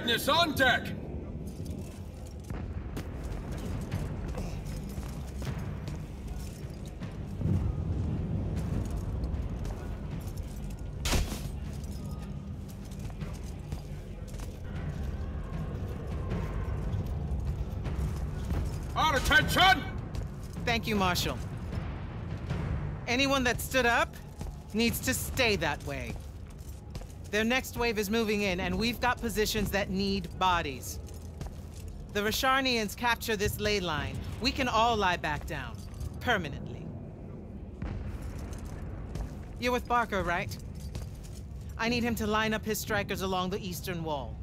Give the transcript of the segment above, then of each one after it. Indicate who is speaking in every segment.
Speaker 1: Magnus on deck! Our attention!
Speaker 2: Thank you, Marshal. Anyone that stood up needs to stay that way. Their next wave is moving in, and we've got positions that need bodies. The Rosharnians capture this ley line. We can all lie back down. Permanently. You're with Barker, right? I need him to line up his strikers along the eastern wall.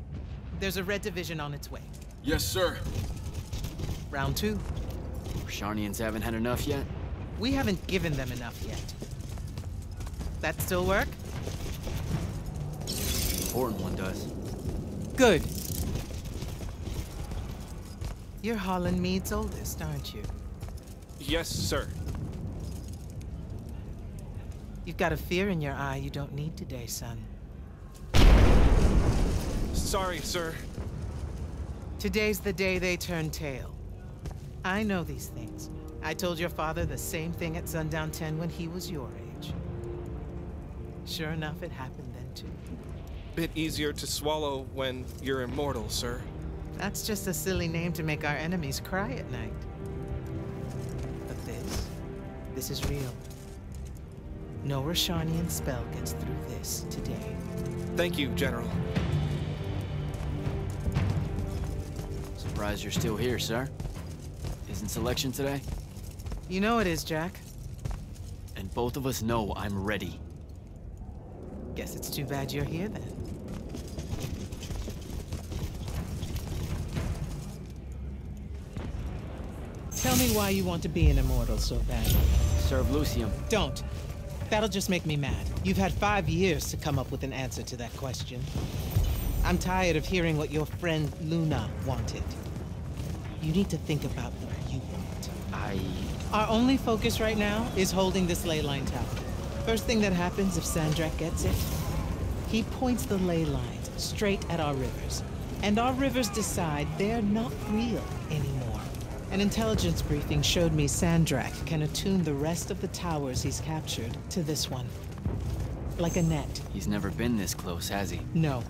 Speaker 2: There's a red division on its way.
Speaker 1: Yes, sir.
Speaker 2: Round 2.
Speaker 3: Rosharnians haven't had enough yet?
Speaker 2: We haven't given them enough yet. That still work?
Speaker 3: Important one does.
Speaker 2: Good. You're Holland Mead's oldest, aren't you?
Speaker 4: Yes, sir.
Speaker 2: You've got a fear in your eye you don't need today, son.
Speaker 4: Sorry, sir.
Speaker 2: Today's the day they turn tail. I know these things. I told your father the same thing at Sundown 10 when he was your age. Sure enough, it happened then too.
Speaker 4: Bit easier to swallow when you're immortal, sir.
Speaker 2: That's just a silly name to make our enemies cry at night. But this is real. No Rosharnian spell gets through this today.
Speaker 4: Thank you, General.
Speaker 3: Surprised you're still here, sir. Isn't selection today?
Speaker 2: You know it is, Jack.
Speaker 3: And both of us know I'm ready.
Speaker 2: Guess it's too bad you're here then. Tell me why you want to be an immortal so badly.
Speaker 3: Serve Lucium.
Speaker 2: Don't. That'll just make me mad. You've had 5 years to come up with an answer to that question. I'm tired of hearing what your friend Luna wanted. You need to think about what you want. Our only focus right now is holding this ley line tower. First thing that happens if SANDRAKK gets it, he points the ley lines straight at our rivers. And our rivers decide they're not real anymore. An intelligence briefing showed me SANDRAKK can attune the rest of the towers he's captured to this one. Like a net.
Speaker 3: He's never been this close, has he?
Speaker 2: No.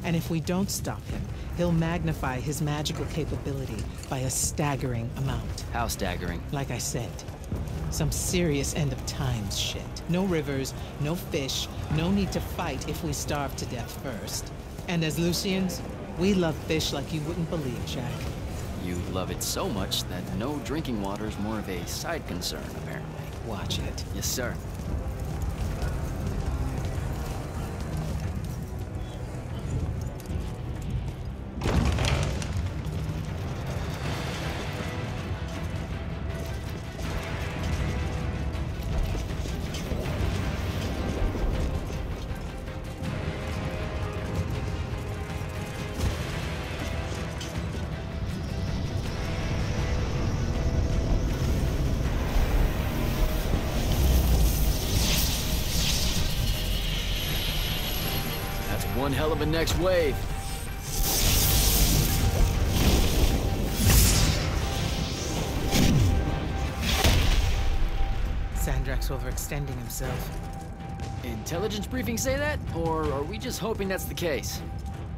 Speaker 2: And if we don't stop him, he'll magnify his magical capability by a staggering amount.
Speaker 3: How staggering?
Speaker 2: Like I said, some serious end of times shit. No rivers, no fish, no need to fight if we starve to death first. And as Lucians, we love fish like you wouldn't believe, Jack.
Speaker 3: You love it so much that no drinking water is more of a side concern, apparently.
Speaker 2: Watch it.
Speaker 3: Yes, sir. One hell of a next wave.
Speaker 2: SANDRAKK's overextending himself.
Speaker 3: Intelligence briefing say that? Or are we just hoping that's the case?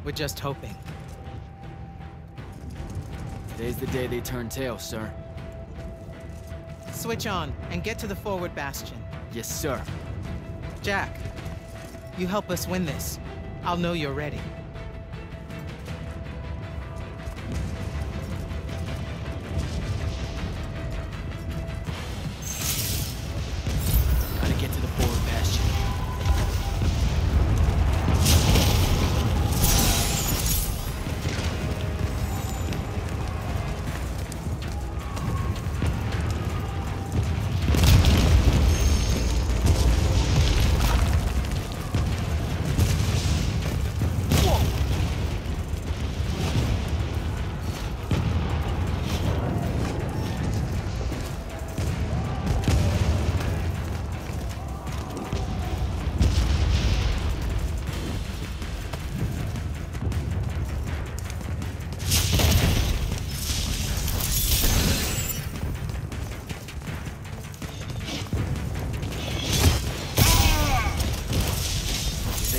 Speaker 2: We're just hoping.
Speaker 3: Today's the day they turn tail, sir.
Speaker 2: Switch on and get to the forward bastion.
Speaker 3: Yes, sir.
Speaker 2: Jack, you help us win this. I'll know you're ready.
Speaker 3: Gotta get to the forward bastion.
Speaker 1: Whoa!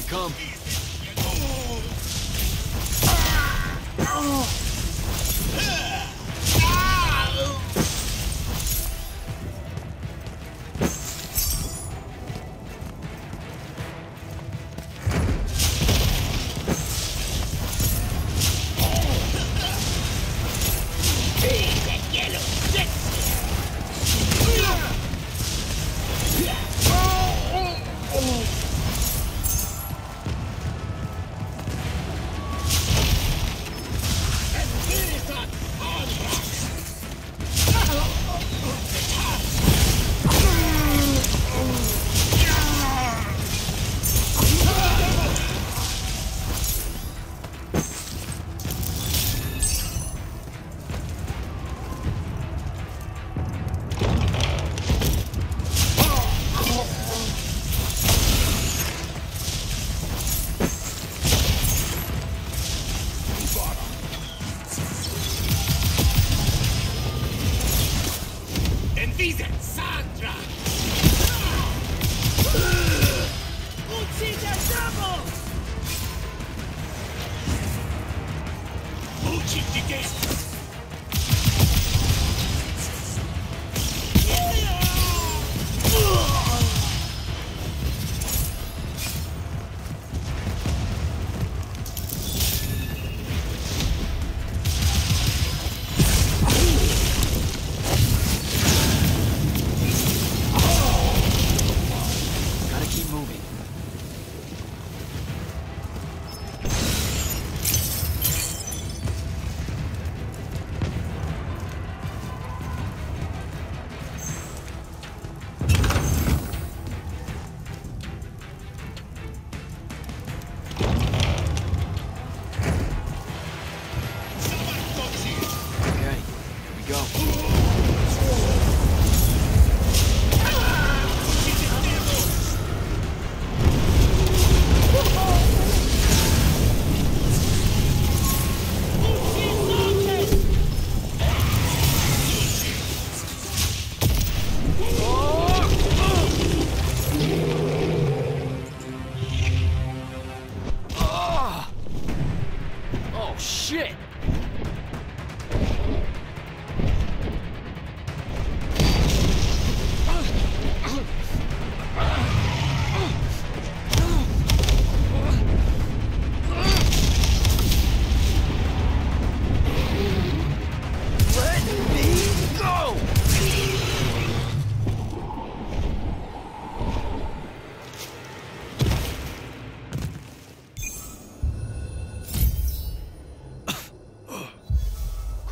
Speaker 3: come.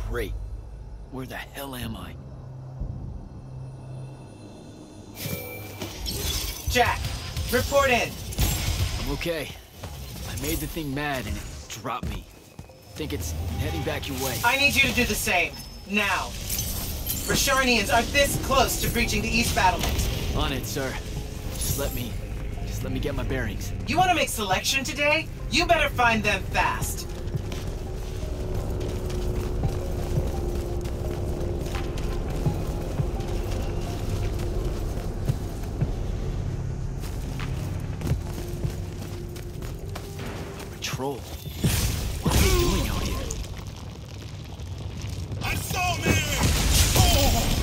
Speaker 3: Great. Where the hell am I?
Speaker 2: Jack, report in.
Speaker 3: I'm okay. I made the thing mad and it dropped me. Think it's heading back your way.
Speaker 2: I need you to do the same. Now. Rasharnians are this close to breaching the East battlement.
Speaker 3: On it, sir. Just let me get my bearings.
Speaker 2: You want to make selection today? You better find them fast.
Speaker 3: Patrol. What are they doing out here?
Speaker 1: I saw me! Oh!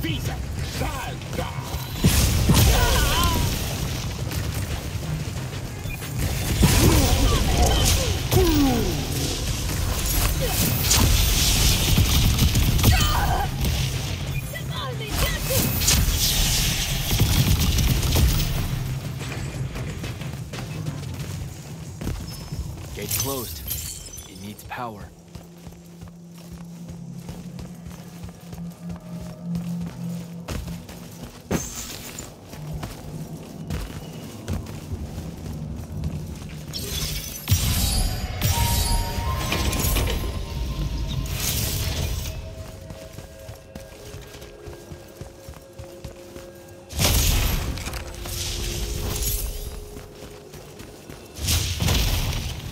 Speaker 1: Visa, SANDRAKK.
Speaker 3: Gate's closed. It needs power.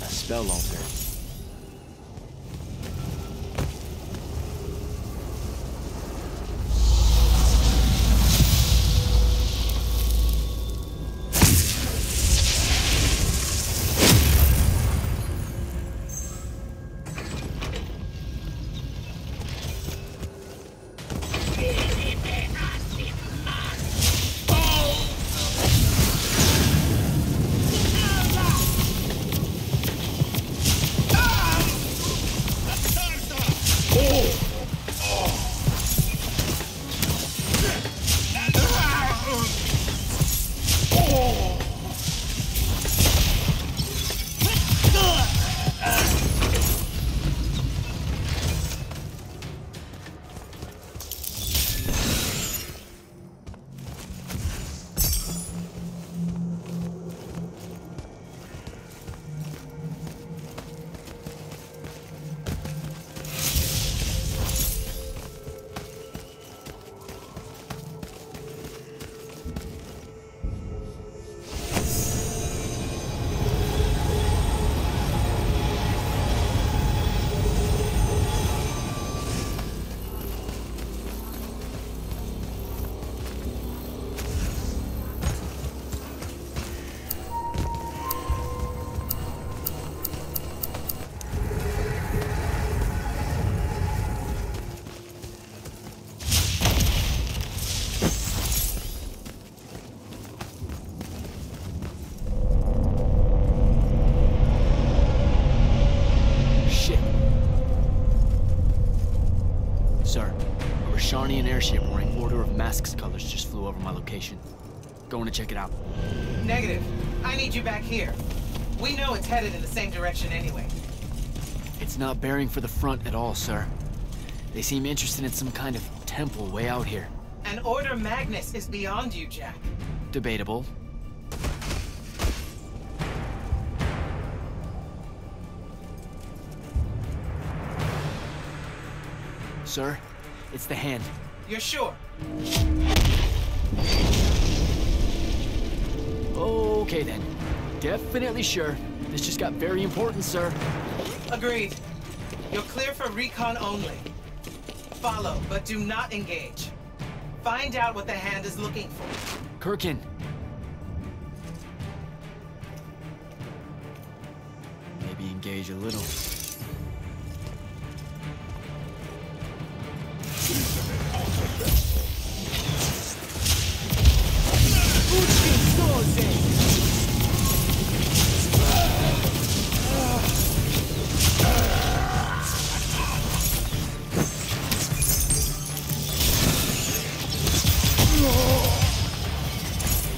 Speaker 3: Spell alter. An airship wearing Order of Masks colors just flew over my location. Going to check it out.
Speaker 2: Negative. I need you back here. We know it's headed in the same direction anyway.
Speaker 3: It's not bearing for the front at all, sir. They seem interested in some kind of temple way out here.
Speaker 2: An Order Magnus is beyond you, Jack.
Speaker 3: Debatable. Sir, it's the hand.
Speaker 2: You're sure?
Speaker 3: Okay then. Definitely sure. This just got very important, sir.
Speaker 2: Agreed. You're clear for recon only. Follow, but do not engage. Find out what the hand is looking for.
Speaker 3: Kirkin. Maybe engage a little.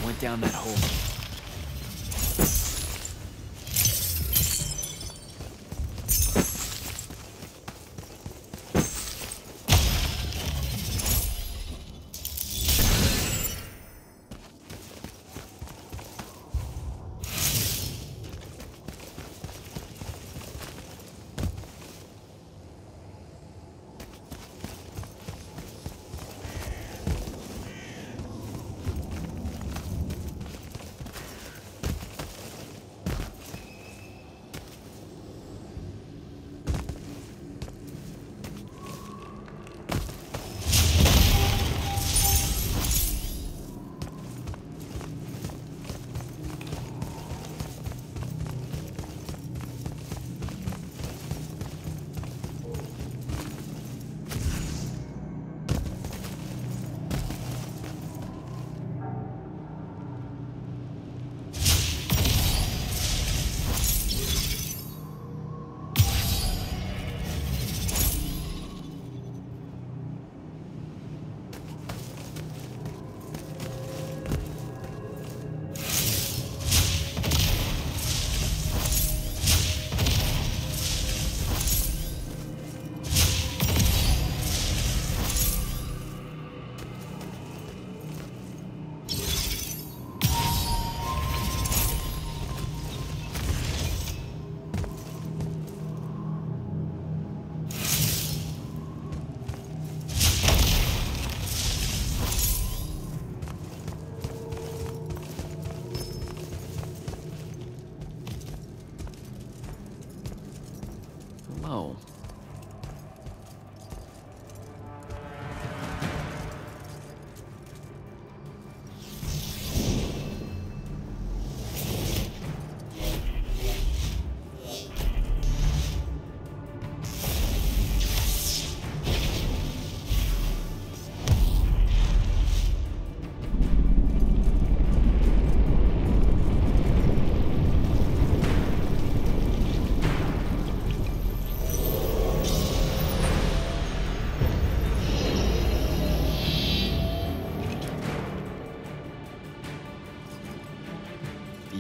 Speaker 3: Went down that hole.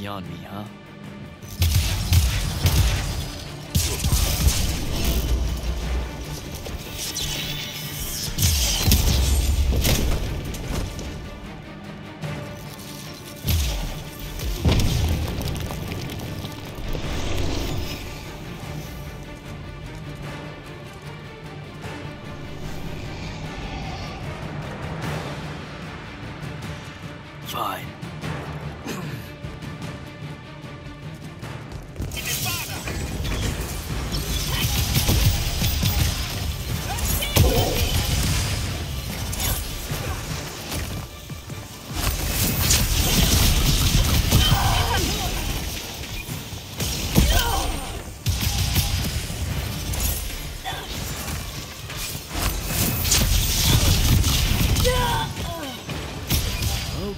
Speaker 3: beyond me, huh? Fine.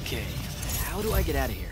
Speaker 3: Okay, how do I get out of here?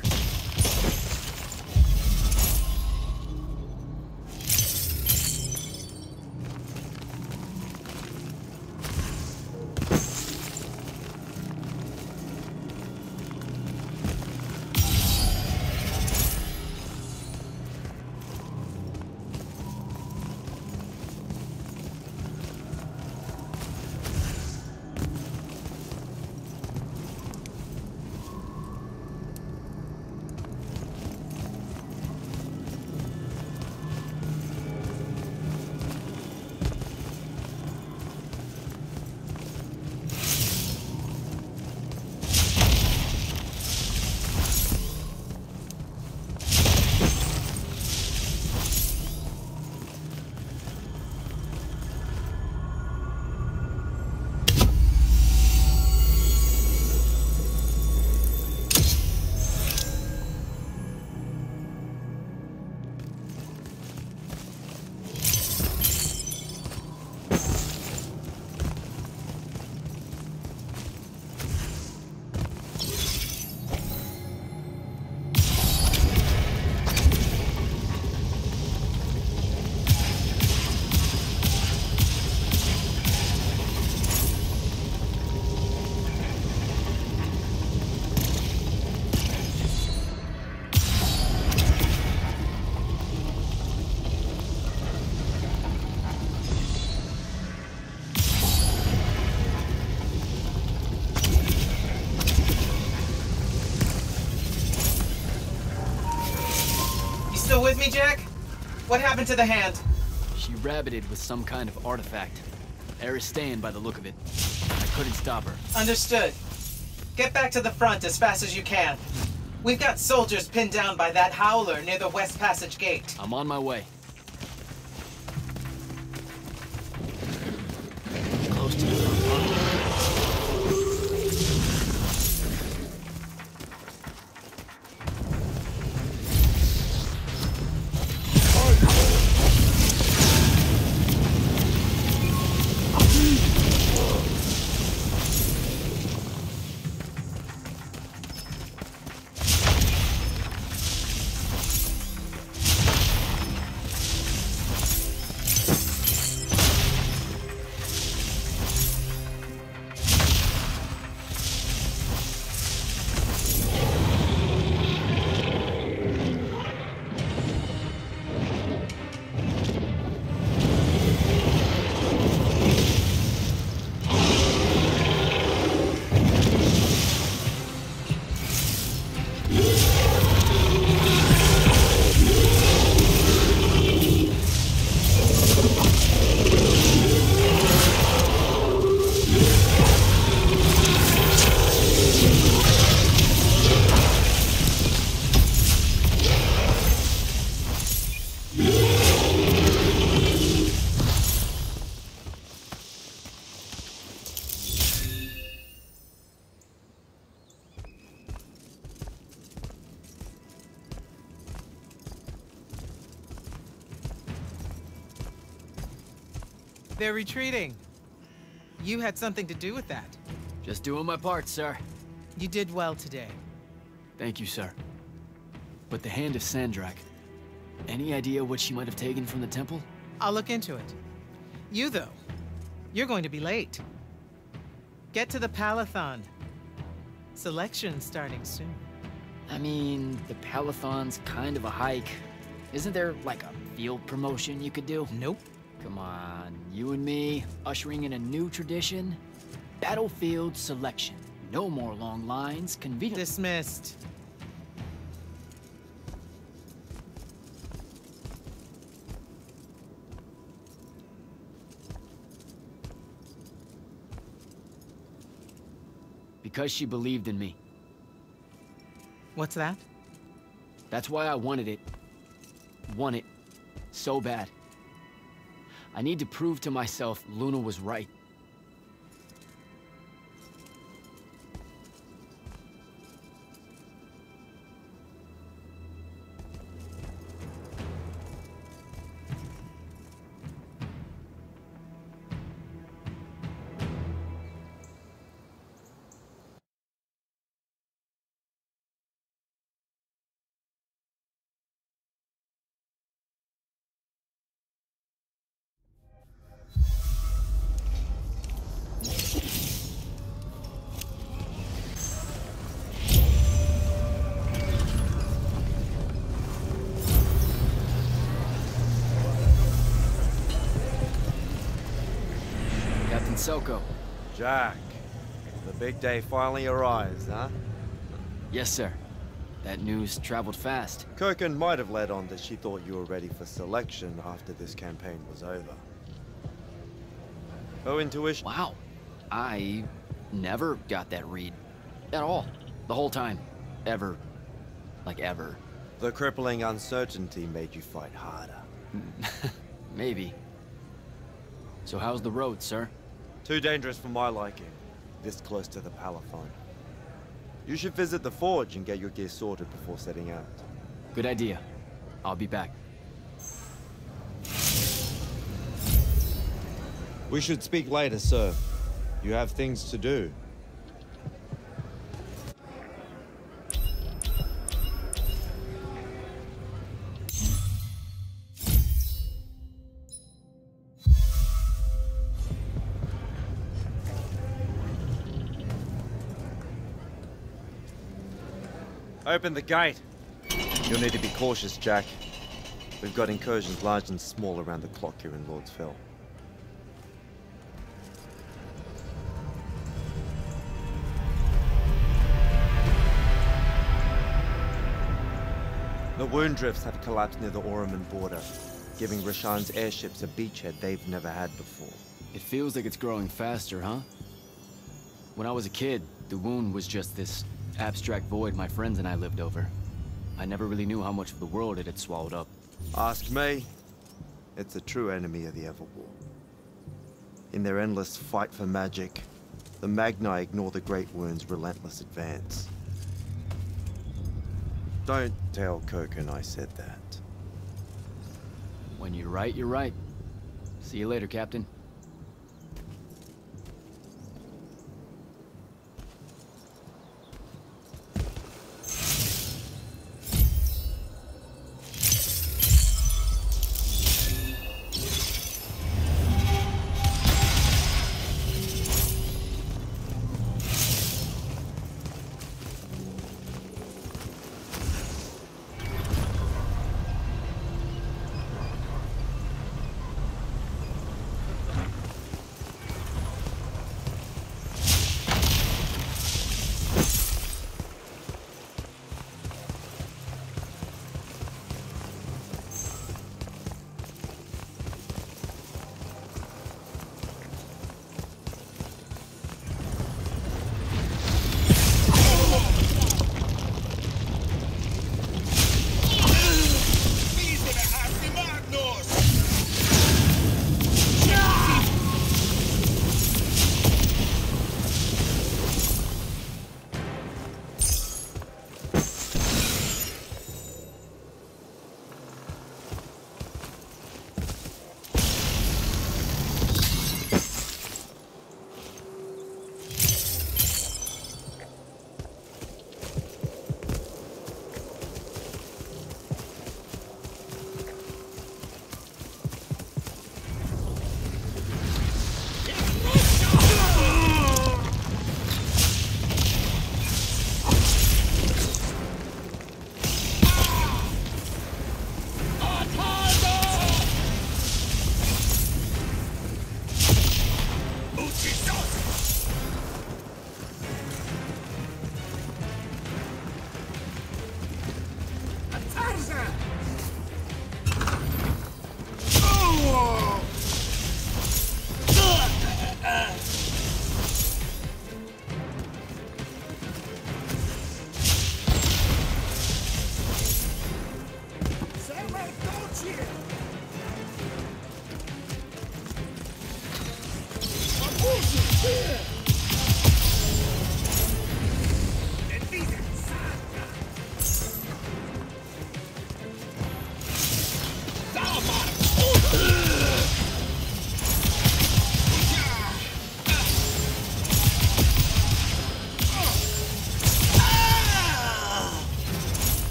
Speaker 2: Still with me, Jack? What happened to the hand?
Speaker 3: She rabbited with some kind of artifact. Aristane by the look of it. I couldn't stop her.
Speaker 2: Understood. Get back to the front as fast as you can. We've got soldiers pinned down by that howler near the West Passage Gate.
Speaker 3: I'm on my way. Close to the front.
Speaker 2: They're retreating. You had something to do with that.
Speaker 3: Just doing my part, sir.
Speaker 2: You did well today.
Speaker 3: Thank you, sir. But the hand of SANDRAKK, any idea what she might have taken from the temple?
Speaker 2: I'll look into it. You, though, you're going to be late. Get to the PALATHON. Selection's starting soon.
Speaker 3: I mean, the Palathon's kind of a hike. Isn't there, like, a field promotion you could do?
Speaker 2: Nope.
Speaker 3: Come on, you and me, ushering in a new tradition? Battlefield selection. No more long lines, convenient.
Speaker 2: Dismissed.
Speaker 3: Because she believed in me.
Speaker 2: What's that?
Speaker 3: That's why I wanted it. Want it. So bad. I need to prove to myself Luna was right. Soko.
Speaker 5: Jack, the big day finally arrives, huh?
Speaker 3: Yes, sir. That news traveled fast.
Speaker 5: Kirkin might have led on that she thought you were ready for selection after this campaign was over. Her intuition...
Speaker 3: Wow. I never got that read. At all. The whole time. Ever. Like ever.
Speaker 5: The crippling uncertainty made you fight harder.
Speaker 3: Maybe. So how's the road, sir?
Speaker 5: Too dangerous for my liking, this close to the Palathon. You should visit the forge and get your gear sorted before setting out.
Speaker 3: Good idea. I'll be back.
Speaker 5: We should speak later, sir. You have things to do. Open the gate. You'll need to be cautious, Jack. We've got incursions large and small around the clock here in Lord's Fell. The wound drifts have collapsed near the Oromon border, giving Rashan's airships a beachhead they've never had before.
Speaker 3: It feels like it's growing faster, huh? When I was a kid, the wound was just this abstract void my friends and I lived over. I never really knew how much of the world it had swallowed up.
Speaker 5: Ask me. It's a true enemy of the Everwar. In their endless fight for magic, the Magni ignore the Great Wound's relentless advance. Don't tell Kirkin I said that.
Speaker 3: When you're right, you're right. See you later, Captain.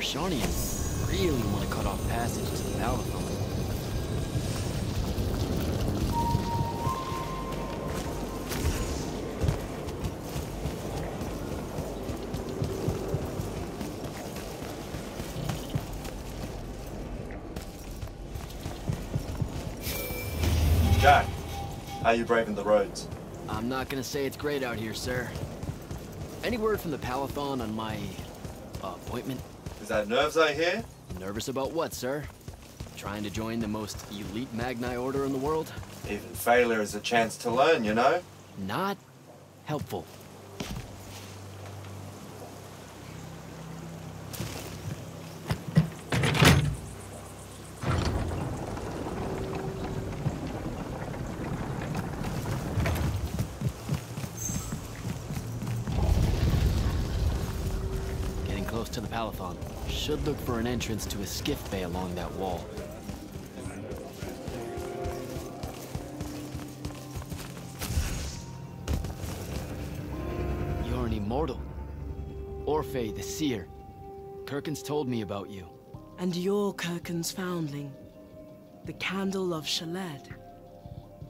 Speaker 3: Rashanians really want to cut off passage to the PALATHON.
Speaker 5: Jack, how you braving the roads?
Speaker 3: I'm not gonna say it's great out here, sir. Any word from the PALATHON on my appointment?
Speaker 5: Is that nerves I hear?
Speaker 3: Nervous about what, sir? Trying to join the most elite Magni order in the world?
Speaker 5: Even failure is a chance to learn, you know?
Speaker 3: Not helpful. To the PALATHON. Should look for an entrance to a skiff bay along that wall. You're an immortal. Orphe the Seer. Kirkin's told me about you.
Speaker 6: And you're Kirkin's foundling, the Candle of Shaled,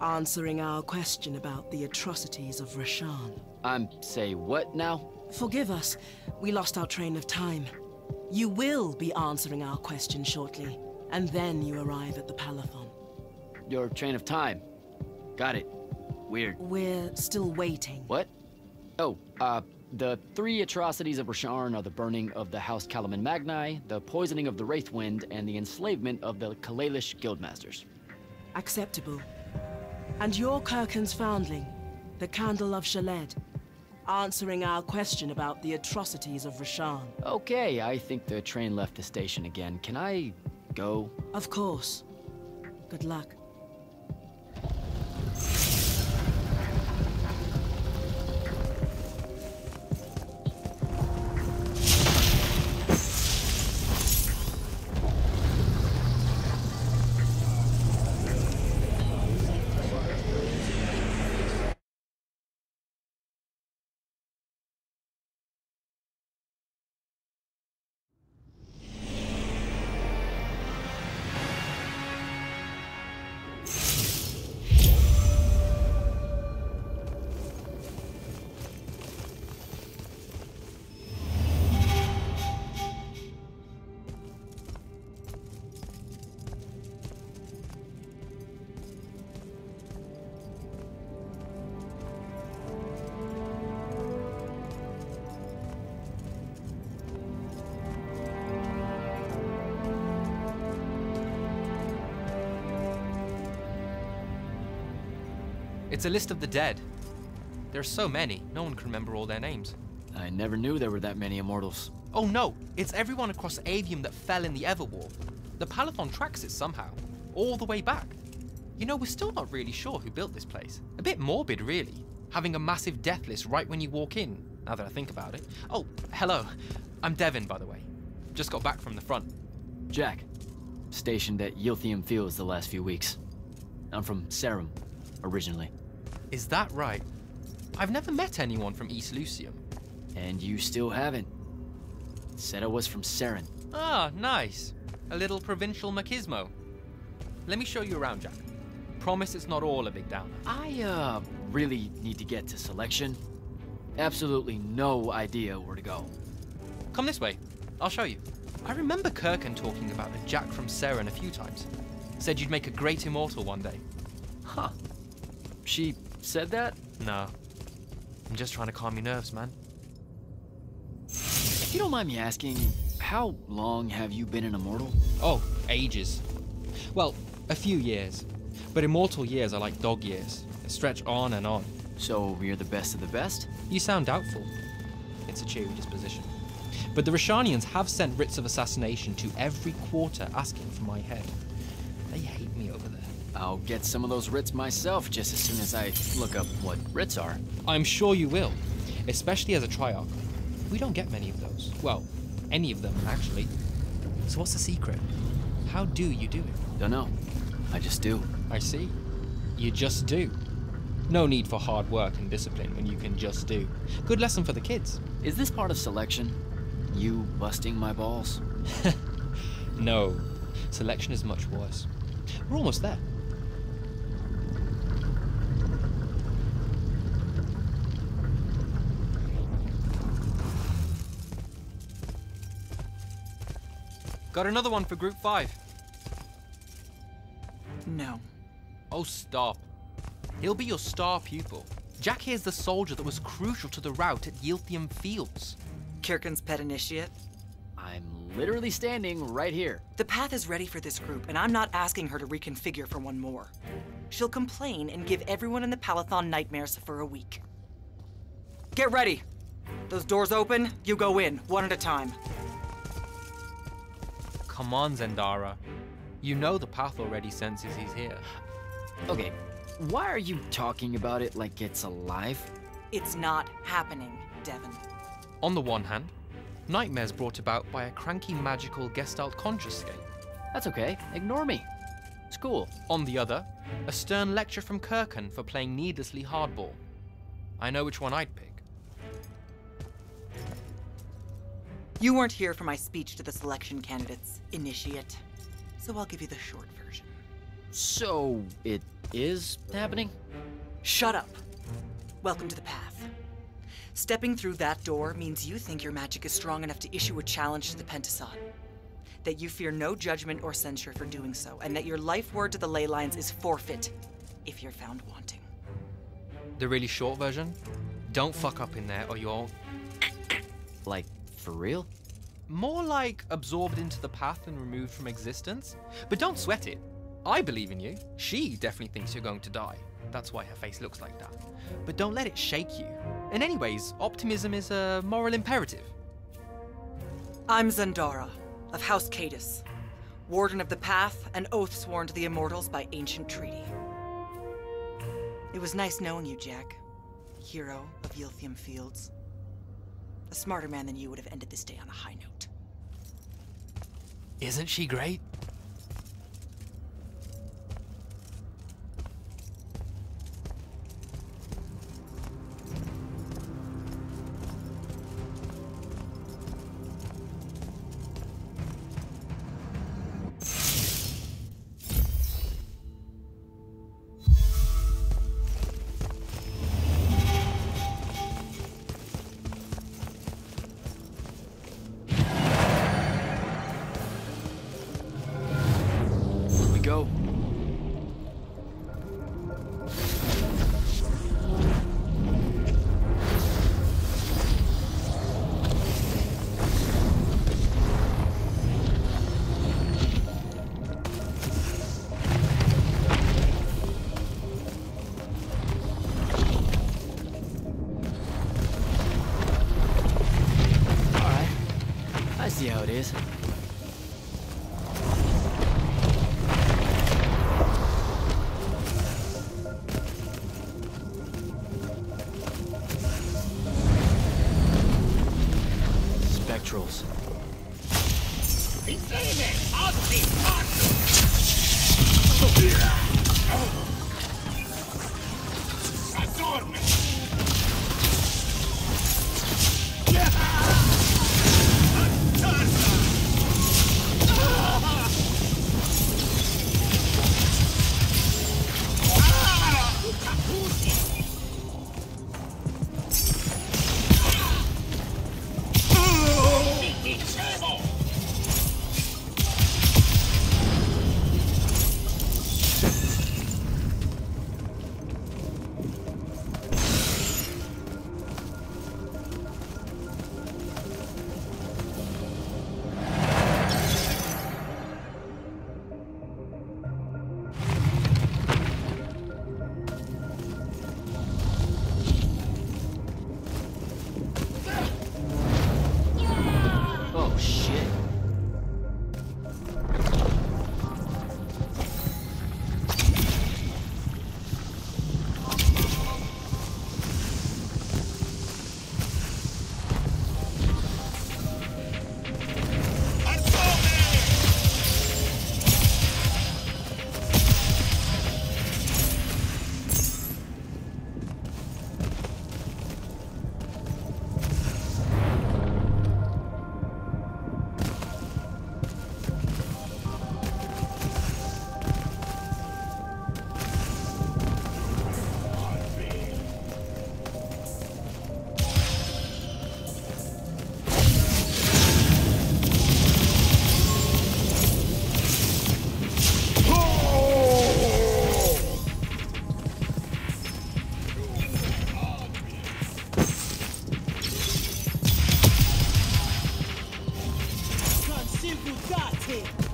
Speaker 6: answering our question about the atrocities of Rashan.
Speaker 3: Say what now?
Speaker 6: Forgive us, we lost our train of time. You will be answering our question shortly, and then you arrive at the PALATHON.
Speaker 3: Your train of time. Got it. Weird.
Speaker 6: We're still waiting.
Speaker 3: What? Oh, the 3 atrocities of Rasharn are the burning of the House Kalaman Magni, the poisoning of the Wraithwind, and the enslavement of the Kalalish Guildmasters.
Speaker 6: Acceptable. And you're Kirkin's foundling, the Candle of Shaled, answering our question about the atrocities of Rashan.
Speaker 3: Okay, I think the train left the station again. Can I go?
Speaker 6: Of course. Good luck.
Speaker 7: It's a list of the dead. There are so many, no one can remember all their names.
Speaker 3: I never knew there were that many Immortals.
Speaker 7: Oh no, it's everyone across Aveum that fell in the Everwar. The PALATHON tracks it somehow, all the way back. You know, we're still not really sure who built this place. A bit morbid, really, having a massive death list right when you walk in, now that I think about it. Oh, hello. I'm Devin, by the way. Just got back from the front.
Speaker 3: Jack, stationed at YLTHEUM Fields the last few weeks. I'm from Serum, originally.
Speaker 7: Is that right? I've never met anyone from East Lucium.
Speaker 3: And you still haven't. Said I was from Seren.
Speaker 7: Ah, nice. A little provincial machismo. Let me show you around, Jack. Promise it's not all a big downer.
Speaker 3: I, really need to get to selection. Absolutely no idea where to go.
Speaker 7: Come this way. I'll show you. I remember Kirkin talking about a Jack from Seren a few times. Said you'd make a great immortal one day.
Speaker 3: Huh. She said that?
Speaker 7: No. I'm just trying to calm your nerves, man.
Speaker 3: If you don't mind me asking, how long have you been an immortal?
Speaker 7: Oh, ages. Well, a few years. But immortal years are like dog years. They stretch on and on.
Speaker 3: So you're the best of the best?
Speaker 7: You sound doubtful. It's a cheery disposition. But the Rashanians have sent writs of assassination to every quarter asking for my head. They hate me over there.
Speaker 3: I'll get some of those writs myself just as soon as I look up what writs are.
Speaker 7: I'm sure you will, especially as a Triarch. We don't get many of those. Well, any of them, actually. So what's the secret? How do you do it?
Speaker 3: Don't know. I just do.
Speaker 7: I see. You just do. No need for hard work and discipline when you can just do. Good lesson for the kids.
Speaker 3: Is this part of selection? You busting my balls?
Speaker 7: No, selection is much worse. We're almost there. Got another one for Group 5.
Speaker 8: No.
Speaker 7: Oh, stop. He'll be your star pupil. Jack here's the soldier that was crucial to the rout at YLTHEUM Fields.
Speaker 8: Kirkin's pet initiate?
Speaker 3: I'm literally standing right here.
Speaker 8: The path is ready for this group, and I'm not asking her to reconfigure for one more. She'll complain and give everyone in the PALATHON nightmares for a week. Get ready! Those doors open, you go in, one at a time.
Speaker 7: Come on, Zendara. You know the path already senses he's here.
Speaker 3: Okay, why are you talking about it like it's alive?
Speaker 8: It's not happening, Devon.
Speaker 7: On the one hand, nightmares brought about by a cranky magical Gestalt conscious scape.
Speaker 3: That's okay, ignore me. It's cool.
Speaker 7: On the other, a stern lecture from Kirkin for playing needlessly hardball. I know which one I'd pick.
Speaker 8: You weren't here for my speech to the selection candidates, initiate. So I'll give you the short version.
Speaker 3: So, it is happening?
Speaker 8: Shut up. Welcome to the path. Stepping through that door means you think your magic is strong enough to issue a challenge to the Pentason. That you fear no judgment or censure for doing so, and that your life word to the ley lines is forfeit if you're found wanting.
Speaker 7: The really short version? Don't fuck up in there or you'll...
Speaker 3: Like, for real?
Speaker 7: More like absorbed into the path and removed from existence. But don't sweat it. I believe in you. She definitely thinks you're going to die. That's why her face looks like that. But don't let it shake you. And anyways, optimism is a moral imperative.
Speaker 8: I'm Zendara, of House Cadus, Warden of the Path, and oath sworn to the Immortals by ancient treaty. It was nice knowing you, Jack. Hero of YLTHEUM Fields. A smarter man than you would have ended this day on a high note.
Speaker 7: Isn't she great?
Speaker 3: Go. All right. I see how it is. Spectrals.
Speaker 9: Glaivegates!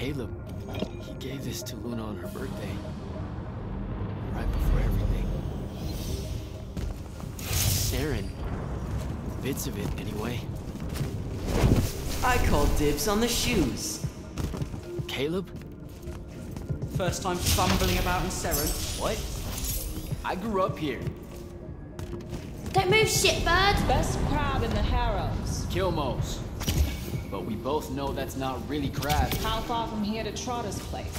Speaker 3: Caleb, he gave this to Luna on her birthday. Right before everything. Saren. Bits of it, anyway.
Speaker 9: I call dibs on the shoes.
Speaker 3: Caleb?
Speaker 9: First time fumbling about in Seren.
Speaker 3: What? I grew up here.
Speaker 10: Don't move, shitbird!
Speaker 11: Best crab in the Harrows.
Speaker 3: Kilmos. But we both know that's not really crab.
Speaker 11: How far from here to Trotter's place?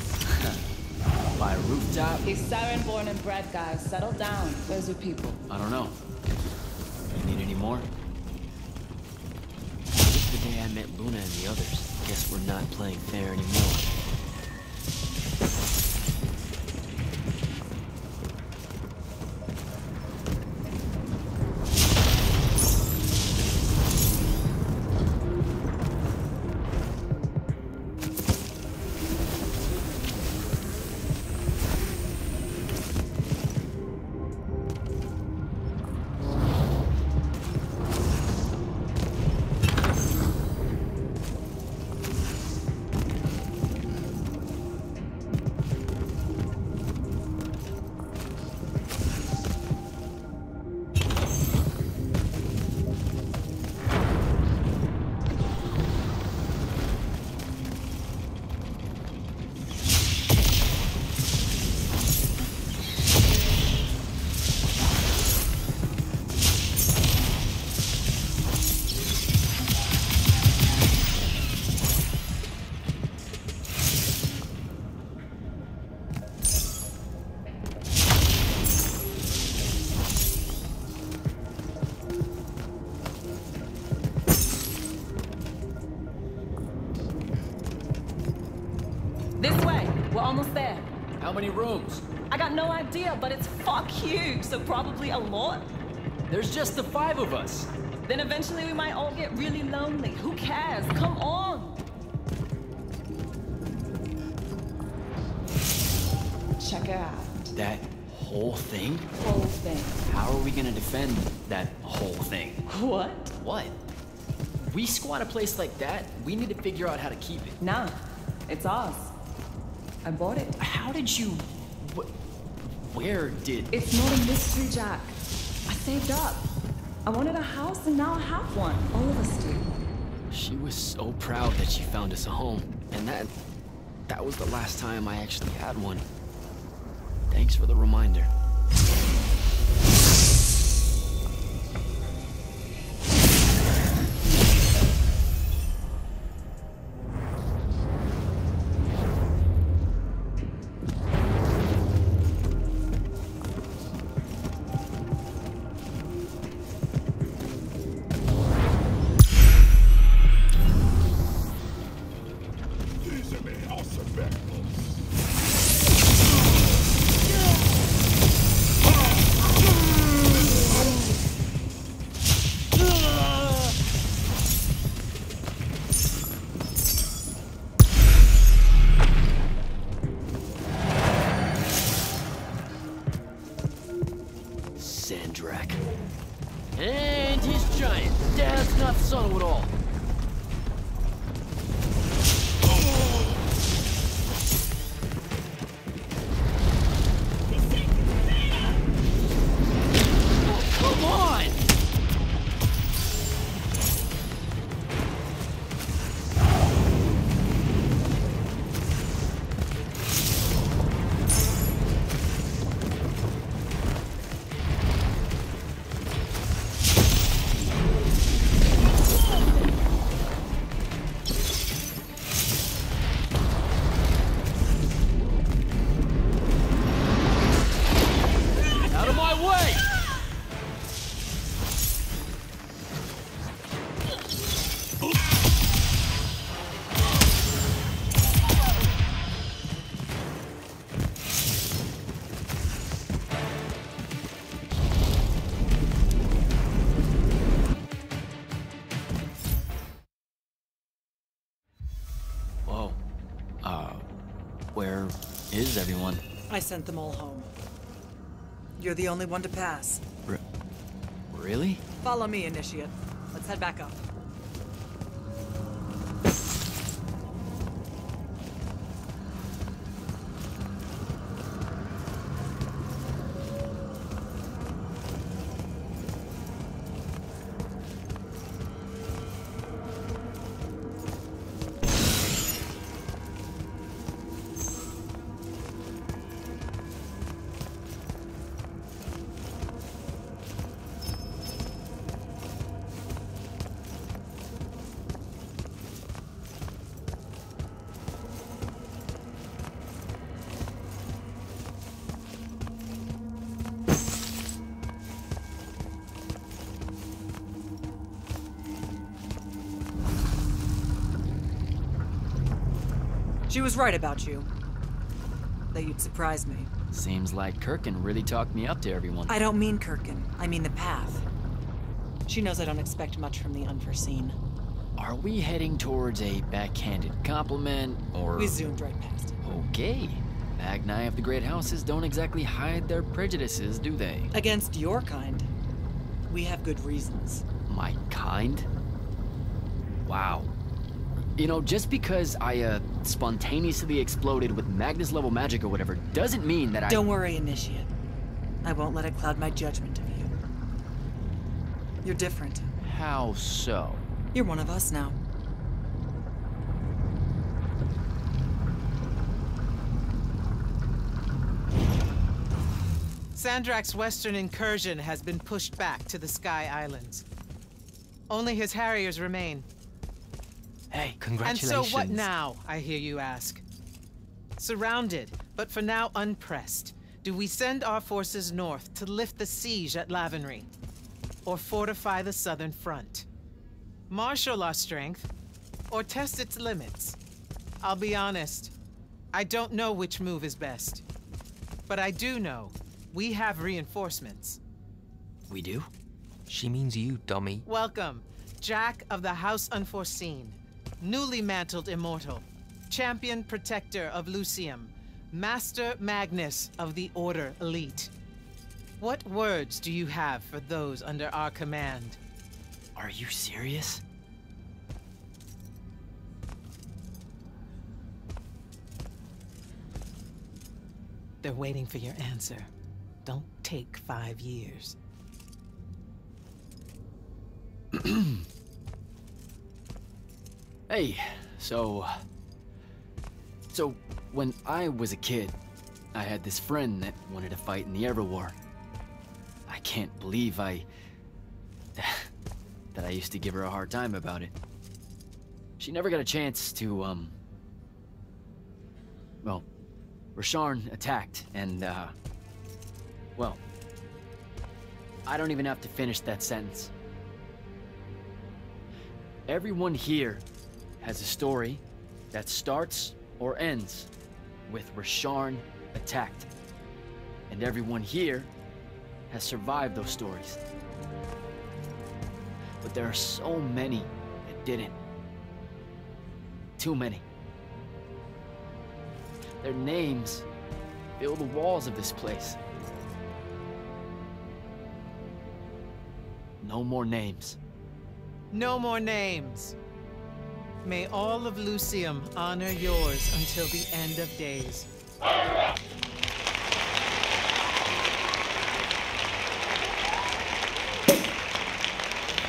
Speaker 3: By a rooftop?
Speaker 11: He's Saren born and bred, guys. Settle down. Where's your people?
Speaker 3: I don't know. You need any more? Just the day I met Luna and the others. Guess we're not playing fair anymore.
Speaker 11: Almost there.
Speaker 3: How many rooms?
Speaker 11: I got no idea, but it's fuck huge, so probably a lot.
Speaker 3: There's just the 5 of us.
Speaker 11: Then eventually we might all get really lonely. Who cares? Come on! Check it out.
Speaker 3: That whole thing?
Speaker 11: Whole thing.
Speaker 3: How are we gonna defend that whole thing?
Speaker 11: What?
Speaker 3: What? We squat a place like that, we need to figure out how to keep it.
Speaker 11: Nah, it's ours. I bought it.
Speaker 3: How did you... Where did...
Speaker 11: It's not a mystery, Jack. I saved up. I wanted a house and now I have one. All of us do.
Speaker 3: She was so proud that she found us a home. And that was the last time I actually had one. Thanks for the reminder. SANDRAKK. And he's giant. Dad's not subtle at all. Come on! Where is everyone?
Speaker 8: I sent them all home. You're the only one to pass.
Speaker 3: Really?
Speaker 8: Follow me, Initiate. Let's head back up. She was right about you. That you'd surprise me.
Speaker 3: Seems like Kirkin really talked me up to everyone.
Speaker 8: I don't mean Kirkin. I mean the path. She knows I don't expect much from the unforeseen.
Speaker 3: Are we heading towards a backhanded compliment, or...?
Speaker 8: We zoomed right past it.
Speaker 3: Okay. Magni of the Great Houses don't exactly hide their prejudices, do they?
Speaker 8: Against your kind. We have good reasons.
Speaker 3: My kind? Wow. You know, just because I, spontaneously exploded with Magnus-level magic or whatever, doesn't mean that I...
Speaker 8: Don't worry, Initiate. I won't let it cloud my judgment of you. You're different.
Speaker 3: How so?
Speaker 8: You're one of us now.
Speaker 2: Sandrakk's western incursion has been pushed back to the Sky Islands. Only his Harriers remain.
Speaker 7: Hey, congratulations.
Speaker 2: And so what now, I hear you ask? Surrounded, but for now unpressed, do we send our forces north to lift the siege at Lavenry? Or fortify the southern front? Marshal our strength, or test its limits? I'll be honest, I don't know which move is best. But I do know we have reinforcements.
Speaker 3: We do?
Speaker 7: She means you, dummy.
Speaker 2: Welcome, Jack of the House Unforeseen, newly mantled immortal, champion protector of Lucium, Master Magnus of the Order Elite. What words do you have for those under our command?
Speaker 3: Are you serious?
Speaker 2: They're waiting for your answer. Don't take 5 years.
Speaker 3: Hey, so when I was a kid, I had this friend that wanted to fight in the Everwar. I can't believe that I used to give her a hard time about it. She never got a chance to, well, Rasharn attacked, and, well, I don't even have to finish that sentence. Everyone here has a story that starts or ends with Rasharn attacked. And everyone here has survived those stories. But there are so many that didn't. Too many. Their names fill the walls of this place. No more names.
Speaker 2: No more names. May all of Lucium honor yours until the end of days.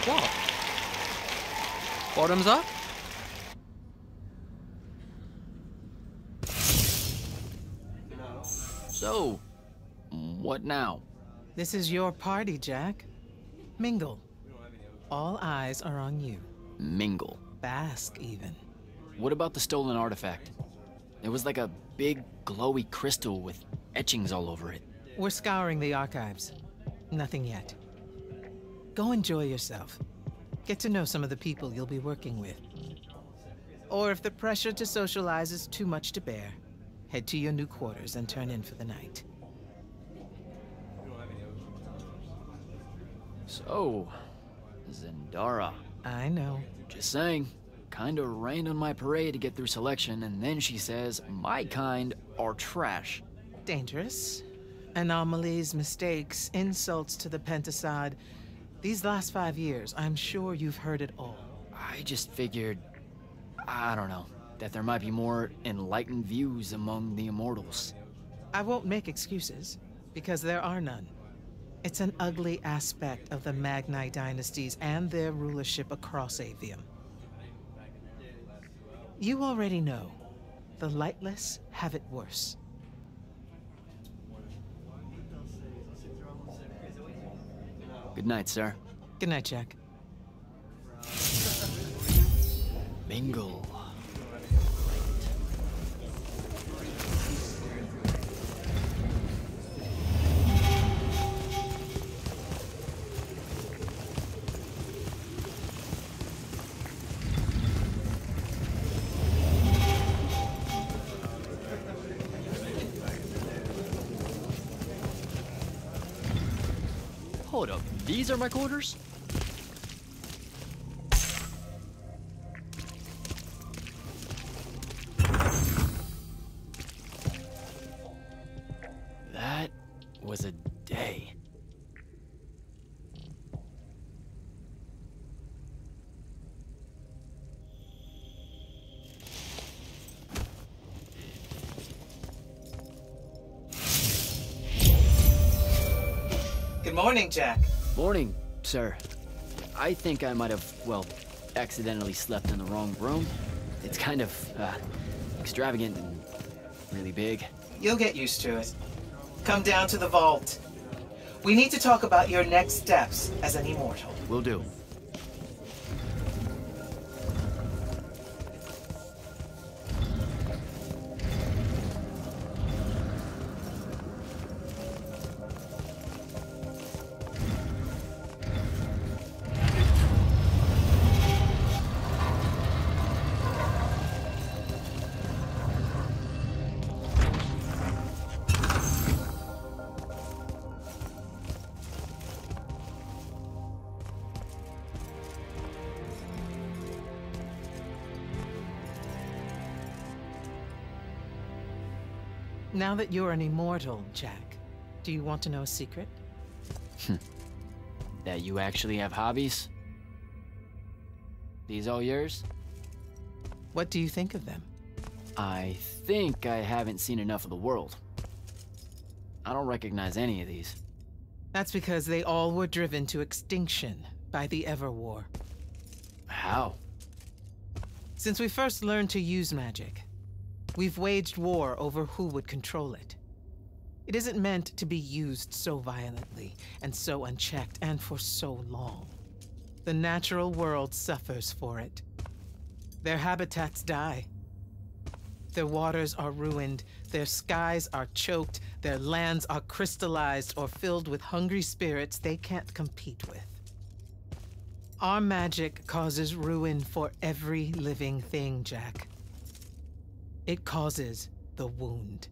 Speaker 7: What? Bottoms up?
Speaker 3: So, what now?
Speaker 2: This is your party, Jack. Mingle. All eyes are on you.
Speaker 3: Mingle.
Speaker 2: Bask, even.
Speaker 3: What about the stolen artifact? It was like a big, glowy crystal with etchings all over it.
Speaker 2: We're scouring the archives. Nothing yet. Go enjoy yourself. Get to know some of the people you'll be working with. Or if the pressure to socialize is too much to bear, head to your new quarters and turn in for the night.
Speaker 3: So, Zendara.
Speaker 2: I know.
Speaker 3: Just saying. Kinda rained on my parade to get through selection, and then she says my kind are trash.
Speaker 2: Dangerous. Anomalies, mistakes, insults to the Pentasod. These last 5 years, I'm sure you've heard it all.
Speaker 3: I just figured, I don't know, that there might be more enlightened views among the Immortals.
Speaker 2: I won't make excuses, because there are none. It's an ugly aspect of the Magni dynasties and their rulership across Aveum. You already know, the lightless have it worse.
Speaker 3: Good night, sir.
Speaker 2: Good night, Jack.
Speaker 3: Mingle. Hold up, these are my quarters? That was a day.
Speaker 2: Good morning, Jack.
Speaker 3: Morning, sir. I think I might have, well, accidentally slept in the wrong room. It's kind of, extravagant and really big.
Speaker 2: You'll get used to it. Come down to the vault. We need to talk about your next steps as an immortal.
Speaker 3: Will do.
Speaker 2: Now that you're an immortal, Jack, do you want to know a secret?
Speaker 3: That you actually have hobbies? These all yours?
Speaker 2: What do you think of them?
Speaker 3: I think I haven't seen enough of the world. I don't recognize any of these.
Speaker 2: That's because they all were driven to extinction by the Everwar.
Speaker 3: How?
Speaker 2: Since we first learned to use magic, we've waged war over who would control it. It isn't meant to be used so violently and so unchecked and for so long. The natural world suffers for it. Their habitats die. Their waters are ruined, their skies are choked, their lands are crystallized or filled with hungry spirits they can't compete with. Our magic causes ruin for every living thing, Jack. It causes the wound.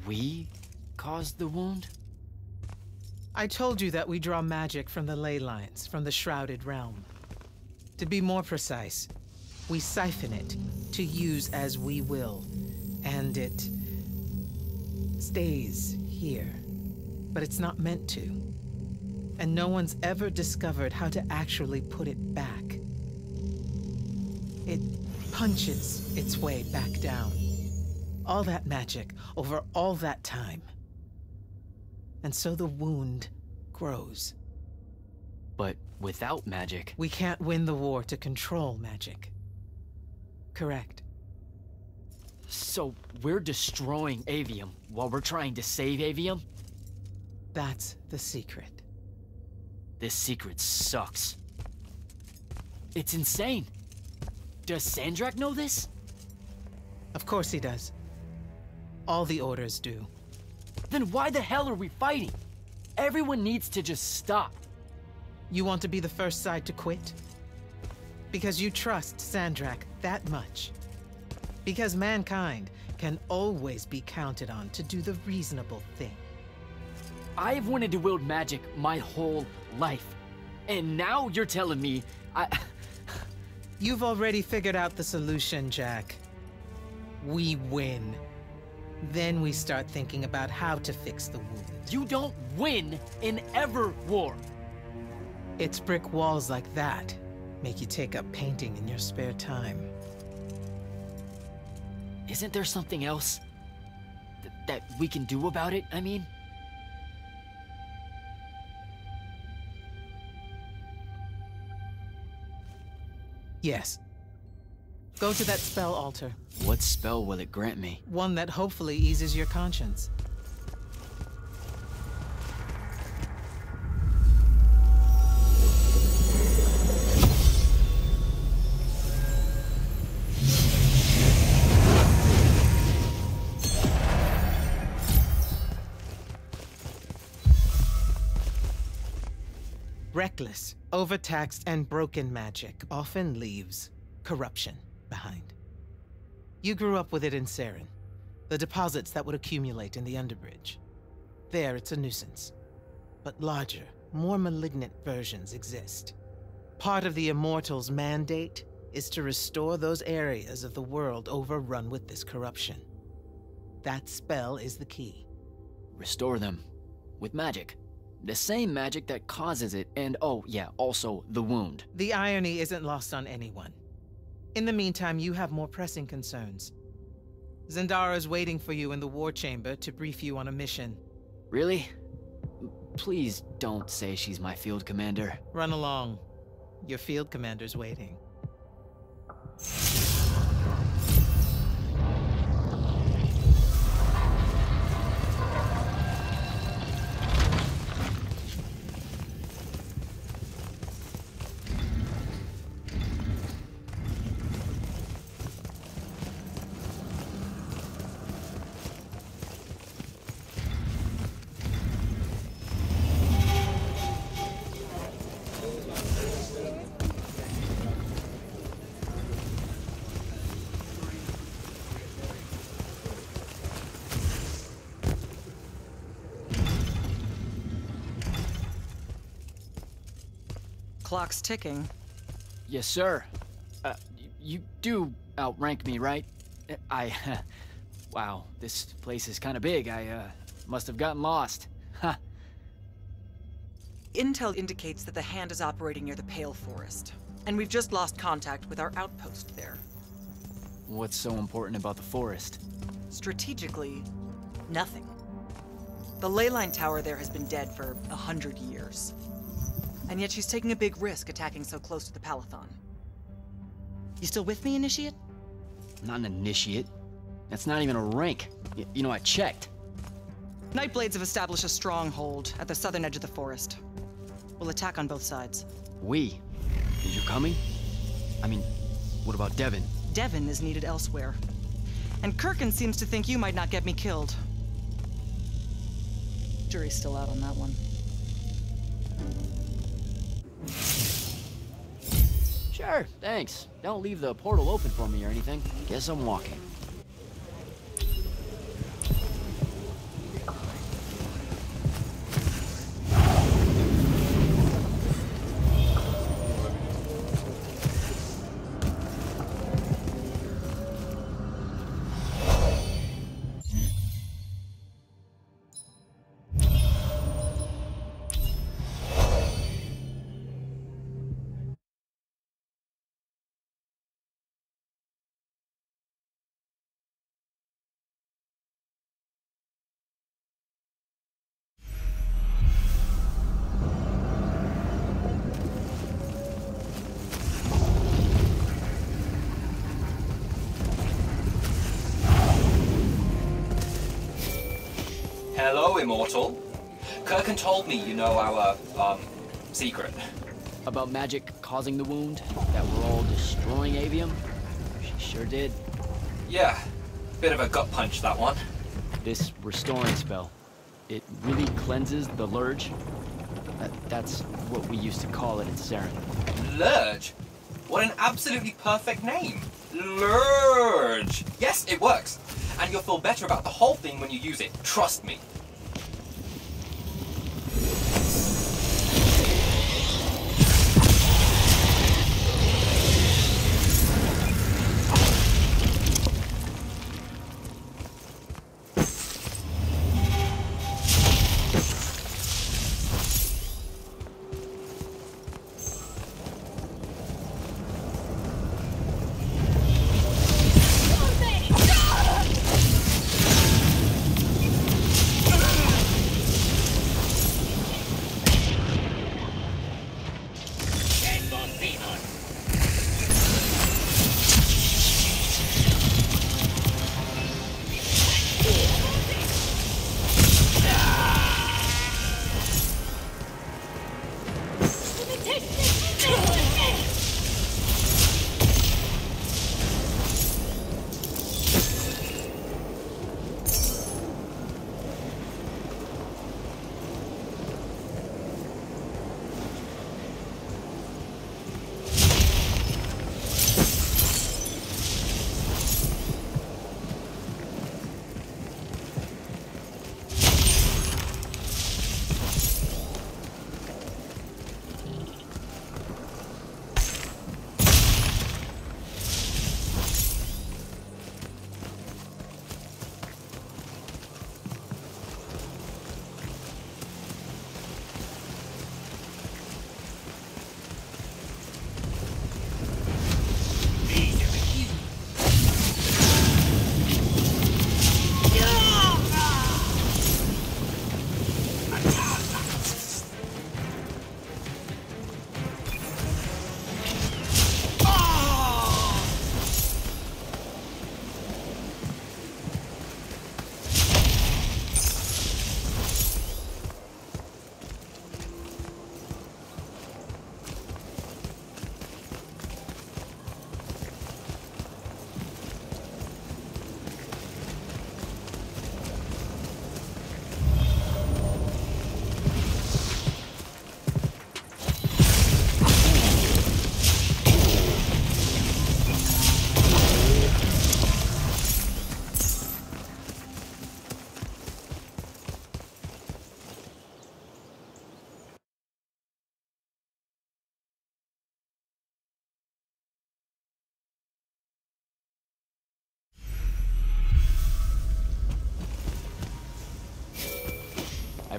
Speaker 3: We caused the wound?
Speaker 2: I told you that we draw magic from the ley lines, from the Shrouded Realm. To be more precise, we siphon it to use as we will, and it stays here. But it's not meant to. And no one's ever discovered how to actually put it back. It punches its way back down. All that magic over all that time. And so the wound grows.
Speaker 3: But without magic...
Speaker 2: We can't win the war to control magic. Correct.
Speaker 3: So we're destroying Aveum while we're trying to save Aveum?
Speaker 2: That's the secret.
Speaker 3: This secret sucks. It's insane. Does SANDRAKK know this?
Speaker 2: Of course he does. All the orders do.
Speaker 3: Then why the hell are we fighting? Everyone needs to just stop.
Speaker 2: You want to be the first side to quit? Because you trust SANDRAKK that much. Because mankind can always be counted on to do the reasonable thing.
Speaker 3: I've wanted to wield magic my whole life. And now you're telling me
Speaker 2: You've already figured out the solution, Jack. We win. Then we start thinking about how to fix the wound.
Speaker 3: You don't win in ever war.
Speaker 2: It's brick walls like that make you take up painting in your spare time.
Speaker 3: Isn't there something else that we can do about it, I mean?
Speaker 2: Yes. Go to that spell altar.
Speaker 3: What spell will it grant me?
Speaker 2: One that hopefully eases your conscience. Reckless, overtaxed, and broken magic often leaves corruption behind. You grew up with it in Saren, the deposits that would accumulate in the underbridge. There, it's a nuisance, but larger more malignant versions exist. Part of the Immortals' mandate is to restore those areas of the world overrun with this corruption. That spell is the key.
Speaker 3: Restore them. With magic. The same magic that causes it, and oh yeah, also the wound.
Speaker 2: The irony isn't lost on anyone. In the meantime, you have more pressing concerns. Zendara's waiting for you in the war chamber to brief you on a mission.
Speaker 3: Really? Please don't say she's my field commander.
Speaker 2: Run along. Your field commander's waiting.
Speaker 8: Clock's ticking.
Speaker 3: Yes, sir. You do outrank me, right? Wow, this place is kind of big. I must have gotten lost. Ha.
Speaker 8: Intel indicates that the Hand is operating near the Pale Forest, and we've just lost contact with our outpost there.
Speaker 3: What's so important about the forest?
Speaker 8: Strategically, nothing. The ley line tower there has been dead for 100 years. And yet she's taking a big risk attacking so close to the Palathon. You still with me, Initiate?
Speaker 3: Not an initiate. That's not even a rank. You know, I checked.
Speaker 8: Nightblades have established a stronghold at the southern edge of the forest. We'll attack on both sides.
Speaker 3: We? And you're coming? I mean, what about Devin?
Speaker 8: Devin is needed elsewhere. And Kirkin seems to think you might not get me killed. Jury's still out on that one.
Speaker 3: Sure, thanks. Don't leave the portal open for me or anything. Guess I'm walking.
Speaker 12: Hello, Immortal. Kirkin told me you know our, secret.
Speaker 3: About magic causing the wound? That we're all destroying Aveum? She sure did.
Speaker 12: Yeah, bit of a gut punch, that one.
Speaker 3: This restoring spell, it really cleanses the Lurge? That's what we used to call it in Saren.
Speaker 12: Lurge? What an absolutely perfect name. Lurge. Yes, it works. And you'll feel better about the whole thing when you use it. Trust me.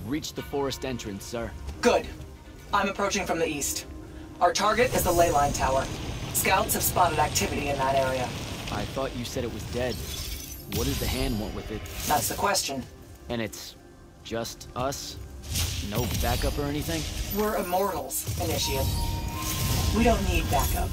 Speaker 3: We've reached the forest entrance, sir.
Speaker 6: Good. I'm approaching from the east. Our target is the ley line tower. Scouts have spotted activity in that area.
Speaker 3: I thought you said it was dead. What does the hand want with it?
Speaker 6: That's the question.
Speaker 3: And it's just us? No backup or anything?
Speaker 6: We're Immortals, Initiate. We don't need backup.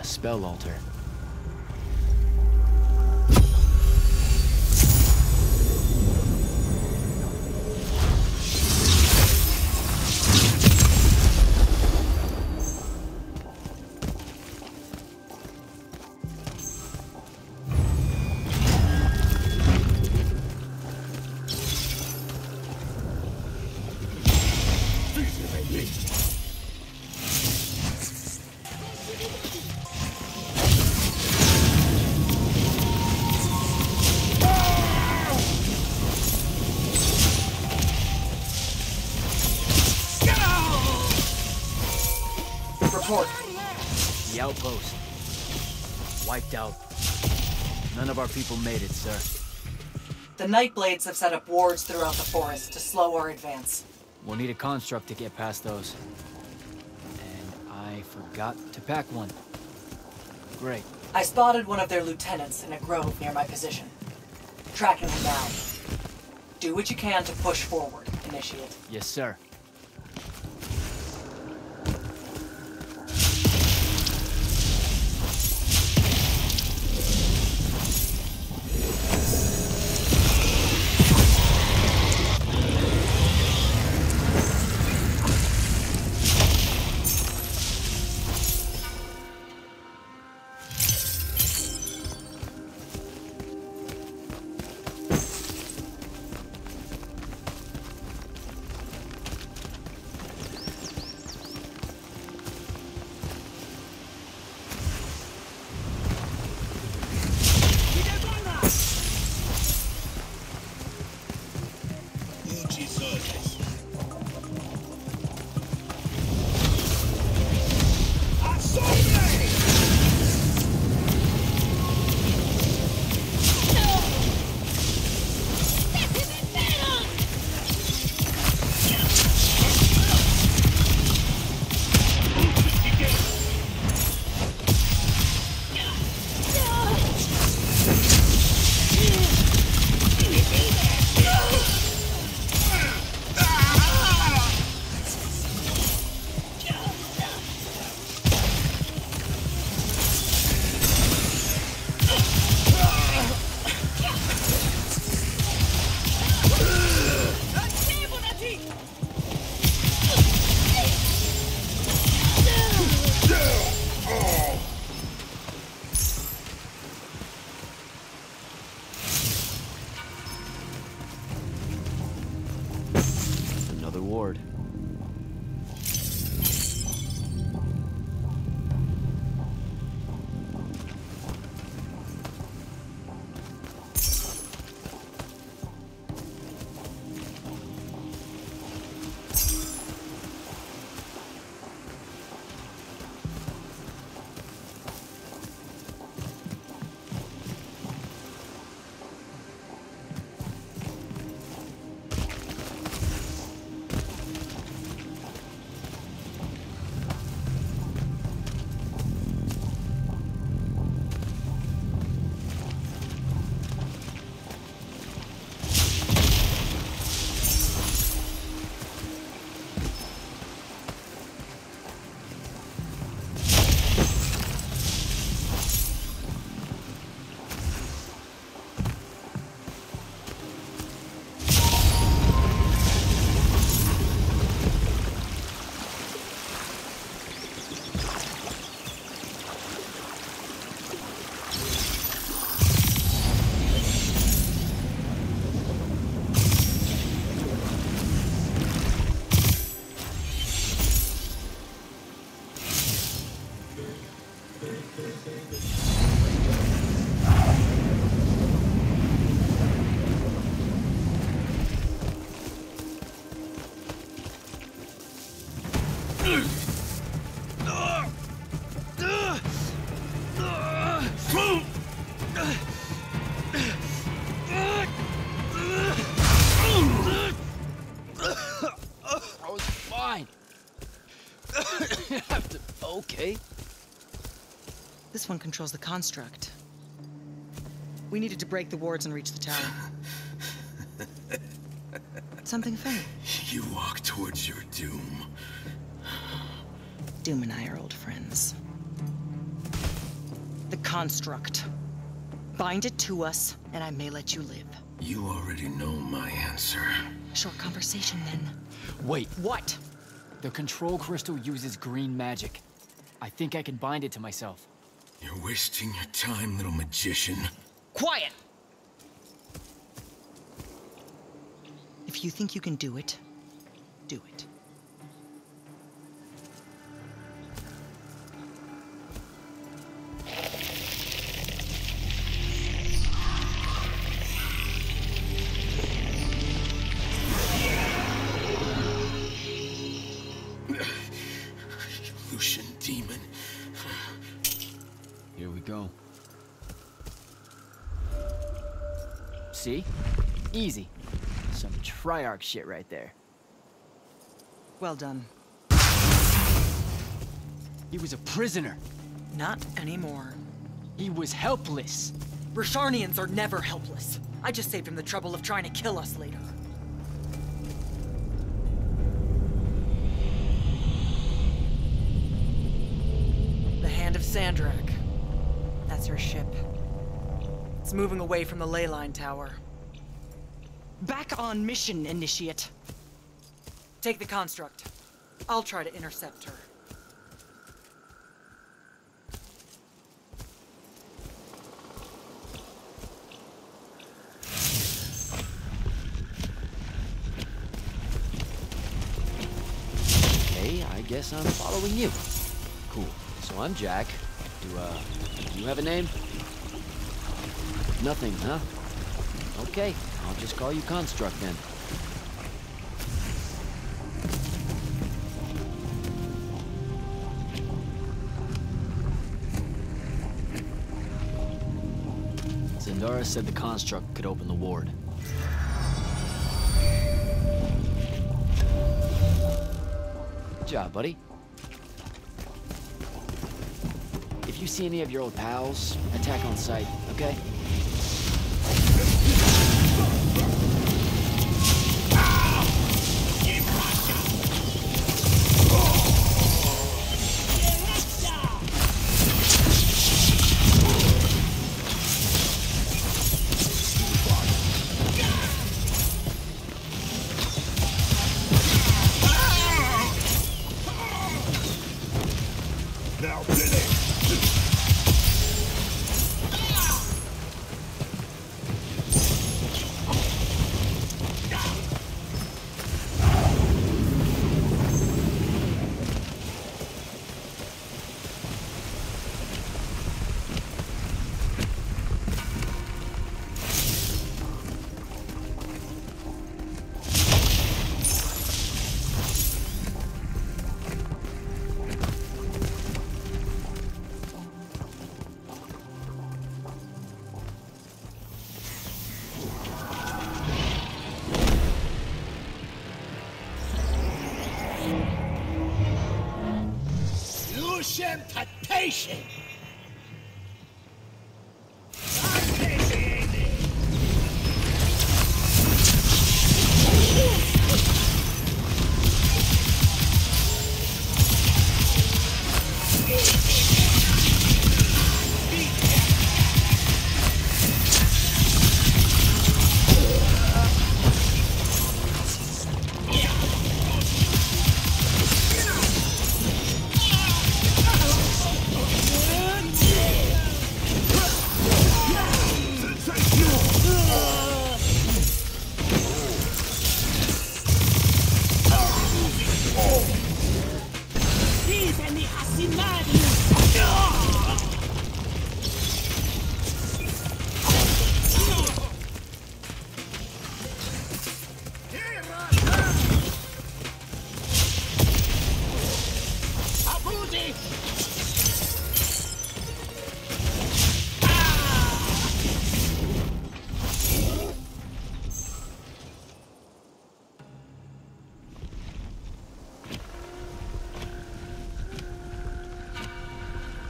Speaker 3: Spell altar. The outpost. Wiped out. None of our people made it, sir.
Speaker 6: The Nightblades have set up wards throughout the forest to slow our advance.
Speaker 3: We'll need a construct to get past those. And I forgot to pack one. Great.
Speaker 6: I spotted one of their lieutenants in a grove near my position. Tracking him down. Do what you can to push forward, Initiate.
Speaker 3: Yes, sir. ward.
Speaker 8: Okay. This one controls the construct. We needed to break the wards and reach the tower. Something funny.
Speaker 1: You walk towards your doom.
Speaker 8: Doom and I are old friends. The construct. Bind it to us, and I may let you live.
Speaker 1: You already know my answer.
Speaker 8: Short conversation, then.
Speaker 3: Wait.
Speaker 8: What?
Speaker 3: The control crystal uses green magic. I think I can bind it to myself.
Speaker 1: You're wasting your time, little magician.
Speaker 8: Quiet! If you think you can do it, do it.
Speaker 1: Lucian demon.
Speaker 3: Here we go. See? Easy. Some Triarch shit right there.
Speaker 8: Well done.
Speaker 3: He was a prisoner.
Speaker 8: Not anymore.
Speaker 3: He was helpless.
Speaker 8: Rosharnians are never helpless. I just saved him the trouble of trying to kill us later. The Hand of SANDRAKK. That's her ship. It's moving away from the ley line tower. Back on mission, Initiate. Take the construct. I'll try to intercept her.
Speaker 3: Okay, I guess I'm following you. Cool. So I'm Jack. Do you have a name? Nothing, huh? Okay, I'll just call you Construct then. Zandara said the Construct could open the ward. Good job, buddy. If you see any of your old pals, attack on sight, okay?
Speaker 13: temptation!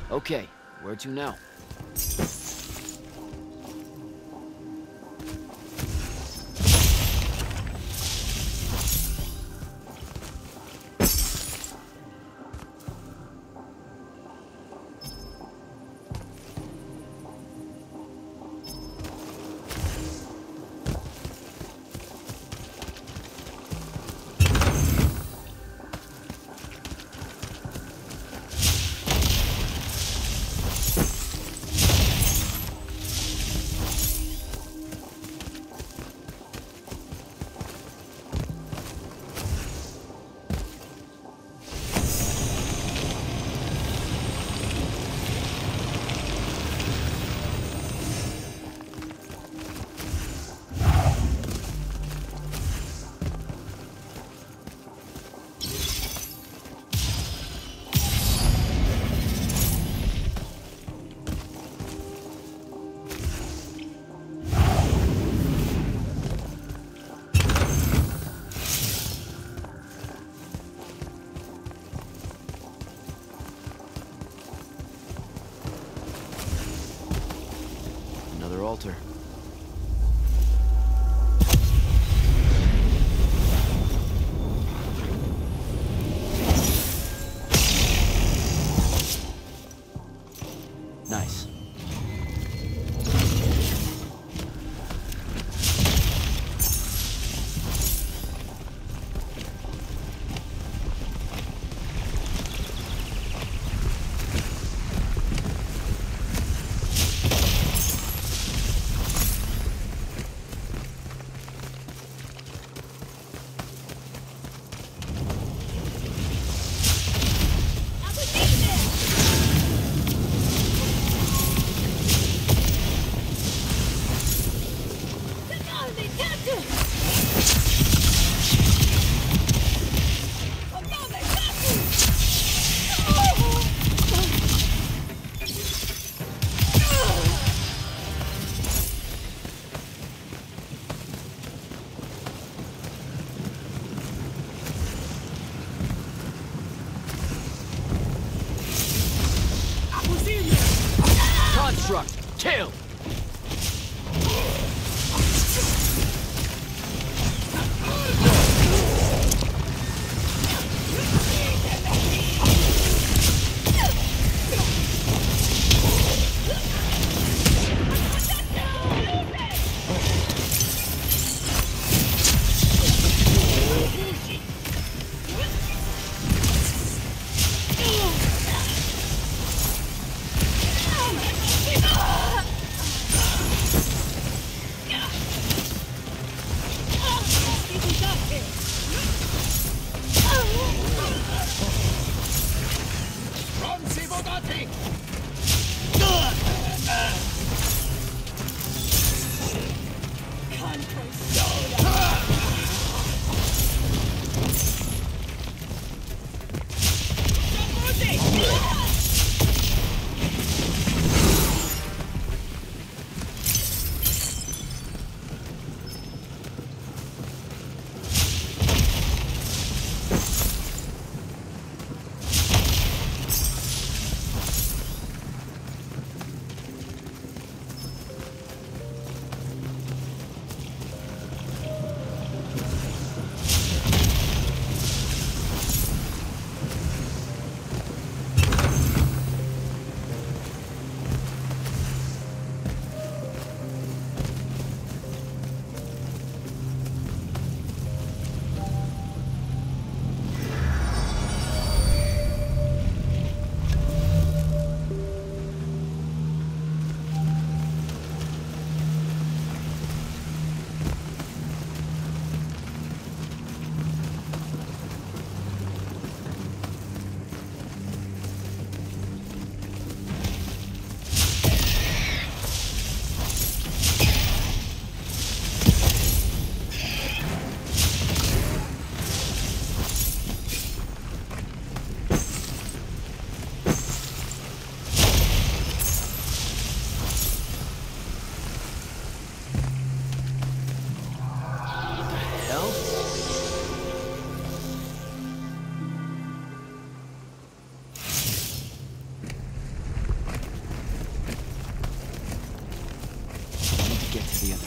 Speaker 3: Okay, where to now? Altar. Nice. Construct, kill!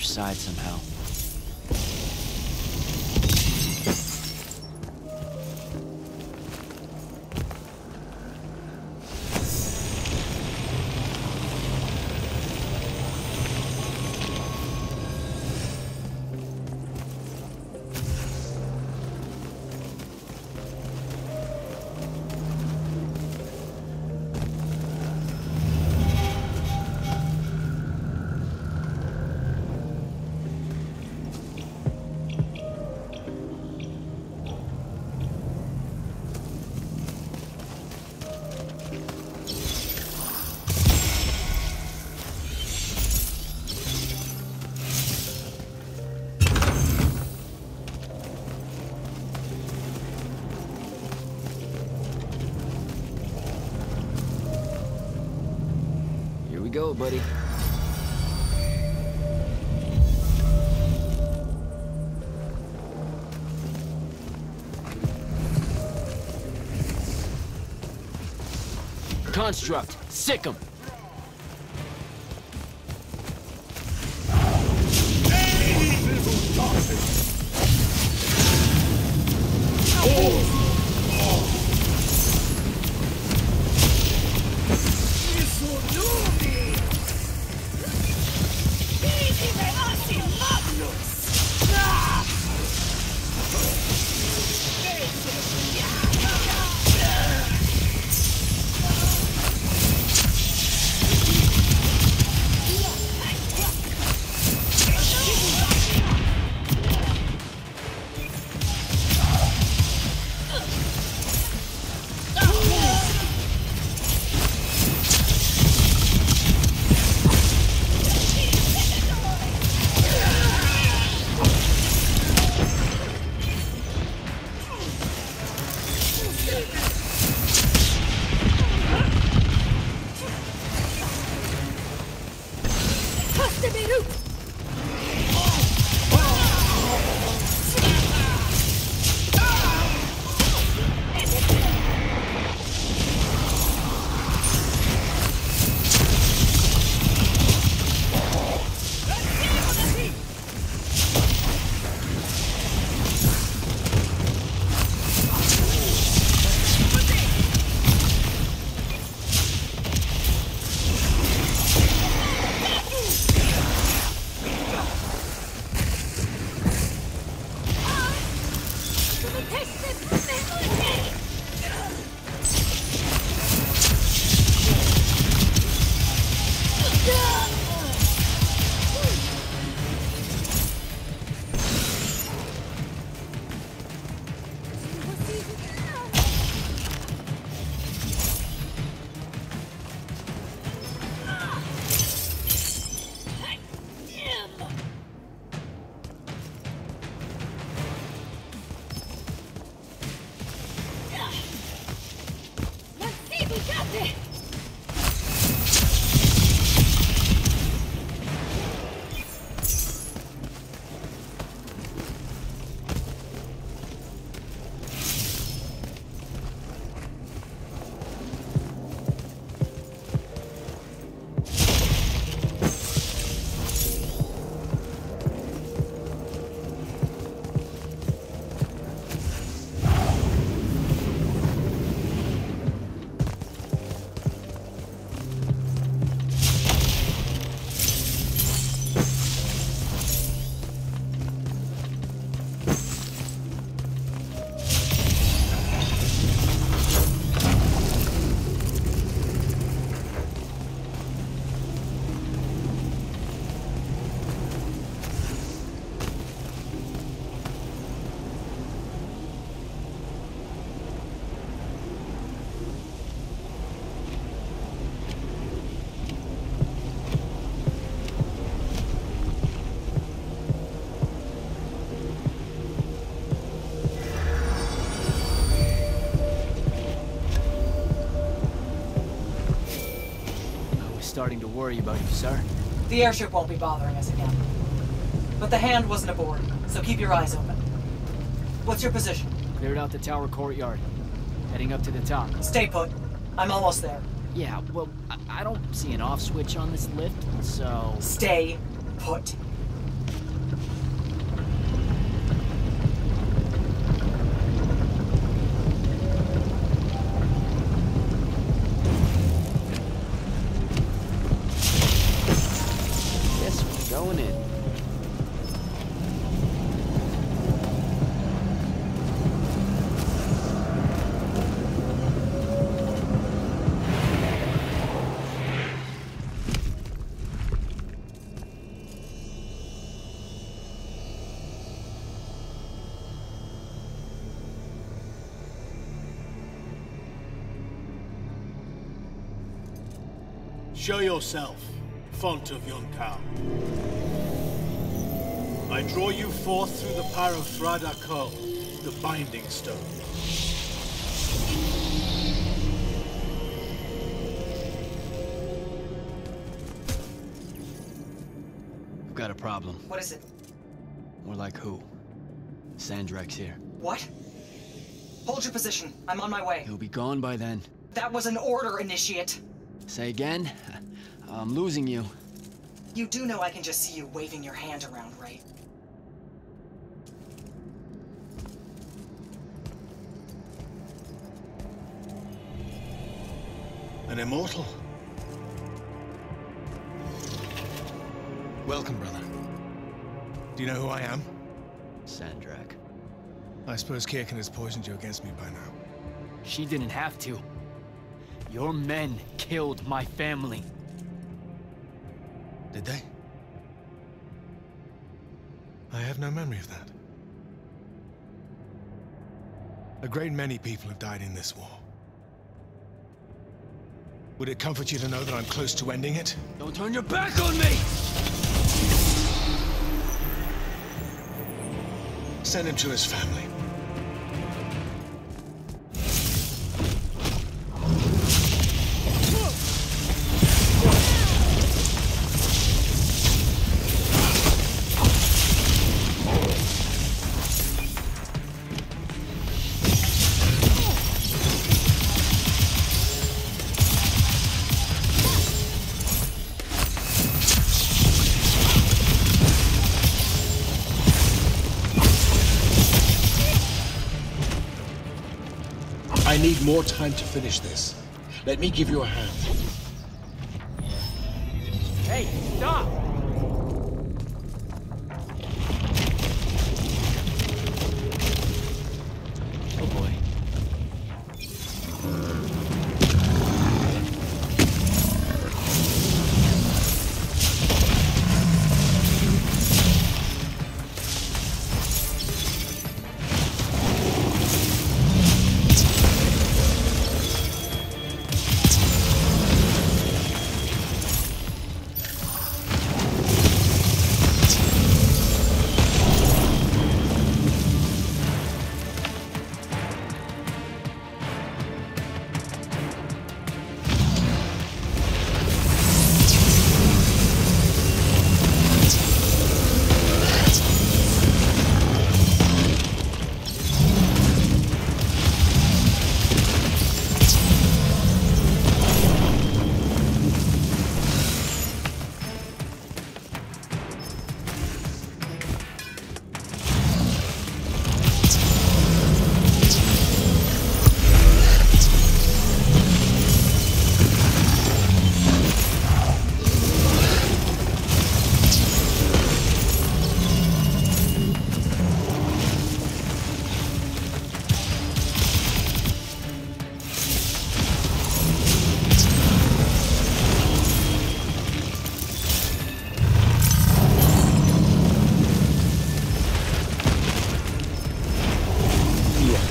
Speaker 3: side somehow. Go, buddy. Construct, sick 'em. Starting to worry about you, sir.
Speaker 8: The airship won't be bothering us again. But the hand wasn't aboard, so keep your eyes open. What's your position?
Speaker 3: Cleared out the tower courtyard. Heading up to the top.
Speaker 8: Stay put. I'm almost there.
Speaker 3: Yeah, well, I don't see an off switch on this lift, so...
Speaker 8: Stay put.
Speaker 13: Show yourself, font of Yonkou. I draw you forth through the power of Thradakol, the Binding Stone.
Speaker 3: I've got a problem.
Speaker 8: What is it?
Speaker 3: More like who? Sandrakk's here.
Speaker 8: What? Hold your position. I'm on my way.
Speaker 3: He'll be gone by then.
Speaker 8: That was an order, Initiate.
Speaker 3: Say again? I'm losing you.
Speaker 8: You do know I can just see you waving your hand around, right?
Speaker 13: An immortal?
Speaker 14: Welcome, brother. Do you know who I am?
Speaker 3: Sandrakk.
Speaker 14: I suppose Kirkin has poisoned you against me by now.
Speaker 3: She didn't have to. Your men killed my family.
Speaker 14: Did they? I have no memory of that. A great many people have died in this war. Would it comfort you to know that I'm close to ending it?
Speaker 3: Don't turn your back on me!
Speaker 14: Send him to his family.
Speaker 13: I need more time to finish this. Let me give you a hand.
Speaker 3: Hey, stop! Oh boy.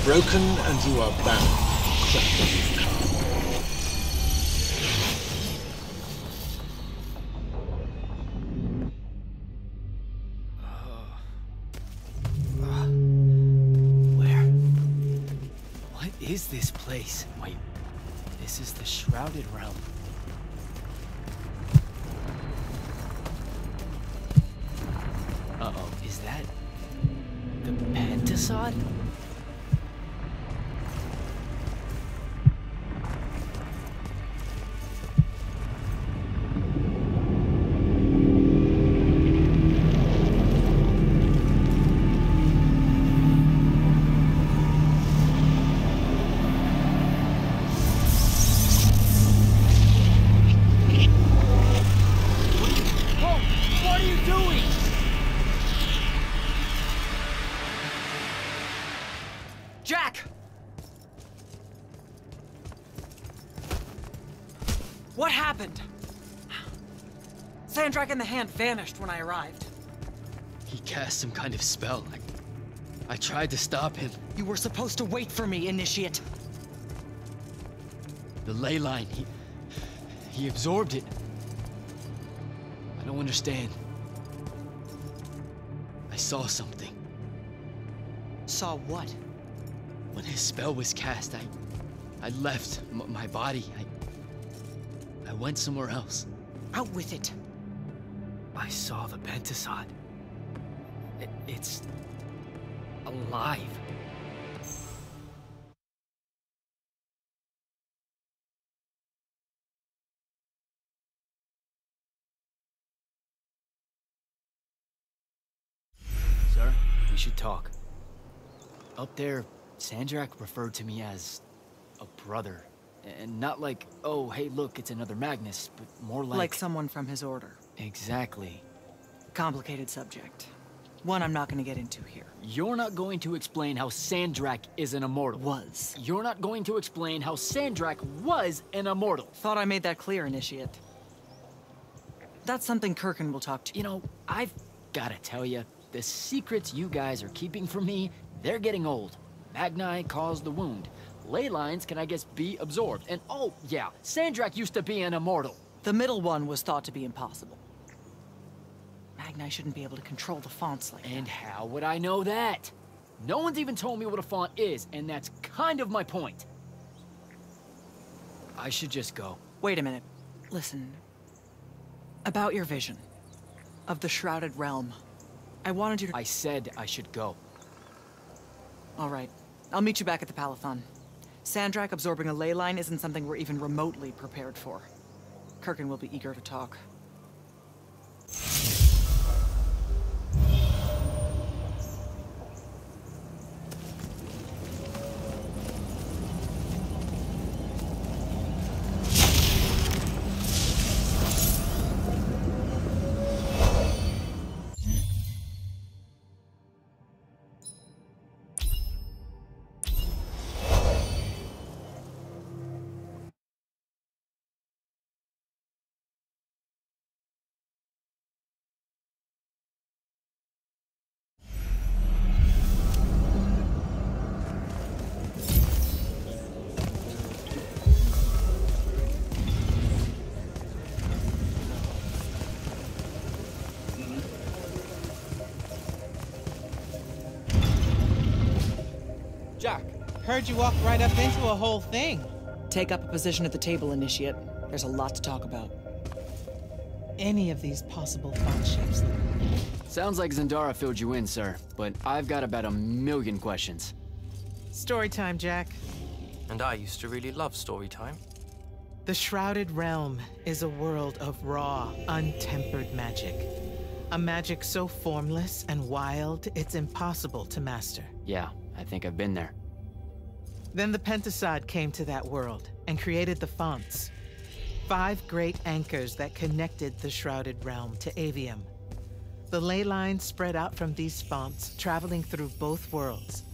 Speaker 13: Broken and you are bound.
Speaker 3: Where? What is this place? Wait, this is the Shrouded Realm. Uh-oh, is that the Pentasod?
Speaker 8: What happened? Sandrakk and the Hand vanished when I arrived.
Speaker 3: He cast some kind of spell. I tried to stop him.
Speaker 8: You were supposed to wait for me, Initiate.
Speaker 3: The ley line, he absorbed it. don't understand. I saw something.
Speaker 8: Saw what?
Speaker 3: When his spell was cast, I left my body. I went somewhere else.
Speaker 8: Out with it.
Speaker 3: I saw the Pentasod. It's alive. Sir, we should talk. Up there, SANDRAKK referred to me as a brother. And not like, oh, hey, look, it's another Magnus, but more like...
Speaker 8: Like someone from his order.
Speaker 3: Exactly.
Speaker 8: Complicated subject. One I'm not gonna get into here.
Speaker 3: You're not going to explain how SANDRAKK is an immortal.
Speaker 8: Was.
Speaker 3: You're not going to explain how SANDRAKK was an immortal.
Speaker 8: Thought I made that clear, Initiate. That's something Kirkin will talk to you.
Speaker 3: You know, I've gotta tell you, the secrets you guys are keeping from me, they're getting old. Magni caused the wound. Ley lines can, I guess, be absorbed. And oh, yeah, SANDRAKK used to be an immortal.
Speaker 8: The middle one was thought to be impossible. Magni shouldn't be able to control the fonts like that.
Speaker 3: And how would I know that? No one's even told me what a font is, and that's kind of my point. I should just go.
Speaker 8: Wait a minute. Listen. About your vision of the Shrouded Realm. I wanted you to...
Speaker 3: I said I should go.
Speaker 8: All right. I'll meet you back at the PALATHON. SANDRAKK absorbing a ley line isn't something we're even remotely prepared for. Kirkin will be eager to talk.
Speaker 2: Jack. Heard you walk right up into a whole thing.
Speaker 8: Take up a position at the table, Initiate. There's a lot to talk about.
Speaker 2: Any of these possible font shapes.
Speaker 3: Sounds like Zandara filled you in, sir, but I've got about 1,000,000 questions.
Speaker 2: Story time, Jack.
Speaker 15: And I used to really love story time.
Speaker 2: The Shrouded Realm is a world of raw, untempered magic. A magic so formless and wild, it's impossible to master.
Speaker 3: Yeah, I think I've been there.
Speaker 2: Then the Pentasod came to that world and created the fonts. 5 great anchors that connected the Shrouded Realm to Aveum. The ley lines spread out from these fonts, traveling through both worlds,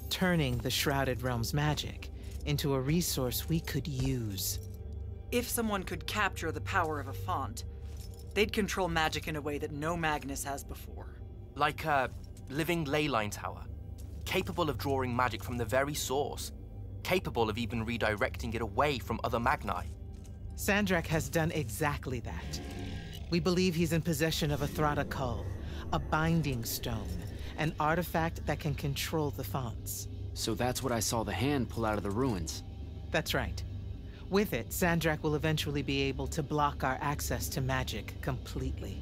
Speaker 2: turning the Shrouded Realm's magic into a resource we could use.
Speaker 8: If someone could capture the power of a font, they'd control magic in a way that no Magnus has before.
Speaker 15: Like a living ley line tower, capable of drawing magic from the very source, capable of even redirecting it away from other Magni.
Speaker 2: SANDRAKK has done exactly that. We believe he's in possession of a Thradakul, a binding stone, an artifact that can control the fonts.
Speaker 3: So that's what I saw the hand pull out of the ruins.
Speaker 2: That's right. With it, SANDRAKK will eventually be able to block our access to magic completely.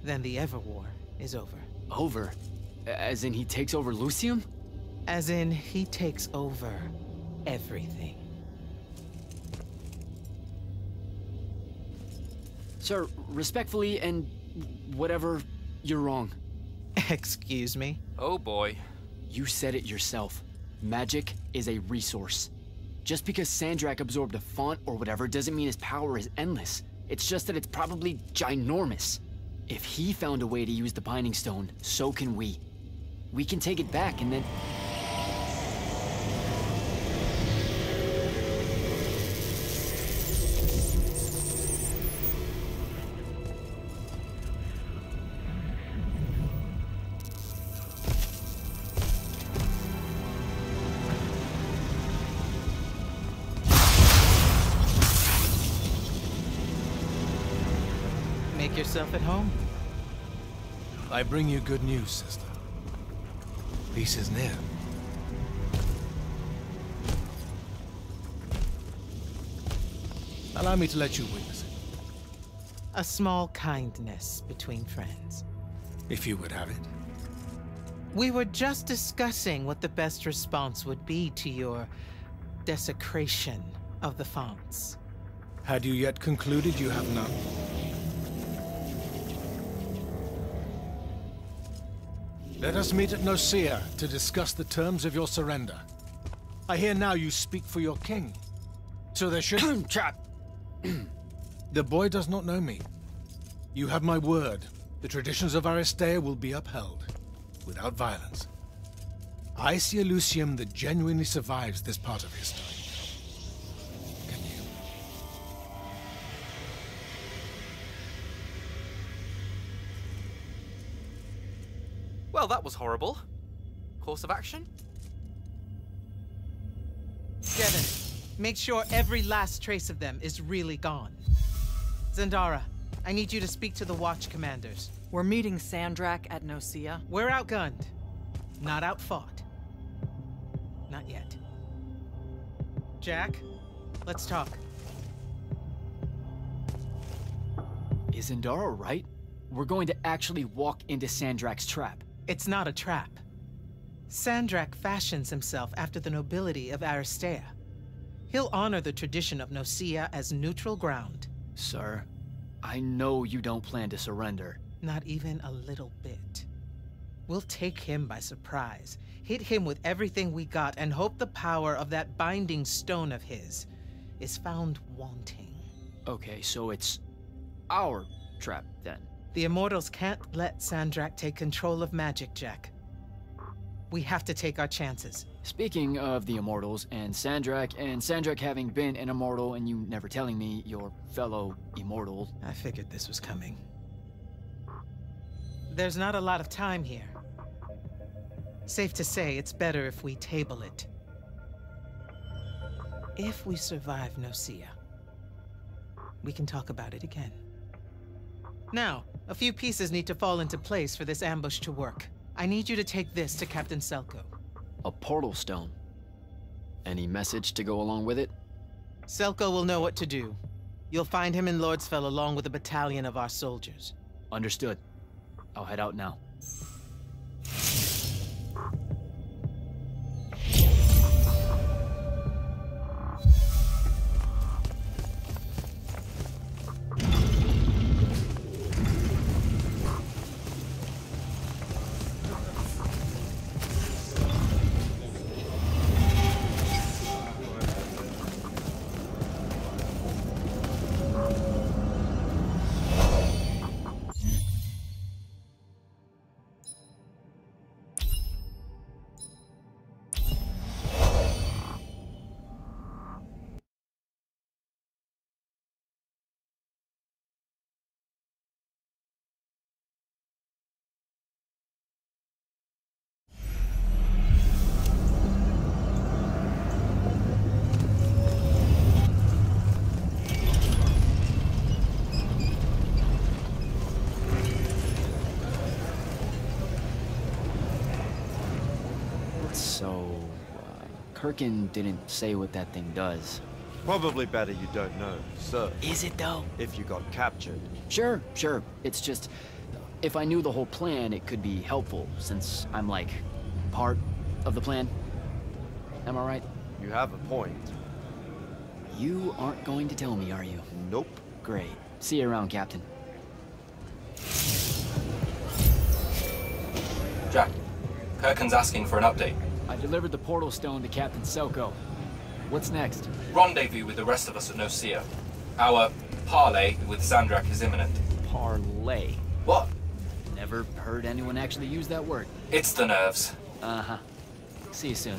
Speaker 2: Then the Everwar is over.
Speaker 3: Over? As in he takes over Lucium?
Speaker 2: As in he takes over everything.
Speaker 3: Sir, respectfully and whatever, you're wrong.
Speaker 2: Excuse me?
Speaker 15: Oh boy.
Speaker 3: You said it yourself. Magic is a resource. Just because SANDRAKK absorbed a font or whatever doesn't mean his power is endless. It's just that it's probably ginormous. If he found a way to use the Binding Stone, so can we. We can take it back and then...
Speaker 2: Make yourself at home.
Speaker 14: I bring you good news, sister. Peace is near. Allow me to let you witness it.
Speaker 2: A small kindness between friends.
Speaker 14: If you would have it.
Speaker 2: We were just discussing what the best response would be to your desecration of the fonts.
Speaker 14: Had you yet concluded you have none? Let us meet at NOCEA to discuss the terms of your surrender. I hear now you speak for your king. So there should...
Speaker 3: Trap!
Speaker 14: The boy does not know me. You have my word. The traditions of Aristea will be upheld, without violence. I see a Lucium that genuinely survives this part of history. Can you?
Speaker 15: Well, that was horrible. Course of action?
Speaker 2: Devin, make sure every last trace of them is really gone. Zandara, I need you to speak to the watch commanders.
Speaker 8: We're meeting SANDRAKK at NOCEA.
Speaker 2: We're outgunned, not outfought. Not yet. Jack, let's talk.
Speaker 3: Is Zandara right? We're going to actually walk into SANDRAKK's trap.
Speaker 2: It's not a trap. SANDRAKK fashions himself after the nobility of Aristea. He'll honor the tradition of NOCEA as neutral ground.
Speaker 3: Sir, I know you don't plan to surrender.
Speaker 2: Not even a little bit. We'll take him by surprise, hit him with everything we got, and hope the power of that binding stone of his is found wanting.
Speaker 3: Okay, so it's our trap, then.
Speaker 2: The Immortals can't let SANDRAKK take control of magic, Jack. We have to take our chances.
Speaker 3: Speaking of the Immortals and SANDRAKK having been an Immortal and you never telling me your fellow Immortal...
Speaker 2: I figured this was coming. There's not a lot of time here. Safe to say, it's better if we table it. If we survive NOCEA, we can talk about it again. Now, a few pieces need to fall into place for this ambush to work. I need you to take this to Captain Selko.
Speaker 3: A portal stone. Any message to go along with it?
Speaker 2: Selko will know what to do. You'll find him in Lordsfell along with a battalion of our soldiers.
Speaker 3: Understood. I'll head out now. Kirkin didn't say what that thing does.
Speaker 5: Probably better you don't know, sir.
Speaker 3: Is it though?
Speaker 5: If you got captured.
Speaker 3: Sure. It's just, if I knew the whole plan, it could be helpful, since I'm like, part of the plan. Am I right?
Speaker 5: You have a point.
Speaker 3: You aren't going to tell me, are you?
Speaker 5: Nope.
Speaker 3: Great. See you around, Captain.
Speaker 12: Jack, Kirkin's asking for an update.
Speaker 3: I delivered the portal stone to Captain Selko. What's next?
Speaker 12: Rendezvous with the rest of us at NOCEA. Our parley with SANDRAKK is imminent.
Speaker 3: Parley?
Speaker 12: What?
Speaker 3: Never heard anyone actually use that word.
Speaker 12: It's the nerves.
Speaker 3: Uh-huh. See you soon.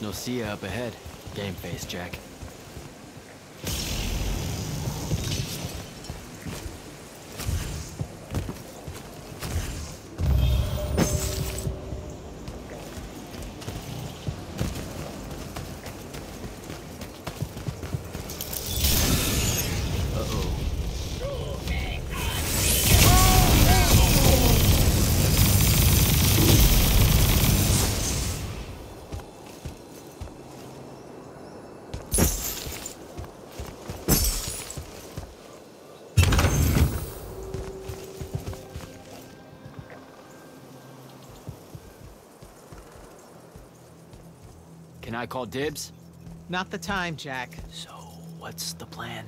Speaker 3: NOCEA up ahead. Game face, Jack. Can I call dibs?
Speaker 2: Not the time, Jack.
Speaker 15: So, what's the plan?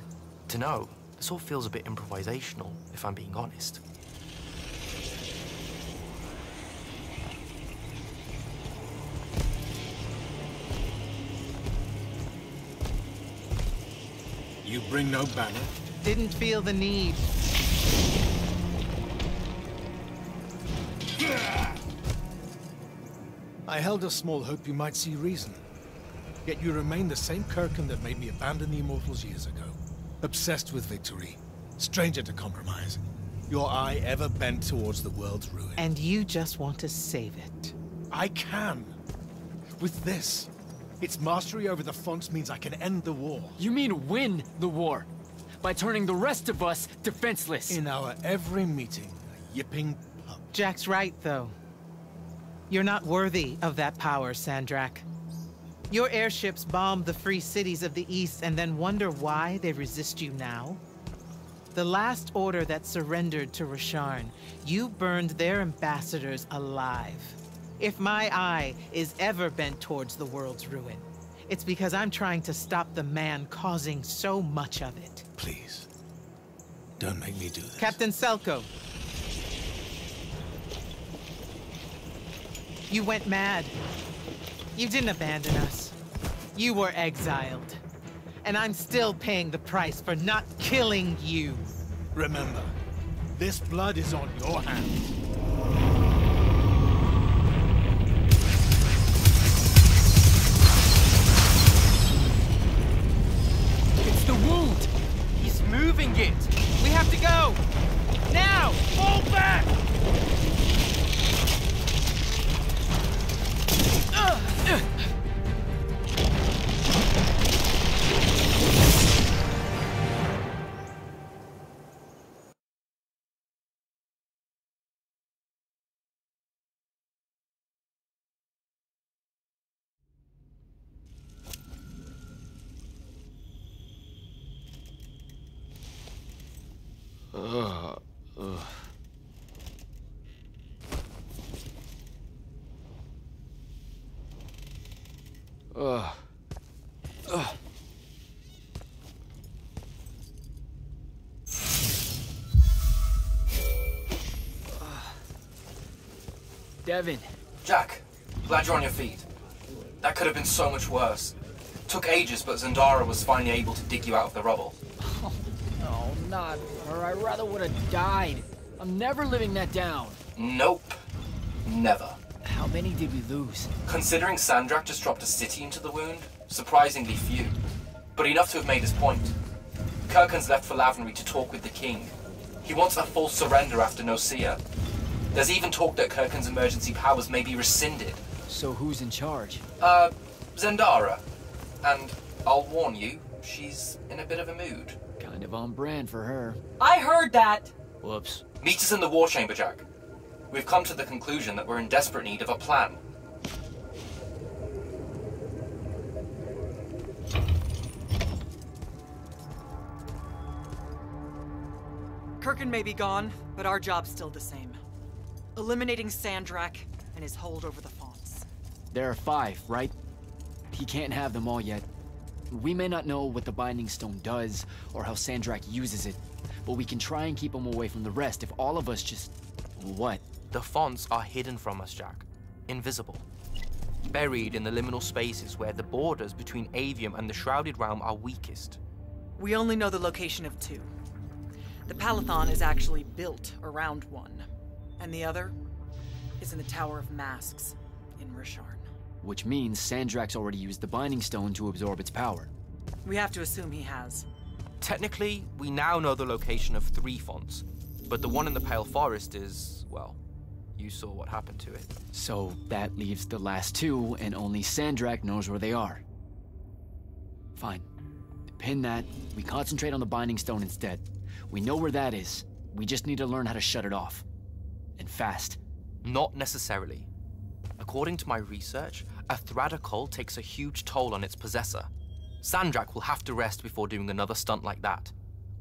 Speaker 15: Dunno. This all feels a bit improvisational, if I'm being honest.
Speaker 14: You bring no banner?
Speaker 2: Didn't feel the need.
Speaker 14: I held a small hope you might see reason. Yet you remain the same Kirkin that made me abandon the Immortals years ago. Obsessed with victory, stranger to compromise. Your eye ever bent towards the world's ruin.
Speaker 2: And you just want to save it.
Speaker 14: I can. With this. Its mastery over the fonts means I can end the war.
Speaker 3: You mean win the war? By turning the rest of us defenseless?
Speaker 14: In our every meeting, a yipping pup.
Speaker 2: Jack's right, though. You're not worthy of that power, SANDRAKK. Your airships bomb the free cities of the East and then wonder why they resist you now? The last order that surrendered to Rasharn, you burned their ambassadors alive. If my eye is ever bent towards the world's ruin, it's because I'm trying to stop the man causing so much of it.
Speaker 14: Please, don't make me do this.
Speaker 2: Captain Selko. You went mad. You didn't abandon us. You were exiled. And I'm still paying the price for not killing you.
Speaker 14: Remember, this blood is on your hands.
Speaker 3: It's the wound! He's moving it! We have to go! Now! Fall back! Devin.
Speaker 12: Jack, glad you're on your feet. That could have been so much worse. Took ages, but Zendara was finally able to dig you out of the rubble.
Speaker 3: Oh, no, not her. I rather would have died. I'm never living that down.
Speaker 12: Nope. Never.
Speaker 3: How many did we lose?
Speaker 12: Considering SANDRAKK just dropped a city into the wound, surprisingly few. But enough to have made his point. Kirkin's left for Lavenry to talk with the king. He wants a full surrender after NOCEA. There's even talk that Kirkin's emergency powers may be rescinded.
Speaker 3: So who's in charge?
Speaker 12: Zendara. And I'll warn you, she's in a bit of a mood.
Speaker 3: Kind of on brand for her.
Speaker 8: I heard that!
Speaker 3: Whoops.
Speaker 12: Meet us in the war chamber, Jack. We've come to the conclusion that we're in desperate need of a plan.
Speaker 8: Kirkin may be gone, but our job's still the same. Eliminating SANDRAKK and his hold over the fonts.
Speaker 3: There are 5, right? He can't have them all yet. We may not know what the Binding Stone does, or how SANDRAKK uses it, but we can try and keep him away from the rest if all of us just... What?
Speaker 15: The fonts are hidden from us, Jack. Invisible. Buried in the liminal spaces where the borders between Aveum and the Shrouded Realm are weakest.
Speaker 8: We only know the location of 2. The PALATHON is actually built around one, and the other is in the Tower of Masks in Rasharn.
Speaker 3: Which means SANDRAKK's already used the Binding Stone to absorb its power.
Speaker 8: We have to assume he has.
Speaker 15: Technically, we now know the location of 3 fonts, but the one in the Pale Forest is, well, you saw what happened to it.
Speaker 3: So that leaves the last 2, and only SANDRAKK knows where they are. Fine. Pin that. We concentrate on the Binding Stone instead. We know where that is. We just need to learn how to shut it off. And fast.
Speaker 15: Not necessarily. According to my research, a Thradda cult takes a huge toll on its possessor. SANDRAKK will have to rest before doing another stunt like that.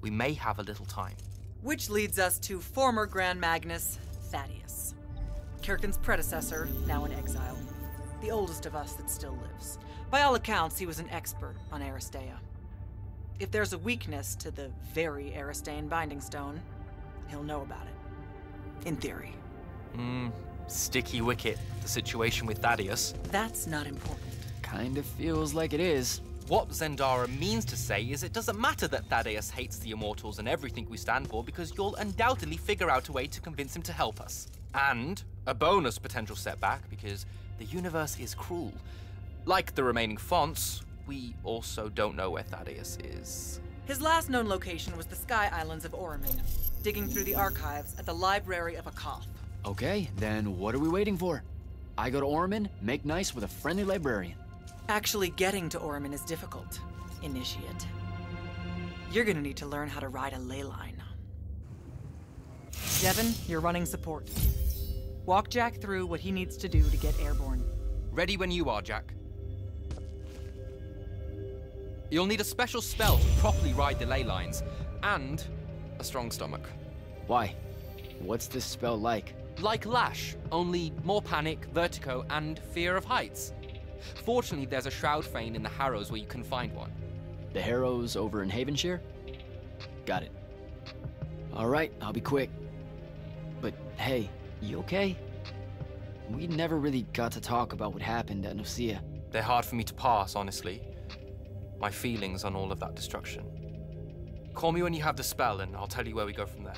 Speaker 15: We may have a little time.
Speaker 8: Which leads us to former Grand Magnus, Thaddeus. Kirkin's predecessor, now in exile. The oldest of us that still lives. By all accounts, he was an expert on Aristea. If there's a weakness to the very Aristean Binding Stone, he'll know about it. In theory.
Speaker 15: Sticky wicket, the situation with Thaddeus.
Speaker 8: That's not important.
Speaker 3: Kind of feels like it is.
Speaker 15: What Zendara means to say is it doesn't matter that Thaddeus hates the Immortals and everything we stand for, because you'll undoubtedly figure out a way to convince him to help us. And a bonus potential setback, because The universe is cruel. Like the remaining fonts, we also don't know where Thaddeus is.
Speaker 8: His last known location was the Sky Islands of Oramin, digging through the archives at the Library of Akoth.
Speaker 3: Okay, then what are we waiting for? I go to Oramin, make nice with a friendly librarian.
Speaker 8: Actually getting to Oramin is difficult, initiate. You're gonna need to learn how to ride a ley line. Devin, you're running support. Walk Jack through what he needs to do to get airborne.
Speaker 15: Ready when you are, Jack. You'll need a special spell to properly ride the ley lines, and a strong stomach.
Speaker 3: Why? What's this spell like?
Speaker 15: Like Lash, only more panic, vertigo, and fear of heights. Fortunately, there's a Shroudfane in the Harrows where you can find one.
Speaker 3: The Harrows over in Havenshire? Got it. Alright, I'll be quick. But hey, you okay? We never really got to talk about what happened at NOCEA.
Speaker 15: They're hard for me to pass, honestly. My feelings on all of that destruction. Call me when you have the spell and I'll tell you where we go from there.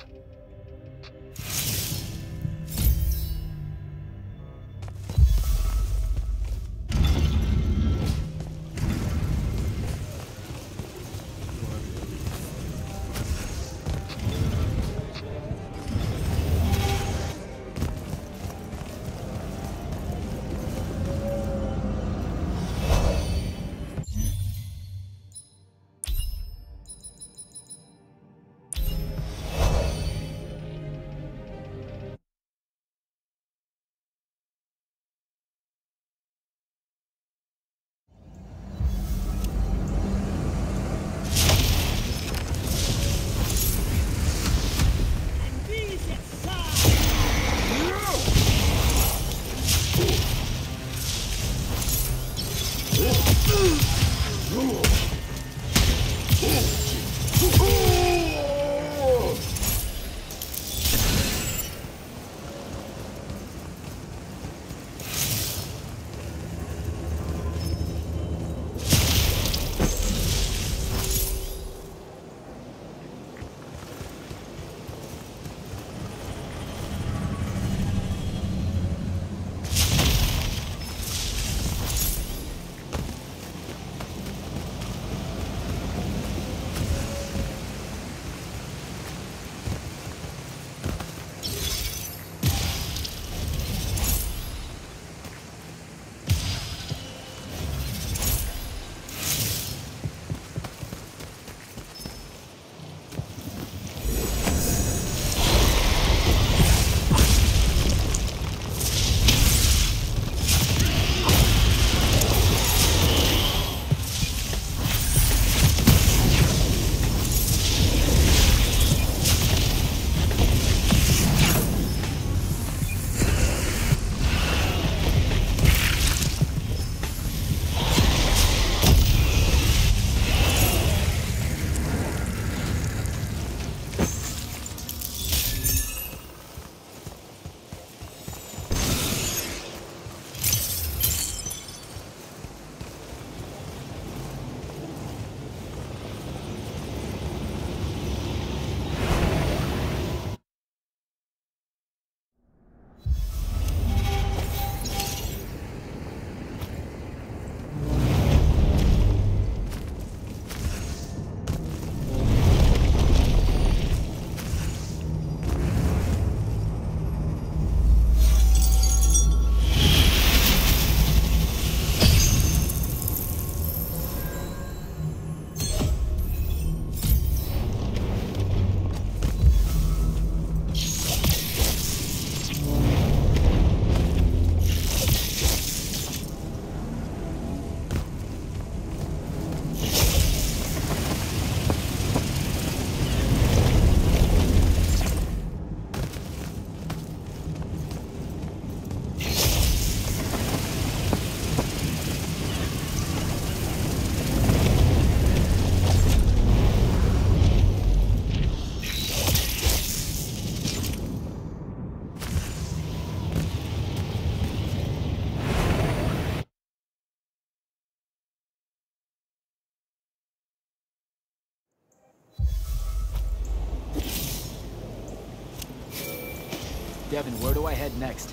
Speaker 3: Devin, where do I head next?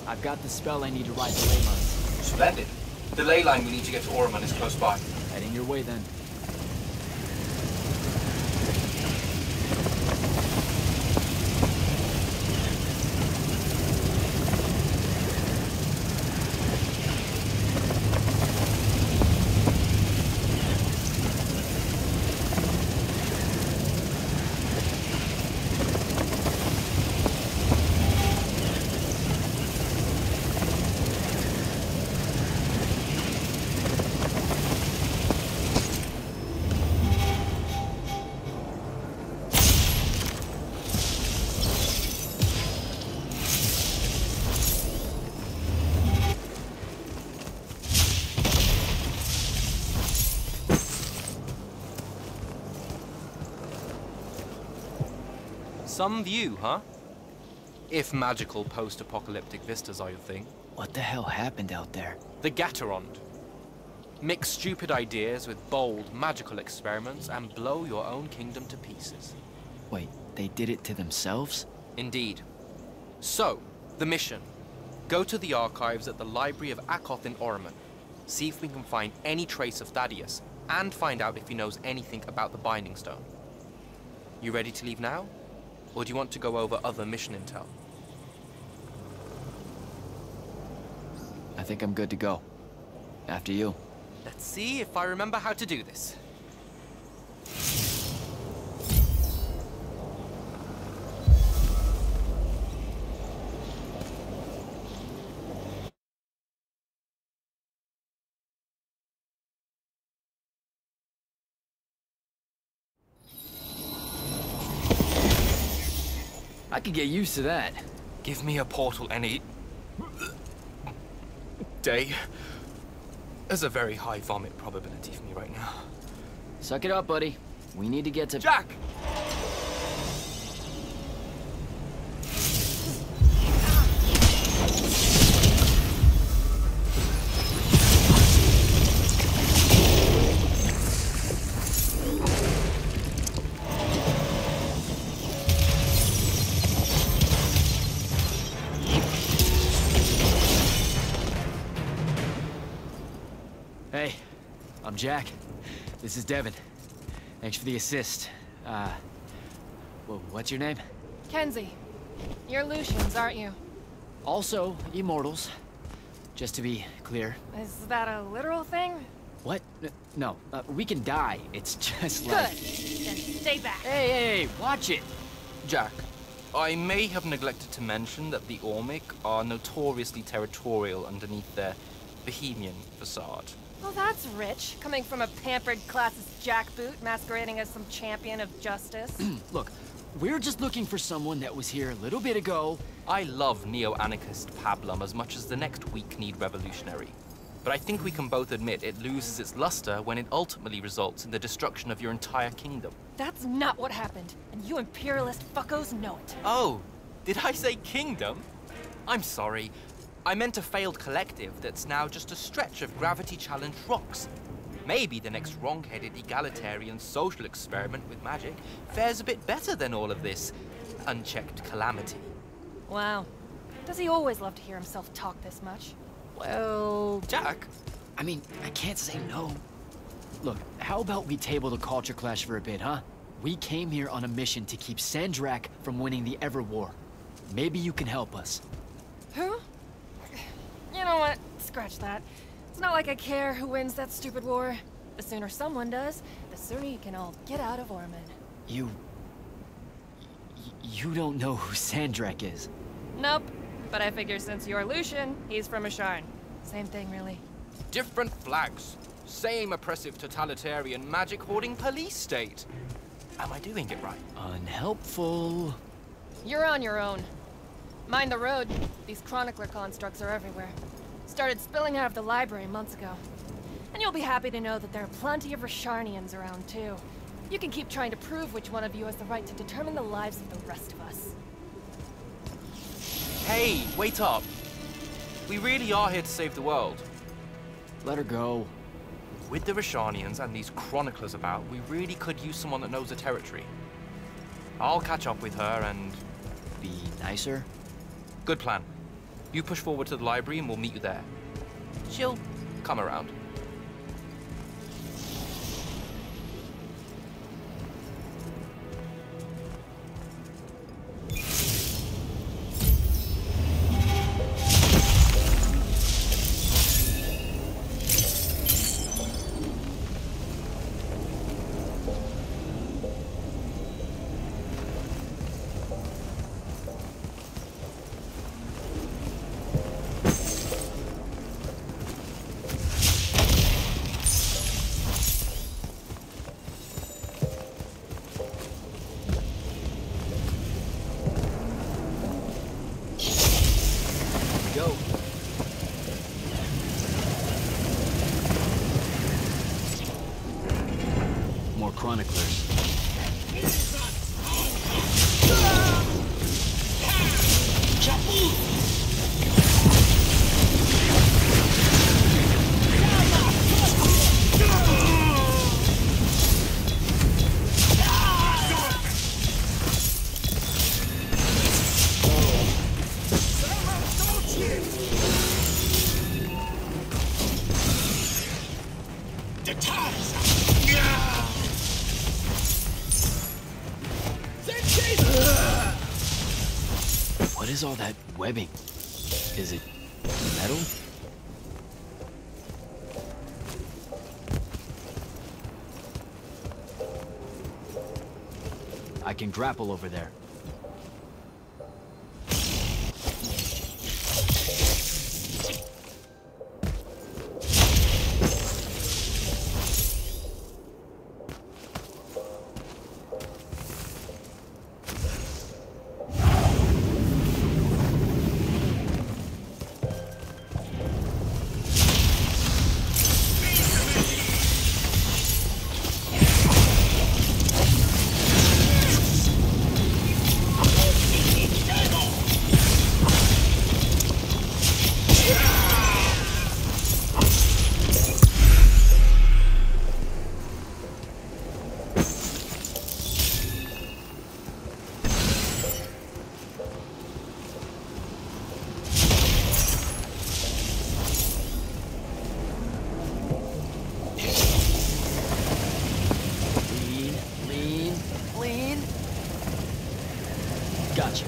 Speaker 3: I've got the spell I need to ride the ley lines.
Speaker 12: Splendid. The ley line we need to get to Orman is close by.
Speaker 3: Heading your way then.
Speaker 15: Some view, huh? If magical post-apocalyptic vistas are your thing.
Speaker 3: What the hell happened out there?
Speaker 15: The Gatorond. Mix stupid ideas with bold, magical experiments and blow your own kingdom to pieces.
Speaker 3: Wait, they did it to themselves?
Speaker 15: Indeed. So, the mission. Go to the archives at the Library of Akoth in Orman. See if we can find any trace of Thaddeus, and find out if he knows anything about the Binding Stone. You ready to leave now? Or do you want to go over other mission intel?
Speaker 3: I think I'm good to go. After you.
Speaker 15: Let's see if I remember how to do this.
Speaker 3: I could get used to that.
Speaker 15: Give me a portal any day. There's a very high vomit probability for me right now.
Speaker 3: Suck it up, buddy. We need to get to...
Speaker 15: Jack!
Speaker 3: Hey, I'm Jack. This is Devin. Thanks for the assist. What's your name?
Speaker 16: Kenzie. You're Lucians, aren't you?
Speaker 3: Also, Immortals. Just to be clear.
Speaker 16: Is that a literal thing?
Speaker 3: What? No, we can die. It's just like...
Speaker 16: Good. Then stay back.
Speaker 3: Hey, watch it.
Speaker 15: Jack, I may have neglected to mention that the Ormic are notoriously territorial underneath their bohemian facade.
Speaker 16: Well, that's rich, coming from a pampered classist jackboot masquerading as some champion of justice.
Speaker 3: Look, we're just looking for someone that was here a little bit ago.
Speaker 15: I love neo-anarchist pablum as much as the next weak-kneed revolutionary. But I think we can both admit it loses its luster when it ultimately results in the destruction of your entire kingdom.
Speaker 16: That's not what happened, and you imperialist fuckos know it.
Speaker 15: Oh, did I say kingdom? I'm sorry. I meant a failed collective that's now just a stretch of gravity-challenged rocks. Maybe the next wrong-headed egalitarian social experiment with magic fares a bit better than all of this unchecked calamity.
Speaker 16: Wow. Does he always love to hear himself talk this much?
Speaker 3: Well...
Speaker 15: Jack?
Speaker 3: I mean, I can't say no. Look, how about we table the culture clash for a bit, huh? We came here on a mission to keep SANDRAKK from winning the Ever War. Maybe you can help us.
Speaker 16: Who? You know what? Scratch that. It's not like I care who wins that stupid war. The sooner someone does, the sooner you can all get out of Orman.
Speaker 3: You don't know who SANDRAKK is?
Speaker 16: Nope. But I figure since you're Lucian, he's from Asharn. Same thing, really.
Speaker 15: Different flags. Same oppressive totalitarian magic-hoarding police state. Am I doing it right?
Speaker 3: Unhelpful.
Speaker 16: You're on your own. Mind the road. These chronicler constructs are everywhere. Started spilling out of the library months ago. And you'll be happy to know that there are plenty of Rasharnians around, too. You can keep trying to prove which one of you has the right to determine the lives of the rest of us.
Speaker 15: Hey, wait up. We really are here to save the world.
Speaker 3: Let her go.
Speaker 15: With the Rasharnians and these chroniclers about, we really could use someone that knows the territory. I'll catch up with her and...
Speaker 3: Be nicer?
Speaker 15: Good plan. You push forward to the library and we'll meet you there. She'll come around.
Speaker 3: Chroniclers. What is all that webbing? Is it metal? I can grapple over there. Gotcha.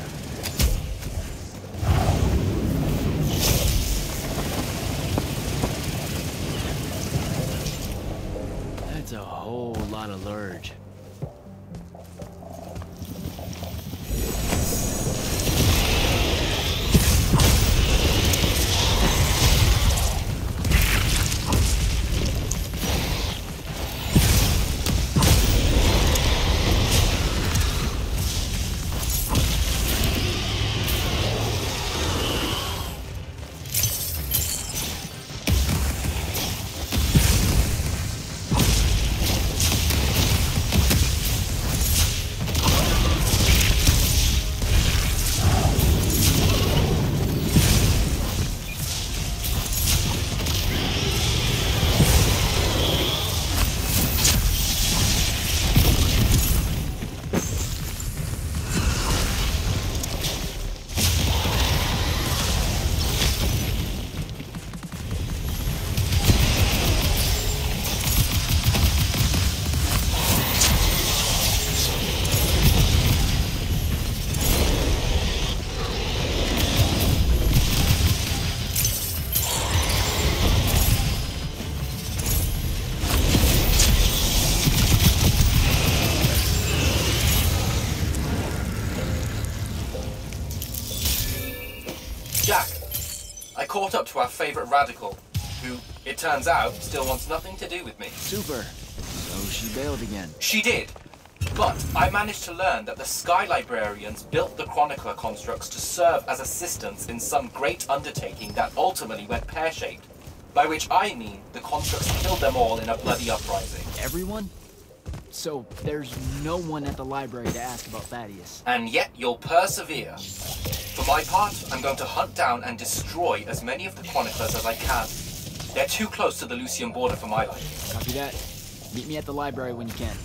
Speaker 3: That's a whole lot of lurge.
Speaker 12: Caught up to our favorite radical, who, it turns out, still wants nothing to do with me.
Speaker 3: Super. So she bailed again.
Speaker 12: She did. But I managed to learn that the Sky Librarians built the Chronicler constructs to serve as assistants in some great undertaking that ultimately went pear-shaped. By which I mean the constructs killed them all in a bloody uprising.
Speaker 3: Everyone? So there's no one at the library to ask about Thaddeus.
Speaker 12: And yet you'll persevere. For my part, I'm going to hunt down and destroy as many of the Chroniclers as I can. They're too close to the Lucian border for my liking.
Speaker 3: Copy that. Meet me at the library when you can.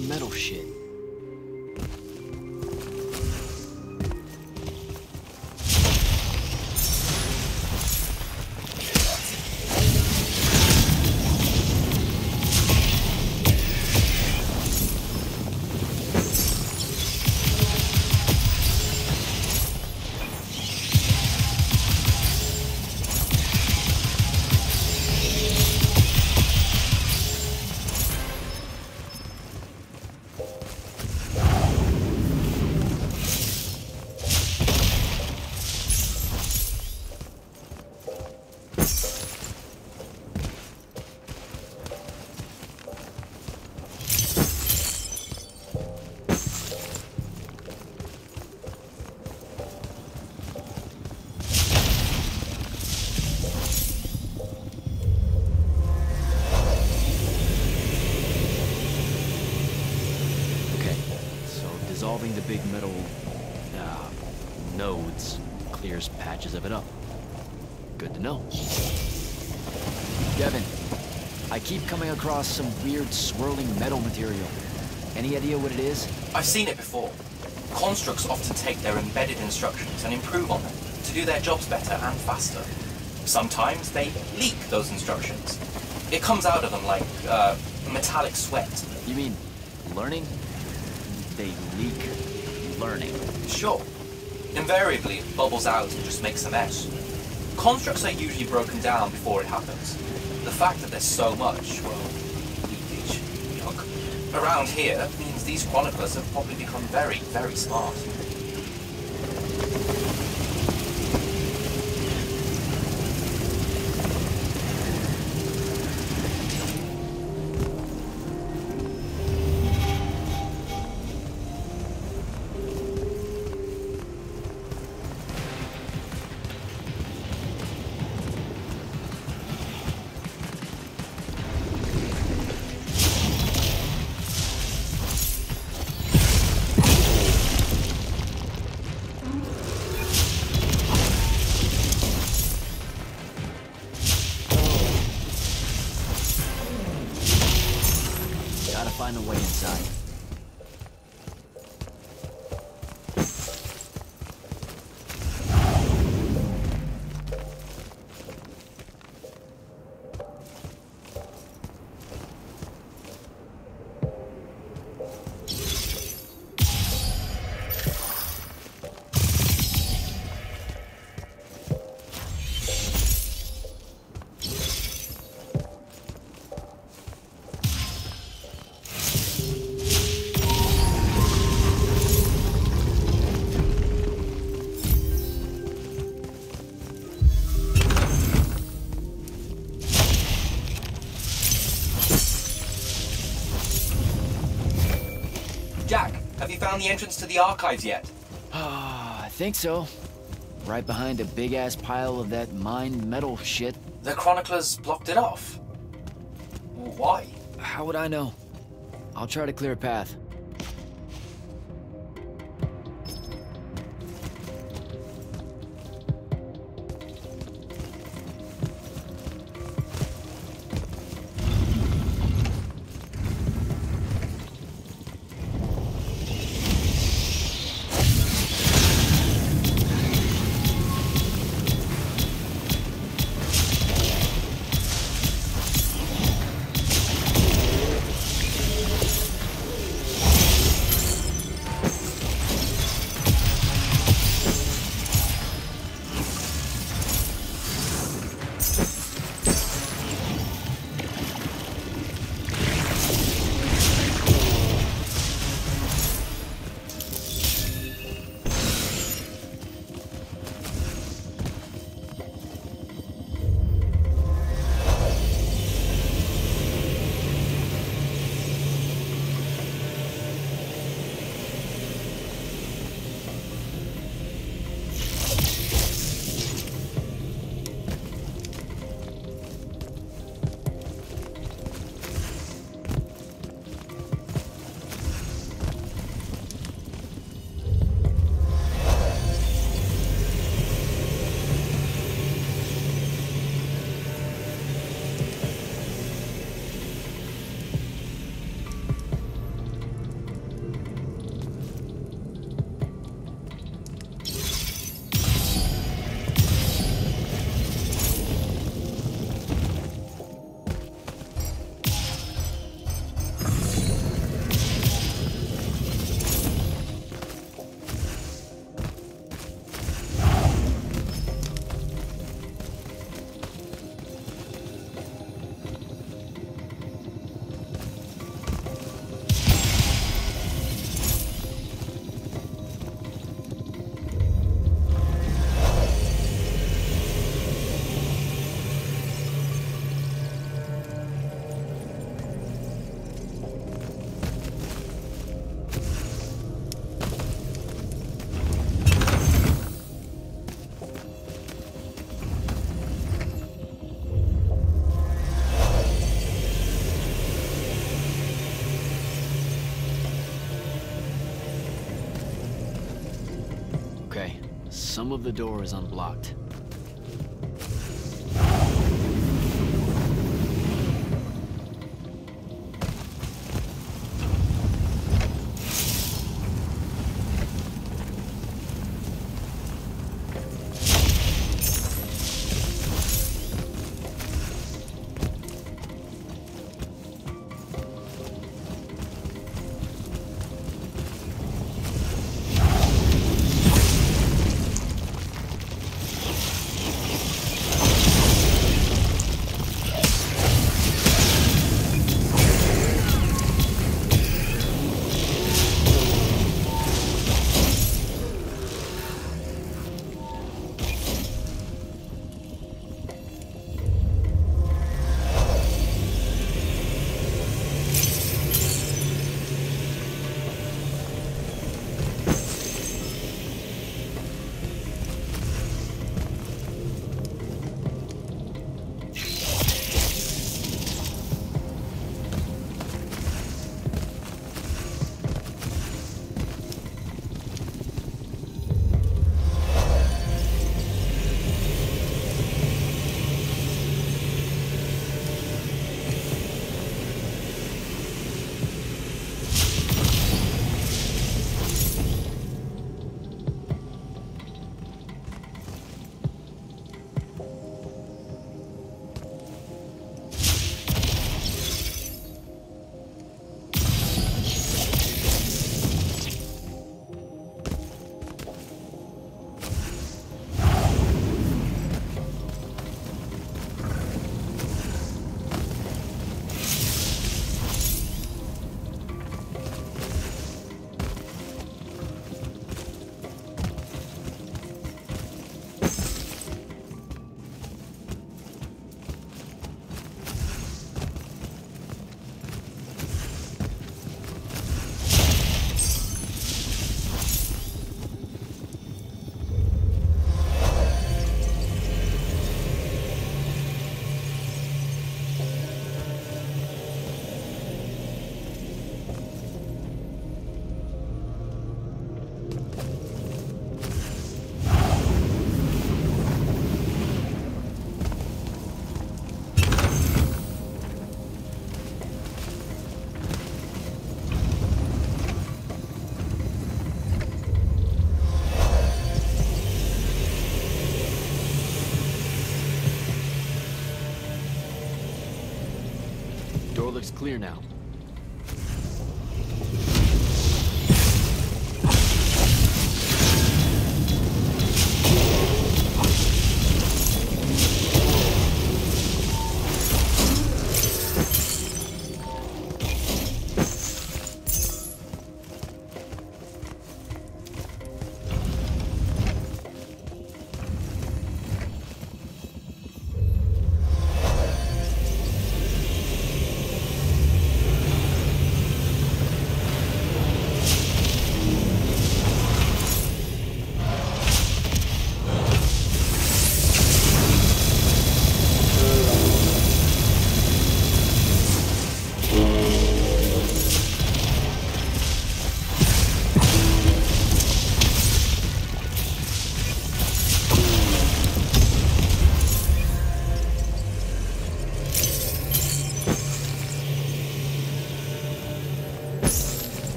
Speaker 3: this metal shit? Dissolving the big metal nodes clears patches of it up. Good to know. Devin, I keep coming across some weird swirling metal material. Any idea what it is?
Speaker 12: I've seen it before. Constructs often take their embedded instructions and improve on them to do their jobs better and faster. Sometimes they leak those instructions. It comes out of them like metallic sweat.
Speaker 3: You mean learning? They leak learning.
Speaker 12: Sure. Invariably, it bubbles out and just makes a mess. Constructs are usually broken down before it happens. The fact that there's so much, well, leakage, yuck, around here means these chroniclers have probably become very, very smart.
Speaker 3: Find a way inside.
Speaker 12: Jack, have you found the entrance to the archives yet?
Speaker 3: I think so. Right behind a big-ass pile of that mined metal shit.
Speaker 12: The chroniclers blocked it off. Why?
Speaker 3: How would I know? I'll try to clear a path. Some of the door is unblocked. Door looks clear now.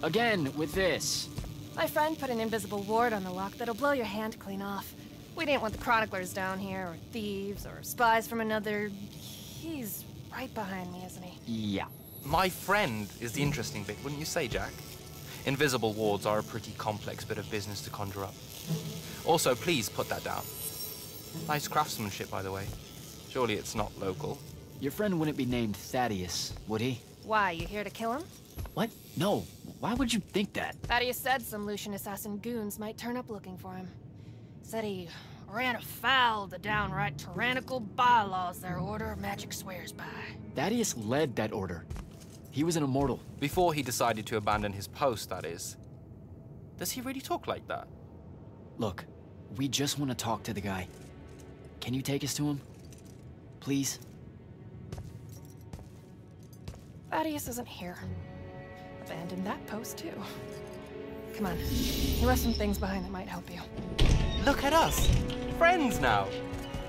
Speaker 3: Again with this.
Speaker 16: My friend put an invisible ward on the lock that'll blow your hand clean off. We didn't want the chroniclers down here, or thieves, or spies from another... He's right behind me, isn't he?
Speaker 15: Yeah. My friend is the interesting bit, wouldn't you say, Jack? Invisible wards are a pretty complex bit of business to conjure up. Also, please put that down. Nice craftsmanship, by the way. Surely it's not local.
Speaker 3: Your friend wouldn't be named Thaddeus, would he?
Speaker 16: Why, you here to kill him?
Speaker 3: What? No. Why would you think that?
Speaker 16: Thaddeus said some Lucian assassin goons might turn up looking for him. Said he ran afoul of the downright tyrannical bylaws their order of magic swears by.
Speaker 3: Thaddeus led that order. He was an immortal.
Speaker 15: Before he decided to abandon his post, that is. Does he really talk like that?
Speaker 3: Look, we just want to talk to the guy. Can you take us to him? Please?
Speaker 16: Thaddeus isn't here. Abandoned that post, too. Come on. He left some things behind that might help you.
Speaker 15: Look at us! Friends now!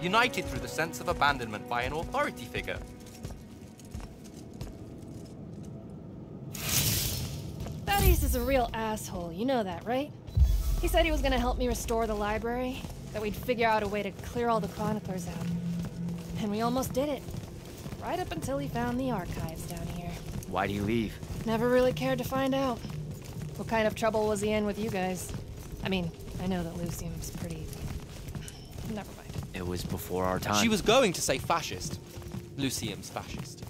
Speaker 15: United through the sense of abandonment by an authority figure.
Speaker 16: Thaddeus is a real asshole, you know that, right? He said he was gonna help me restore the library, that we'd figure out a way to clear all the chroniclers out. And we almost did it. Right up until he found the archives down here.
Speaker 3: Why'd he leave?
Speaker 16: Never really cared to find out. What kind of trouble was he in with you guys? I mean, I know that Lucium's pretty... Never mind.
Speaker 3: It was before our time.
Speaker 4: She was going to say fascist. Lucium's fascist.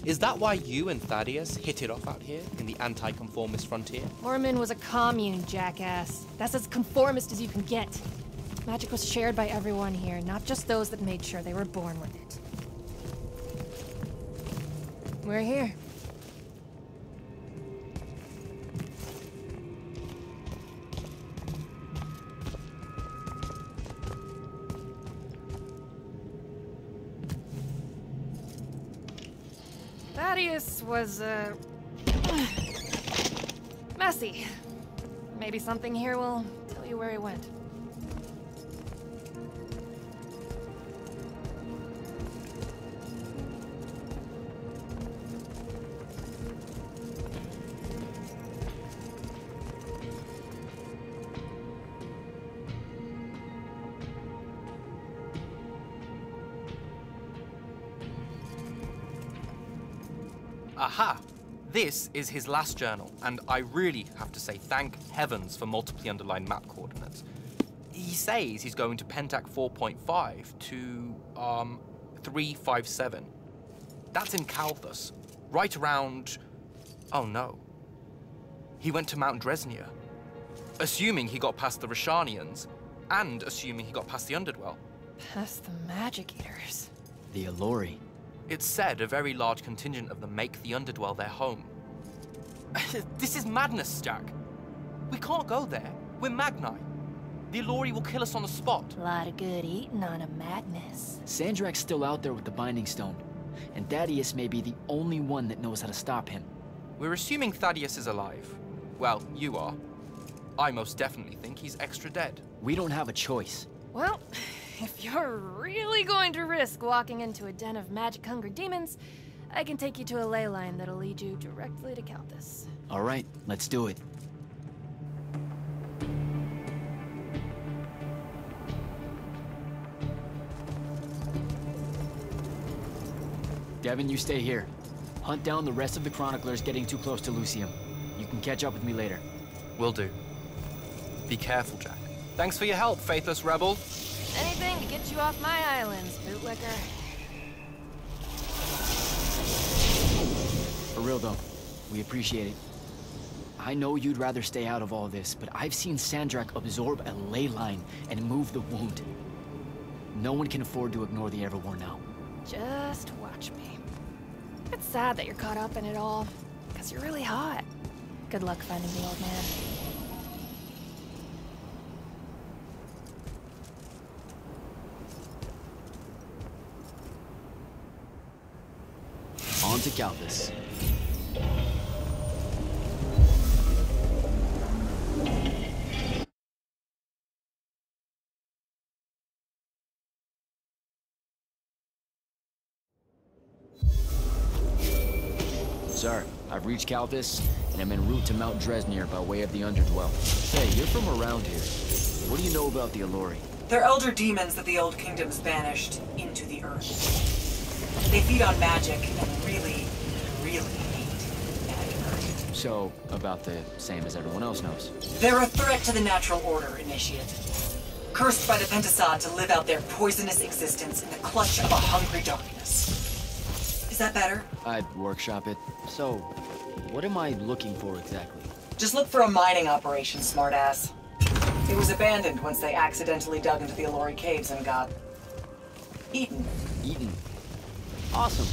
Speaker 4: Is that why you and Thaddeus hit it off out here in the anti-conformist frontier?
Speaker 16: Orman was a commune, jackass. That's as conformist as you can get. Magic was shared by everyone here, not just those that made sure they were born with it. We're here. Thaddeus was, messy. Maybe something here will tell you where he went.
Speaker 15: Aha! This is his last journal, and I really have to say thank heavens for multiply underlined map coordinates. He says he's going to Pentac 4.5 to, 357. That's in Kalthus, right around... oh no. He went to Mount Dresnir. Assuming he got past the Rishanians, and assuming he got past the Underdwell.
Speaker 16: Past the Magic Eaters.
Speaker 3: The Allori.
Speaker 15: It's said a very large contingent of them make the Underdwell their home. This is madness, Jack. We can't go there. We're Magni. The Allori will kill us on the spot.
Speaker 10: A lot of good eating on a madness.
Speaker 3: Sandrakk's still out there with the Binding Stone, and Thaddeus may be the only one that knows how to stop him.
Speaker 15: We're assuming Thaddeus is alive. Well, you are. I most definitely think he's extra dead.
Speaker 3: We don't have a choice.
Speaker 16: Well, if you're really going to risk walking into a den of magic-hungry demons, I can take you to a ley line that'll lead you directly to Kalthus.
Speaker 3: All right, let's do it. Devin, you stay here. Hunt down the rest of the chroniclers getting too close to Lucium. You can catch up with me later.
Speaker 15: Will do. Be careful, Jack. Thanks for your help, faithless rebel.
Speaker 16: Anything to get you off my islands, bootlicker.
Speaker 3: For real though, we appreciate it. I know you'd rather stay out of all this, but I've seen Sandrakk absorb a ley line and move the wound. No one can afford to ignore the Everwar now.
Speaker 16: Just watch me. It's sad that you're caught up in it all, because you're really hot. Good luck finding the old man.
Speaker 3: On to Kalthus. Sir, I've reached Kalthus, and I'm en route to Mount Dresnir by way of the Underdwell. Say, you're from around here. What do you know about the Allori?
Speaker 8: They're elder demons that the Old Kingdoms banished into the earth. They feed on magic and really, really hate magic.
Speaker 3: So, about the same as everyone else knows.
Speaker 8: They're a threat to the natural order, Initiate. Cursed by the Pentasod to live out their poisonous existence in the clutch of a hungry darkness. Is that better?
Speaker 3: I'd workshop it. So, what am I looking for exactly?
Speaker 8: Just look for a mining operation, smartass. It was abandoned once they accidentally dug into the Allori caves and got... eaten.
Speaker 3: Eaten? Awesome.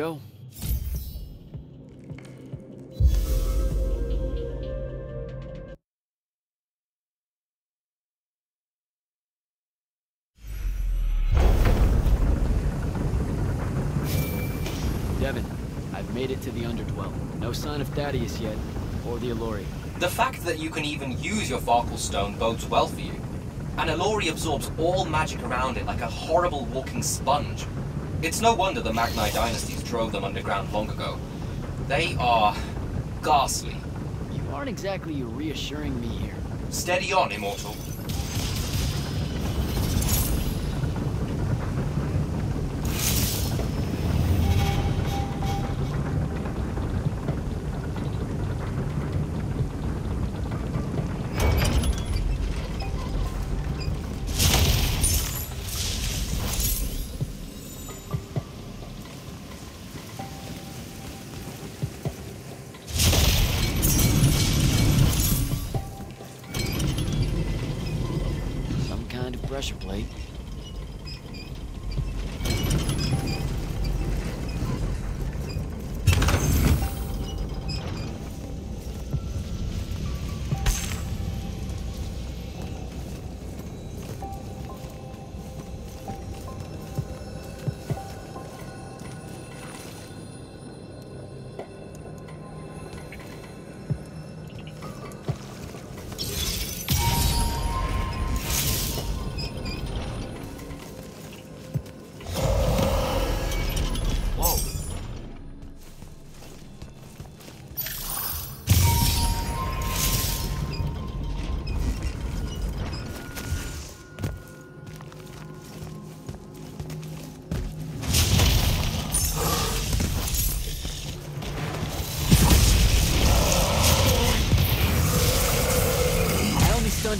Speaker 3: go. Devin, I've made it to the Underdwell. No sign of Thaddeus yet, or the Allori.
Speaker 12: The fact that you can even use your Varkle Stone bodes well for you. An Allori absorbs all magic around it like a horrible walking sponge. It's no wonder the Magni dynasties drove them underground long ago. They are ghastly.
Speaker 3: You aren't exactly reassuring me here.
Speaker 12: Steady on, Immortal.
Speaker 3: Pressure plate.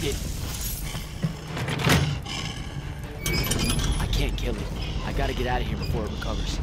Speaker 3: It. I can't kill it. I gotta get out of here before it recovers.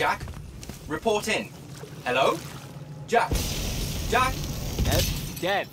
Speaker 12: Jack? Report in. Hello? Jack? Jack?
Speaker 3: Dev.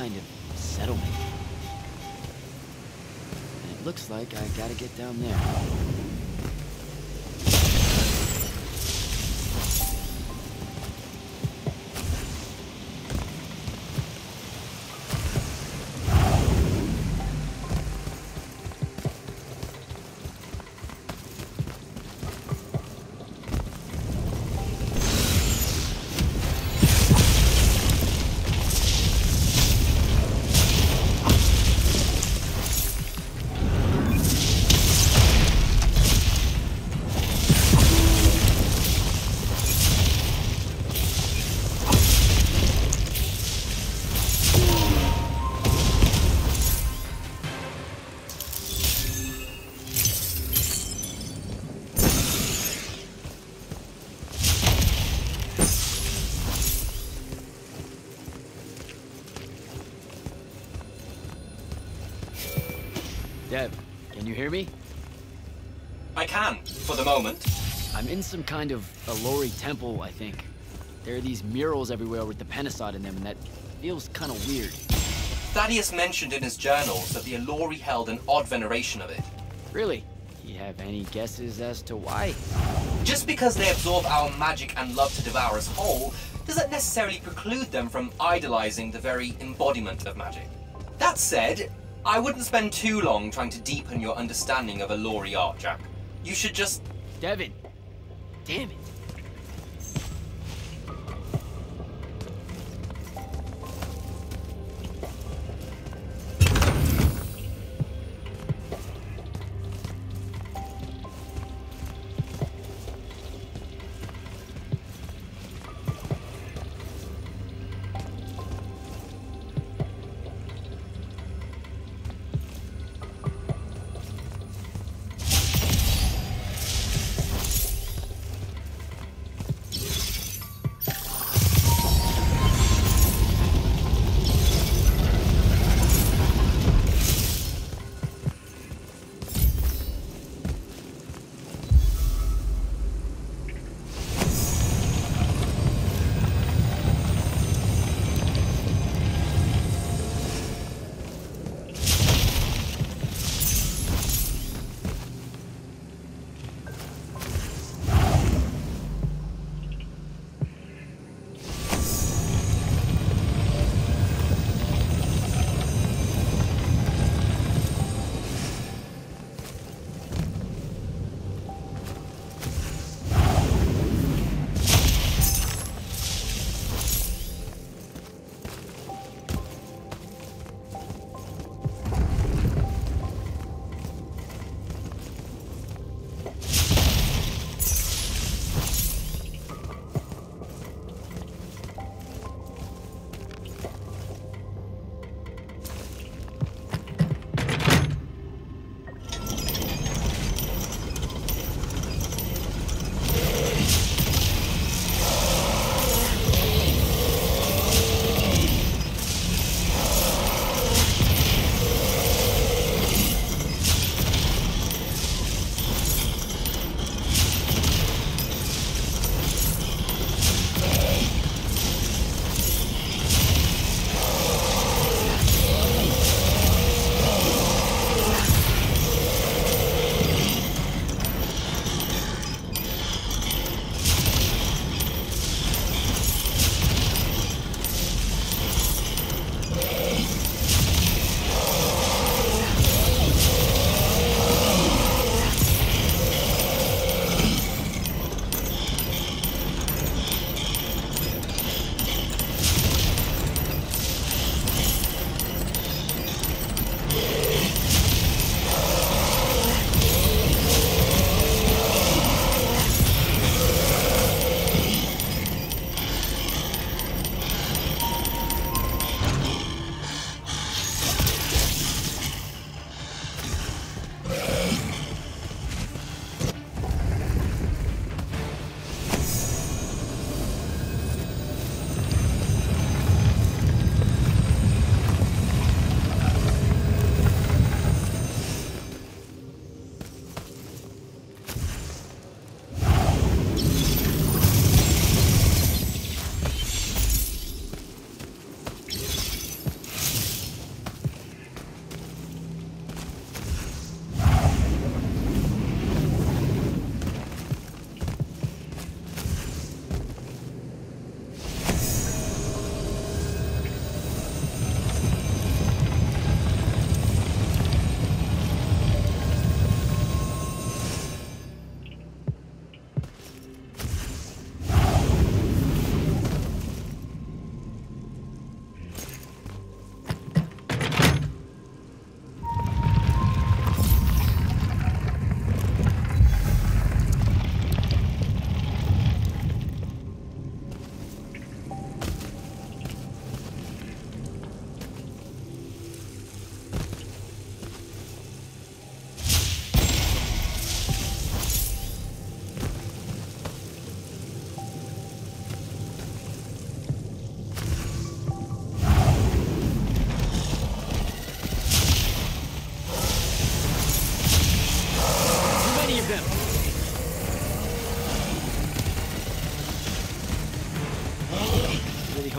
Speaker 3: kind of settlement. And it looks like I gotta get down there. Dev, can you hear me?
Speaker 12: I can, for the moment.
Speaker 3: I'm in some kind of Allori temple, I think. There are these murals everywhere with the Penasod in them, and that feels kind of weird.
Speaker 12: Thaddeus mentioned in his journals that the Allori held an odd veneration of it.
Speaker 3: Really? Do you have any guesses as to why?
Speaker 12: Just because they absorb our magic and love to devour us whole, doesn't necessarily preclude them from idolizing the very embodiment of magic. That said, I wouldn't spend too long trying to deepen your understanding of Allori art, Jack. You should just...
Speaker 3: Devin! Damn it!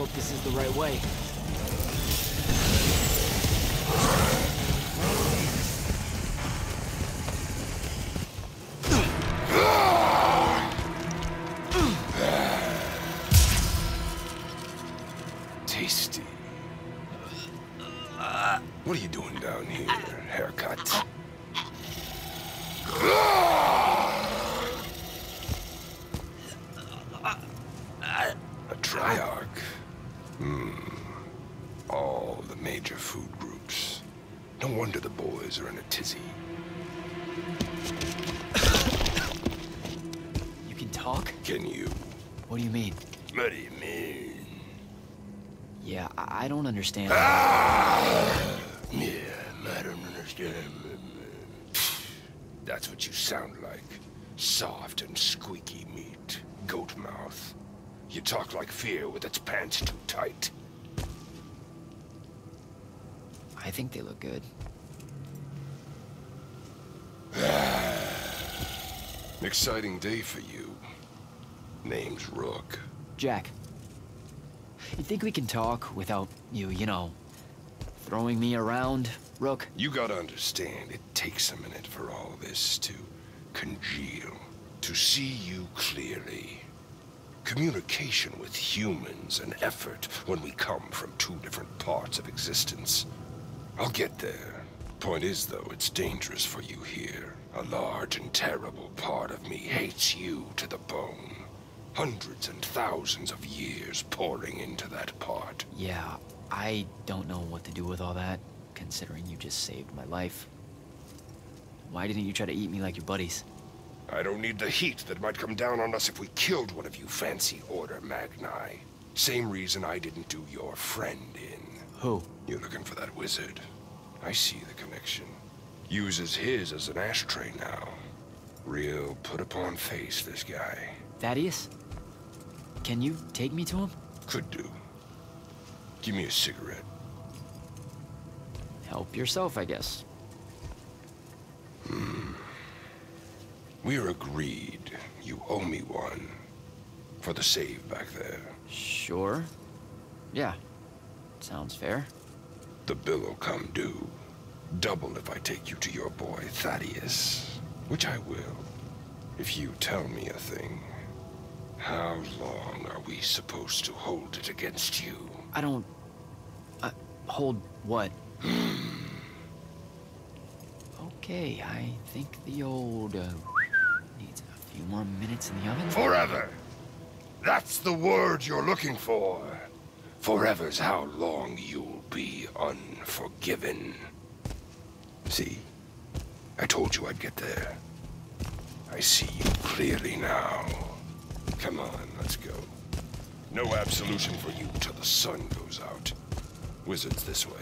Speaker 3: hope this is the right way.
Speaker 1: Tasty. What are you doing down here, haircut? A triarch. All the major food groups. No wonder the boys are in a tizzy.
Speaker 3: You can talk?
Speaker 1: Can you?
Speaker 3: What do you mean?
Speaker 1: What do you mean?
Speaker 3: Yeah, I don't understand.
Speaker 1: Yeah, I don't understand. That's what you sound like. Soft and squeaky meat. Goat mouth. You talk like fear with its pants too tight.
Speaker 3: I think they look good.
Speaker 1: Exciting day for you. Name's Rook.
Speaker 3: Jack, you think we can talk without you know, throwing me around, Rook?
Speaker 1: You gotta understand, it takes a minute for all this to congeal, to see you clearly. Communication with humans an effort when we come from two different parts of existence. I'll get there. Point is, though, it's dangerous for you here. A large and terrible part of me hates you to the bone. Hundreds and thousands of years pouring into that part.
Speaker 3: Yeah, I don't know what to do with all that, considering you just saved my life. Why didn't you try to eat me like your buddies?
Speaker 1: I don't need the heat that might come down on us if we killed one of you fancy Order Magni. Same reason I didn't do your friend in.
Speaker 3: Who?
Speaker 1: You're looking for that wizard. I see the connection. Uses his as an ashtray now. Real put-upon face, this guy.
Speaker 3: Thaddeus? Can you take me to him?
Speaker 1: Could do. Give me a cigarette.
Speaker 3: Help yourself, I guess.
Speaker 1: We're agreed. You owe me one. For the save back there.
Speaker 3: Sure. Yeah. Sounds fair.
Speaker 1: The bill'll come due. Double if I take you to your boy Thaddeus. Which I will. If you tell me a thing. How long are we supposed to hold it against you?
Speaker 3: I don't... hold what? Okay, I think the old, needs a few more minutes in the oven.
Speaker 1: Forever! That's the word you're looking for. Forever's how long you'll be unforgiven. See? I told you I'd get there. I see you clearly now. Come on, let's go. No absolution for you till the sun goes out. Wizards this way.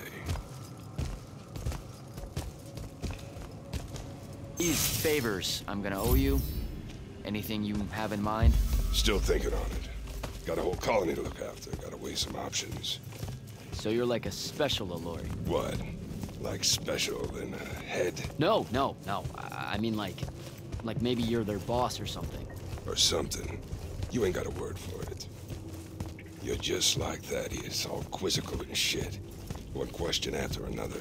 Speaker 3: These favors I'm gonna owe you. Anything you have in mind?
Speaker 1: Still thinking on it. Got a whole colony to look after. Gotta weigh some options.
Speaker 3: So you're like a special Allori.
Speaker 1: What? Like special in a head?
Speaker 3: No. I mean like maybe you're their boss or something.
Speaker 1: Or something. You ain't got a word for it. You're just like Thaddeus, all quizzical and shit. One question after another.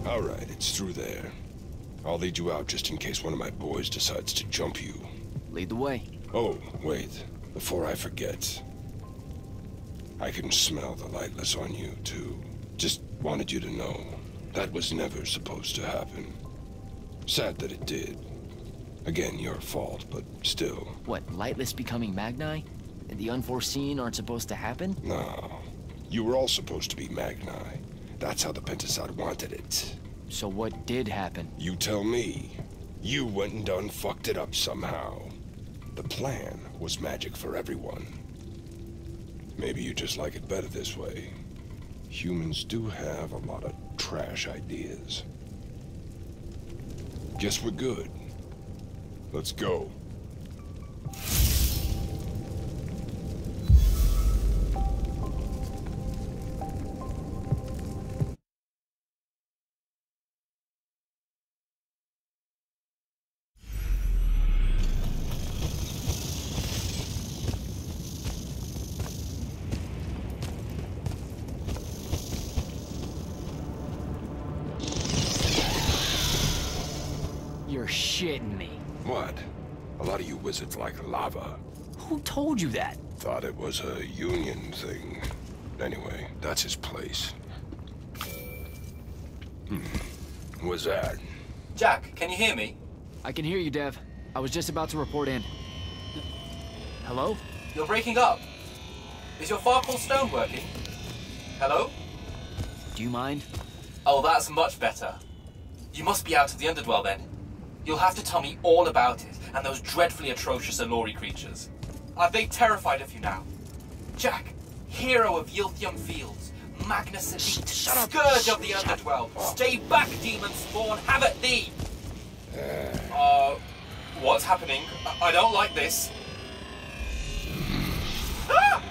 Speaker 1: All right, it's through there. I'll lead you out just in case one of my boys decides to jump you.
Speaker 3: Lead the way.
Speaker 1: Oh, wait. Before I forget. I can smell the lightless on you, too. Just wanted you to know. That was never supposed to happen. Sad that it did. Again, your fault, but still.
Speaker 3: What, lightless becoming Magni? And the unforeseen aren't supposed to happen?
Speaker 1: No. You were all supposed to be Magni. That's how the Pentasod wanted it.
Speaker 3: So what did happen?
Speaker 1: You tell me. You went and done fucked it up somehow. The plan was magic for everyone. Maybe you just like it better this way. Humans do have a lot of trash ideas. Guess we're good. Let's go.
Speaker 3: You're shitting me.
Speaker 1: What? A lot of you wizards like lava.
Speaker 3: Who told you that?
Speaker 1: Thought it was a union thing. Anyway, that's his place. What's that?
Speaker 12: Jack, can you hear me?
Speaker 3: I can hear you, Dev. I was just about to report in. Hello?
Speaker 12: You're breaking up. Is your Farkle stone working? Hello?
Speaker 3: Do you mind?
Speaker 12: Oh, that's much better. You must be out of the Underdwell then. You'll have to tell me all about it, and those dreadfully atrocious Allori creatures. Are they terrified of you now? Jack, hero of YLTHEUM Fields, Magnus Elite, Scourge of the Underdwell, stay back, demon spawn, have at thee! What's happening? I don't like this. Ah!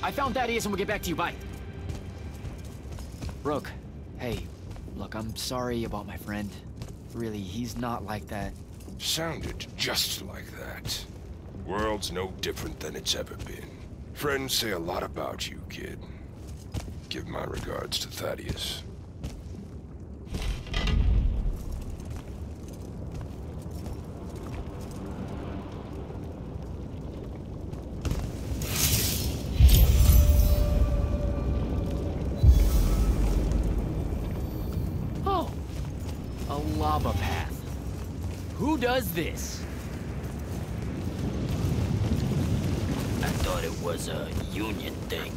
Speaker 3: I found Thaddeus and we'll get back to you, bye. Rook, hey, look, I'm sorry about my friend. Really, he's not like that.
Speaker 1: Sounded just like that. World's no different than it's ever been. Friends say a lot about you, kid. Give my regards to Thaddeus.
Speaker 3: Oh, a lava path. Who does this?
Speaker 17: I thought it was a union thing.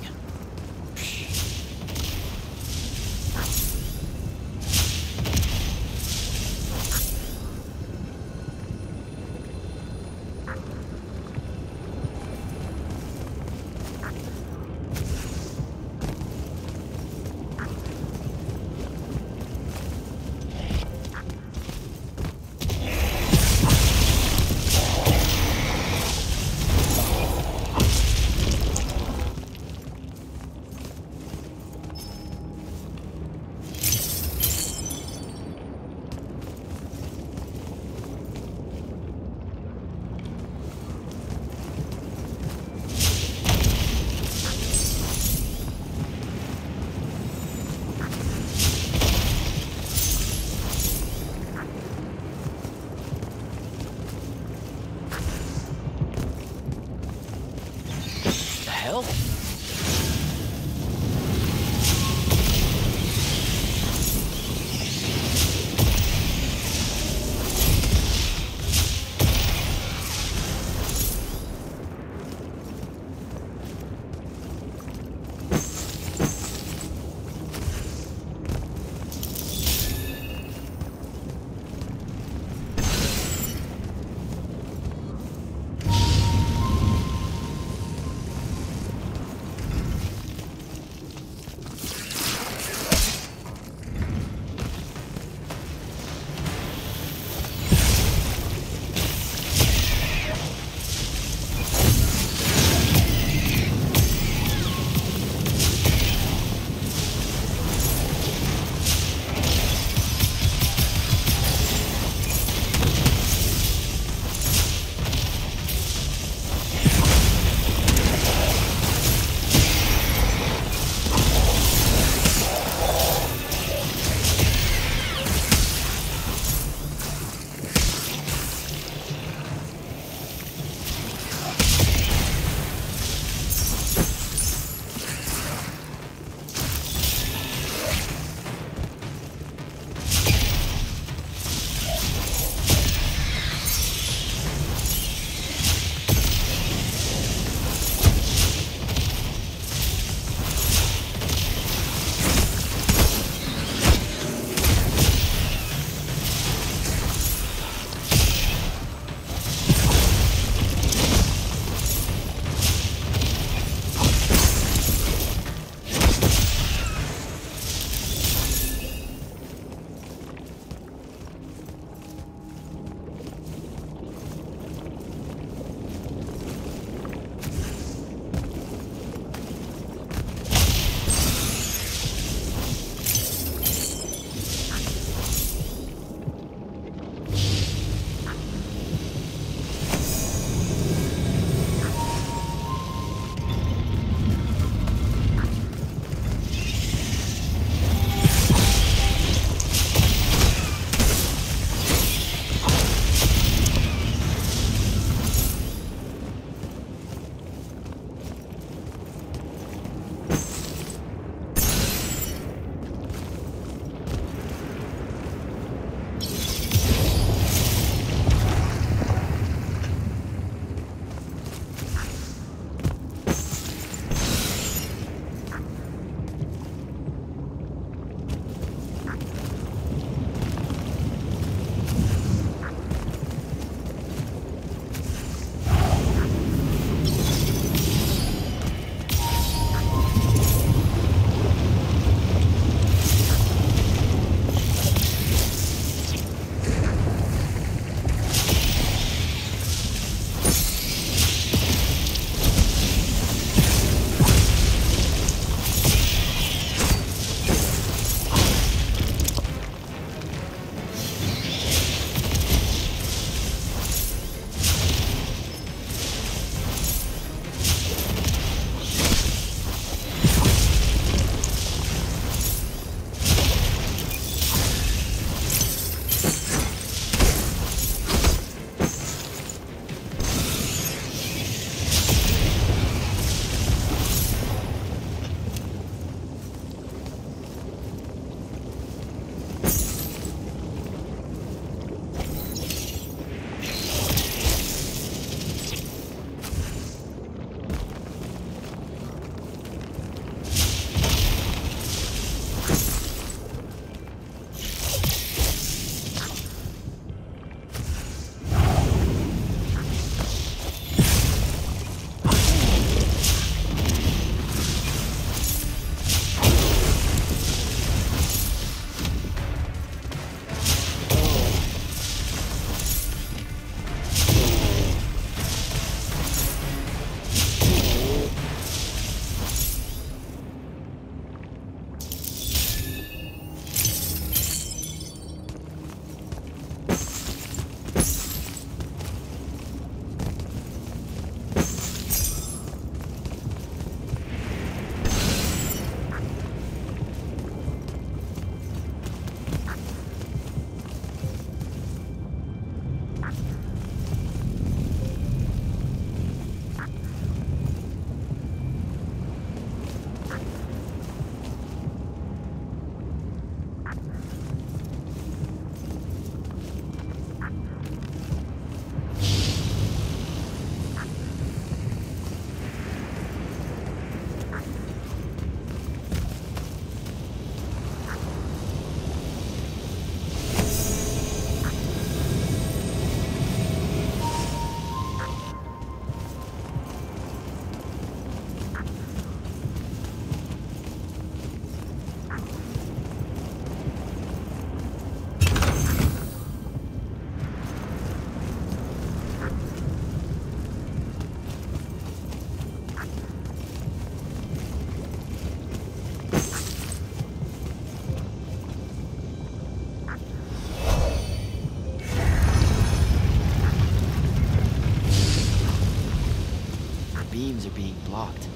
Speaker 3: streams are being blocked.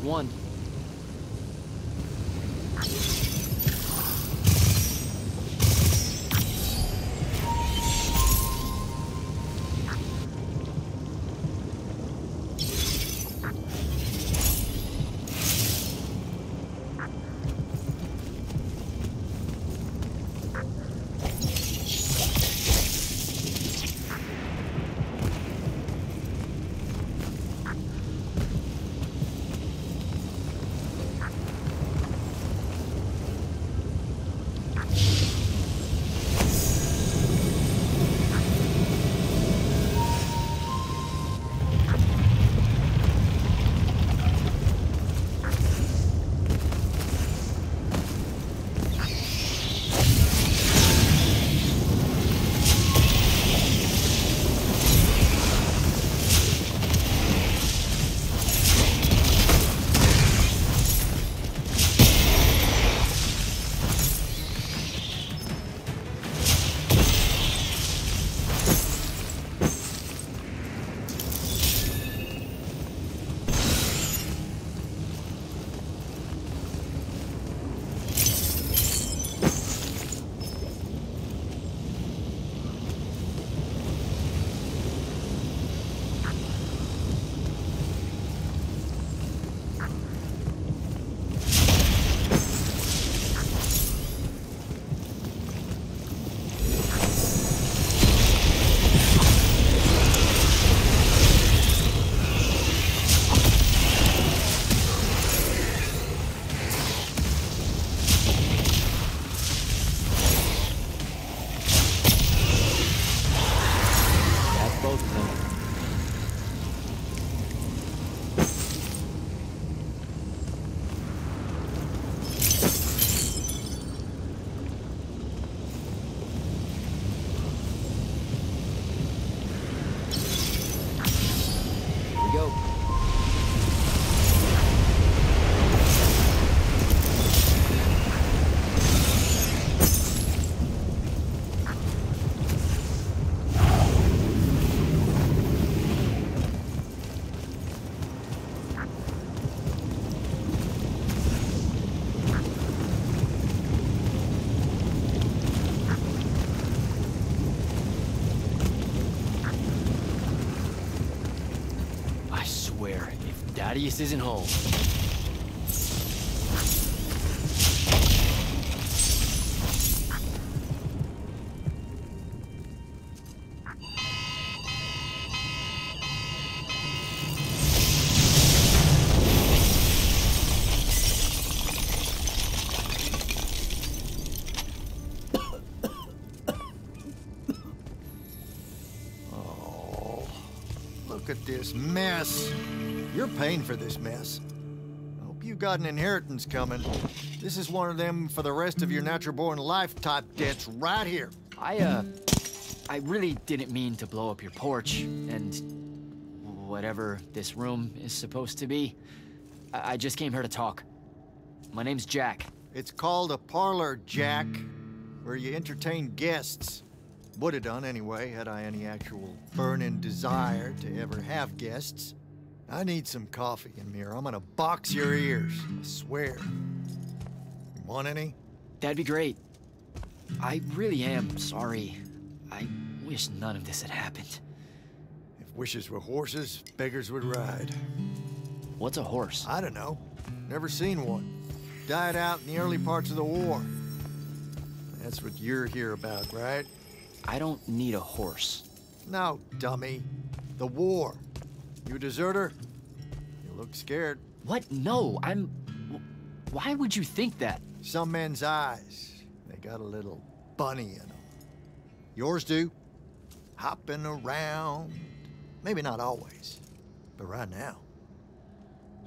Speaker 3: One. Thaddeus isn't home.
Speaker 18: Look at this mess. You're paying for this mess. I hope you got an inheritance coming. This is one of them for the rest of your natural-born life type debts right here.
Speaker 3: I really didn't mean to blow up your porch, and whatever this room is supposed to be. I just came here to talk. My name's Jack.
Speaker 18: It's called a parlor, Jack, where you entertain guests. Would have done anyway, had I any actual burning desire to ever have guests. I need some coffee in here. I'm gonna box your ears, I swear. You want any?
Speaker 3: That'd be great. I really am sorry. I wish none of this had happened.
Speaker 18: If wishes were horses, beggars would ride.
Speaker 3: What's a horse?
Speaker 18: I don't know. Never seen one. Died out in the early parts of the war. That's what you're here about, right?
Speaker 3: I don't need a horse.
Speaker 18: No, dummy. The war. You a deserter? You look scared.
Speaker 3: What? No, I'm... Why would you think that?
Speaker 18: Some men's eyes. They got a little bunny in them. Yours do. Hopping around. Maybe not always, but right now.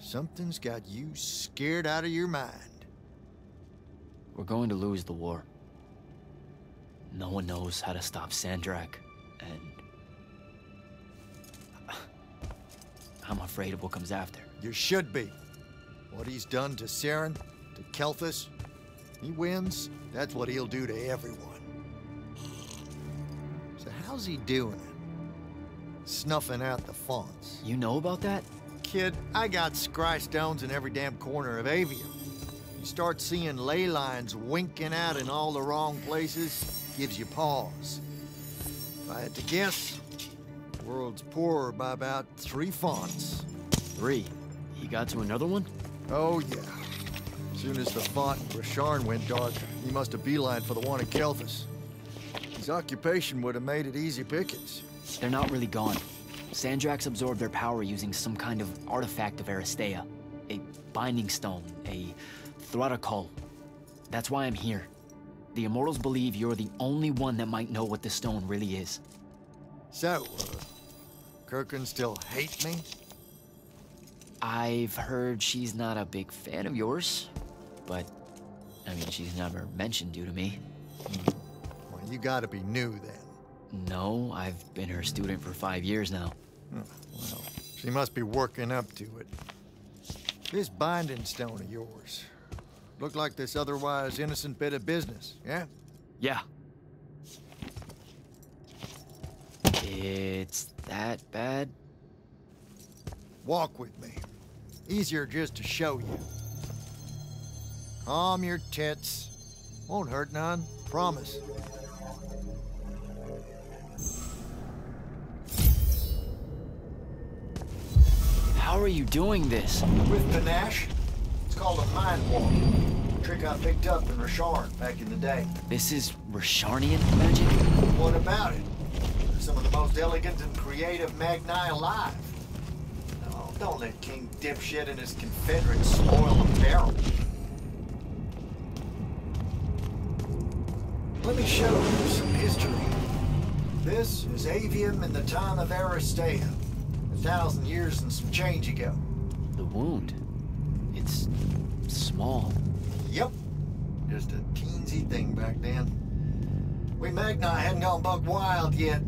Speaker 18: Something's got you scared out of your mind.
Speaker 3: We're going to lose the war. No one knows how to stop SANDRAKK, and... I'm afraid of what comes after.
Speaker 18: You should be. What he's done to Saren, to Kelthus, he wins, that's what he'll do to everyone. So how's he doing it? Snuffing out the fonts.
Speaker 3: You know about that?
Speaker 18: Kid, I got scry stones in every damn corner of Aveum. You start seeing ley lines winking out in all the wrong places, gives you pause. If I had to guess, the world's poorer by about 3 fonts.
Speaker 3: 3? He got to another one?
Speaker 18: Oh, yeah. As soon as the font in Rasharn went dark, he must have beelined for the one in Kelthus. His occupation would have made it easy pickings.
Speaker 3: They're not really gone. SANDRAKK's absorbed their power using some kind of artifact of Aristea. A binding stone, a Thruddakul. That's why I'm here. The Immortals believe you're the only one that might know what the stone really is.
Speaker 18: So, Kirkin still hate me?
Speaker 3: I've heard she's not a big fan of yours, but, I mean, she's never mentioned you to me.
Speaker 18: Well, you gotta be new then.
Speaker 3: No, I've been her student for 5 years now.
Speaker 18: Well, she must be working up to it. This binding stone of yours, look like this otherwise innocent bit of business, yeah?
Speaker 3: Yeah. It's that bad?
Speaker 18: Walk with me. Easier just to show you. Calm your tits. Won't hurt none, promise.
Speaker 3: How are you doing this?
Speaker 18: With panache. It's called a mind walk. A trick I picked up in Rasharn back in the day.
Speaker 3: This is Rasharnian magic?
Speaker 18: What about it? They're some of the most elegant and creative Magni alive. No, don't let King Dipshit and his Confederates spoil the barrel. Let me show you some history. This is Aveum in the time of Aristea. 1,000 years and some change ago.
Speaker 3: The wound. It's small.
Speaker 18: Yep. Just a teensy thing back then. We Magni hadn't gone buck wild yet.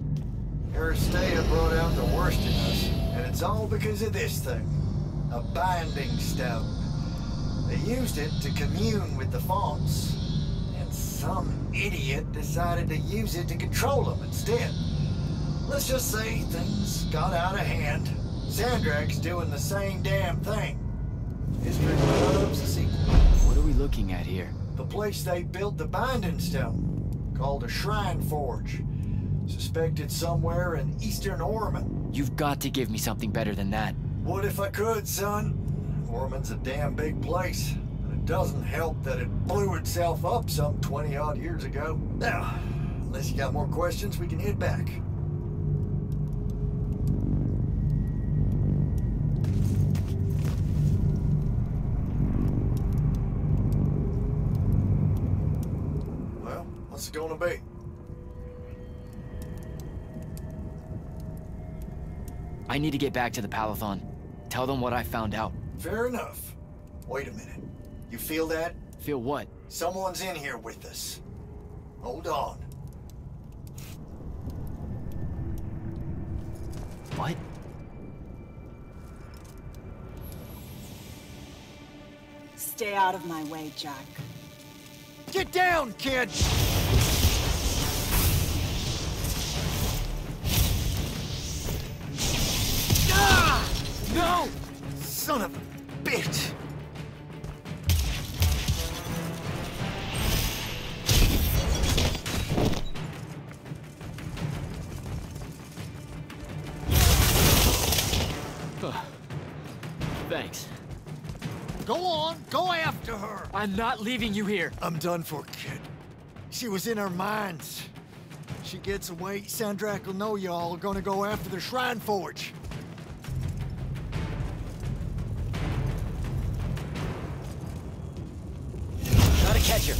Speaker 18: Aristea brought out the worst in us, and it's all because of this thing. A binding stone. They used it to commune with the fonts, and some idiot decided to use it to control them instead. Let's just say things got out of hand. SANDRAKK's doing the same damn thing. History loves a sequel.
Speaker 3: What are we looking at here?
Speaker 18: The place they built the binding stone, called a shrine forge. Suspected somewhere in eastern Orman.
Speaker 3: You've got to give me something better than that.
Speaker 18: Would if I could, son. Orman's a damn big place. And it doesn't help that it blew itself up some 20-odd years ago. Now, unless you got more questions, we can head back. Well, what's it gonna be?
Speaker 3: I need to get back to the Palathon. Tell them what I found out.
Speaker 18: Fair enough. Wait a minute. You feel that?
Speaker 3: Feel what?
Speaker 18: Someone's in here with us. Hold on.
Speaker 6: Stay out of my way, Jack.
Speaker 18: Get down, kid! Ah! No! Son of a bitch!
Speaker 3: Thanks.
Speaker 18: Go on, go after her!
Speaker 3: I'm not leaving you here.
Speaker 18: I'm done for, kid. She was in our minds. She gets away, SANDRAKK will know y'all are gonna go after the Shrine Forge.
Speaker 3: Gotta catch her.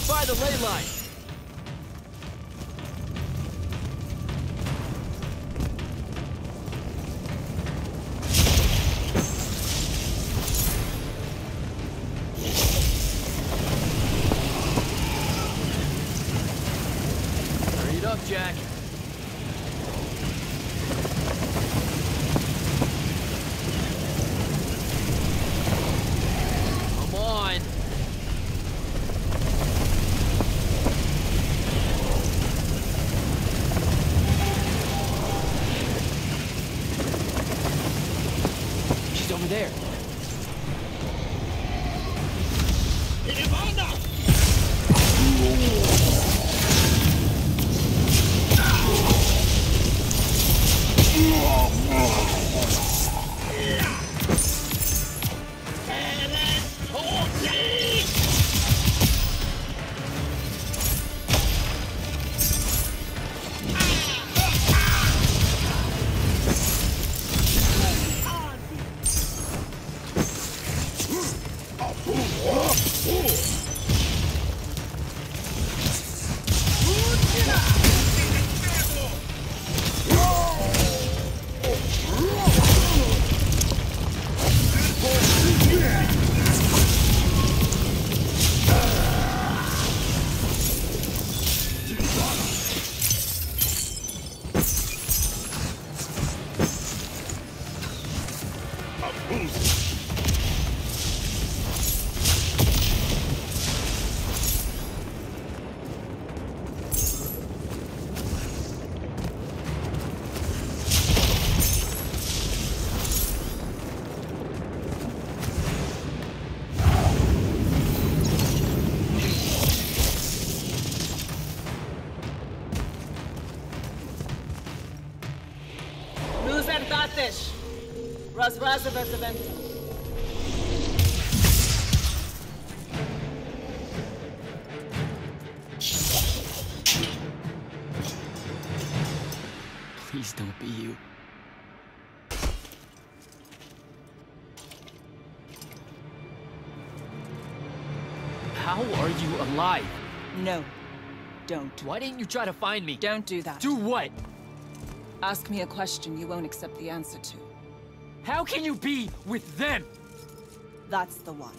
Speaker 3: By the ley line. Hurry it up, Jack. Come on. She's over there. Please don't be you. How are you alive?
Speaker 11: No, don't.
Speaker 3: Why didn't you try to find me?
Speaker 11: Don't do that.
Speaker 3: Do what?
Speaker 11: Ask me a question you won't accept the answer to.
Speaker 3: How can you be with them?
Speaker 11: That's the one.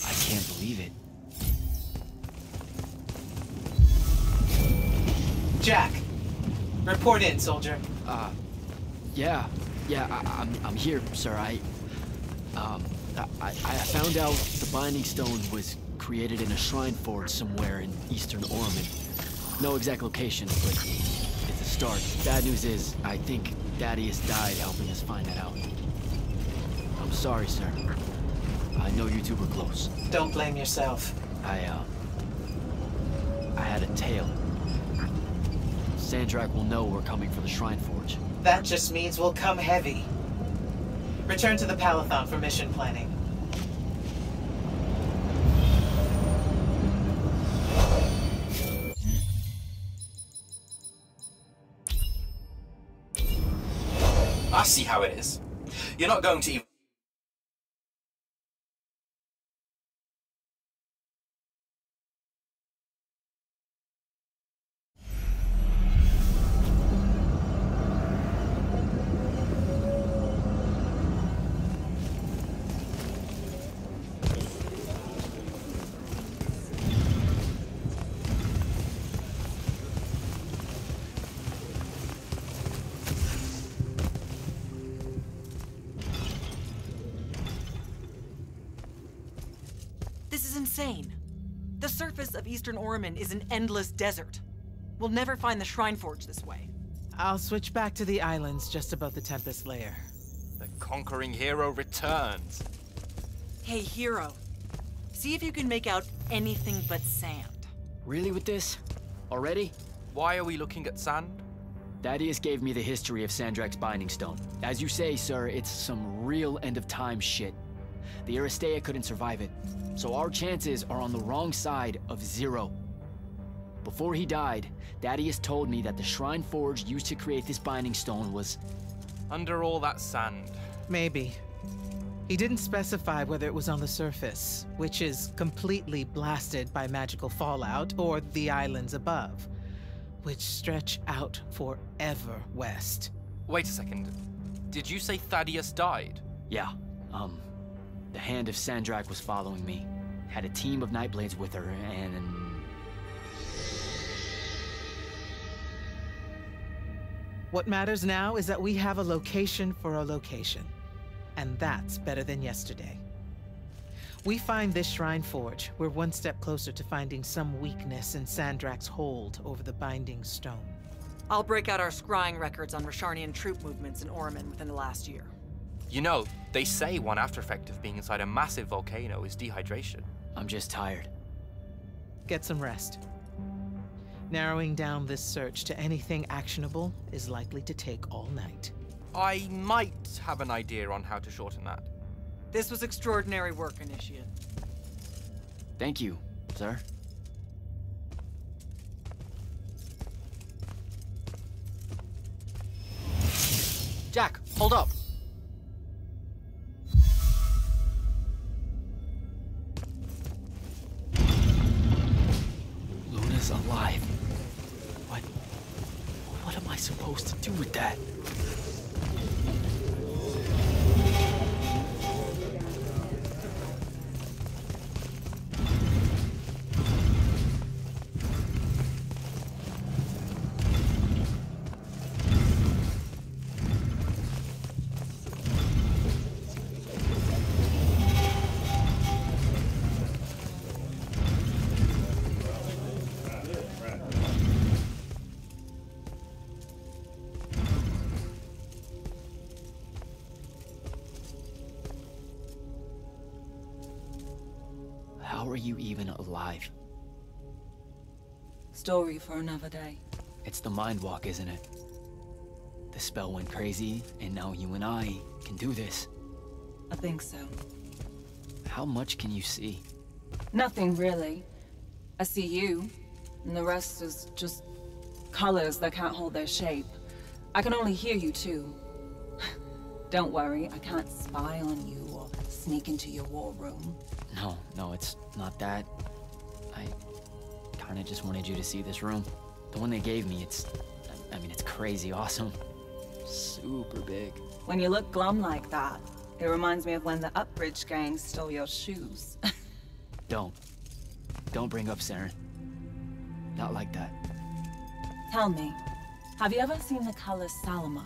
Speaker 3: I can't believe it.
Speaker 2: Jack, report in, soldier.
Speaker 3: Yeah, I'm here, sir. I found out the Binding Stone was created in a shrine forge somewhere in eastern Orman. No exact location, but it's a start. Bad news is, I think Thaddeus died helping us find that out. I'm sorry, sir. I know you two were close.
Speaker 2: Don't blame yourself.
Speaker 3: I had a tale. SANDRAKK will know we're coming for the Shrine Forge.
Speaker 2: That just means we'll come heavy. Return to the PALATHON for mission planning.
Speaker 12: I see how it is. You're not going to even...
Speaker 8: This is insane. The surface of Eastern Orman is an endless desert. We'll never find the Shrine Forge this way.
Speaker 2: I'll switch back to the islands just above the Tempest layer.
Speaker 15: The conquering hero returns.
Speaker 8: Hey, hero. See if you can make out anything but sand.
Speaker 3: Really with this? Already?
Speaker 15: Why are we looking at sand?
Speaker 3: Thaddeus gave me the history of Sandrakk's Binding Stone. As you say, sir, it's some real end-of-time shit. The Aristea couldn't survive it, so our chances are on the wrong side of 0. Before he died, Thaddeus told me that the Shrine Forge used to create this Binding Stone was...
Speaker 15: under all that sand.
Speaker 2: Maybe. He didn't specify whether it was on the surface, which is completely blasted by magical fallout, or the islands above, which stretch out forever west.
Speaker 15: Wait a second. Did you say Thaddeus died?
Speaker 3: Yeah, the hand of Sandrakk was following me. Had a team of Nightblades with her, and...
Speaker 2: What matters now is that we have a location for a location. And that's better than yesterday. We find this Shrine Forge, we're one step closer to finding some weakness in Sandrakk's hold over the Binding Stone.
Speaker 8: I'll break out our scrying records on Rosharnian troop movements in Orman within the last year.
Speaker 15: You know, they say one after effect of being inside a massive volcano is dehydration.
Speaker 3: I'm just tired.
Speaker 2: Get some rest. Narrowing down this search to anything actionable is likely to take all night.
Speaker 15: I might have an idea on how to shorten that.
Speaker 8: This was extraordinary work, Initiate.
Speaker 3: Thank you, sir.
Speaker 7: Jack, hold up.
Speaker 3: Luna's alive. What am I supposed to do with that? How are you even alive?
Speaker 11: Story for another day.
Speaker 3: It's the Mind Walk, isn't it? The spell went crazy, and now you and I can do this.
Speaker 11: I think so.
Speaker 3: How much can you see?
Speaker 11: Nothing really. I see you, and the rest is just colors that can't hold their shape. I can only hear you too. Don't worry, I can't spy on you or sneak into your war room.
Speaker 3: No, it's not that. I kinda just wanted you to see this room. The one they gave me, it's crazy awesome. Super big.
Speaker 11: When you look glum like that, it reminds me of when the Upbridge gang stole your shoes.
Speaker 3: Don't bring up Saren. Not like that.
Speaker 11: Tell me, have you ever seen the color Salamine?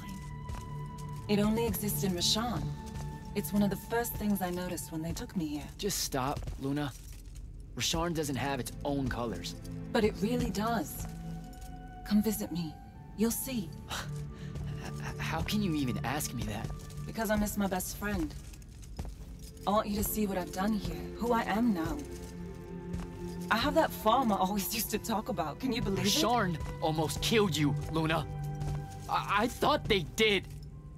Speaker 11: It only exists in Roshan. It's one of the first things I noticed when they took me here.
Speaker 3: Just stop, Luna. Roshan doesn't have its own colors.
Speaker 11: But it really does. Come visit me. You'll see.
Speaker 3: How can you even ask me that?
Speaker 11: Because I miss my best friend. I want you to see what I've done here, who I am now. I have that farm I always used to talk about. Can you believe it?
Speaker 3: Roshan almost killed you, Luna. I thought they did.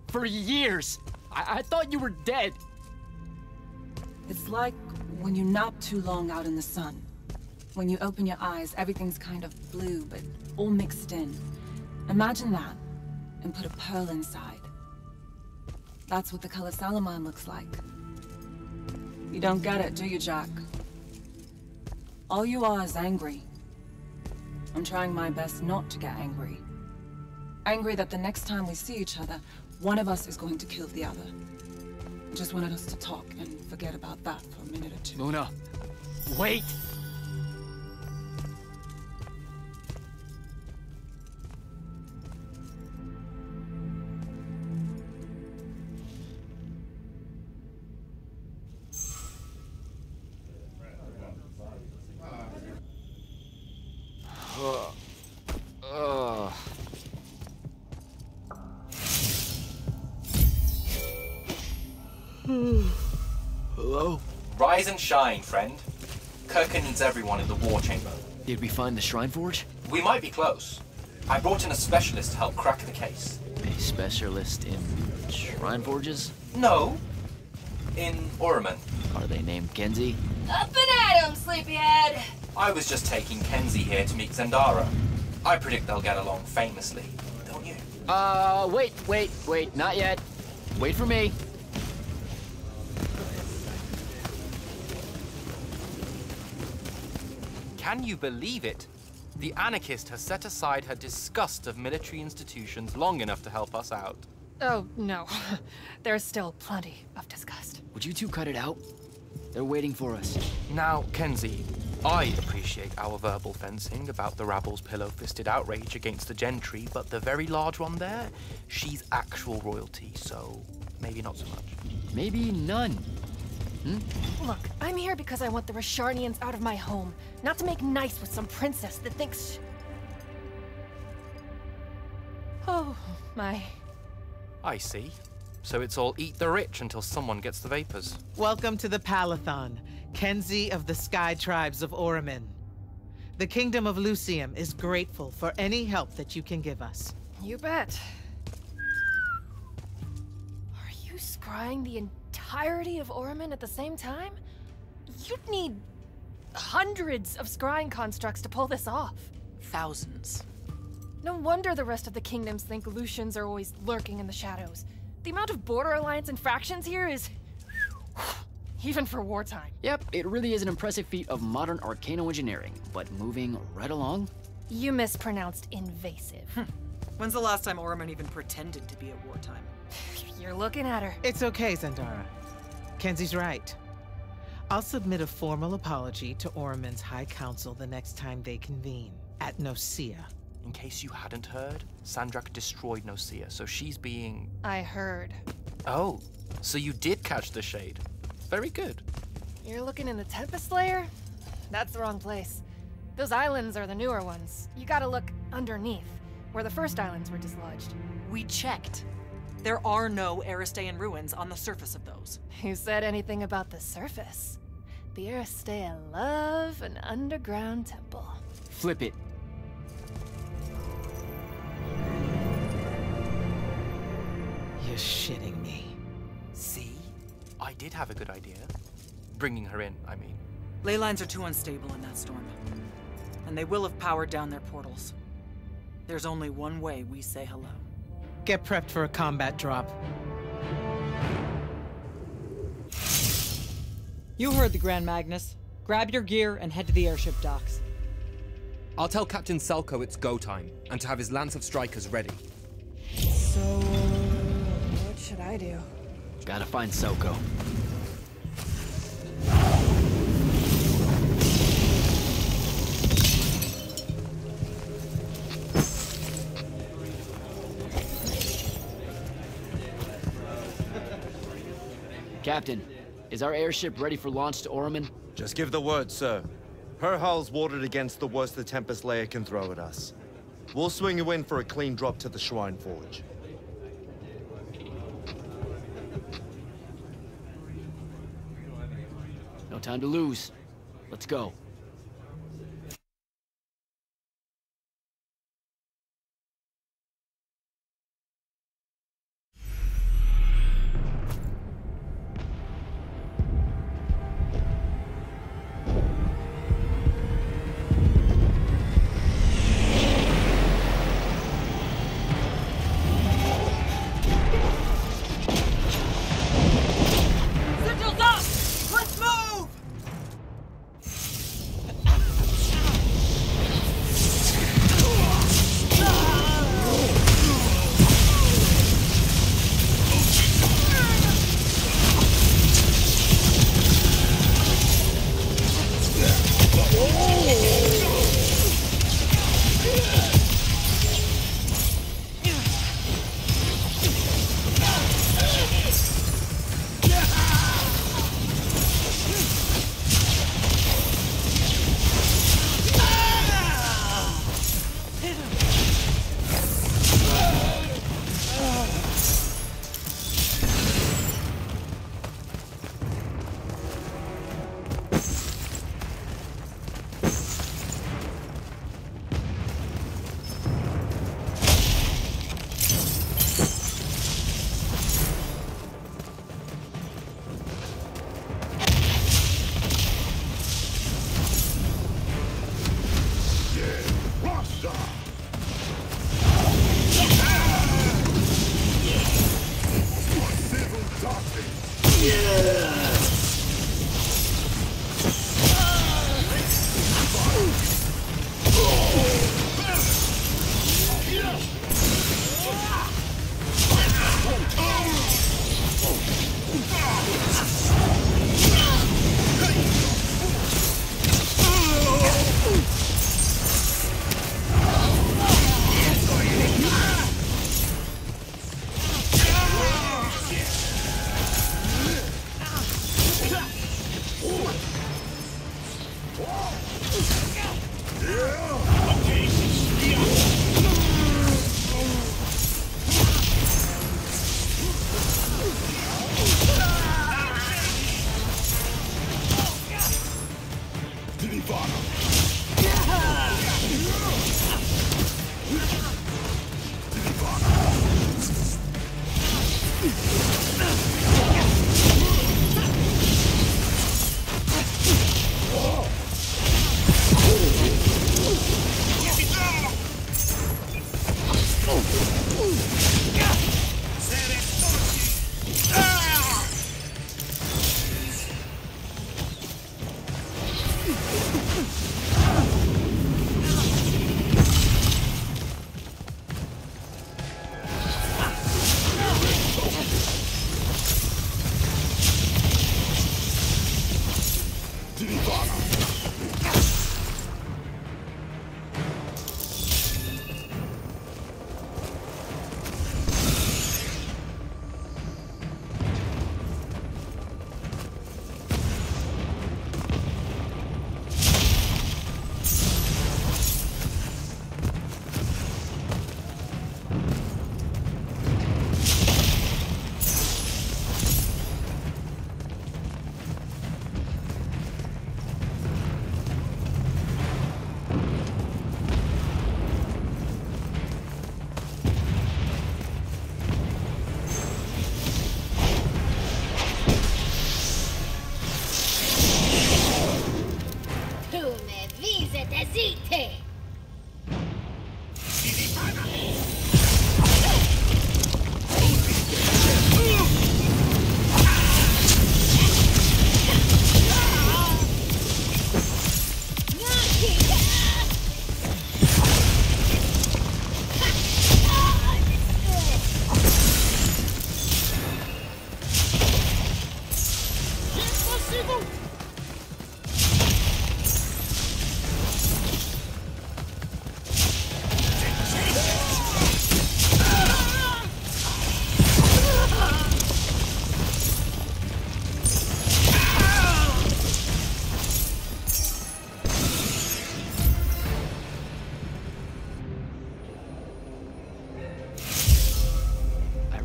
Speaker 3: For years. I thought you were dead.
Speaker 11: It's like when you nap too long out in the sun. When you open your eyes, everything's kind of blue, but all mixed in. Imagine that, and put a pearl inside. That's what the color Salamine looks like. You don't get it, do you, Jack? All you are is angry. I'm trying my best not to get angry. Angry that the next time we see each other, one of us is going to kill the other. I just wanted us to talk and forget about that for a minute or two.
Speaker 3: Luna, wait!
Speaker 12: Hello? Rise and shine, friend. Kirkin needs everyone in the war chamber.
Speaker 3: Did we find the Shrine Forge?
Speaker 12: We might be close. I brought in a specialist to help crack the case.
Speaker 3: A specialist in Shrine Forges?
Speaker 12: No. In Orman.
Speaker 3: Are they named Kenzie?
Speaker 16: Up and at 'em, sleepyhead!
Speaker 12: I was just taking Kenzie here to meet Zendara. I predict they'll get along famously, don't you?
Speaker 3: Wait, not yet. Wait for me.
Speaker 15: Can you believe it? The anarchist has set aside her disgust of military institutions long enough to help us out.
Speaker 16: Oh, no. There's still plenty of disgust.
Speaker 3: Would you two cut it out? They're waiting for us.
Speaker 15: Now, Kenzie, I appreciate our verbal fencing about the rabble's pillow-fisted outrage against the gentry, but the very large one there, she's actual royalty, so maybe not so much.
Speaker 3: Maybe none.
Speaker 16: Look, I'm here because I want the Risharnians out of my home, not to make nice with some princess that thinks... Oh, my...
Speaker 15: I see. So it's all eat the rich until someone gets the vapors.
Speaker 2: Welcome to the PALATHON, Kenzie of the Sky Tribes of Oramin. The Kingdom of Lucium is grateful for any help that you can give us.
Speaker 16: You bet. Are you scrying the entirety of Oramin at the same time? You'd need hundreds of scrying constructs to pull this off.
Speaker 8: Thousands.
Speaker 16: No wonder the rest of the kingdoms think Lucians are always lurking in the shadows. The amount of border alliance and factions here is... even for wartime.
Speaker 3: Yep, it really is an impressive feat of modern arcano engineering, but moving right along.
Speaker 16: You mispronounced invasive.
Speaker 8: When's the last time Oramin even pretended to be at wartime?
Speaker 16: You're looking at her.
Speaker 2: It's okay, Zendara. Kenzie's right. I'll submit a formal apology to Oramin's High Council the next time they convene, at NOCEA.
Speaker 15: In case you hadn't heard, SANDRAKK destroyed NOCEA, so she's being...
Speaker 16: I heard.
Speaker 15: Oh, so you did catch the shade. Very good.
Speaker 16: You're looking in the Tempest layer? That's the wrong place. Those islands are the newer ones. You gotta look underneath, where the first islands were dislodged.
Speaker 8: We checked. There are no Aristean ruins on the surface of those.
Speaker 16: Who said anything about the surface? The Aristean love an underground temple.
Speaker 3: Flip it.
Speaker 2: You're shitting me.
Speaker 15: See? I did have a good idea. Bringing her in, I mean.
Speaker 8: Ley lines are too unstable in that storm. And they will have powered down their portals. There's only one way we say hello.
Speaker 2: Get prepped for a combat drop.
Speaker 19: You heard the Grand Magnus. Grab your gear and head to the airship docks.
Speaker 20: I'll tell Captain Selko it's go time, and to have his lance of strikers ready.
Speaker 16: So... what should I do?
Speaker 3: Gotta find Selko. Captain, is our airship ready for launch to Oramin?
Speaker 5: Just give the word, sir. Her hull's warded against the worst the Tempest layer can throw at us. We'll swing you in for a clean drop to the Shrine Forge.
Speaker 3: No time to lose. Let's go.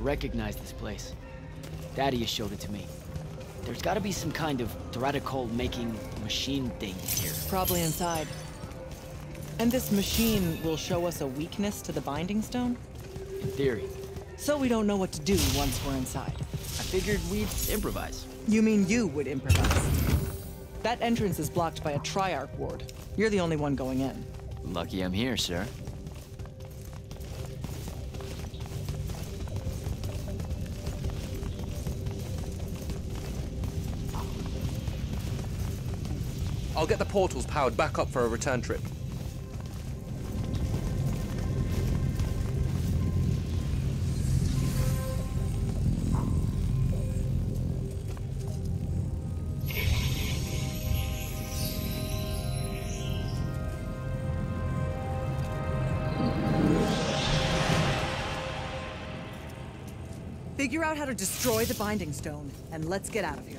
Speaker 3: Recognize this place. Thaddeus showed it to me. There's gotta be some kind of Thradakol-making machine thing here.
Speaker 19: Probably inside. And this machine will show us a weakness to the Binding Stone?
Speaker 3: In theory.
Speaker 19: So we don't know what to do once we're inside.
Speaker 3: I figured we'd improvise.
Speaker 19: You mean you would improvise? That entrance is blocked by a Triarch ward. You're the only one going in.
Speaker 3: Lucky I'm here, sir.
Speaker 20: I'll get the portals powered back up for a return trip.
Speaker 19: Figure out how to destroy the Binding Stone, and let's get out of here.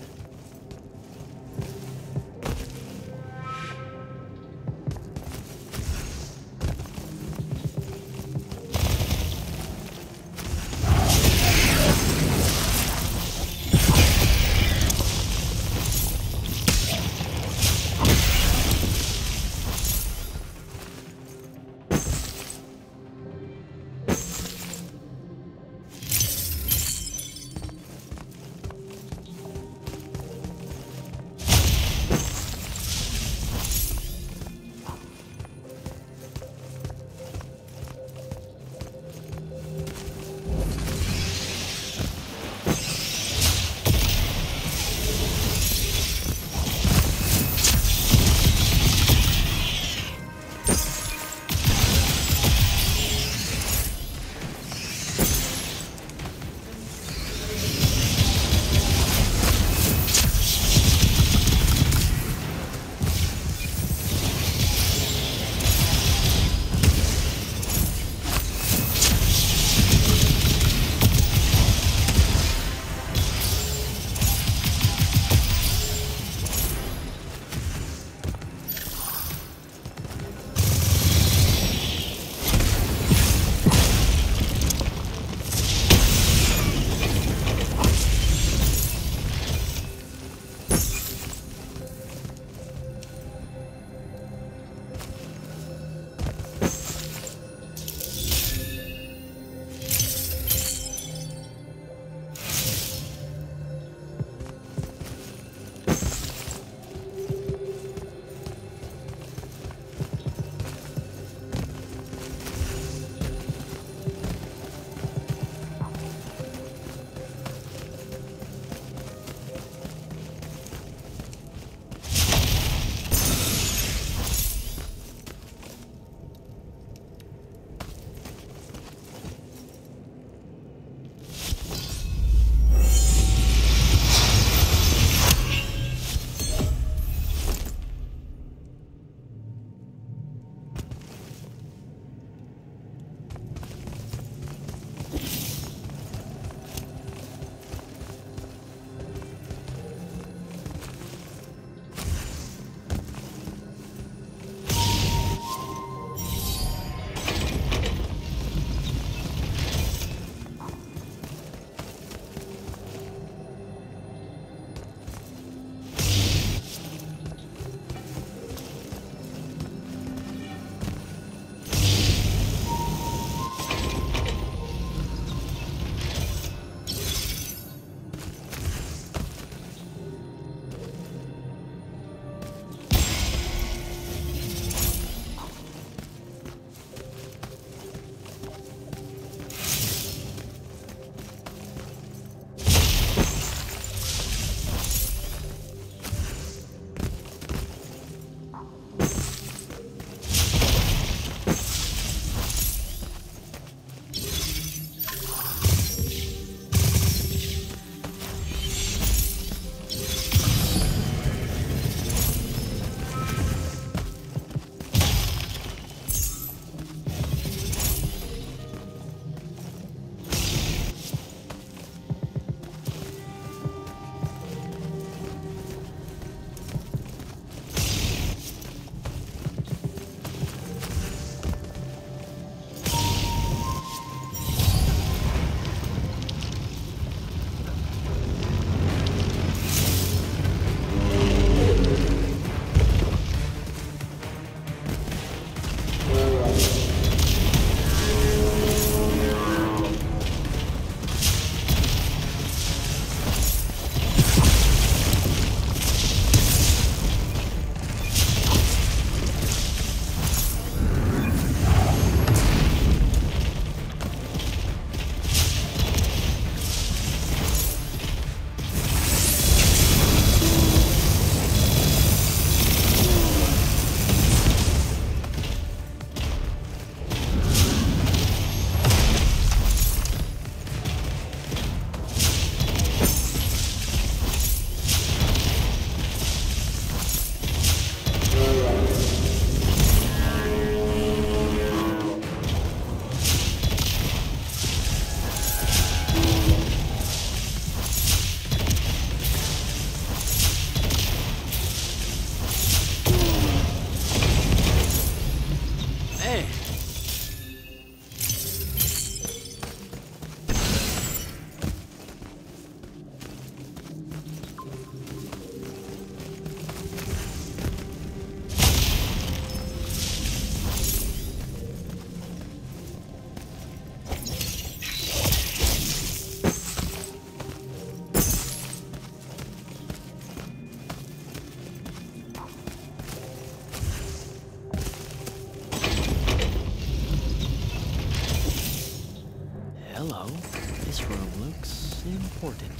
Speaker 3: important.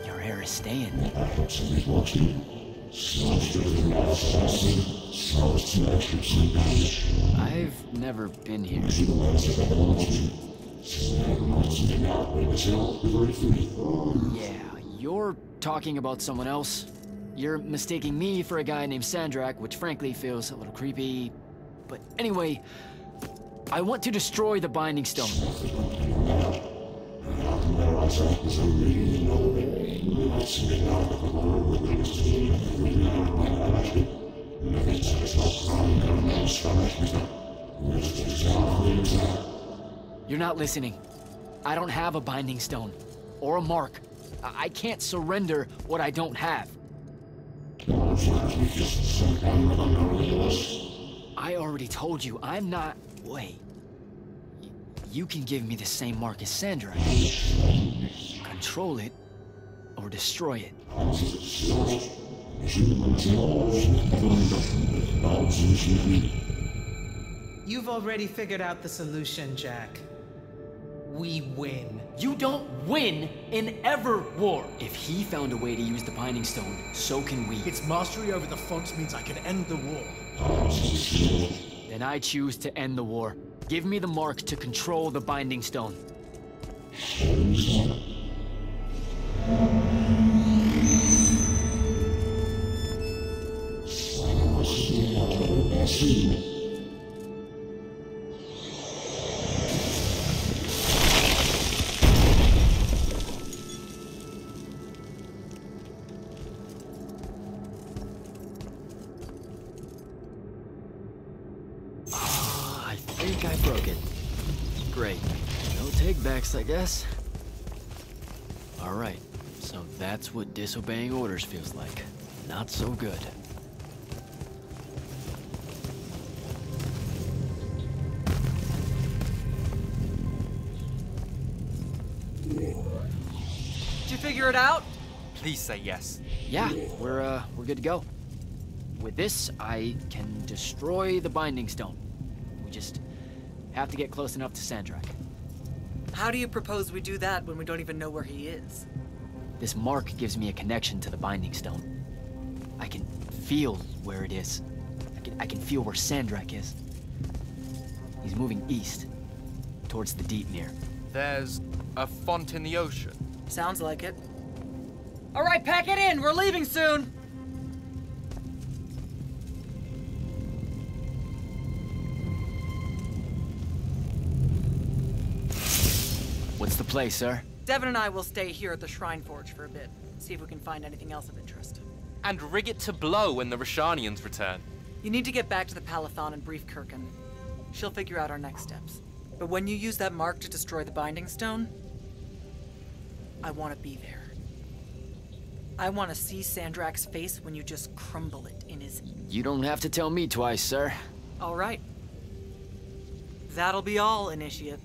Speaker 3: Your hair is staying. I've never been here. Yeah, you're talking about someone else. You're mistaking me for a guy named SANDRAKK, which frankly feels a little creepy. But anyway, I want to destroy the Binding Stone. You're not listening. I don't have a Binding Stone. Or a mark. I can't surrender what I don't have. I already told you, I'm not... Wait. You can give me the same mark as SANDRAKK. Control it, or destroy it.
Speaker 2: You've already figured out the solution, Jack. We win.
Speaker 3: You don't win in ever war. If he found a way to use the Binding Stone, so can we.
Speaker 13: Its mastery over the fonts means I can end the war.
Speaker 3: Then I choose to end the war. Give me the mark to control the Binding Stone. I think I broke it. Great. No takebacks, I guess. Alright, so that's what disobeying orders feels like. Not so good.
Speaker 8: Did you figure it out?
Speaker 15: Please say yes.
Speaker 3: Yeah, we're good to go. With this, I can destroy the Binding Stone. We just have to get close enough to SANDRAKK.
Speaker 8: How do you propose we do that when we don't even know where he is?
Speaker 3: This mark gives me a connection to the Binding Stone. I can feel where it is. I can feel where SANDRAKK is. He's moving east, towards the deep near.
Speaker 15: There's a font in the ocean.
Speaker 8: Sounds like it. All right, pack it in. We're leaving soon.
Speaker 3: What's the play, sir?
Speaker 8: Devin and I will stay here at the Shrine Forge for a bit. See if we can find anything else of interest.
Speaker 15: And rig it to blow when the Rashanians return.
Speaker 8: You need to get back to the Palathon and brief Kirkin. She'll figure out our next steps. But when you use that mark to destroy the Binding Stone, I want to be there. I want to see SANDRAKK's face when you just crumble it in his...
Speaker 3: You don't have to tell me twice, sir.
Speaker 8: All right. That'll be all, Initiate.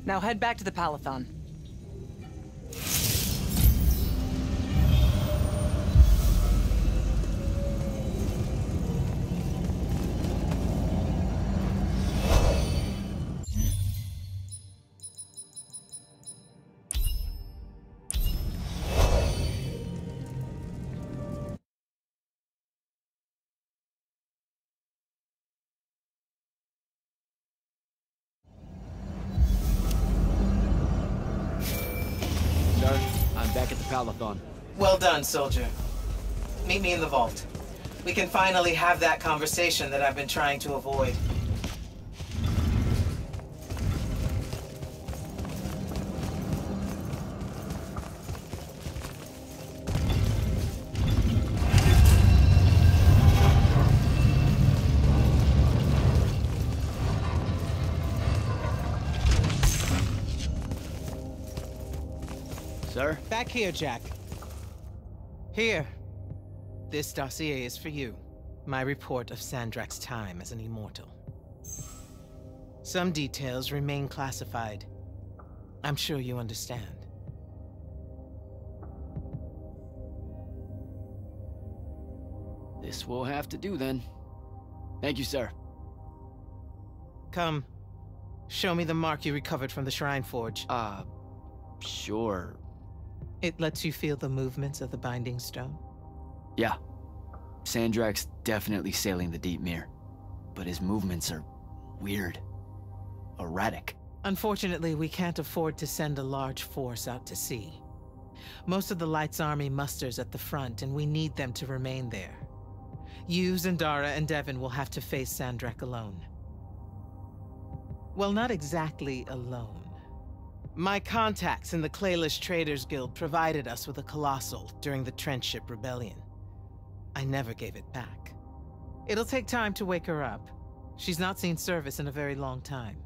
Speaker 8: Now head back to the Palathon.
Speaker 3: Back at the Palathon.
Speaker 2: Well done, soldier. Meet me in the vault. We can finally have that conversation that I've been trying to avoid.
Speaker 3: Sir?
Speaker 2: Back here, Jack. Here. This dossier is for you. My report of SANDRAKK's time as an immortal. Some details remain classified. I'm sure you understand.
Speaker 3: This will have to do then. Thank you, sir.
Speaker 2: Come. Show me the mark you recovered from the Shrine Forge.
Speaker 3: Sure.
Speaker 2: It lets you feel the movements of the Binding Stone?
Speaker 3: Yeah. SANDRAKK's definitely sailing the deep mirror, but his movements are weird. Erratic.
Speaker 2: Unfortunately, we can't afford to send a large force out to sea. Most of the Light's army musters at the front, and we need them to remain there. You, Zendara, and Devin will have to face SANDRAKK alone. Well, not exactly alone. My contacts in the Clayless Traders Guild provided us with a Colossal during the Trench Ship Rebellion. I never gave it back. It'll take time to wake her up. She's not seen service in a very long time.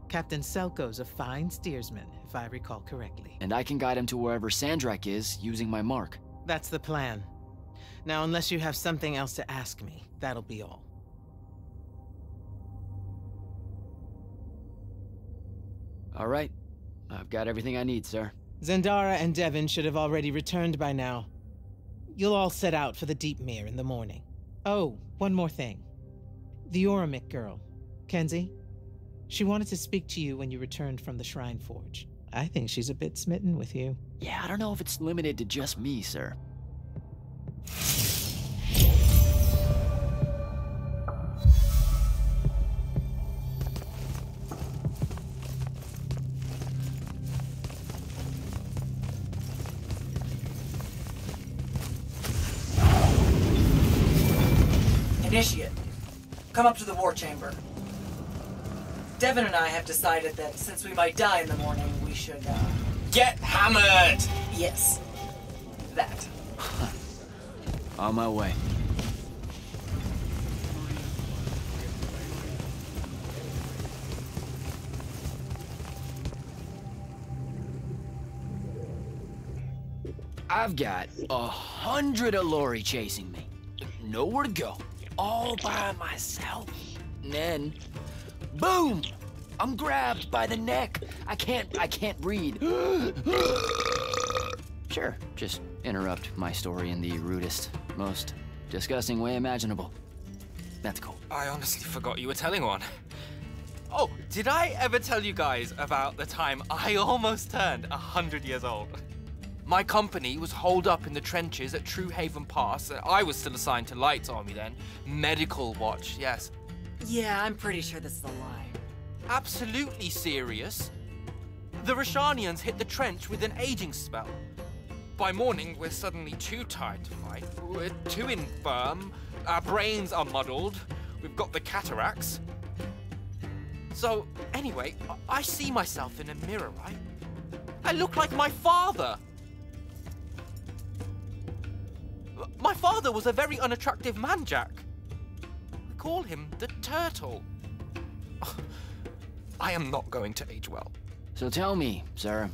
Speaker 2: Captain Selko's a fine steersman, if I recall correctly.
Speaker 3: And I can guide him to wherever SANDRAKK is using my mark.
Speaker 2: That's the plan. Now, unless you have something else to ask me, that'll be all.
Speaker 3: All right. I've got everything I need, sir.
Speaker 2: Zendara and Devin should have already returned by now. You'll all set out for the Deep Mere in the morning. Oh, one more thing. The Oromik girl, Kenzie. She wanted to speak to you when you returned from the Shrine Forge. I think she's a bit smitten with you.
Speaker 3: Yeah, I don't know if it's limited to just me, sir.
Speaker 8: Initiate, come up to the war chamber. Devin and I have decided that since we might die in the morning, we should,
Speaker 12: Get hammered!
Speaker 8: Yes. That.
Speaker 3: On my way. I've got 100 Allori chasing me. Nowhere to go. All by myself. And then, boom! I'm grabbed by the neck. I can't breathe. Sure, just interrupt my story in the rudest, most disgusting way imaginable. That's cool.
Speaker 15: I honestly forgot you were telling one. Oh, did I ever tell you guys about the time I almost turned 100 years old? My company was holed up in the trenches at True Haven Pass. I was still assigned to Light's army then. Medical watch, yes.
Speaker 8: Yeah, I'm pretty sure this is a lie.
Speaker 15: Absolutely serious. The Rashanians hit the trench with an aging spell. By morning, we're suddenly too tired to fight. We're too infirm. Our brains are muddled. We've got the cataracts. So, anyway, I see myself in a mirror, right? I look like my father. My father was a very unattractive man, Jack. We call him the Turtle. I am not going to age well.
Speaker 3: So tell me, sir,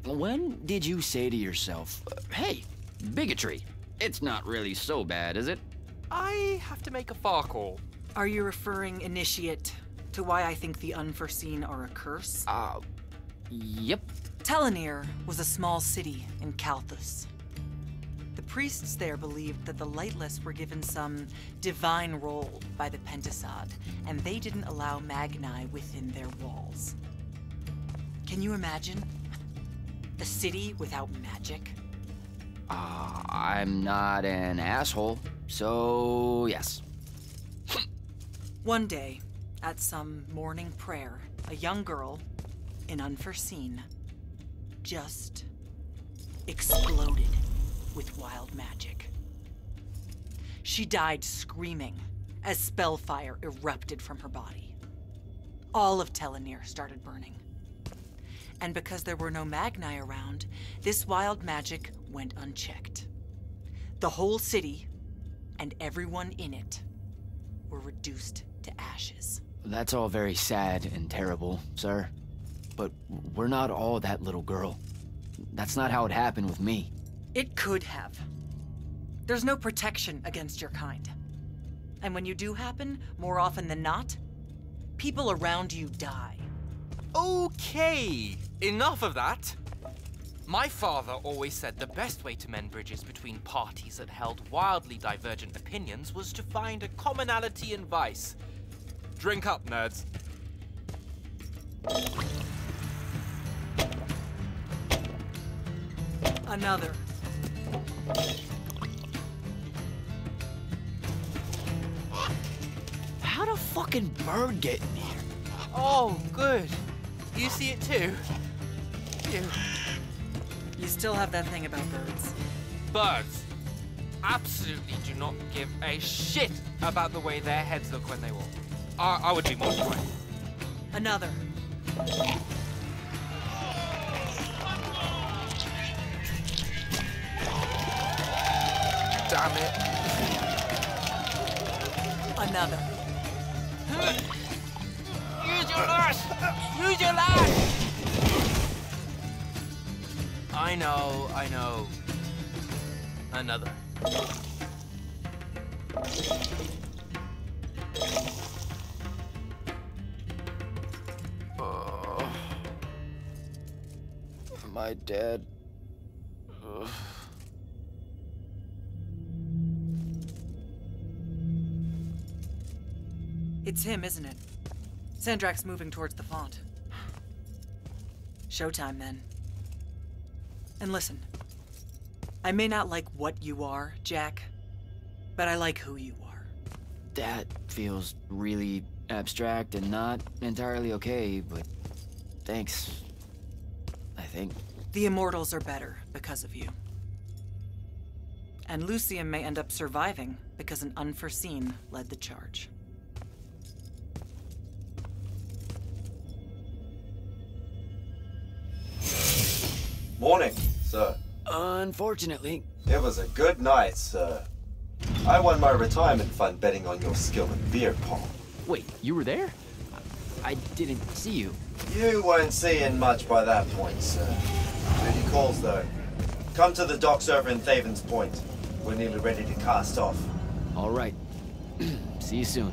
Speaker 3: when did you say to yourself, hey, bigotry, it's not really so bad, is it?
Speaker 15: I have to make a far call.
Speaker 8: Are you referring, Initiate, to why I think the unforeseen are a curse?
Speaker 3: Yep.
Speaker 8: Telenir was a small city in Kalthus. The priests there believed that the Lightless were given some divine role by the Pentasod, and they didn't allow Magni within their walls. Can you imagine? A city without magic?
Speaker 3: I'm not an asshole, so yes.
Speaker 8: One day, at some morning prayer, a young girl, in Unforeseen, just exploded with wild magic. She died screaming as spellfire erupted from her body. All of Telenir started burning. And because there were no Magni around, this wild magic went unchecked. The whole city, and everyone in it, were reduced to ashes.
Speaker 3: That's all very sad and terrible, sir. But we're not all that little girl. That's not how it happened with me.
Speaker 8: It could have. There's no protection against your kind. And when you do happen, more often than not, people around you die.
Speaker 15: Okay, enough of that. My father always said the best way to mend bridges between parties that held wildly divergent opinions was to find a commonality in vice. Drink up, nerds.
Speaker 8: Another.
Speaker 3: How'd a fucking bird get in here?
Speaker 15: Oh, good. You see it too?
Speaker 8: You still have that thing about birds.
Speaker 15: Birds absolutely do not give a shit about the way their heads look when they walk. I would be mortified.
Speaker 8: Another.
Speaker 15: Damn it.
Speaker 8: Another.
Speaker 15: Use your lash! Use your lash! I know. Another.
Speaker 3: Am I dead? Ugh.
Speaker 8: It's him, isn't it? Sandrakk's moving towards the font. Showtime, then. And listen, I may not like what you are, Jack, but I like who you are.
Speaker 3: That feels really abstract and not entirely okay, but thanks, I think.
Speaker 8: The Immortals are better because of you. And Lucium may end up surviving because an unforeseen led the charge.
Speaker 5: Morning, sir.
Speaker 3: Unfortunately.
Speaker 5: It was a good night, sir. I won my retirement fund betting on your skill in beer pong.
Speaker 3: Wait, you were there? I didn't see you.
Speaker 5: You weren't seeing much by that point, sir. Duty calls, though. Come to the docks over in Thaven's Point. We're nearly ready to cast off.
Speaker 3: All right. See you soon.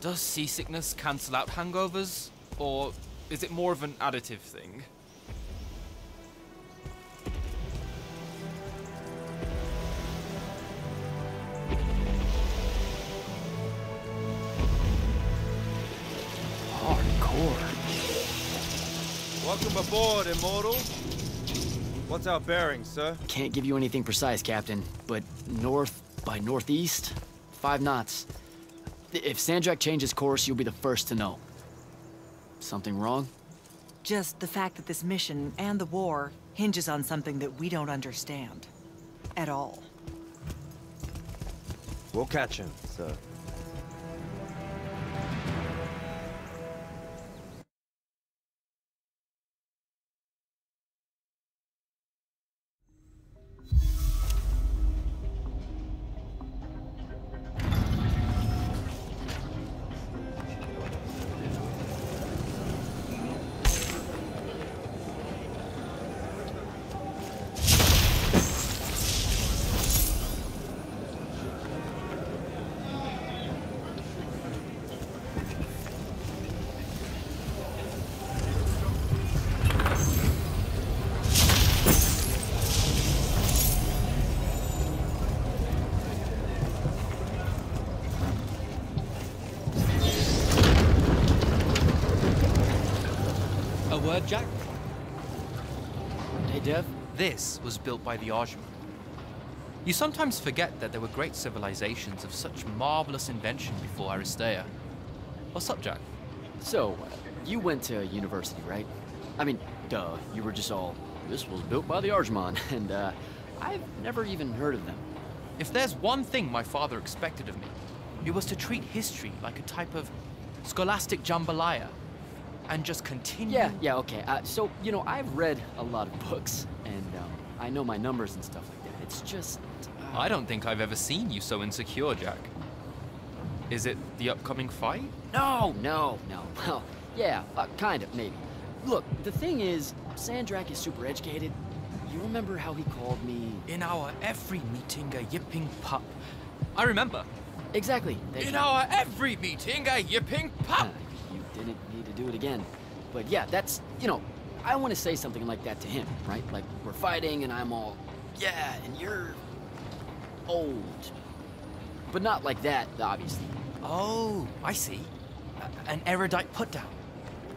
Speaker 7: Does seasickness cancel out hangovers? Or is it more of an additive thing?
Speaker 3: Hardcore.
Speaker 21: Welcome aboard, Immortals. What's our bearing, sir?
Speaker 3: Can't give you anything precise, Captain, but north by northeast, 5 knots. If SANDRAKK changes course, you'll be the first to know. Something wrong?
Speaker 8: Just the fact that this mission and the war hinges on something that we don't understand. At all.
Speaker 5: We'll catch him, sir.
Speaker 20: Word, Jack?
Speaker 3: Hey, Dev?
Speaker 15: This was built by the Ardjman. You sometimes forget that there were great civilizations of such marvelous invention before Aristea. What's up, Jack?
Speaker 3: So, you went to university, right? I mean, duh, you were just all, this was built by the Ardjman, and I've never even heard of them.
Speaker 15: If there's one thing my father expected of me, it was to treat history like a type of scholastic jambalaya. And just continue?
Speaker 3: Yeah, okay. So, you know, I've read a lot of books, and I know my numbers and stuff like that. It's just...
Speaker 15: I don't think I've ever seen you so insecure, Jack. Is it the upcoming fight?
Speaker 3: No. Well, yeah, kind of, maybe. Look, the thing is, SANDRAKK is super educated. You remember how he called me...
Speaker 15: In our every meeting, a yipping pup. I remember.
Speaker 3: Exactly.
Speaker 15: In our every meeting, a yipping pup!
Speaker 3: You didn't need to do it again. But yeah, that's, you know, I want to say something like that to him, right? Like, we're fighting and I'm all, yeah, and you're old. But not like that, obviously.
Speaker 15: Oh, I see. An erudite put-down.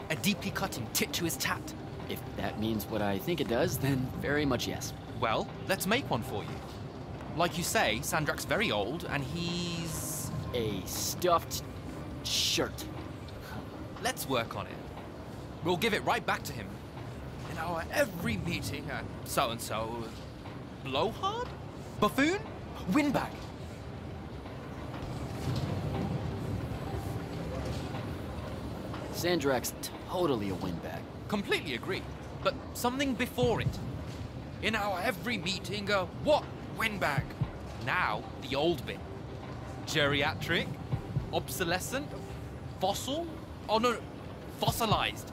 Speaker 15: A deeply cutting tit to his tat.
Speaker 3: If that means what I think it does, then very much yes.
Speaker 15: Well, let's make one for you. Like you say, SANDRAKK's very old, and he's...
Speaker 3: a stuffed shirt.
Speaker 15: Let's work on it. We'll give it right back to him. In our every meeting, so-and-so... Blowhard? Buffoon? Windbag?
Speaker 3: SANDRAKK's totally a windbag.
Speaker 15: Completely agree. But something before it. In our every meeting, what? Windbag. Now, the old bit. Geriatric? Obsolescent? Fossil? Oh no, fossilized.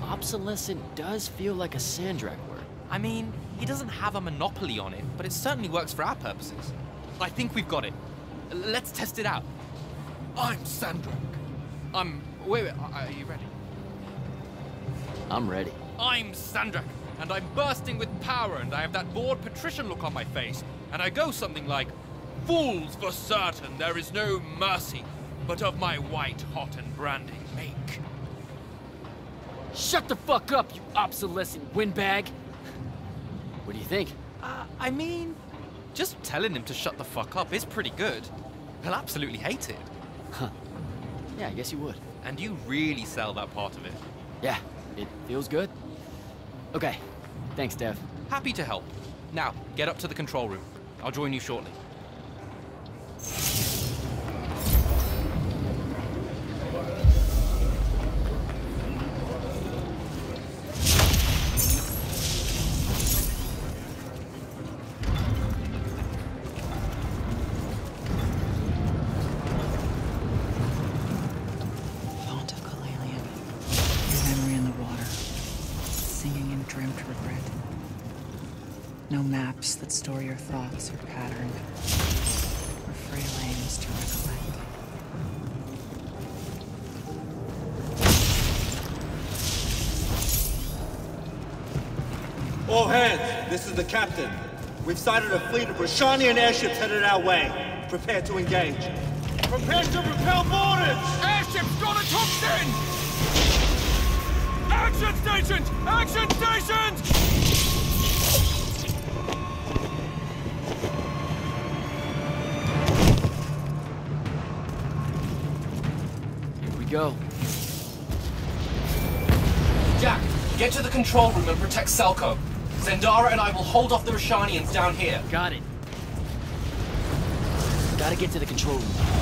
Speaker 3: Obsolescent does feel like a SANDRAKK word.
Speaker 15: I mean, he doesn't have a monopoly on it, but it certainly works for our purposes. I think we've got it. Let's test it out. I'm SANDRAKK. Wait, are you ready?
Speaker 3: I'm ready.
Speaker 15: I'm SANDRAKK, and I'm bursting with power, and I have that bored patrician look on my face, and I go something like, "Fools, for certain, there is no mercy, but of my white hot and branding make."
Speaker 3: Shut the fuck up, you obsolescent windbag! What do you think?
Speaker 15: I mean, just telling him to shut the fuck up is pretty good. He'll absolutely hate it.
Speaker 3: Huh. Yeah, I guess you would.
Speaker 15: And you really sell that part of it.
Speaker 3: Yeah, it feels good. Okay, thanks, Dev.
Speaker 15: Happy to help. Now, get up to the control room. I'll join you shortly.
Speaker 19: No maps that store your thoughts or pattern, or frail aims to recollect.
Speaker 21: All hands, this is the captain. We've sighted a fleet of Rashanian airships headed our way. Prepare to engage. Prepare to repel boarders!
Speaker 9: Airships got a toxin! Action stations! Action stations!
Speaker 3: Here we go.
Speaker 12: Jack, get to the control room and protect Selko. Zendara and I will hold off the Rashanians down here.
Speaker 3: Got it. Gotta get to the control room.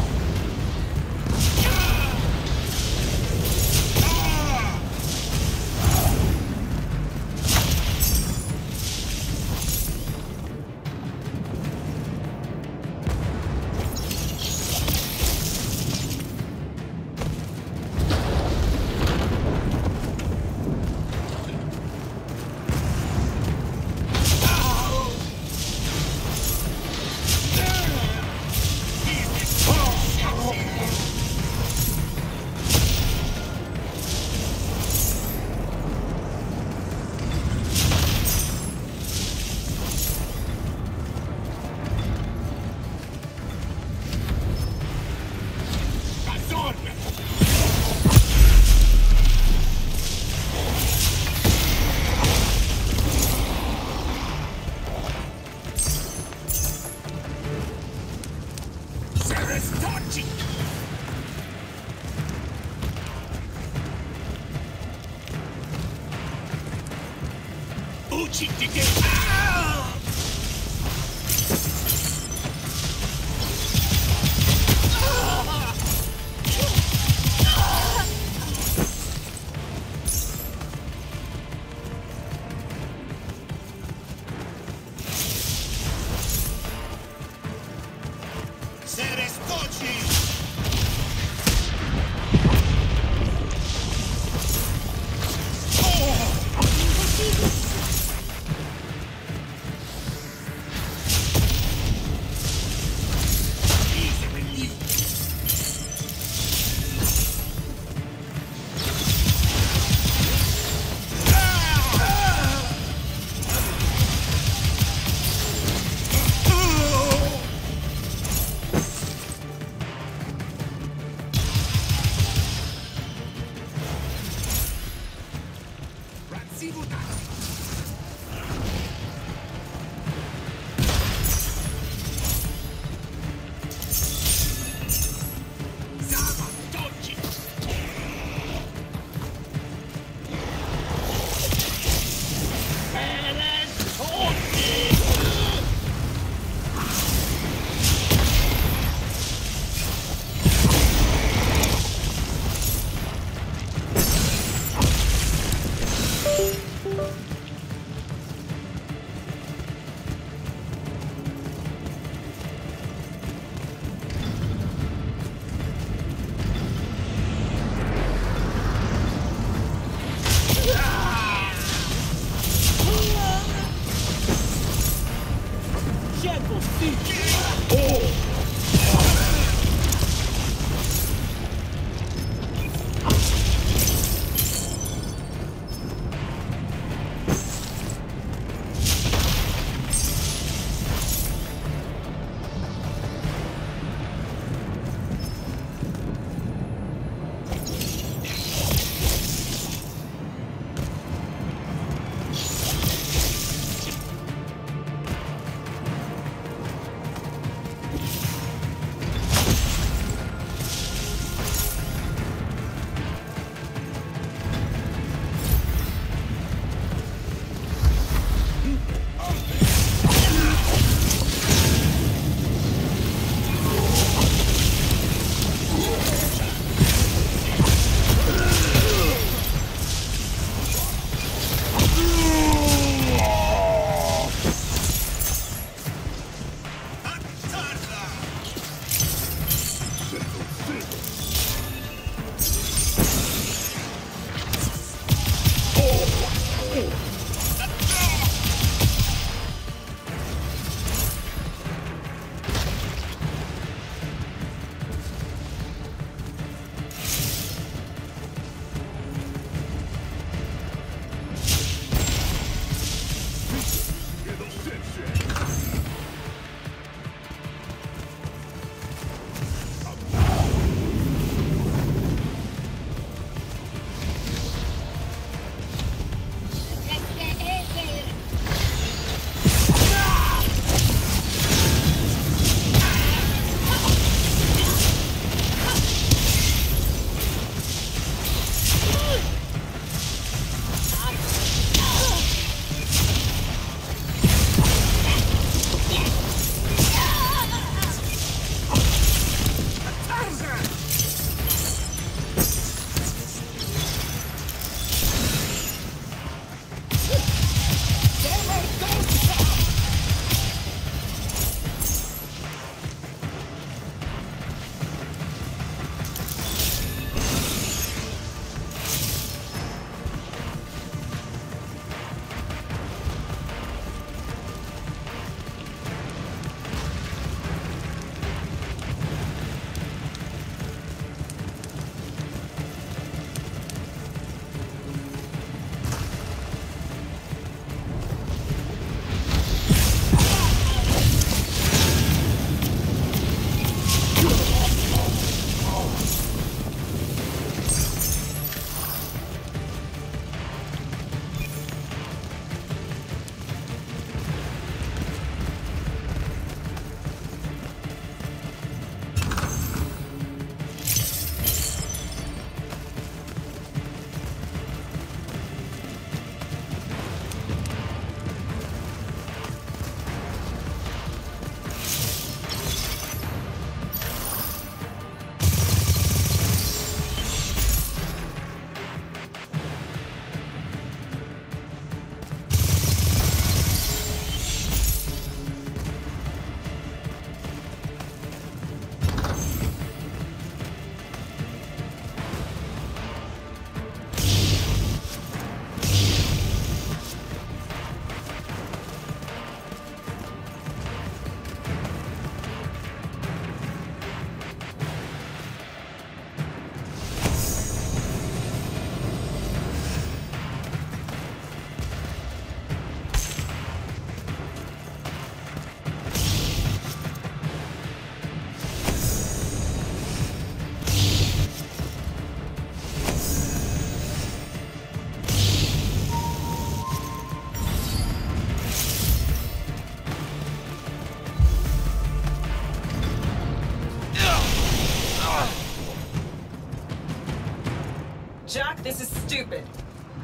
Speaker 8: Jack, this is stupid.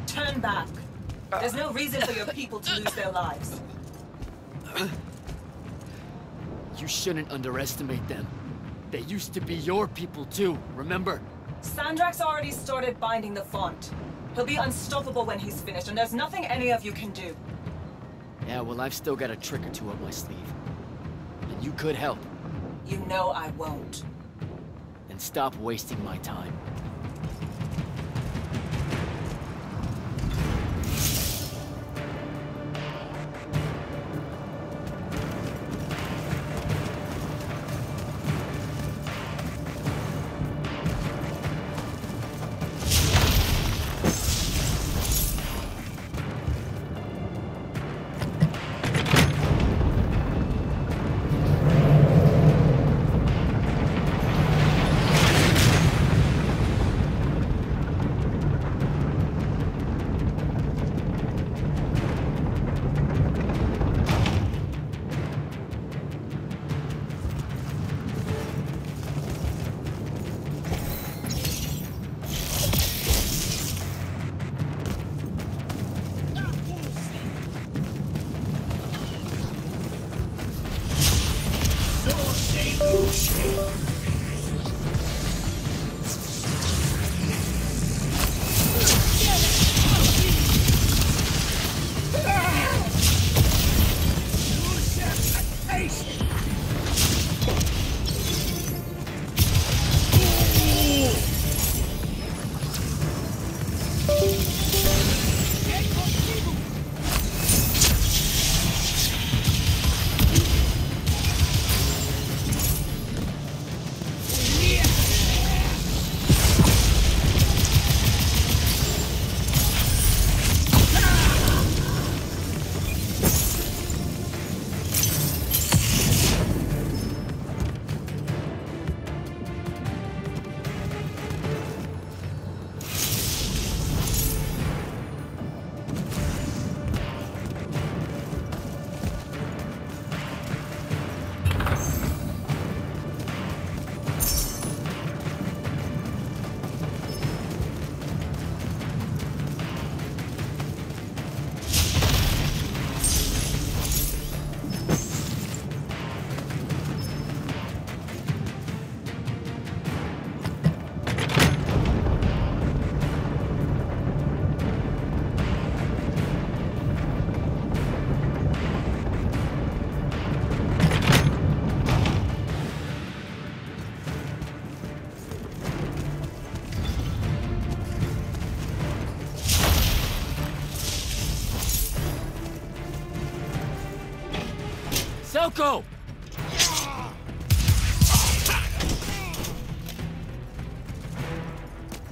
Speaker 8: Turn back. There's no reason for your people to lose their lives.
Speaker 3: You shouldn't underestimate them. They used to be your people too, remember?
Speaker 8: Sandrakk's already started binding the font. He'll be unstoppable when he's finished, and there's nothing any of you can do.
Speaker 3: Yeah, well, I've still got a trick or two up my sleeve. And you could help.
Speaker 8: You know I won't.
Speaker 3: And stop wasting my time. Selko!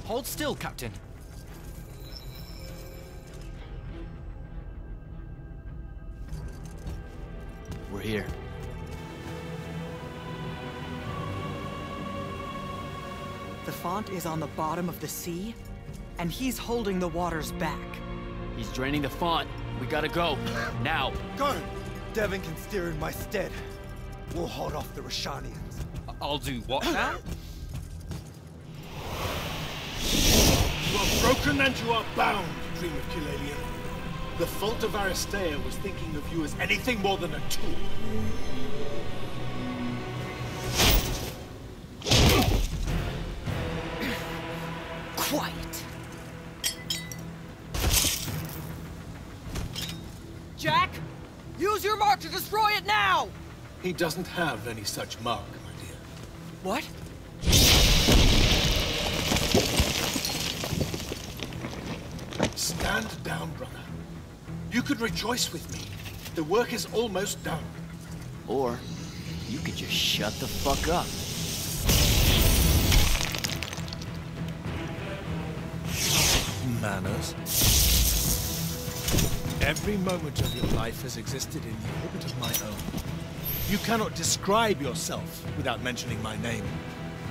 Speaker 15: Hold still, Captain.
Speaker 3: We're here.
Speaker 19: The font is on the bottom of the sea, and he's holding the waters back.
Speaker 3: He's draining the font. We gotta go. Now.
Speaker 5: Go! Devon can steer in my stead. We'll hold off the Rashanians.
Speaker 15: I'll do what now?
Speaker 13: You are broken and you are bound, Dream of Kilalian. The fault of Aristea was thinking of you as anything more than a tool.
Speaker 19: Quiet.
Speaker 8: Jack! Use your mark to destroy it now!
Speaker 13: He doesn't have any such mark, my dear.
Speaker 8: What?
Speaker 13: Stand down, brother. You could rejoice with me. The work is almost done.
Speaker 3: Or you could just shut the fuck up.
Speaker 13: Manners. Every moment of your life has existed in the orbit of my own. You cannot describe yourself without mentioning my name.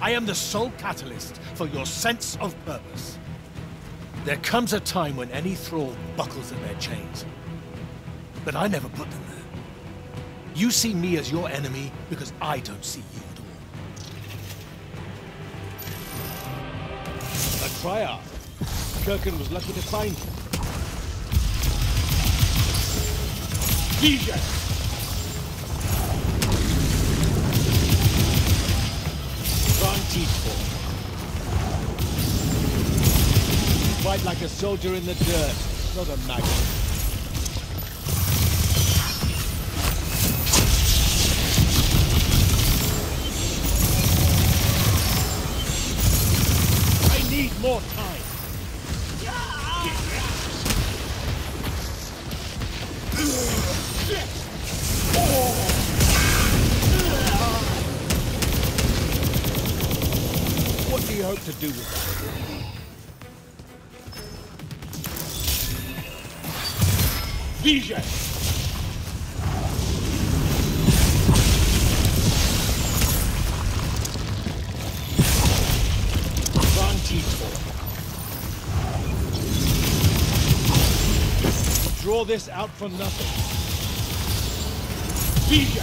Speaker 13: I am the sole catalyst for your sense of purpose. There comes a time when any thrall buckles in their chains. But I never put them there. You see me as your enemy because I don't see you at all. A triarch Kirkin was lucky to find you. DJ! Fight like a soldier in the dirt, not a maggot. I need more time. What do you hope to do with that? DJ! Draw this out for nothing. DJ!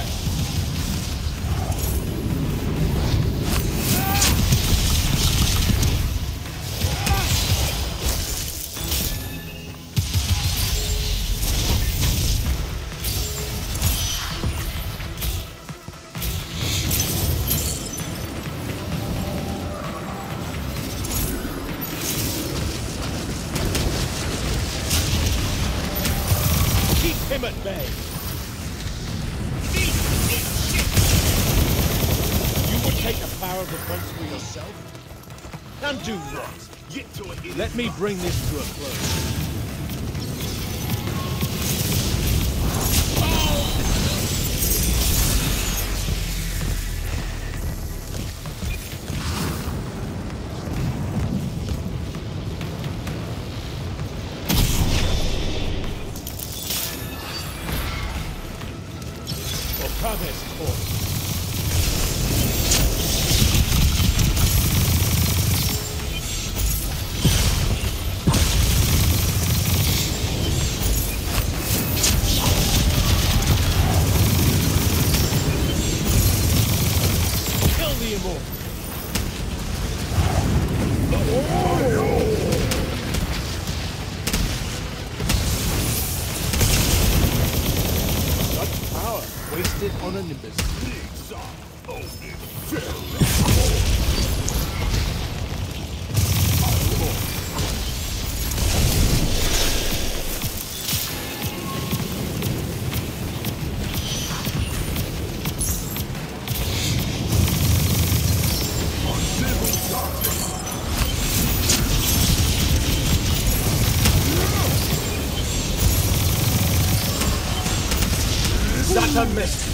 Speaker 13: Him at bay. You would take the power of the prince for yourself? And do what? Let me bring this to a close. Missed.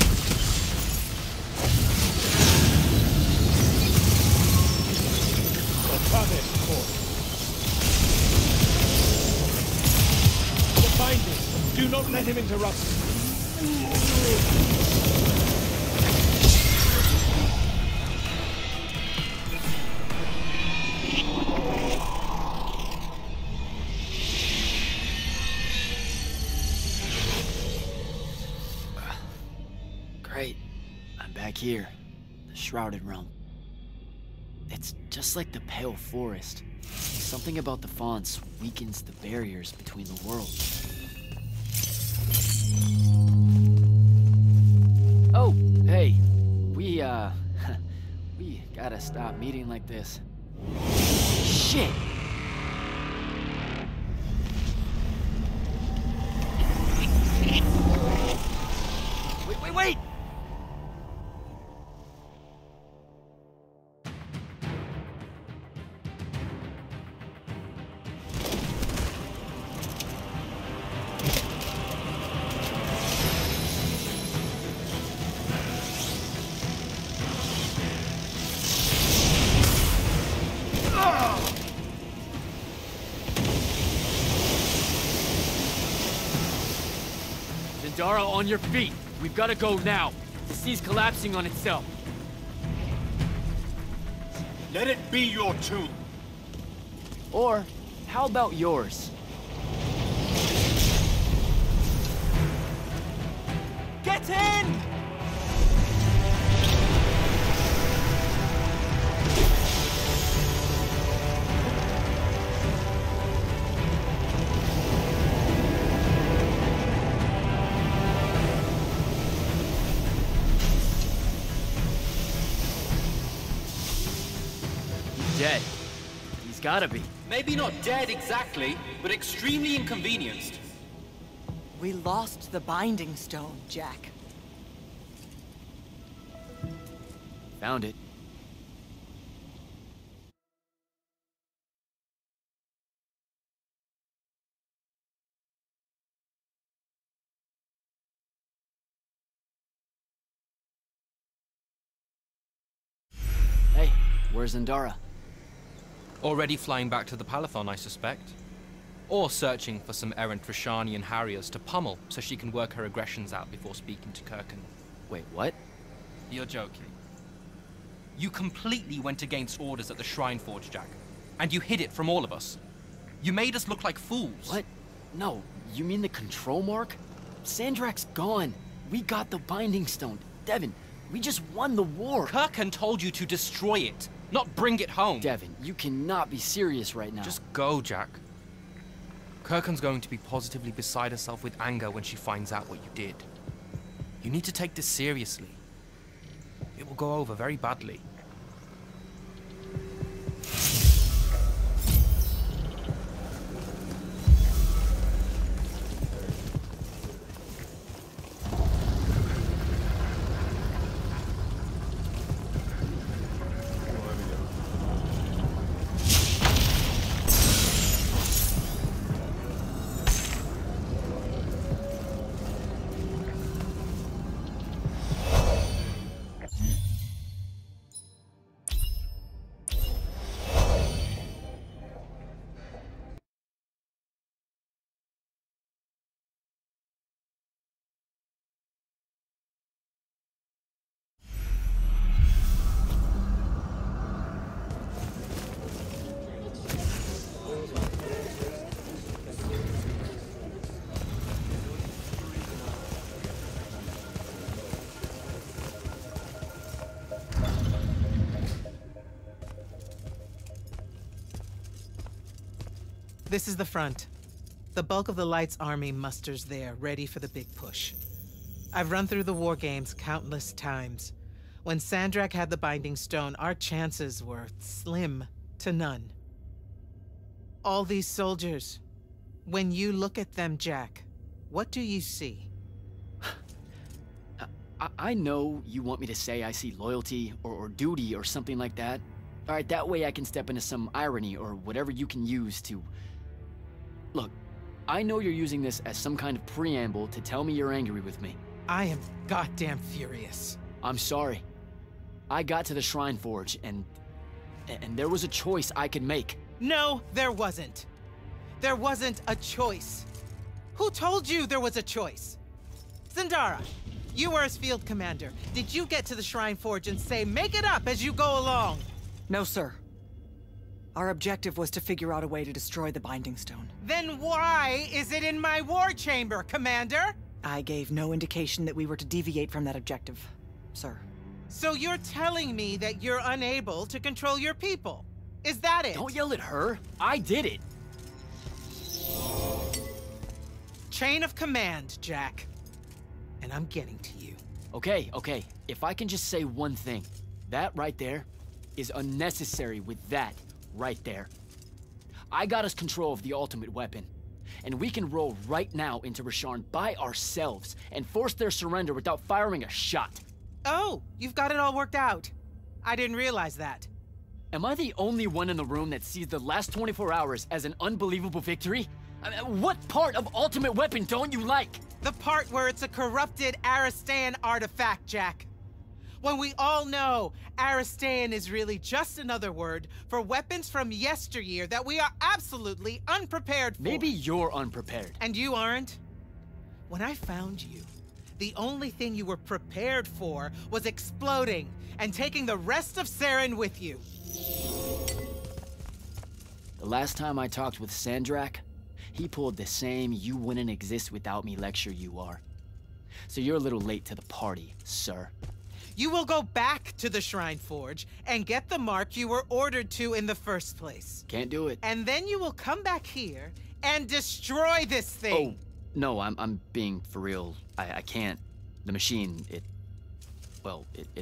Speaker 13: Find him. Do not let him interrupt.
Speaker 3: Great. I'm back here. The Shrouded Realm. It's just like the Pale Forest. Something about the fonts weakens the barriers between the worlds. Oh, hey. We gotta stop meeting like this. Shit! Wait!
Speaker 14: Zendara, on your feet! We've gotta go now! The sea's collapsing on itself.
Speaker 21: Let it be your tomb!
Speaker 3: Or, how about yours?
Speaker 14: Get in!
Speaker 3: gotta be.
Speaker 21: Maybe not dead exactly, but extremely inconvenienced.
Speaker 8: We lost the Binding Stone, Jack.
Speaker 3: Found it. Hey, where's Zandara?
Speaker 15: Already flying back to the Palathon, I suspect. Or searching for some errant Rishanian harriers to pummel so she can work her aggressions out before speaking to Kirkan.
Speaker 3: Wait, what?
Speaker 15: You're joking. You completely went against orders at the Shrine Forge, Jack. And you hid it from all of us. You made us look like fools.
Speaker 3: What? No, you mean the control mark? Sandrakk's gone. We got the Binding Stone. Devin, we just won the war.
Speaker 15: Kirkan told you to destroy it, not bring it home.
Speaker 3: Devin, you cannot be serious right now.
Speaker 15: Just go, Jack. Kirkan's going to be positively beside herself with anger when she finds out what you did. You need to take this seriously. It will go over very badly.
Speaker 2: This is the front. The bulk of the Light's army musters there, ready for the big push. I've run through the war games countless times. When Sandrakk had the Binding Stone, our chances were slim to none. All these soldiers, when you look at them, Jack, what do you see?
Speaker 3: I know you want me to say I see loyalty or duty or something like that. All right, that way I can step into some irony or whatever you can use to... Look, I know you're using this as some kind of preamble to tell me you're angry with me.
Speaker 2: I am goddamn furious.
Speaker 3: I'm sorry. I got to the Shrine Forge and there was a choice I could make.
Speaker 2: No, there wasn't. There wasn't a choice. Who told you there was a choice? Zandara, you were as field commander. Did you get to the Shrine Forge and say, make it up as you go along?
Speaker 8: No, sir. Our objective was to figure out a way to destroy the Binding Stone.
Speaker 2: Then why is it in my war chamber, Commander?
Speaker 8: I gave no indication that we were to deviate from that objective, sir.
Speaker 2: So you're telling me that you're unable to control your people? Is that it?
Speaker 3: Don't yell at her. I did it.
Speaker 2: Chain of command, Jack. And I'm getting to you.
Speaker 3: Okay. If I can just say one thing. That right there is unnecessary with that right there. I got us control of the ultimate weapon. And we can roll right now into Rasharn by ourselves and force their surrender without firing a shot.
Speaker 2: Oh, you've got it all worked out. I didn't realize that.
Speaker 3: Am I the only one in the room that sees the last 24 hours as an unbelievable victory? I mean, what part of Ultimate Weapon don't you like?
Speaker 2: The part where it's a corrupted Aristean artifact, Jack. When we all know Aristean is really just another word for weapons from yesteryear that we are absolutely unprepared for.
Speaker 3: Maybe you're unprepared.
Speaker 2: And you aren't? When I found you, the only thing you were prepared for was exploding and taking the rest of Saren with you.
Speaker 3: The last time I talked with Sandrakk, he pulled the same "you wouldn't exist without me" lecture you are. So you're a little late to the party, sir.
Speaker 2: You will go back to the Shrine Forge and get the mark you were ordered to in the first place.
Speaker 3: Can't do it.
Speaker 2: And then you will come back here and destroy this thing.
Speaker 3: Oh, no, I'm being for real. I can't. The machine, it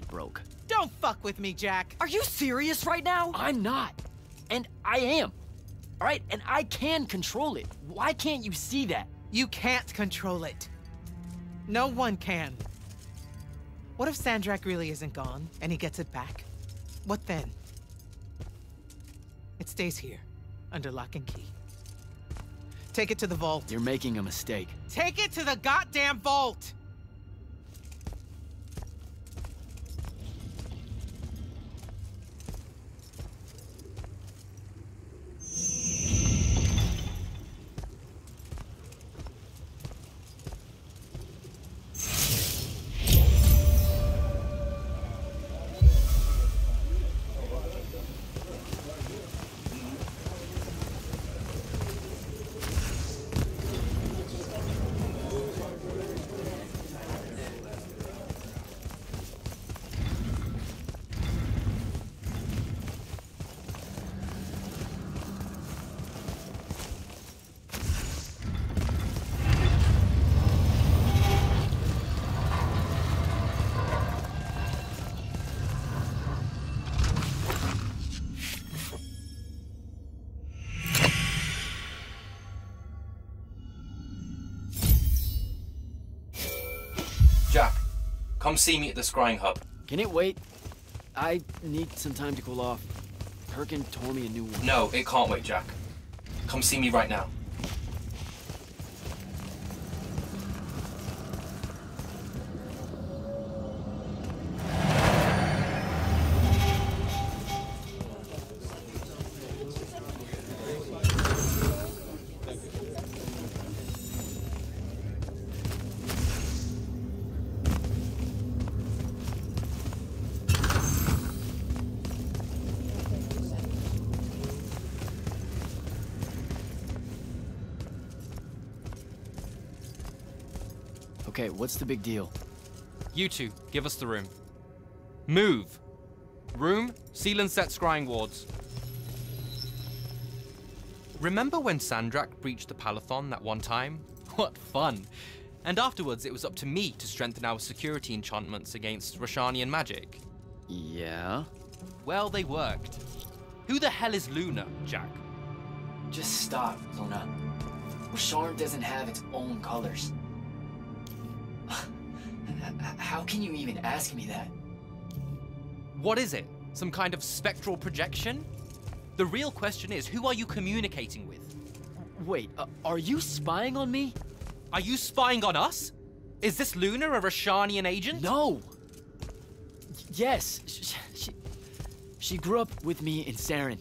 Speaker 3: broke.
Speaker 2: Don't fuck with me, Jack.
Speaker 8: Are you serious right now?
Speaker 3: I'm not. And I am. All right? And I can control it. Why can't you see that?
Speaker 2: You can't control it. No one can. What if SANDRAKK really isn't gone, and he gets it back? What then? It stays here, under lock and key. Take it to the vault.
Speaker 3: You're making a mistake.
Speaker 2: Take it to the goddamn vault!
Speaker 12: Jack, come see me at the scrying hub.
Speaker 3: Can it wait? I need some time to cool off. Kirkin tore me a new one.
Speaker 12: No, it can't wait, Jack. Come see me right now.
Speaker 3: Okay, what's the big deal?
Speaker 7: You two, give us the room. Move! Room, seal and set scrying wards. Remember when SANDRAKK breached the PALATHON that one time? What fun! And afterwards it was up to me to strengthen our security enchantments against Roshanian magic.
Speaker 3: Yeah?
Speaker 7: Well, they worked. Who the hell is Luna, Jack?
Speaker 3: Just stop, Luna. Rosharn doesn't have its own colors. How can you even ask me that?
Speaker 7: What is it? Some kind of spectral projection? The real question is, who are you communicating with?
Speaker 3: Wait, are you spying on me?
Speaker 7: Are you spying on us? Is this Luna a Roshanian agent?
Speaker 3: No! Yes, she grew up with me in Saren.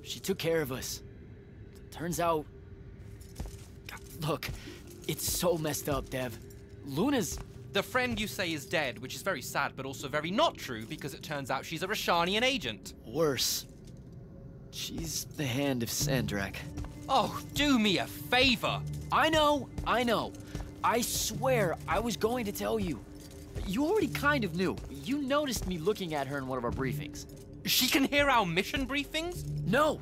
Speaker 3: She took care of us. Turns out... Look, it's so messed up, Dev. Luna's...
Speaker 7: The friend you say is dead, which is very sad, but also very not true, because it turns out she's a Roshanian agent.
Speaker 3: Worse. She's the hand of SANDRAKK.
Speaker 7: Oh, do me a favor.
Speaker 3: I know. I swear I was going to tell you. You already kind of knew. You noticed me looking at her in one of our briefings.
Speaker 7: She can hear our mission briefings?
Speaker 3: No.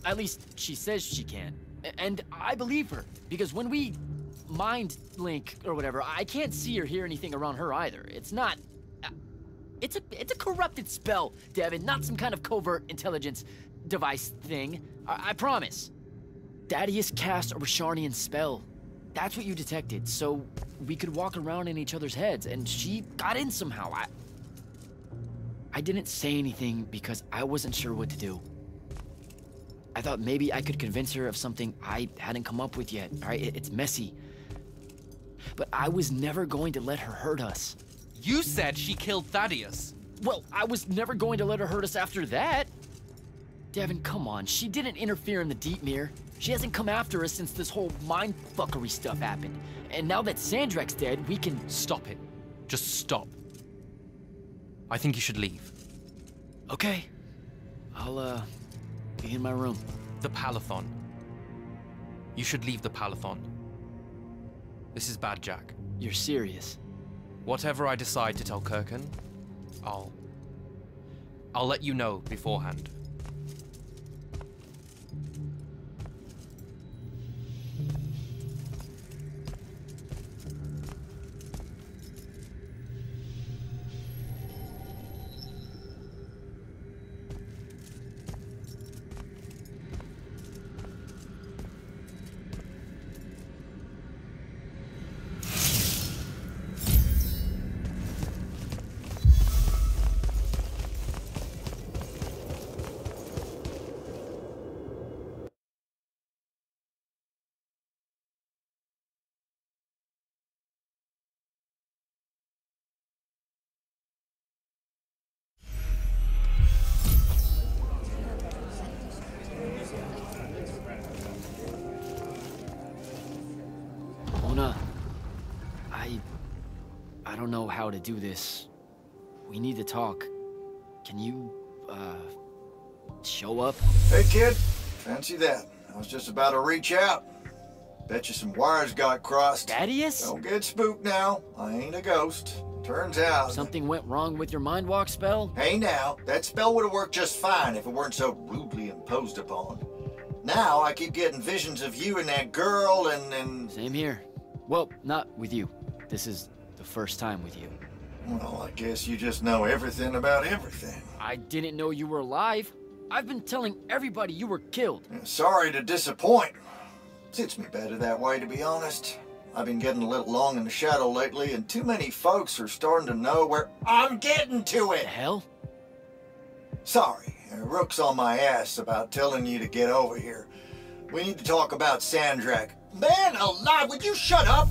Speaker 3: At least she says she can. And I believe her, because when we mind link or whatever, I can't see or hear anything around her either. It's not... It's a corrupted spell, Devin, not some kind of covert intelligence device thing. I promise. Thaddeus cast a Rosharnian spell. That's what you detected, so we could walk around in each other's heads, and she got in somehow. I didn't say anything because I wasn't sure what to do. I thought maybe I could convince her of something I hadn't come up with yet, all right? It's messy. But I was never going to let her hurt us.
Speaker 7: You said she killed Thaddeus.
Speaker 3: Well, I was never going to let her hurt us after that. Devin, come on. She didn't interfere in the Deep Mirror. She hasn't come after us since this whole mindfuckery stuff happened. And now that SANDRAKK's dead, we can...
Speaker 7: Stop it. Just stop. I think you should leave.
Speaker 3: Okay. I'll, be in my room.
Speaker 7: The PALATHON. You should leave the PALATHON. This is bad, Jack.
Speaker 3: You're serious?
Speaker 7: Whatever I decide to tell Kirkin, I'll let you know beforehand.
Speaker 3: I don't know how to do this. We need to talk. Can you, show up?
Speaker 18: Hey, kid. Fancy that. I was just about to reach out. Bet you some wires got crossed.
Speaker 3: Thaddeus?
Speaker 18: Don't get spooked now. I ain't a ghost. Turns out...
Speaker 3: Something went wrong with your mind walk spell?
Speaker 18: Hey now, that spell would have worked just fine if it weren't so rudely imposed upon. Now I keep getting visions of you and that girl and...
Speaker 3: Same here. Well, not with you. This is the first time with you.
Speaker 18: Well, I guess you just know everything about everything.
Speaker 3: I didn't know you were alive. I've been telling everybody you were killed.
Speaker 18: Sorry to disappoint. Suits me better that way, to be honest. I've been getting a little long in the shadow lately, and too many folks are starting to know where I'm getting to it.
Speaker 3: The hell?
Speaker 18: Sorry, Rook's on my ass about telling you to get over here. We need to talk about SANDRAKK. Man alive, would you shut up?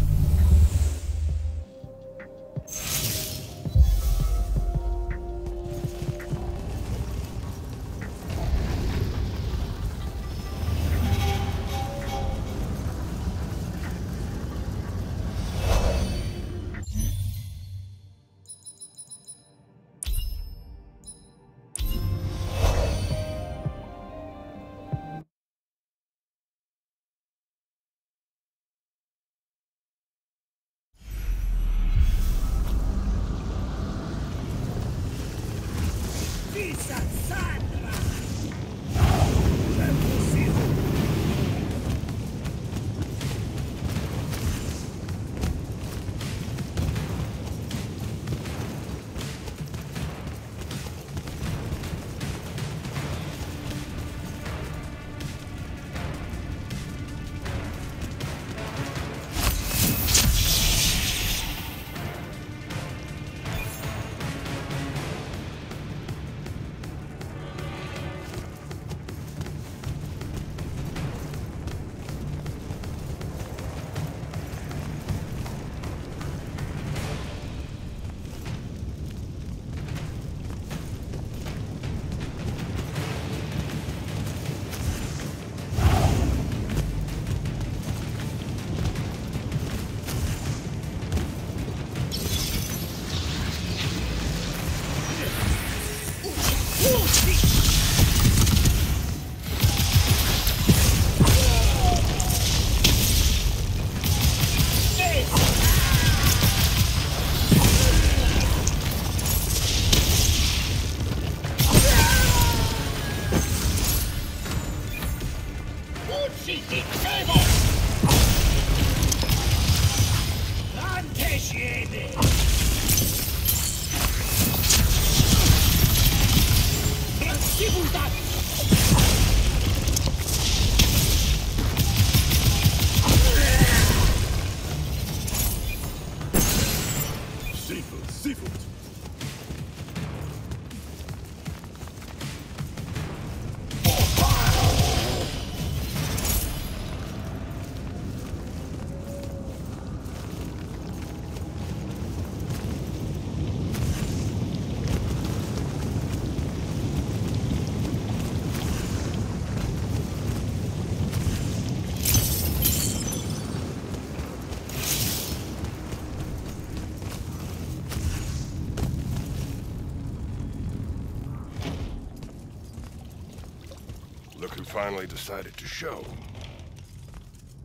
Speaker 1: Look who finally decided to show.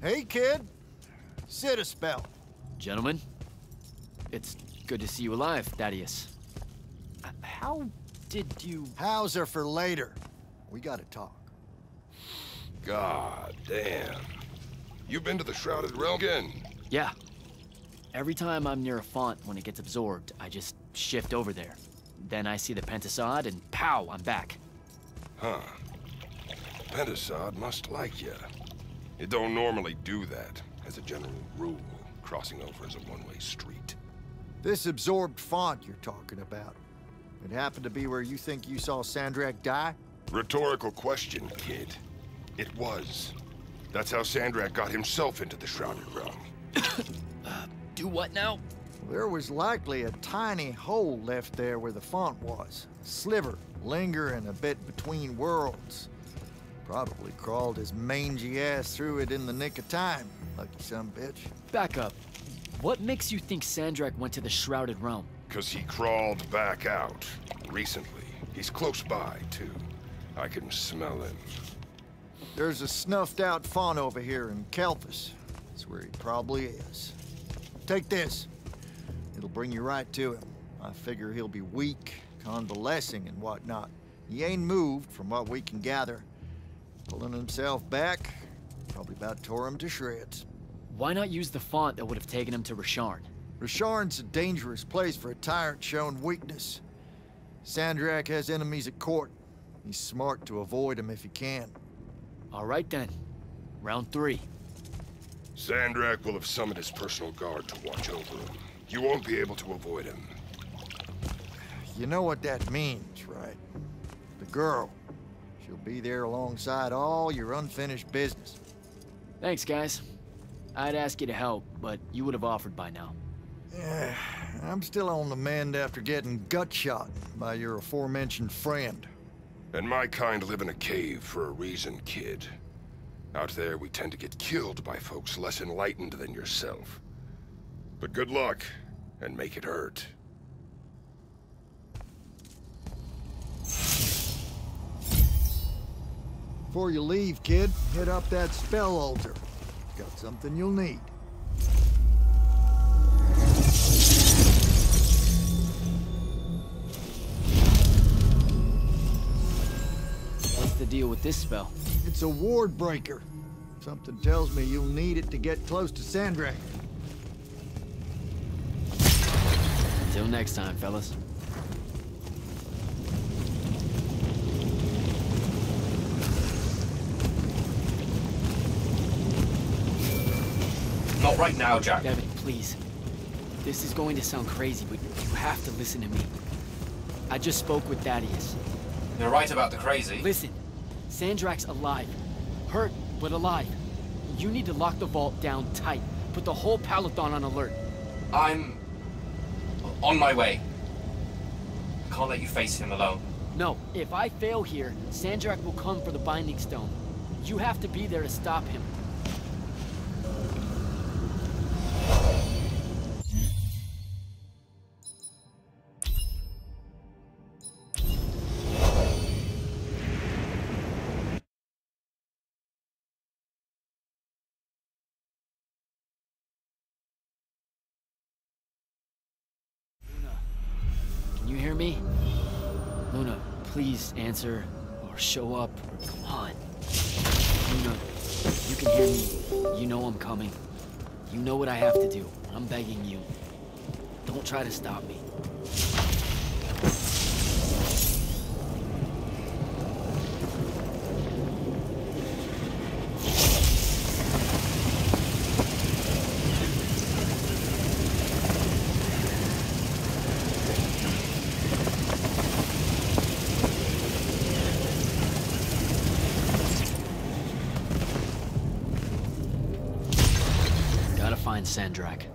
Speaker 18: Hey, kid. Sit a spell.
Speaker 3: Gentlemen, it's good to see you alive, Thaddeus. How did you...
Speaker 18: Hows are for later. We gotta talk.
Speaker 1: God damn. You've been to the Shrouded Realm again?
Speaker 3: Yeah. Every time I'm near a font when it gets absorbed, I just shift over there. Then I see the Pentasod and pow, I'm back.
Speaker 1: Huh. Pentasod must like you. It don't normally do that, as a general rule. Crossing over is a one-way street.
Speaker 18: This absorbed font you're talking about, it happened to be where you think you saw SANDRAKK die?
Speaker 1: Rhetorical question, kid. It was. That's how SANDRAKK got himself into the Shrouded Realm.
Speaker 3: Do what now?
Speaker 18: There was likely a tiny hole left there where the font was. A sliver, lingering a bit between worlds. Probably crawled his mangy ass through it in the nick of time. Lucky son bitch.
Speaker 3: Back up. What makes you think Sandrakk went to the Shrouded Realm?
Speaker 1: 'Cause he crawled back out. Recently. He's close by, too. I can smell him.
Speaker 18: There's a snuffed-out fawn over here in Kelphus. That's where he probably is. Take this. It'll bring you right to him. I figure he'll be weak, convalescing and whatnot. He ain't moved, from what we can gather. Pulling himself back, probably about tore him to shreds.
Speaker 3: Why not use the font that would have taken him to Rasharn?
Speaker 18: Rasharn's a dangerous place for a tyrant showing weakness. Sandrakk has enemies at court. He's smart to avoid them if he can.
Speaker 3: All right then. Round 3.
Speaker 1: Sandrakk will have summoned his personal guard to watch over him. You won't be able to avoid him.
Speaker 18: You know what that means, right? The girl. She'll be there alongside all your unfinished business.
Speaker 3: Thanks, guys. I'd ask you to help, but you would have offered by now.
Speaker 18: Yeah, I'm still on the mend after getting gut-shot by your aforementioned friend.
Speaker 1: And my kind live in a cave for a reason, kid. Out there, we tend to get killed by folks less enlightened than yourself. But good luck, and make it hurt.
Speaker 18: Before you leave, kid, hit up that spell altar. It's got something you'll need.
Speaker 3: What's the deal with this spell?
Speaker 18: It's a ward breaker. Something tells me you'll need it to get close to Sandrakk.
Speaker 3: Until next time, fellas.
Speaker 12: Not right now, Jack.
Speaker 3: Devin, please. This is going to sound crazy, but you have to listen to me. I just spoke with Thaddeus.
Speaker 12: You're right about the crazy.
Speaker 3: Listen, Sandrakk's alive. Hurt, but alive. You need to lock the vault down tight. Put the whole PALATHON on alert.
Speaker 12: I'm on my way. I can't let you face him alone.
Speaker 3: No, if I fail here, Sandrakk will come for the Binding Stone. You have to be there to stop him. You hear me? Luna, please answer or show up. Come on. Luna, you can hear me. You know I'm coming. You know what I have to do. I'm begging you. Don't try to stop me. Find Sandrakk.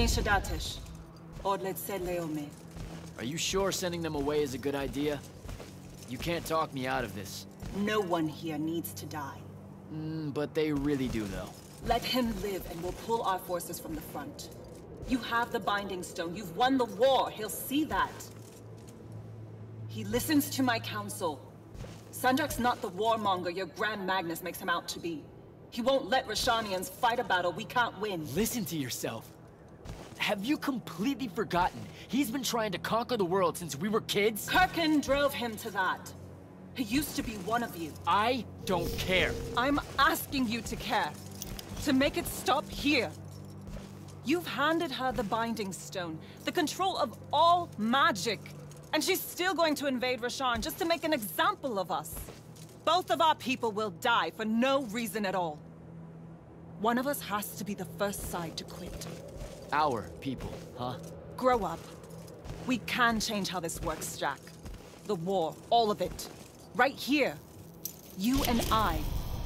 Speaker 6: Shadatesh. Odlet Leome.
Speaker 3: Are you sure sending them away is a good idea? You can't talk me out of this.
Speaker 6: No one here needs to die.
Speaker 3: But they really do, though.
Speaker 6: Let him live and we'll pull our forces from the front. You have the Binding Stone. You've won the war. He'll see that. He listens to my counsel. Sandrakk's not the warmonger your Grand Magnus makes him out to be. He won't let Roshanians fight a battle we can't win.
Speaker 3: Listen to yourself. Have you completely forgotten? He's been trying to conquer the world since we were kids?
Speaker 6: Kirkin drove him to that. He used to be one of you.
Speaker 3: I don't care.
Speaker 6: I'm asking you to care. To make it stop here. You've handed her the Binding Stone, the control of all magic. And she's still going to invade Roshan just to make an example of us. Both of our people will die for no reason at all. One of us has to be the first side to quit.
Speaker 3: Our people, huh?
Speaker 6: Grow up. We can change how this works, Jack. The war, all of it. Right here. You and I.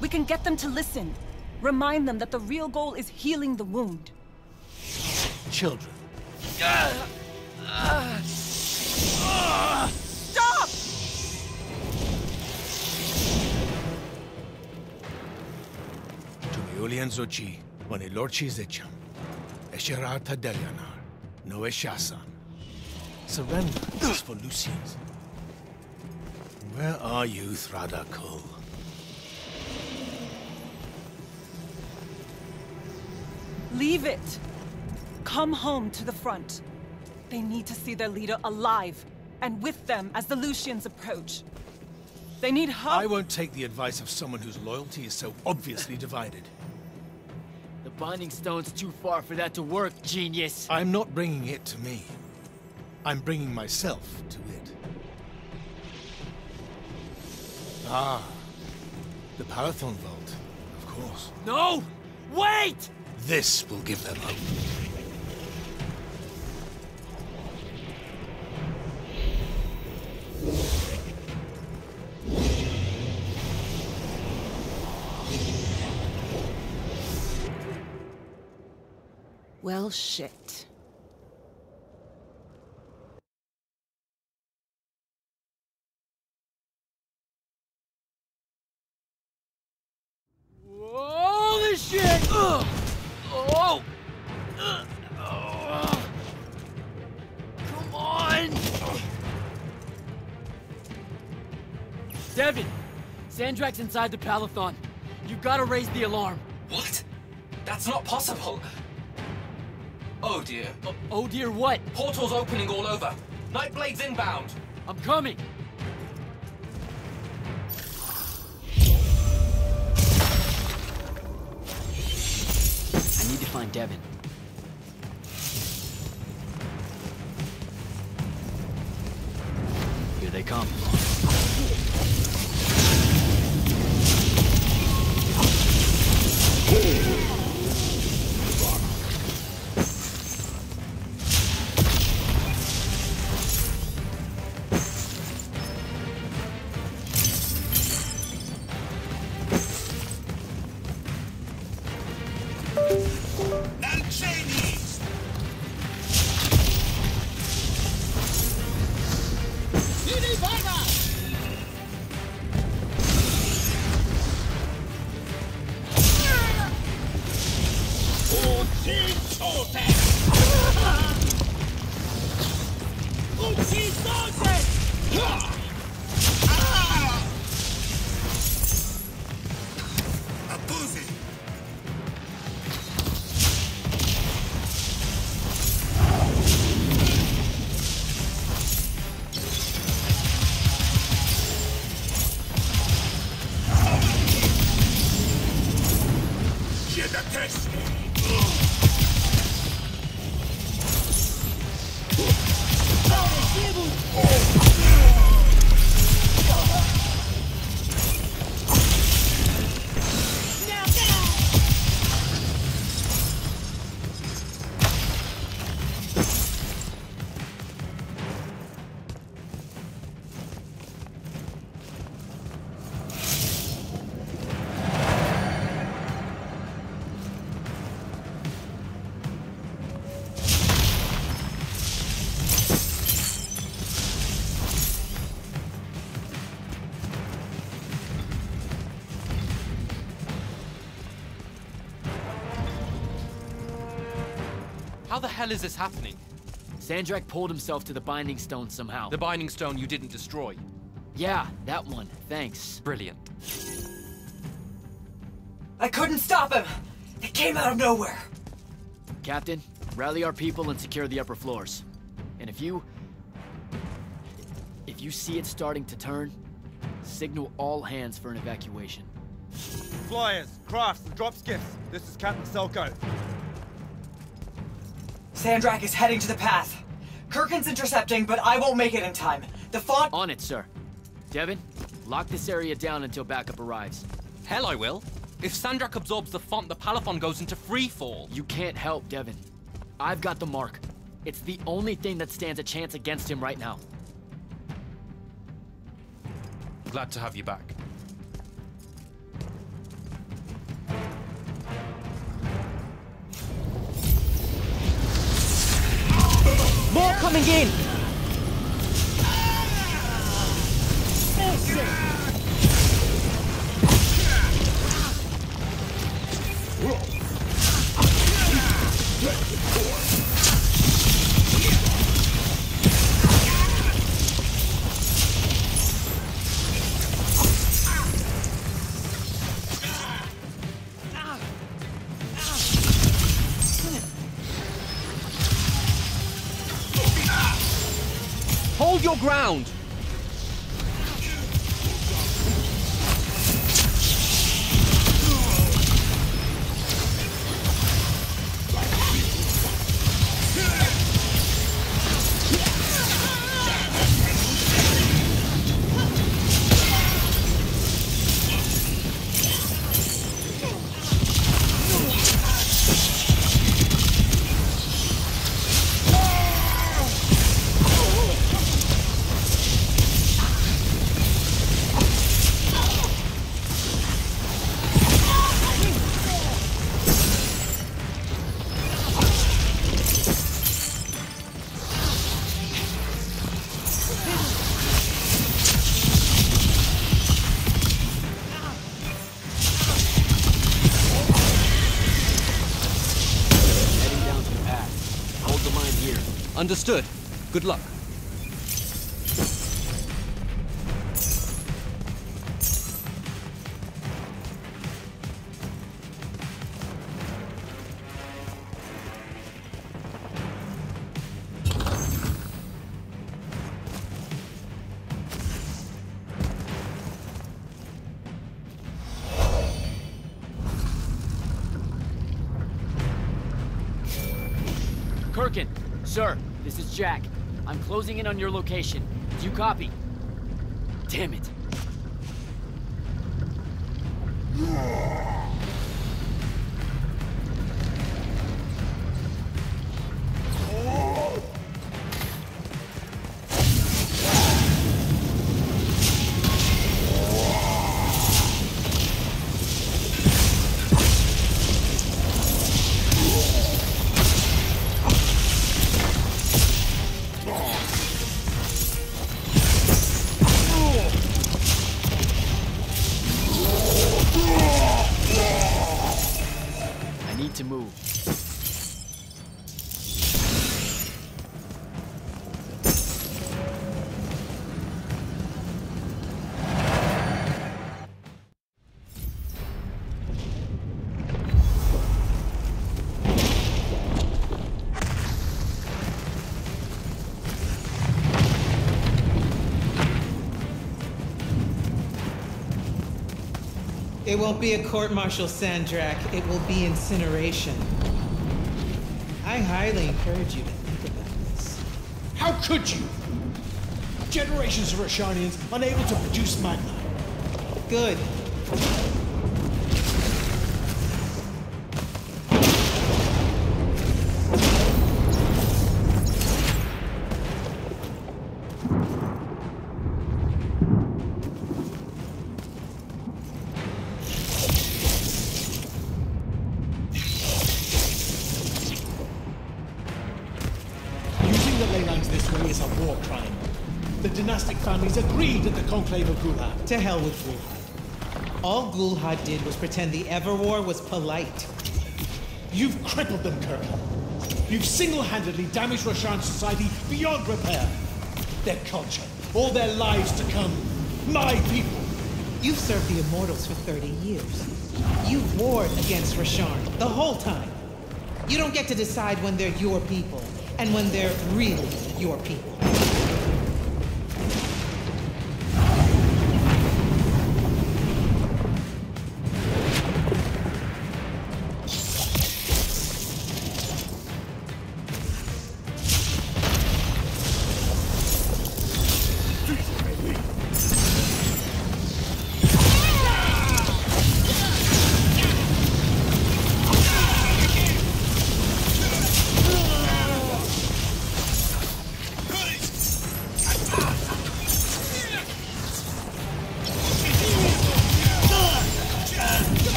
Speaker 6: We can get them to listen. Remind them that the real goal is healing the wound.
Speaker 13: Children.
Speaker 6: Stop!
Speaker 13: Julian Zochi, when a lorchi zecham, Esherata Delianar, no Eshasan. Surrender is for Lucians. Where are you, Thradakul?
Speaker 6: Leave it. Come home to the front. They need to see their leader alive, and with them as the Lucians approach. They need help.
Speaker 13: I won't take the advice of someone whose loyalty is so obviously divided.
Speaker 3: The Binding Stone's too far for that to work, genius.
Speaker 13: I'm not bringing it to me. I'm bringing myself to it. Ah, the PALATHON vault, of course.
Speaker 3: No! Wait!
Speaker 13: This will give them hope.
Speaker 6: Well, shit.
Speaker 3: Holy shit! Oh! Come on! Devin! Sandrakk's inside the Palathon. You gotta raise the alarm.
Speaker 12: What? That's not possible. Oh dear.
Speaker 3: Oh dear what?
Speaker 12: Portals opening all over. Nightblade's inbound.
Speaker 3: I'm coming. I need to find Devin. Here they come.
Speaker 7: How the hell is this happening?
Speaker 3: Sandrakk pulled himself to the Binding Stone somehow.
Speaker 20: The Binding Stone you didn't destroy?
Speaker 3: Yeah, that one. Thanks.
Speaker 20: Brilliant.
Speaker 8: I couldn't stop him! It came out of nowhere!
Speaker 3: Captain, rally our people and secure the upper floors. And if you see it starting to turn, signal all hands for an evacuation.
Speaker 21: Flyers, crafts, and drop skiffs. This is Captain Selko.
Speaker 8: Sandrakk is heading to the path. Kirkin's intercepting, but I won't make it in time. The font—
Speaker 3: On it, sir. Devin, lock this area down until backup arrives.
Speaker 20: Hell I will. If Sandrakk absorbs the font, the PALATHON goes into free fall.
Speaker 3: You can't help, Devin. I've got the mark. It's the only thing that stands a chance against him right now.
Speaker 20: Glad to have you back.
Speaker 8: More coming in!
Speaker 20: Hold your ground! Understood. Good luck.
Speaker 3: Kirkin, sir, this is Jack. I'm closing in on your location. Do you copy? Damn it. To move.
Speaker 2: It won't be a court-martial, Sandrakk. It will be incineration. I highly encourage you to think about this.
Speaker 13: How could you? Generations of Roshanians unable to produce magma.
Speaker 2: Good.
Speaker 13: Families agreed at the Conclave of Gulhad.
Speaker 2: To hell with Gulhad. All Gulhad did was pretend the Everwar was polite.
Speaker 13: You've crippled them, Kirk. You've single-handedly damaged Roshan society beyond repair. Their culture, all their lives to come. My people.
Speaker 2: You've served the Immortals for 30 years. You've warred against Roshan the whole time. You don't get to decide when they're your people and when they're really your people.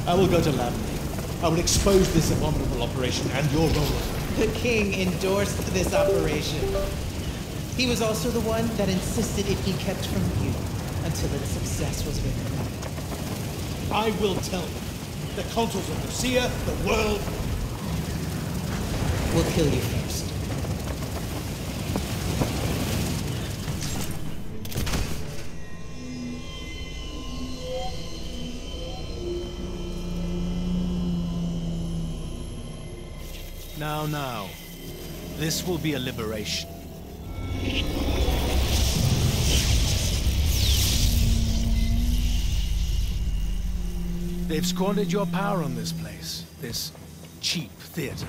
Speaker 13: I will go to Lavender. I will expose this abominable operation and your role.
Speaker 2: The king endorsed this operation. He was also the one that insisted it be kept from you until its success was verified.
Speaker 13: I will tell them. The consuls of NOCEA, the world.
Speaker 2: We'll kill you first.
Speaker 13: Now. This will be a liberation. They've squandered your power on this place. This cheap theater.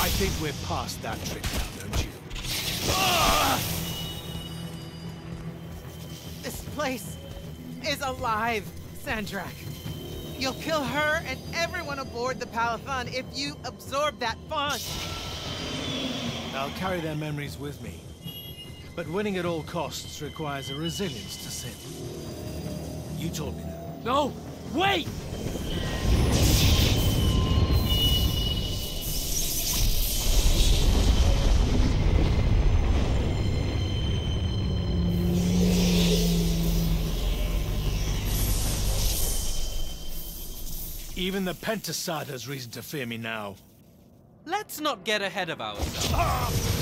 Speaker 13: I think we're past that trick now, don't you?
Speaker 2: This place is alive, SANDRAKK. You'll kill her and everyone aboard the PALATHON if you absorb that font.
Speaker 13: I'll carry their memories with me. But winning at all costs requires a resilience to sin. You told me that.
Speaker 14: No! Wait!
Speaker 13: Even the Pentasad has reason to fear me now.
Speaker 7: Let's not get ahead of ourselves.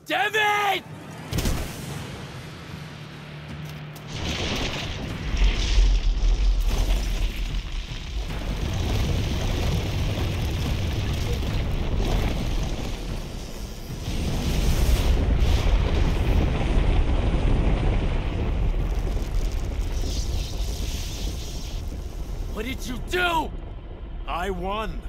Speaker 14: Damn it! What did you do?
Speaker 13: I won.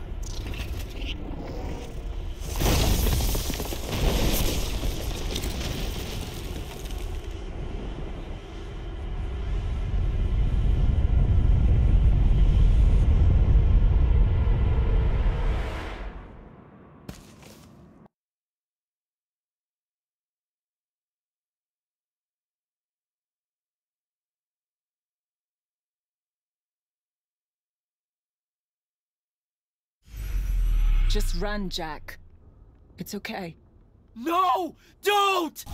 Speaker 6: Just run, Jack. It's okay.
Speaker 14: No! Don't!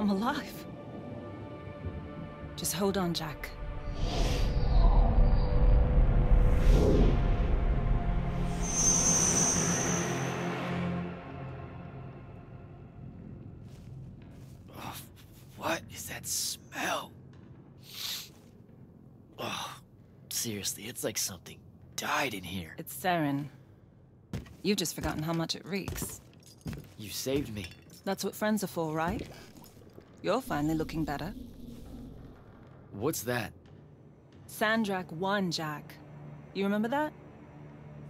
Speaker 6: I'm alive. Just hold on, Jack.
Speaker 3: Oh, what is that smell? Oh, seriously, it's like something died in here.
Speaker 6: It's sarin. You've just forgotten how much it reeks.
Speaker 3: You saved me.
Speaker 6: That's what friends are for, right? You're finally looking better.
Speaker 3: What's that?
Speaker 6: SANDRAKK won, Jack. You remember that?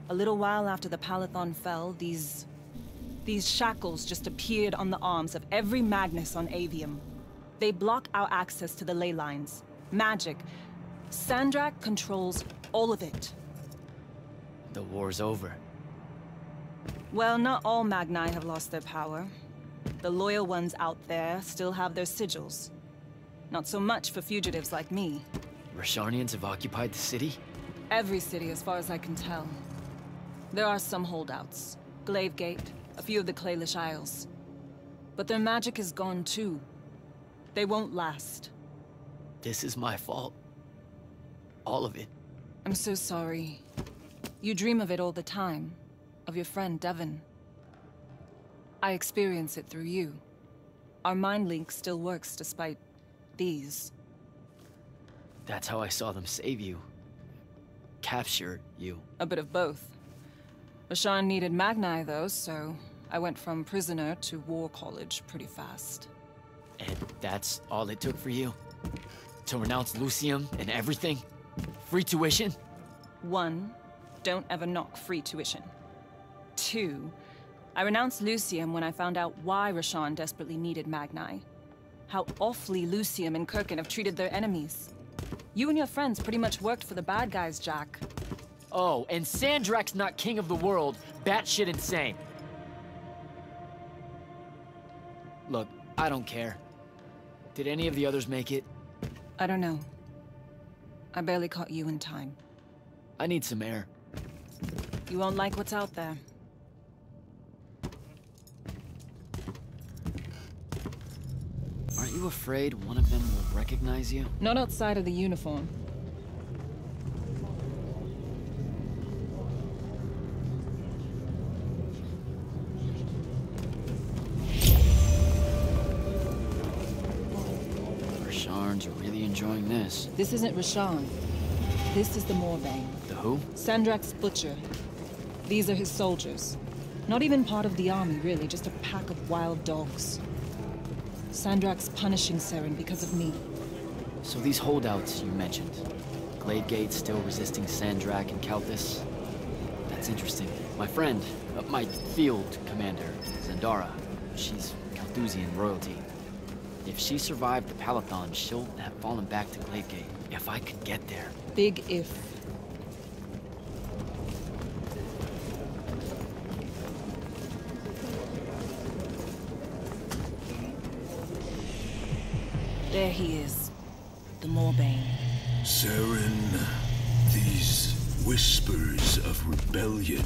Speaker 6: A little while after the PALATHON fell, these shackles just appeared on the arms of every Magnus on Aveum. They block our access to the ley lines. Magic. SANDRAKK controls all of it.
Speaker 3: The war's over.
Speaker 6: Well, not all Magni have lost their power. The loyal ones out there still have their sigils. Not so much for fugitives like me.
Speaker 3: Rosharnians have occupied the city?
Speaker 6: Every city, as far as I can tell. There are some holdouts. GLAIVEGATE, a few of the Clayless Isles. But their magic is gone too. They won't last.
Speaker 3: This is my fault. All of it.
Speaker 6: I'm so sorry. You dream of it all the time. Of your friend, Devon. I experience it through you. Our mind link still works despite these.
Speaker 3: That's how I saw them save you. Capture you.
Speaker 6: A bit of both. Roshan needed Magni, though, so I went from prisoner to war college pretty fast.
Speaker 3: And that's all it took for you? To renounce Lucium and everything? Free tuition?
Speaker 6: 1, don't ever knock free tuition. 2, I renounced Lucium when I found out why Roshan desperately needed Magni. How awfully Lucium and Kirkin have treated their enemies. You and your friends pretty much worked for the bad guys, Jack.
Speaker 3: Oh, and SANDRAKK's not king of the world. Batshit insane. Look, I don't care. Did any of the others make it?
Speaker 6: I don't know. I barely caught you in time.
Speaker 3: I need some air.
Speaker 6: You won't like what's out there.
Speaker 3: Aren't you afraid one of them will recognize you?
Speaker 6: Not outside of the uniform.
Speaker 3: Rosharns are really enjoying this.
Speaker 6: This isn't Roshan. This is the Moorbane.
Speaker 3: The who?
Speaker 6: SANDRAKK's butcher. These are his soldiers. Not even part of the army, really, just a pack of wild dogs. SANDRAKK's punishing Saren because of me.
Speaker 3: So these holdouts you mentioned, GLAIVEGATE still resisting SANDRAKK and Calthus? That's interesting. My friend, my field commander, Zandara, she's Calthusian royalty. If she survived the PALATHON, she'll have fallen back to GLAIVEGATE. If I could get there.
Speaker 6: Big if. There he is. The Moorbane.
Speaker 1: Saren, these whispers of rebellion,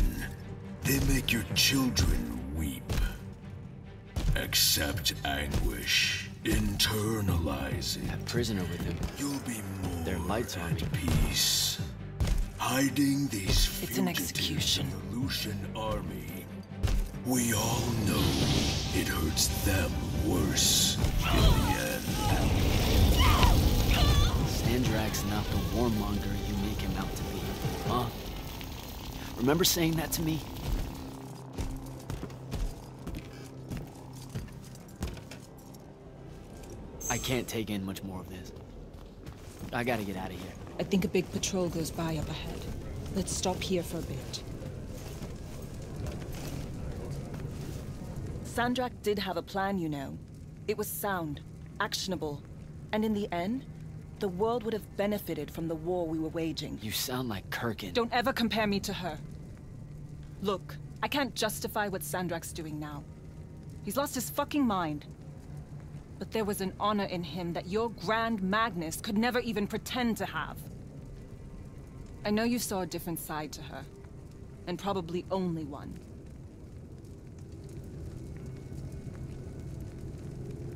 Speaker 1: they make your children weep. Accept anguish. Internalize it.
Speaker 3: That prisoner with him.
Speaker 1: You'll be more
Speaker 3: Their lights on me.
Speaker 1: Peace. Hiding these
Speaker 6: It's an execution.
Speaker 1: fugitives in the Lucian army. We all know it hurts them worse in the end.
Speaker 3: SANDRAKK's not the warmonger you make him out to be, huh? Remember saying that to me? I can't take in much more of this. I gotta get out of here.
Speaker 6: I think a big patrol goes by up ahead. Let's stop here for a bit. SANDRAKK did have a plan, you know. It was sound, actionable. And in the end, the world would have benefited from the war we were waging.
Speaker 3: You sound like Kirkin.
Speaker 6: Don't ever compare me to her. Look, I can't justify what Sandrakk's doing now. He's lost his fucking mind. But there was an honor in him that your Grand Magnus could never even pretend to have. I know you saw a different side to her. And probably only one.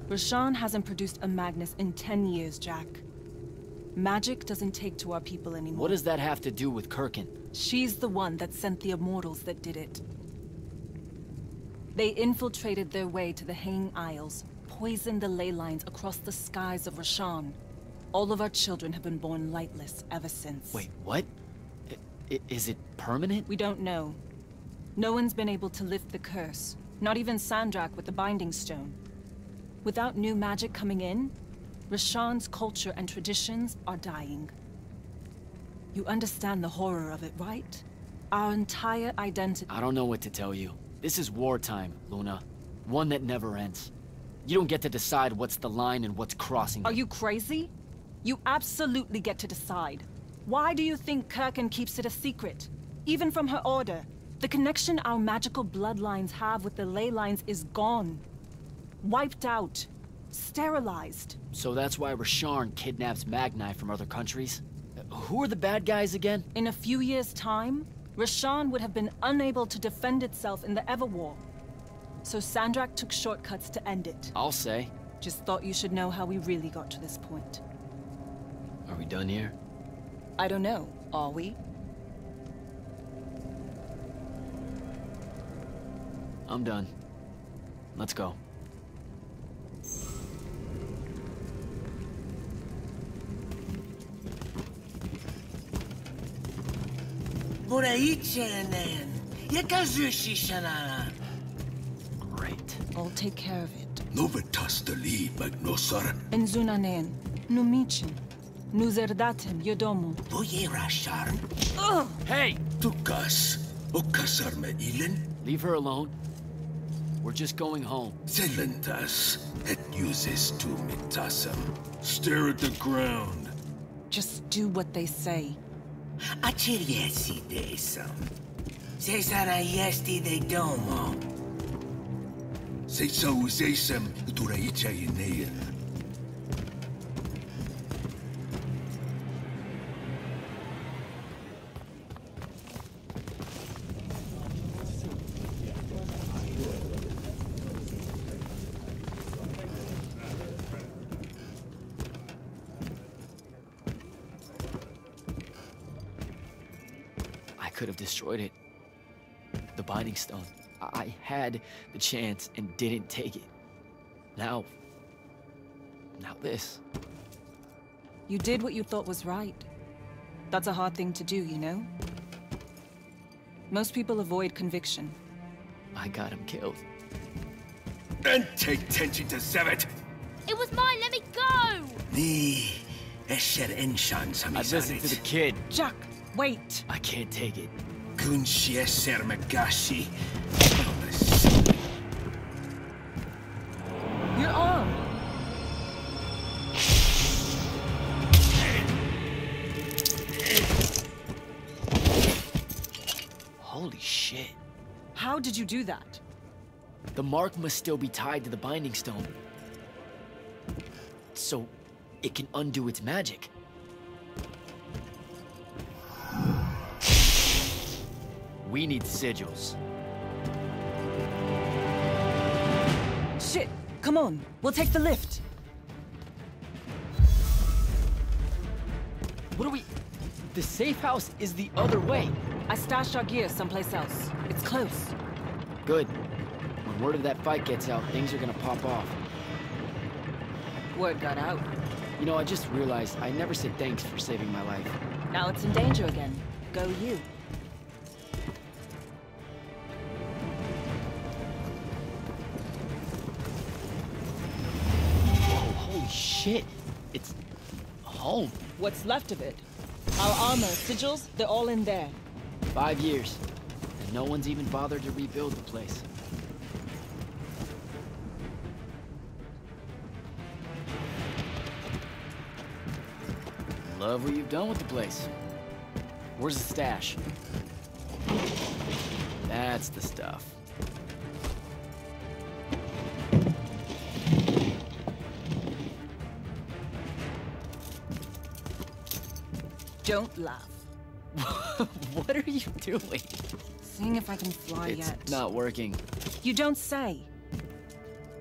Speaker 6: Roshan hasn't produced a Magnus in 10 years, Jack. Magic doesn't take to our people anymore.
Speaker 3: What does that have to do with Kirkin?
Speaker 6: She's the one that sent the Immortals that did it. They infiltrated their way to the Hanging Isles, poisoned the ley lines across the skies of Roshan. All of our children have been born lightless ever since.
Speaker 3: Wait, what? Is it permanent?
Speaker 6: We don't know. No one's been able to lift the curse. Not even Sandrakk with the Binding Stone. Without new magic coming in, Roshan's culture and traditions are dying. You understand the horror of it, right? Our entire identity...
Speaker 3: I don't know what to tell you. This is wartime, Luna. One that never ends. You don't get to decide what's the line and what's crossing it.
Speaker 6: Are you crazy? You absolutely get to decide. Why do you think Kirkin keeps it a secret? Even from her order, the connection our magical bloodlines have with the ley lines is gone. Wiped out. Sterilized.
Speaker 3: So that's why Roshan kidnaps Magni from other countries? Who are the bad guys again?
Speaker 6: In a few years' time, Roshan would have been unable to defend itself in the Everwar. So Sandrakk took shortcuts to end it.
Speaker 3: I'll say.
Speaker 6: Just thought you should know how we really got to this point.
Speaker 3: Are we done here?
Speaker 6: I don't know. Are we?
Speaker 3: I'm done. Let's go. Great.
Speaker 6: I'll take care of it.
Speaker 1: Novitastali magnosar.
Speaker 6: Enzunanen, numichin, nuzerdatem yodomu.
Speaker 3: Hey!
Speaker 1: Tukas, okasar me ilen.
Speaker 3: Leave her alone. We're just going home.
Speaker 1: Zelentas, et uses tu mitasam. Stare at the ground.
Speaker 6: Just do what they say.
Speaker 4: Achiriesi desam. Cesara yesti de domo.
Speaker 1: Sesa usesam duraicha inean.
Speaker 3: Could have destroyed it. The Binding Stone. I had the chance and didn't take it. Now this.
Speaker 6: You did what you thought was right. That's a hard thing to do, you know? Most people avoid conviction.
Speaker 3: I got him killed.
Speaker 1: And take tension to Zevet!
Speaker 10: It was mine, let me go!
Speaker 3: I listened to the kid.
Speaker 6: Jack! Wait!
Speaker 3: I can't take it.
Speaker 6: Your arm!
Speaker 3: Holy shit.
Speaker 6: How did you do that?
Speaker 3: The mark must still be tied to the Binding Stone. So it can undo its magic. We need sigils.
Speaker 6: Shit! Come on, we'll take the lift.
Speaker 3: What are we... The safe house is the other way.
Speaker 6: I stashed our gear someplace else. It's close.
Speaker 3: Good. When word of that fight gets out, things are gonna pop off.
Speaker 6: Word got out.
Speaker 3: You know, I just realized I never said thanks for saving my life.
Speaker 6: Now it's in danger again. Go you.
Speaker 3: Holy shit! It's home.
Speaker 6: What's left of it? Our armor, sigils, they're all in there.
Speaker 3: 5 years, and no one's even bothered to rebuild the place. Love what you've done with the place. Where's the stash? That's the stuff.
Speaker 6: Don't laugh.
Speaker 3: What are you doing?
Speaker 6: Seeing if I can fly yet.
Speaker 3: It's not working.
Speaker 6: You don't say.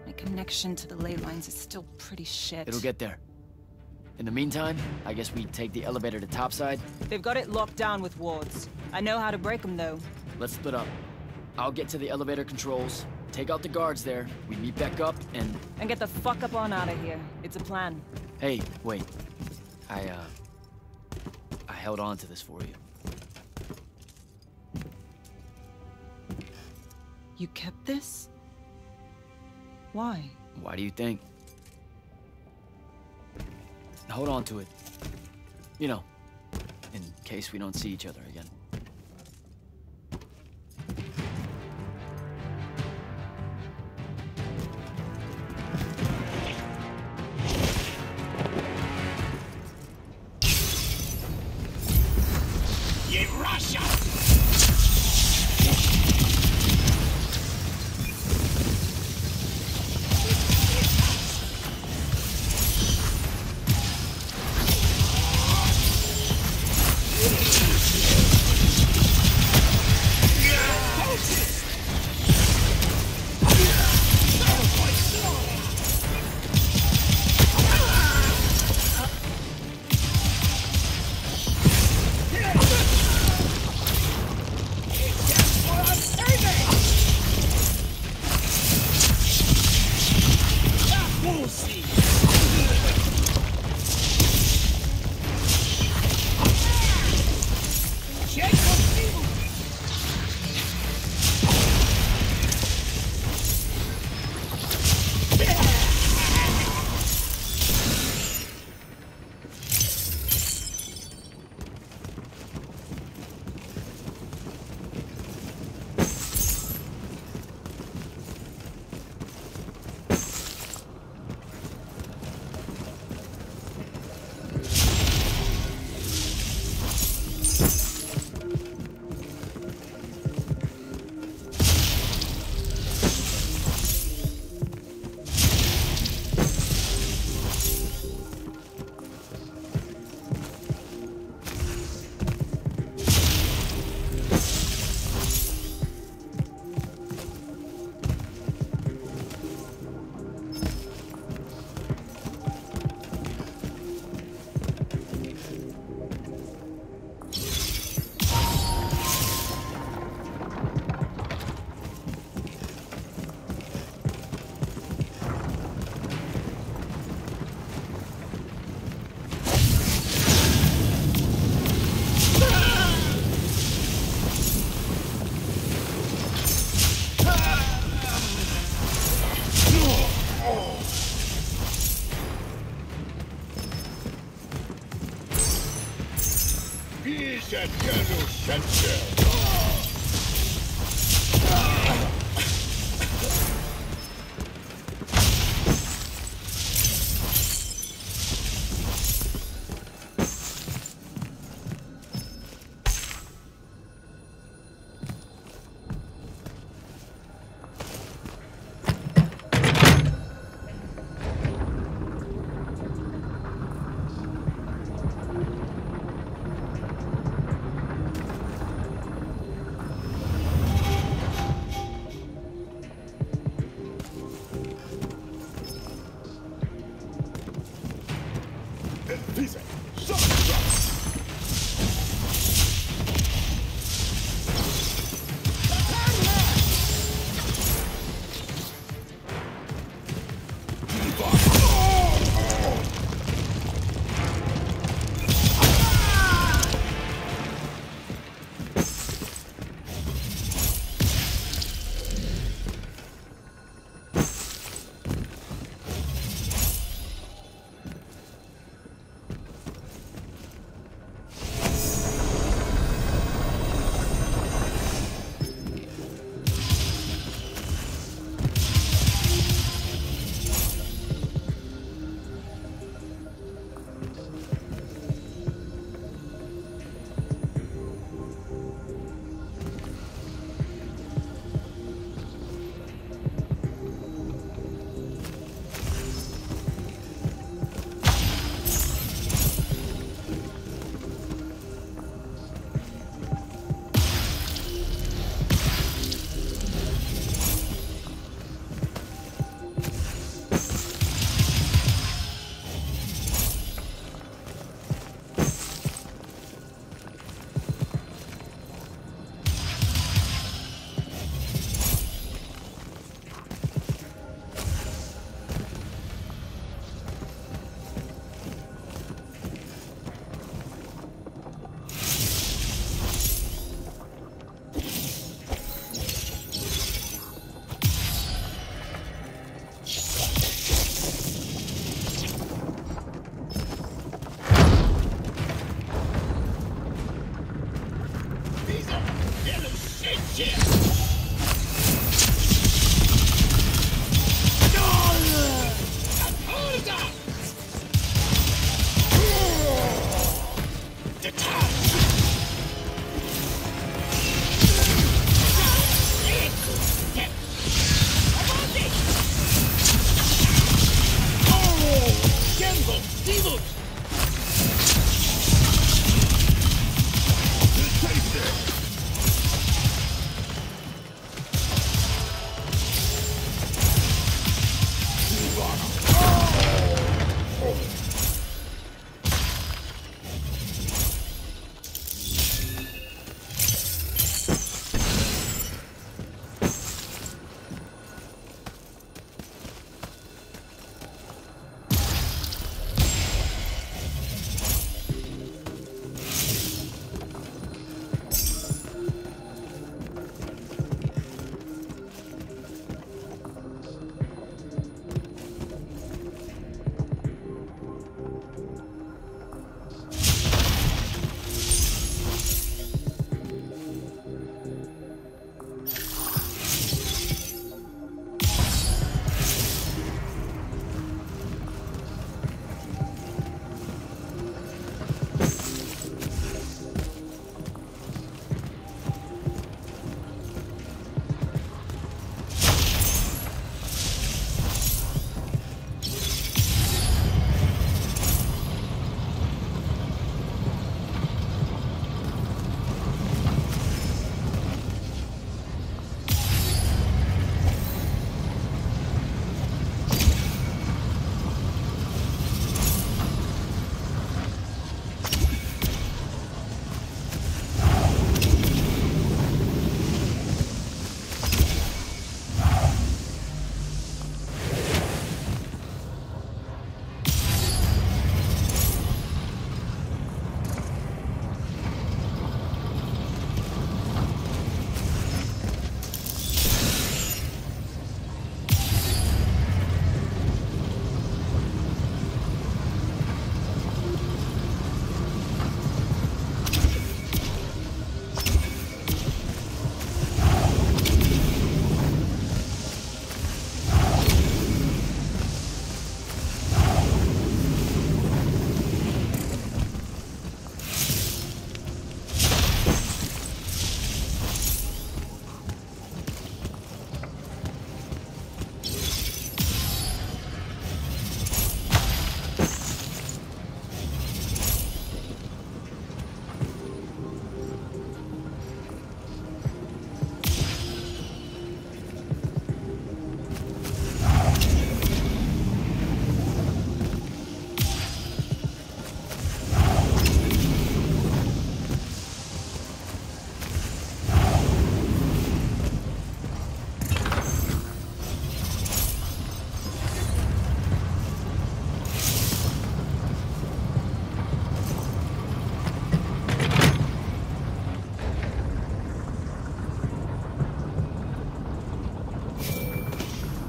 Speaker 6: My connection to the ley lines is still pretty shit.
Speaker 3: It'll get there. In the meantime, I guess we take the elevator to topside.
Speaker 6: They've got it locked down with wards. I know how to break them, though.
Speaker 3: Let's split up. I'll get to the elevator controls, take out the guards there, we meet back up, and
Speaker 6: get the fuck up on out of here. It's a plan.
Speaker 3: Hey, wait. I held on to this for you.
Speaker 6: You kept this? Why?
Speaker 3: Why do you think? Hold on to it. You know, in case we don't see each other again.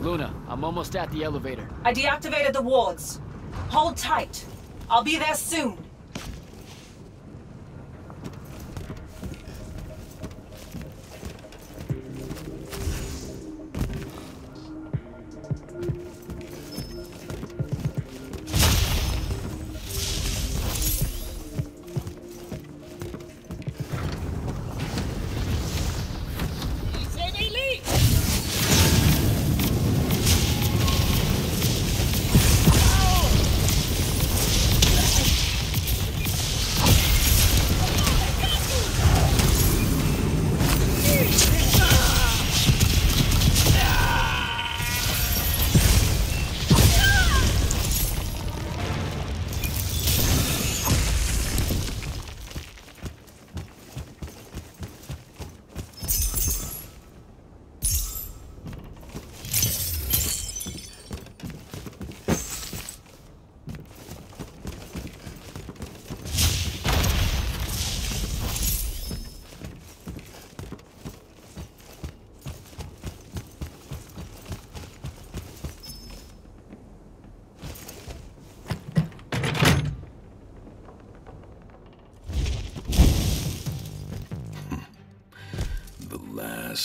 Speaker 14: Luna, I'm almost at the elevator.
Speaker 6: I deactivated the wards. Hold tight. I'll be there soon.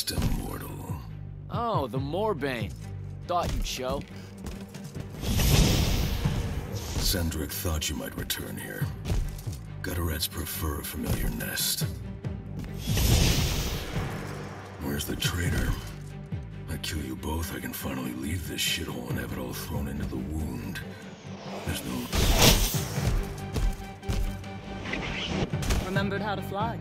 Speaker 1: Immortal.
Speaker 14: Oh, the Moorbane. Thought you'd show.
Speaker 1: SANDRAKK thought you might return here. Gutterets prefer a familiar nest. Where's the traitor? I kill you both, I can finally leave this shithole and have it all thrown into the wound. There's no...
Speaker 6: Remembered how to fly.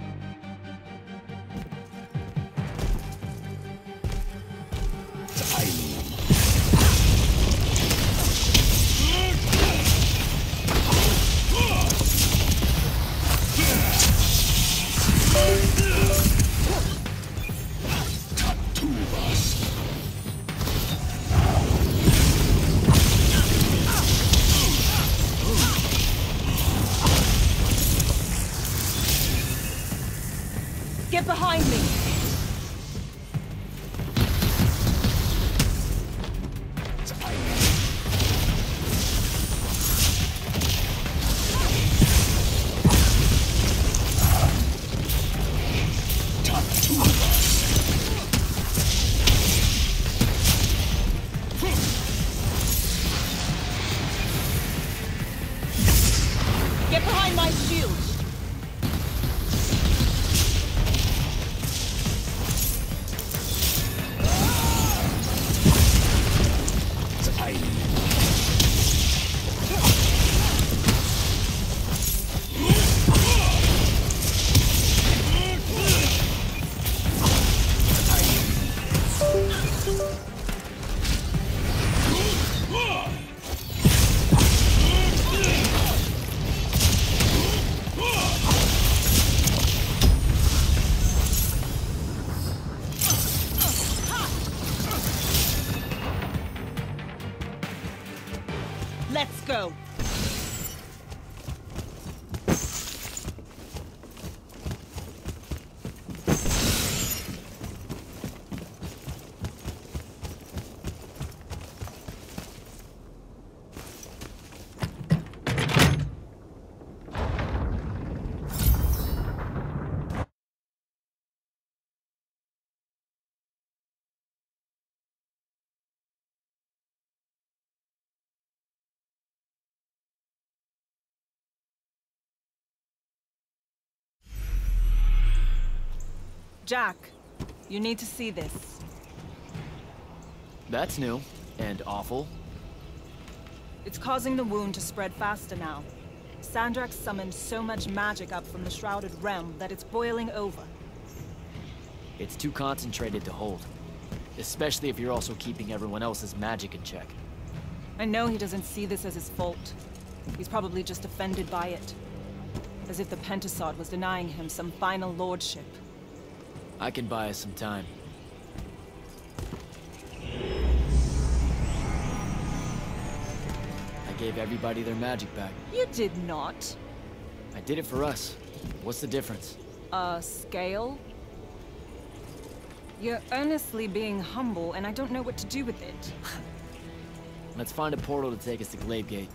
Speaker 6: Get behind me! Get behind my shield! Let's go! Jack, you need to see this.
Speaker 3: That's new and awful.
Speaker 6: It's causing the wound to spread faster now. SANDRAKK summoned so much magic up from the Shrouded Realm that it's boiling over.
Speaker 3: It's too concentrated to hold. Especially if you're also keeping everyone else's magic in check.
Speaker 6: I know he doesn't see this as his fault. He's probably just offended by it. As if the Pentasod was denying him some final lordship.
Speaker 3: I can buy us some time. I gave everybody their magic back.
Speaker 6: You did not.
Speaker 3: I did it for us. What's the difference?
Speaker 6: Scale? You're earnestly being humble, and I don't know what to do with it.
Speaker 3: Let's find a portal to take us to GLAIVEGATE.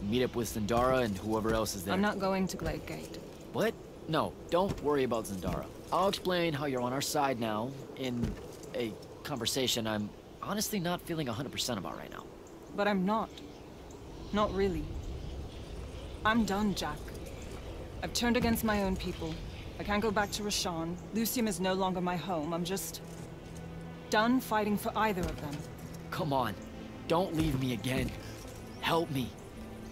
Speaker 3: Meet up with Zandara and whoever else is there.
Speaker 6: I'm not going to GLAIVEGATE.
Speaker 3: What? No, don't worry about Zandara. I'll explain how you're on our side now in a conversation I'm honestly not feeling 100% about right now.
Speaker 6: But I'm not. Not really. I'm done, Jack. I've turned against my own people. I can't go back to Roshan. Lucium is no longer my home. I'm just done fighting for either of them.
Speaker 3: Come on. Don't leave me again. Help me.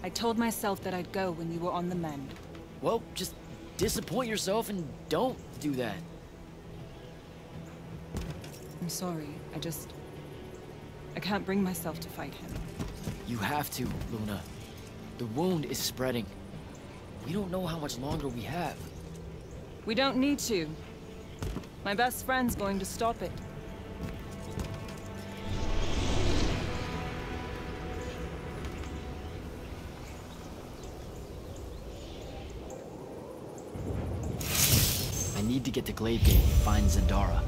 Speaker 6: I told myself that I'd go when you were on the mend.
Speaker 3: Well, just disappoint yourself and don't do that.
Speaker 6: I'm sorry. I can't bring myself to fight him.
Speaker 3: You have to, Luna. The wound is spreading. We don't know how much longer we have.
Speaker 6: We don't need to. My best friend's going to stop it.
Speaker 3: I need to get to GLAIVEGATE and find Zandara.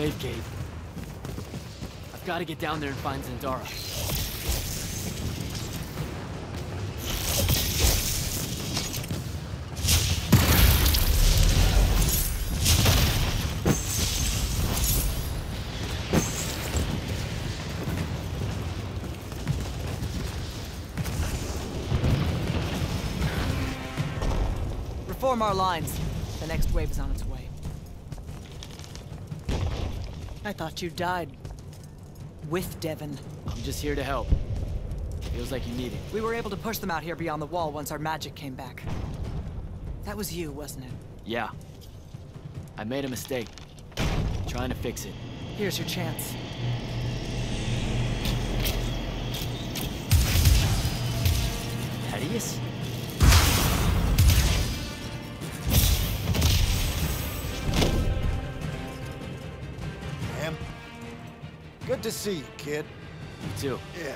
Speaker 14: GLAIVEGATE. I've got to get down there and find Zandara.
Speaker 8: Reform our lines. The next wave is on its way. I thought you died. With Devon.
Speaker 14: I'm just here to help. Feels like you need it.
Speaker 8: We were able to push them out here beyond the wall once our magic came back. That was you, wasn't it?
Speaker 14: Yeah. I made a mistake. Trying to fix it.
Speaker 8: Here's your chance.
Speaker 14: Thaddeus?
Speaker 18: Good to see you, kid.
Speaker 14: You too.
Speaker 18: Yeah.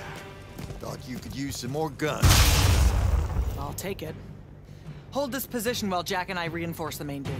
Speaker 18: Thought you could use some more guns.
Speaker 8: I'll take it. Hold this position while Jack and I reinforce the main gate.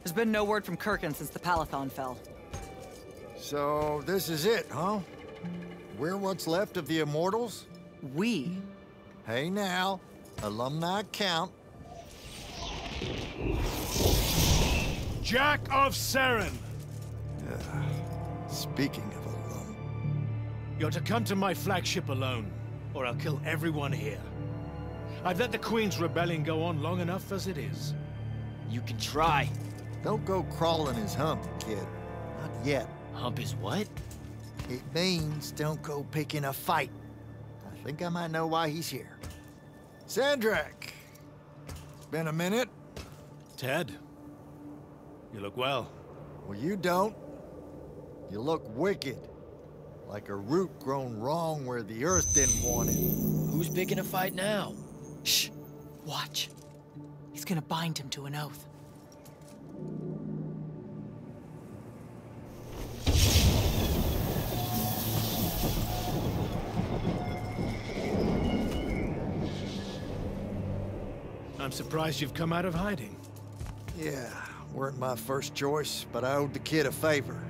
Speaker 8: There's been no word from Kirkin since the PALATHON fell.
Speaker 18: So, this is it, huh? We're what's left of the Immortals?
Speaker 8: We?
Speaker 18: Hey now, alumni count.
Speaker 13: Jack of Saren!
Speaker 18: Speaking of alum...
Speaker 13: You're to come to my flagship alone, or I'll kill everyone here. I've let the Queen's rebellion go on long enough as it is.
Speaker 14: You can try.
Speaker 18: Don't go crawling his hump, kid. Not yet.
Speaker 14: Hump is what?
Speaker 18: It means don't go picking a fight. I think I might know why he's here. SANDRAKK! It's been a minute.
Speaker 13: Ted, you look well.
Speaker 18: Well, you don't. You look wicked. Like a root grown wrong where the earth didn't want it.
Speaker 14: Who's picking a fight now?
Speaker 8: Shh. Watch. He's gonna bind him to an oath.
Speaker 13: I'm surprised you've come out of hiding.
Speaker 18: Yeah, weren't my first choice, but I owed the kid a favor.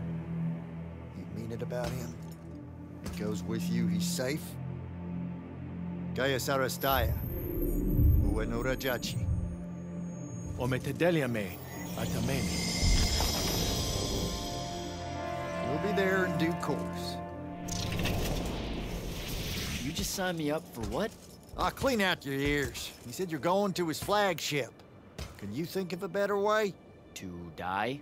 Speaker 18: You mean it about him? He goes with you, he's safe? Gaya Sarastaya. Uenurajachi.
Speaker 13: Ometedeliame, Atameni.
Speaker 18: We'll be there in due course.
Speaker 14: You just signed me up for what?
Speaker 18: I'll clean out your ears. He said you're going to his flagship. Can you think of a better way?
Speaker 14: To die?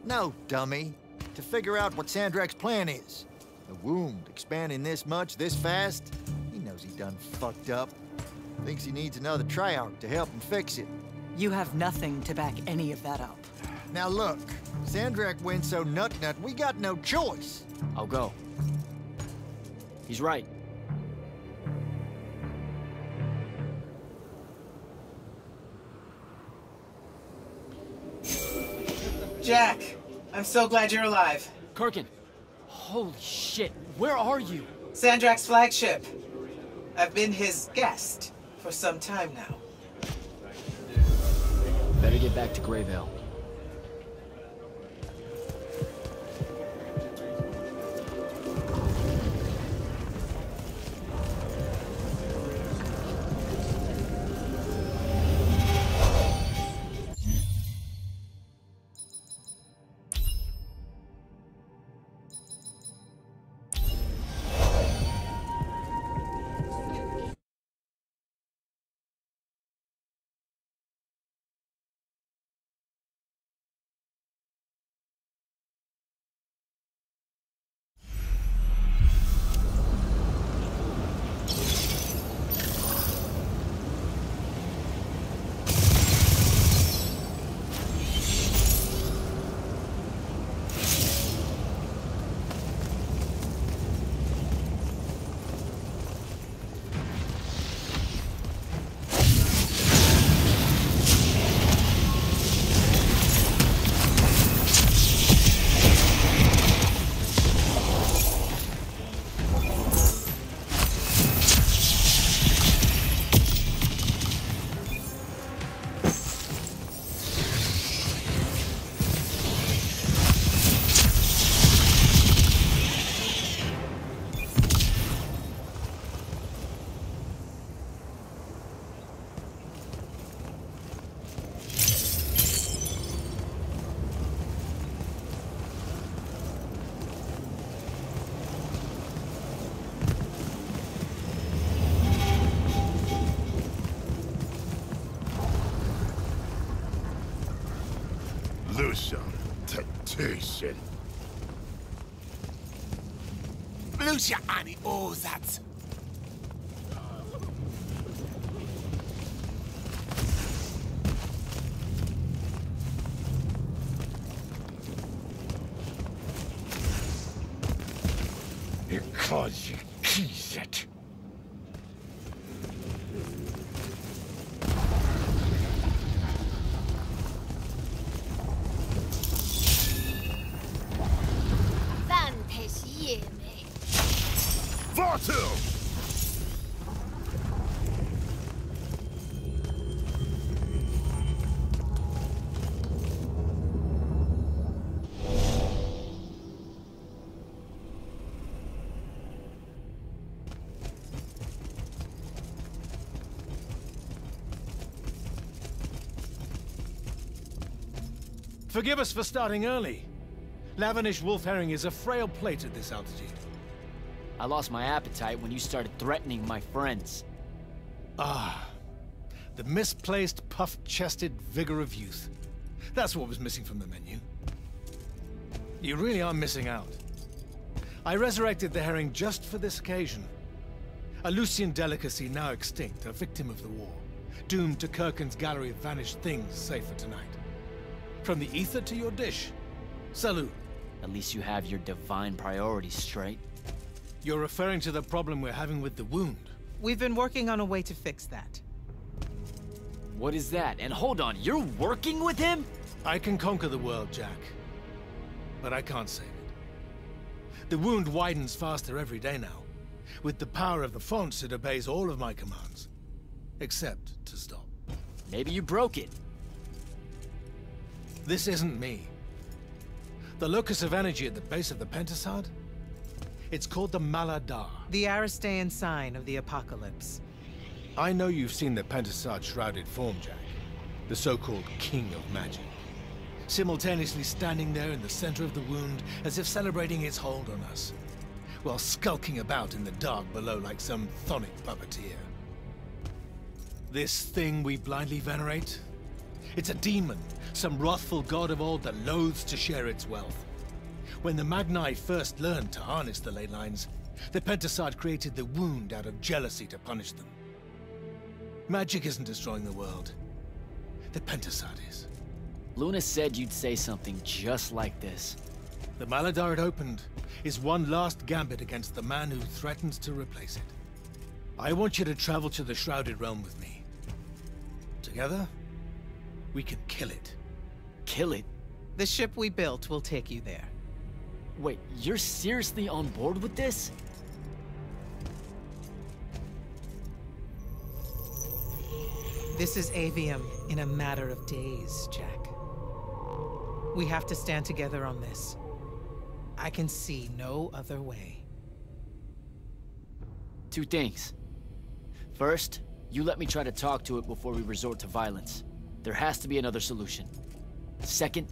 Speaker 18: No, dummy. To figure out what Sandrakk's plan is. The wound expanding this much, this fast? He knows he done fucked up. Thinks he needs another Triarch to help him fix it.
Speaker 8: You have nothing to back any of that up.
Speaker 18: Now look, Sandrakk went so nut-nut, we got no choice.
Speaker 14: I'll go. He's right.
Speaker 2: Jack, I'm so glad you're alive.
Speaker 3: Kirkin, holy shit, where are you?
Speaker 2: Sandrakk's flagship. I've been his guest for some time now.
Speaker 3: Better get back to Greyvale.
Speaker 1: Temptation. Lucia ani ozat. Because you keys it.
Speaker 13: Forgive us for starting early. Lavinish wolf herring is a frail plate at this altitude.
Speaker 3: I lost my appetite when you started threatening my friends.
Speaker 13: Ah, the misplaced, puff-chested vigor of youth. That's what was missing from the menu. You really are missing out. I resurrected the herring just for this occasion. A Lucian delicacy now extinct, a victim of the war, doomed to Kirkin's gallery of vanished things, save for tonight. From the ether to your dish, Salut.
Speaker 3: At least you have your divine priorities straight.
Speaker 13: You're referring to the problem we're having with the wound.
Speaker 2: We've been working on a way to fix that.
Speaker 3: What is that? And hold on, you're working with him?
Speaker 13: I can conquer the world, Jack. But I can't save it. The wound widens faster every day now. With the power of the fonts, it obeys all of my commands. Except to stop.
Speaker 3: Maybe you broke it.
Speaker 13: This isn't me. The locus of energy at the base of the Pentasod? It's called the MALA-DAR.
Speaker 2: The Aristean sign of the apocalypse.
Speaker 13: I know you've seen the Pentasod shrouded form, Jack. The so-called King of Magic. Simultaneously standing there in the center of the wound as if celebrating its hold on us, while skulking about in the dark below like some chthonic puppeteer. This thing we blindly venerate? It's a demon, some wrathful god of old that loathes to share its wealth. When the Magni first learned to harness the ley lines, the Pentasod created the wound out of jealousy to punish them. Magic isn't destroying the world. The Pentasod is.
Speaker 3: Luna said you'd say something just like this.
Speaker 13: The MALA-DAR it opened is one last gambit against the man who threatens to replace it. I want you to travel to the Shrouded Realm with me. Together, we can kill it.
Speaker 3: Kill it?
Speaker 2: The ship we built will take you there.
Speaker 3: Wait, you're seriously on board with this?
Speaker 2: This is Aveum in a matter of days, Jack. We have to stand together on this. I can see no other way.
Speaker 3: Two things. First, you let me try to talk to it before we resort to violence. There has to be another solution. Second,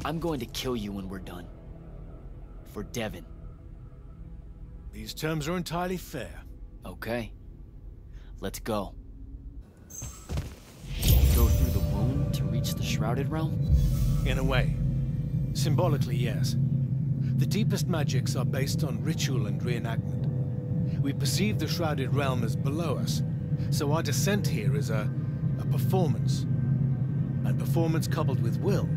Speaker 3: I'm going to kill you when we're done. For Devon.
Speaker 13: These terms are entirely fair.
Speaker 3: Okay. Let's go. Go through the wound to reach the Shrouded Realm?
Speaker 13: In a way. Symbolically, yes. The deepest magics are based on ritual and reenactment. We perceive the Shrouded Realm as below us, so our descent here is a performance. And performance coupled with will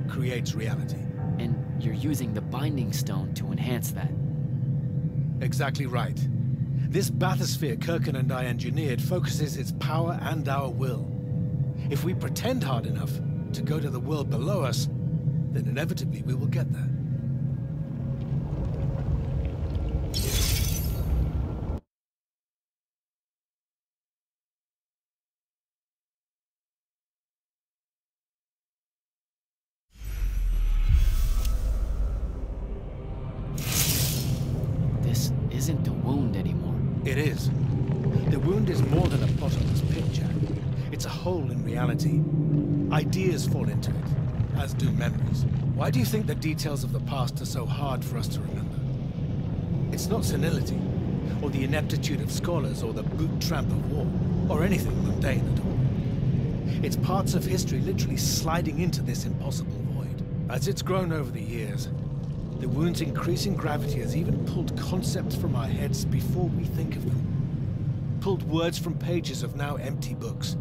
Speaker 13: creates reality.
Speaker 3: And you're using the Binding Stone to enhance that.
Speaker 13: Exactly right. This bathysphere Kirkin and I engineered focuses its power and our will. If we pretend hard enough to go to the world below us, then inevitably we will get there.
Speaker 3: This isn't the wound anymore.
Speaker 13: It is. The wound is more than a bottomless pit, Jack. It's a hole in reality. Ideas fall into it, as do memories. Why do you think the details of the past are so hard for us to remember? It's not senility, or the ineptitude of scholars, or the boot tramp of war, or anything mundane at all. It's parts of history literally sliding into this impossible void. As it's grown over the years, the wound's increasing gravity has even pulled concepts from our heads before we think of them. Pulled words from pages of now empty books.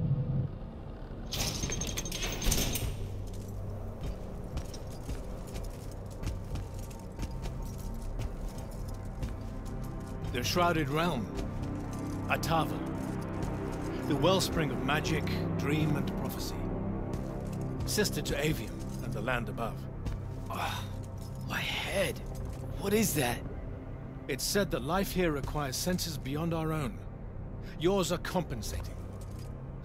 Speaker 13: The Shrouded Realm. Atava. The wellspring of magic, dream, and prophecy. Sister to Aveum and the land above.
Speaker 3: My head. What is that?
Speaker 13: It's said that life here requires senses beyond our own. Yours are compensating.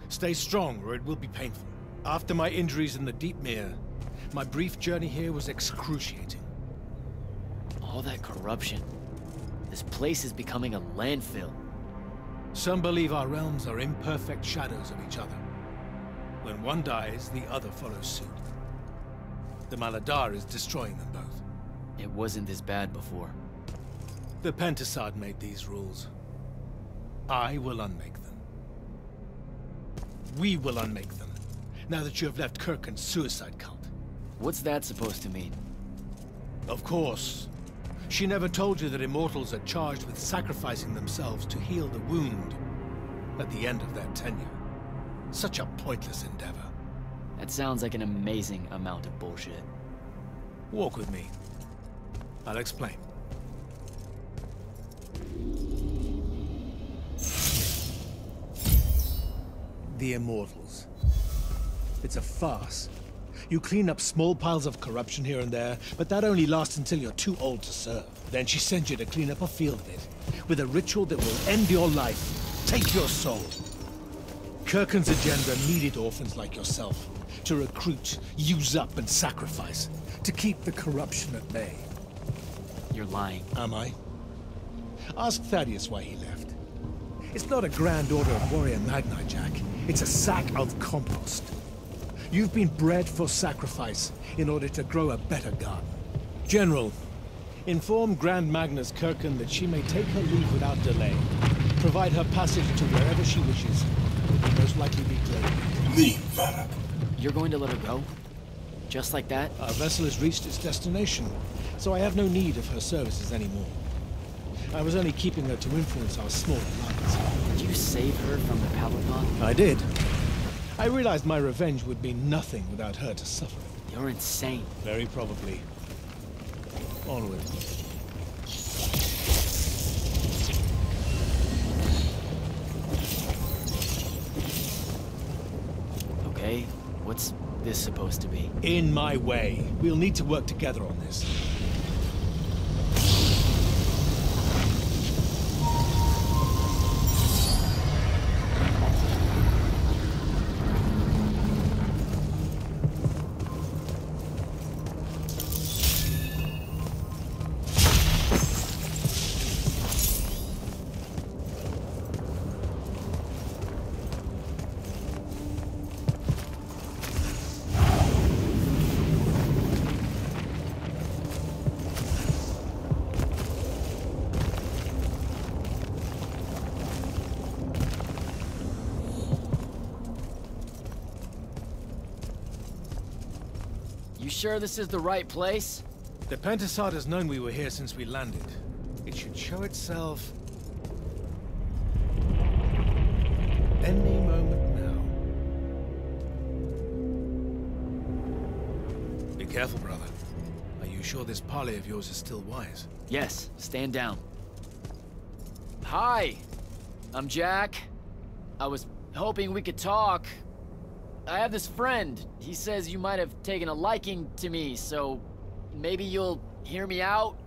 Speaker 13: Stay strong, or it will be painful. After my injuries in the Deep Mere, my brief journey here was excruciating.
Speaker 3: All that corruption. This place is becoming a landfill.
Speaker 13: Some believe our realms are imperfect shadows of each other. When one dies, the other follows suit. The MALA-DAR is destroying them both.
Speaker 3: It wasn't this bad before.
Speaker 13: The Pentasod made these rules. I will unmake them. We will unmake them, now that you have left Kirkin's suicide cult.
Speaker 3: What's that supposed to mean?
Speaker 13: Of course. She never told you that Immortals are charged with sacrificing themselves to heal the wound at the end of their tenure. Such a pointless endeavor.
Speaker 3: That sounds like an amazing amount of bullshit.
Speaker 13: Walk with me. I'll explain. The Immortals. It's a farce. You clean up small piles of corruption here and there, but that only lasts until you're too old to serve. Then she sends you to clean up a field of it, with a ritual that will end your life, take your soul. Kirkand's agenda needed orphans like yourself, to recruit, use up, and sacrifice, to keep the corruption at bay.
Speaker 3: You're lying.
Speaker 13: Am I? Ask Thaddeus why he left. It's not a grand order of warrior Magni, Jack. It's a sack of compost. You've been bred for sacrifice in order to grow a better garden. General, inform Grand Magnus Kirkand that she may take her leave without delay. Provide her passage to wherever she wishes. It will most likely be Glaivegat.
Speaker 1: Leave, Varrock.
Speaker 3: You're going to let her go? Just like that?
Speaker 13: Our vessel has reached its destination, so I have no need of her services anymore. I was only keeping her to influence our smaller alliance.
Speaker 3: Did you save her from the Paladon?
Speaker 13: I did. I realized my revenge would be nothing without her to suffer.
Speaker 3: You're insane.
Speaker 13: Very probably. Onward.
Speaker 3: Okay, what's this supposed to be?
Speaker 13: In my way. We'll need to work together on this.
Speaker 3: Sure this is the right place?
Speaker 13: The Pentasod has known we were here since we landed. It should show itself any moment now. Be careful, brother. Are you sure this parley of yours is still wise?
Speaker 3: Yes, stand down. Hi, I'm Jack. I was hoping we could talk. I have this friend. He says you might have taken a liking to me, so maybe you'll hear me out?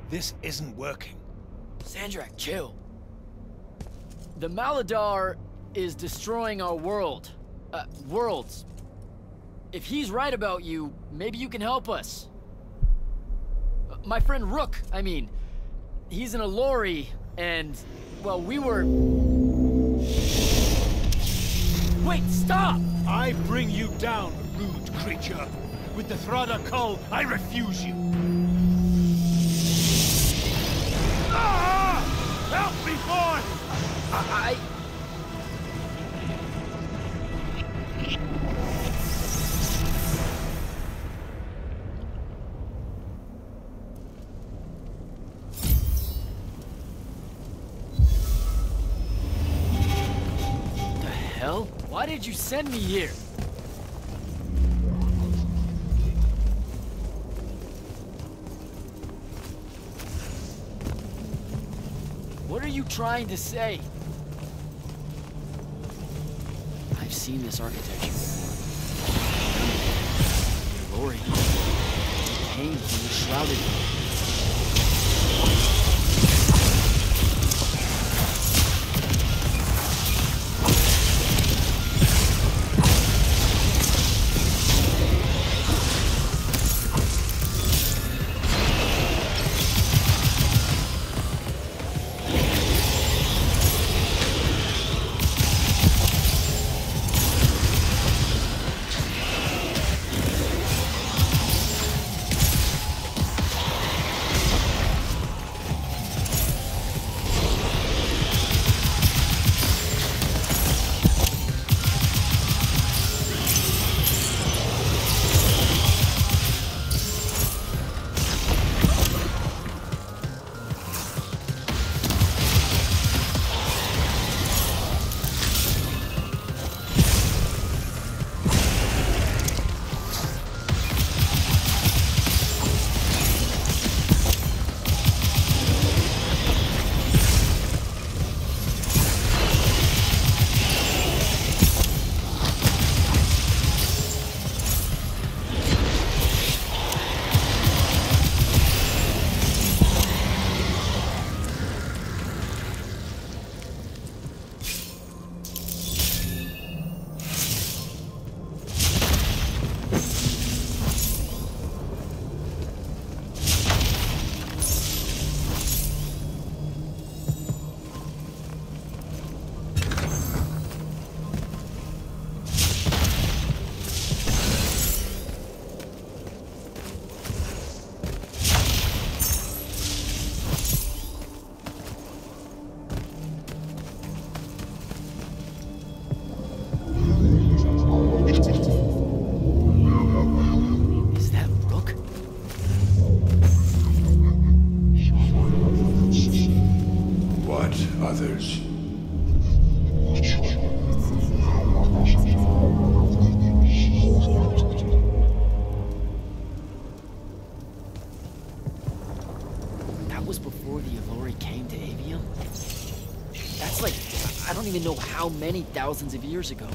Speaker 13: This isn't working.
Speaker 3: SANDRAKK, chill. The MALA-DAR is destroying our world. Worlds. If he's right about you, maybe you can help us. My friend Rook, I mean. He's in a lorry, and, well, we were... Wait, stop!
Speaker 13: I bring you down, rude creature. With the Thrada Cull, I refuse you. Ah! Help me, boy!
Speaker 3: Why did you send me here? What are you trying to say? I've seen this architecture before. Your lorry came from the shrouded one. even know how many thousands of years ago.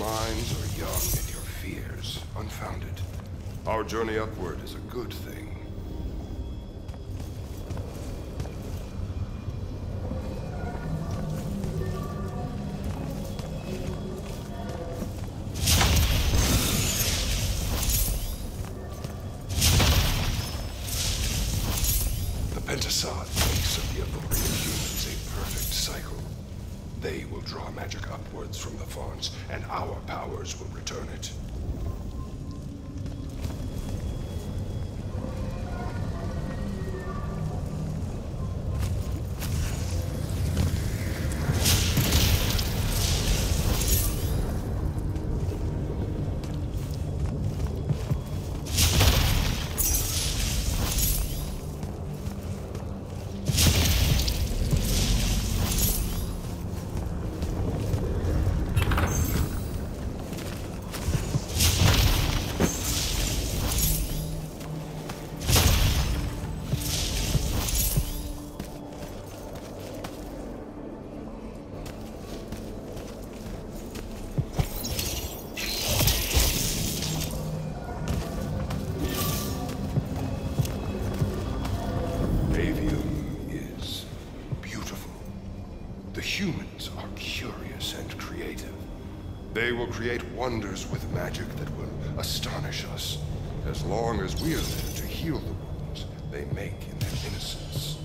Speaker 1: minds are young and your fears unfounded. Our journey upward is a good thing. The Pentasod makes of the Avorian humans a perfect cycle. They will draw magic upwards from the fonts, and our powers will return it. create wonders with magic that will astonish us, as long as we are there to heal the wounds they make in their innocence.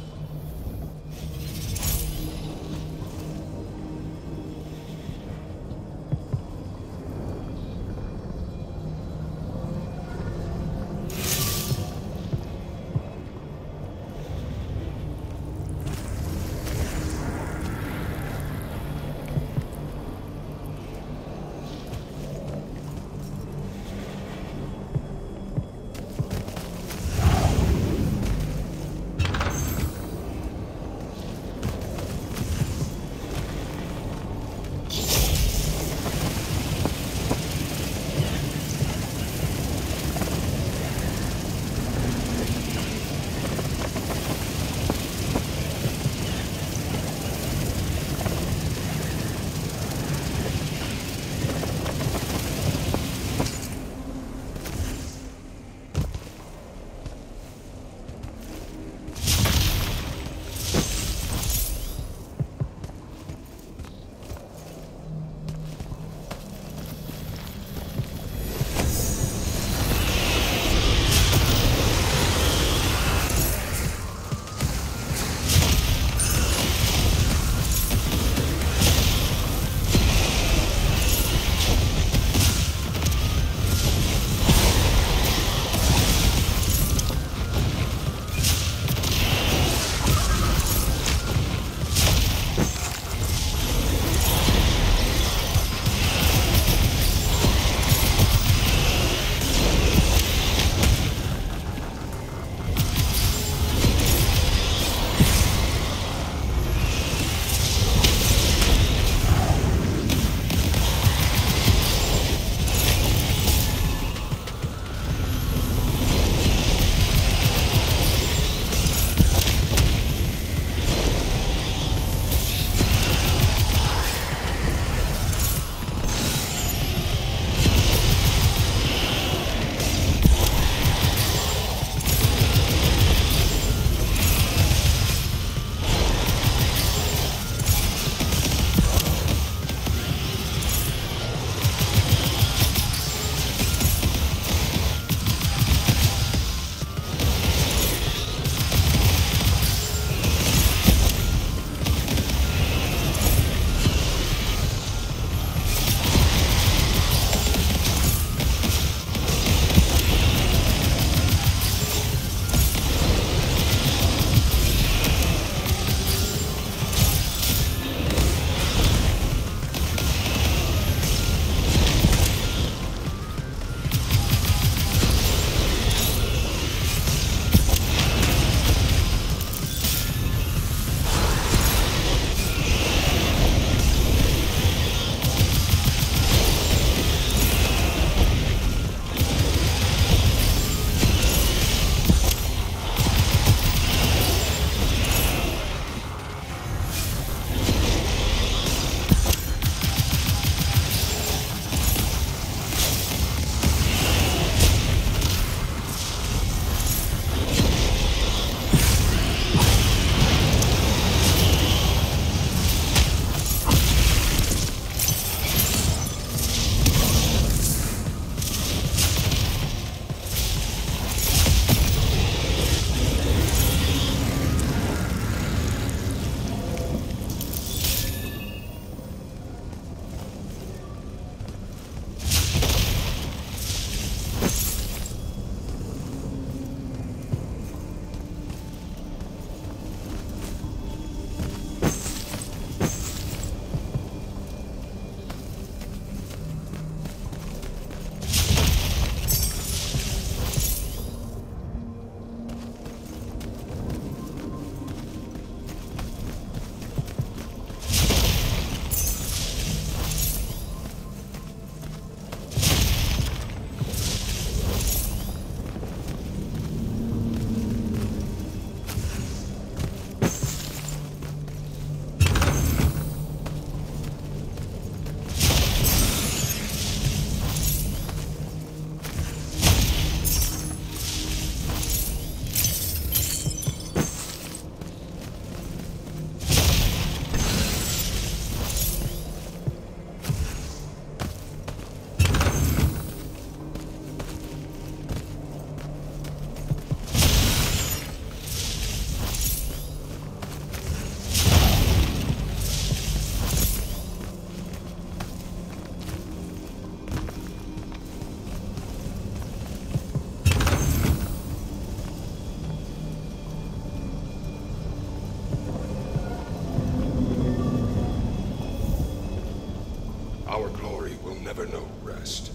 Speaker 1: rest.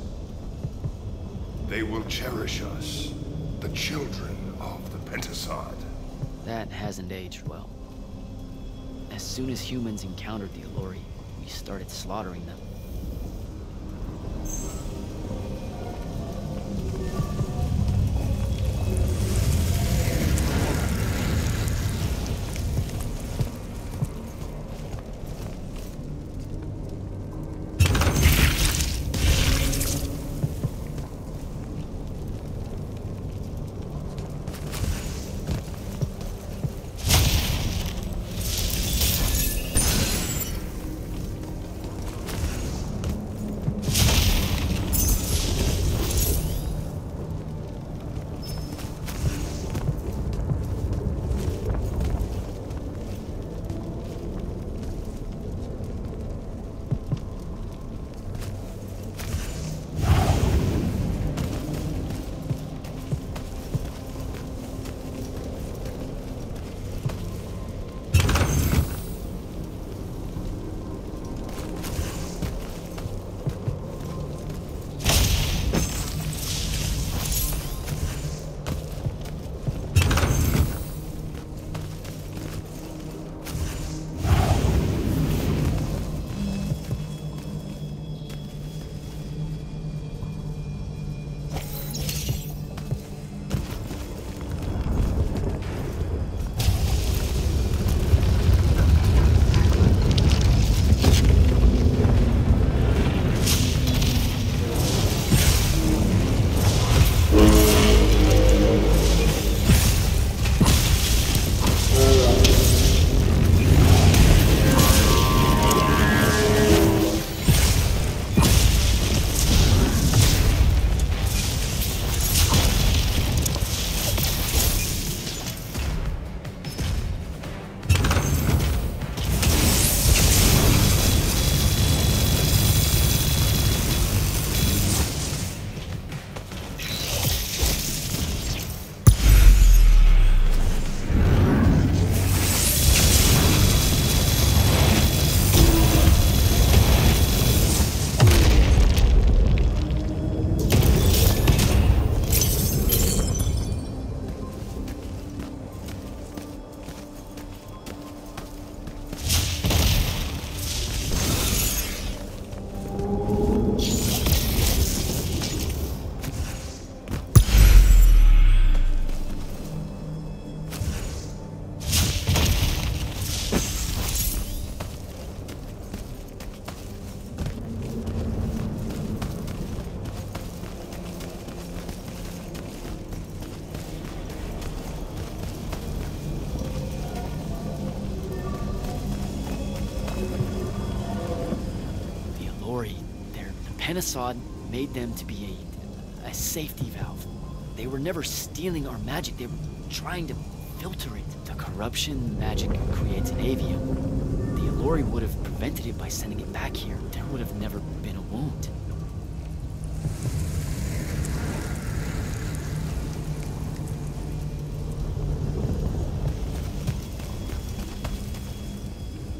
Speaker 1: They will cherish us, the children of the Pentasod.
Speaker 3: That hasn't aged well. As soon as humans encountered the Allori, we started slaughtering them. Pentasod made them to be a safety valve. They were never stealing our magic, they were trying to filter it. The corruption magic creates in Aveum. The Allori would have prevented it by sending it back here. There would have never been a wound.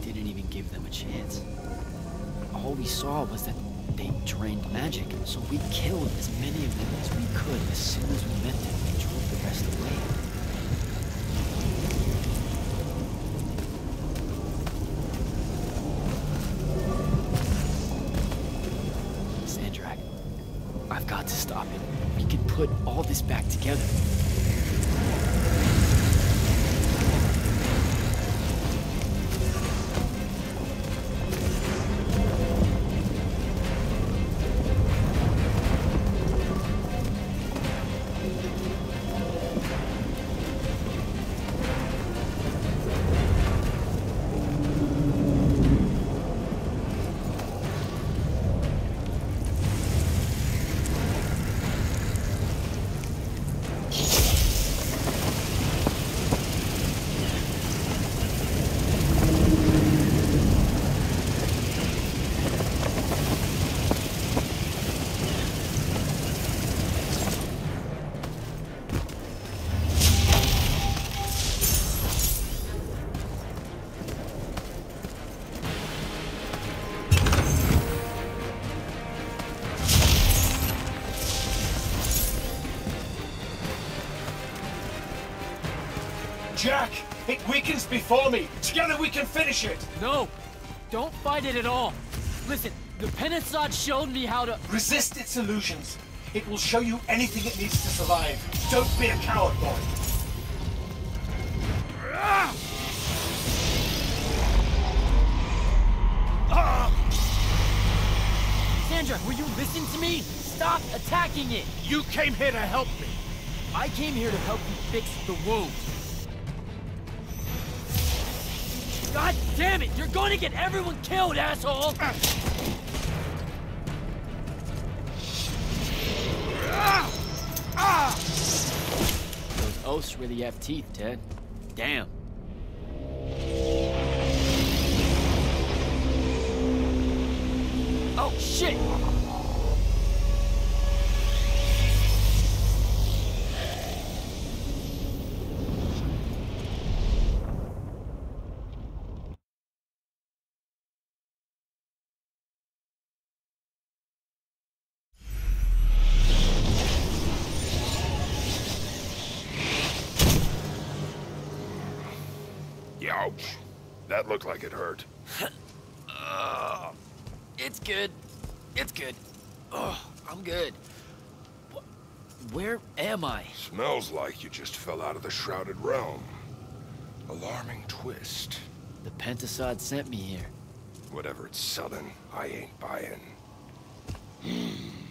Speaker 3: Didn't even give them a chance. All we saw was that they drained magic, so we killed as many of them as we could as soon as we met them and drove the rest away. SANDRAKK, I've got to stop it. We can put all this back together.
Speaker 9: Jack! It weakens before me! Together we can finish it!
Speaker 3: No! Don't fight it at all! Listen, the Penasod showed me how to...
Speaker 9: Resist its illusions. It will show you anything it needs to survive. Don't be a coward, boy.
Speaker 3: Sandra, will you listen to me? Stop attacking it!
Speaker 9: You came here to help me.
Speaker 3: I came here to help you fix the wound. God damn it! You're going to get everyone killed, asshole! Those oaths really have teeth, Ted. Damn. Oh, shit!
Speaker 1: Ouch. That looked like it hurt.
Speaker 3: It's good. It's good. Oh, I'm good. Where am I?
Speaker 1: Smells like you just fell out of the Shrouded Realm. Alarming twist.
Speaker 3: The Pentasod sent me here.
Speaker 1: Whatever it's selling, I ain't buying.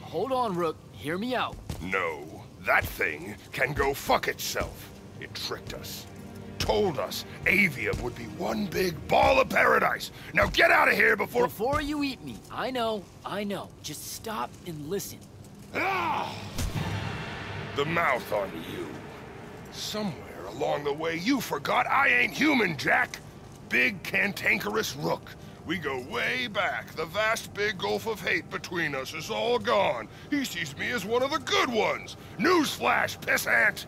Speaker 3: Hold on, Rook. Hear me out.
Speaker 1: No, that thing can go fuck itself. It tricked us. Told us Aveum would be one big ball of paradise. Now get out of here before...
Speaker 3: Before you eat me. I know. Just stop and listen.
Speaker 1: Ah! The mouth on you. Somewhere along the way you forgot I ain't human, Jack. Big cantankerous Rook. We go way back. The vast big gulf of hate between us is all gone. He sees me as one of the good ones. Newsflash, pissant!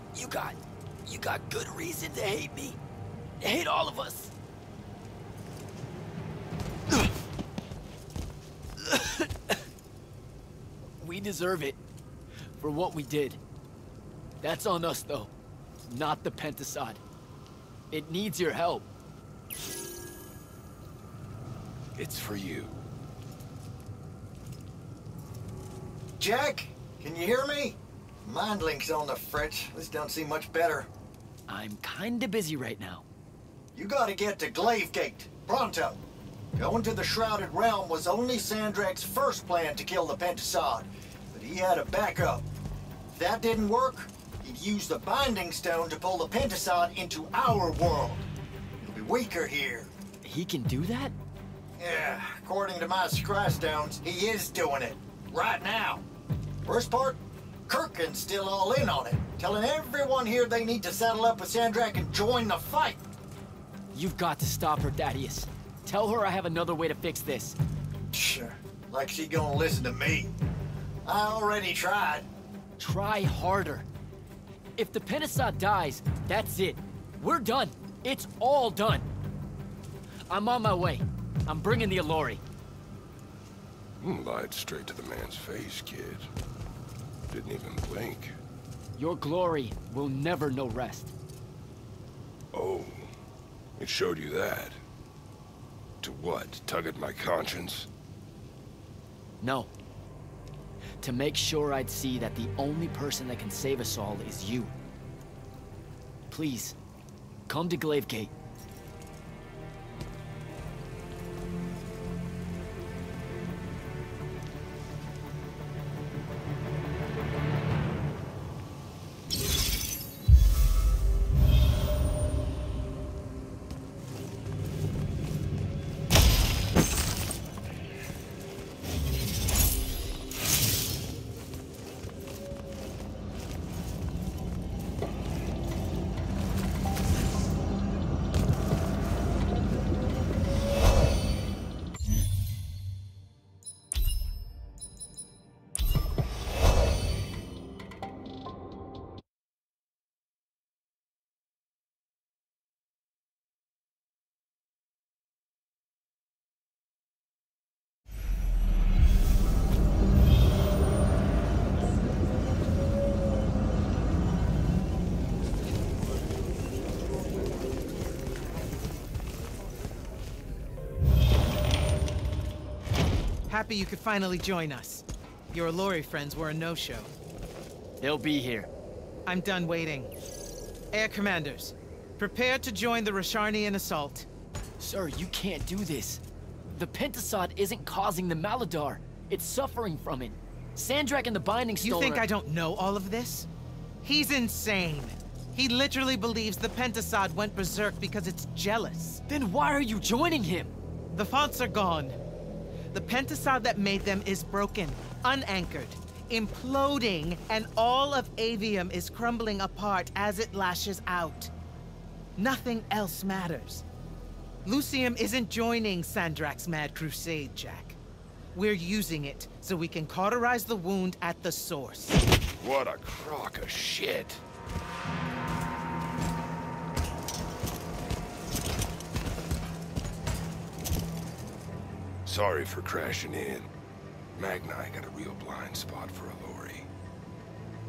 Speaker 3: You got good reason to hate me. Hate all of us. We deserve it for what we did. That's on us, though, not the Pentasod. It needs your help.
Speaker 1: It's for you.
Speaker 18: Jack, can you hear me? Mind link's on the fritz. This don't seem much better.
Speaker 3: I'm kinda busy right now.
Speaker 18: You gotta get to GLAIVEGATE, pronto. Going to the Shrouded Realm was only Sandrakk's first plan to kill the Pentasod, but he had a backup. If that didn't work, he'd use the Binding Stone to pull the Pentasod into our world. It'll be weaker here.
Speaker 3: He can do that?
Speaker 18: Yeah, according to my scry stones, he is doing it. Right now. Worst part? Kirkin's still all in on it, telling everyone here they need to saddle up with Sandrakk and join the fight.
Speaker 3: You've got to stop her, Thaddeus. Tell her I have another way to fix this.
Speaker 18: Sure, like she gonna listen to me. I already tried.
Speaker 3: Try harder. If the Pentasod dies, that's it. We're done. It's all done. I'm on my way. I'm bringing the Allori.
Speaker 1: Lied straight to the man's face, kid. Didn't even blink.
Speaker 3: Your glory will never know rest.
Speaker 1: Oh, it showed you that. To what? Tug at my conscience?
Speaker 3: No. To make sure I'd see that the only person that can save us all is you. Please, come to GLAIVEGATE.
Speaker 2: happy you could finally join us. Your Allori friends were a no-show.
Speaker 3: They'll be here.
Speaker 2: I'm done waiting. Air Commanders, prepare to join the Rosharnian assault.
Speaker 3: Sir, you can't do this. The Pentasod isn't causing the MALA-DAR. It's suffering from it. SANDRAKK and the Binding Stone
Speaker 2: You think I don't know all of this? He's insane. He literally believes the Pentasod went berserk because it's jealous.
Speaker 3: Then why are you joining him?
Speaker 2: The fonts are gone. The Pentasod that made them is broken, unanchored, imploding, and all of Aveum is crumbling apart as it lashes out. Nothing else matters. Lucium isn't joining Sandrakk's mad crusade, Jack. We're using it so we can cauterize the wound at the source.
Speaker 1: What a crock of shit. Sorry for crashing in. Magni got a real blind spot for Allori.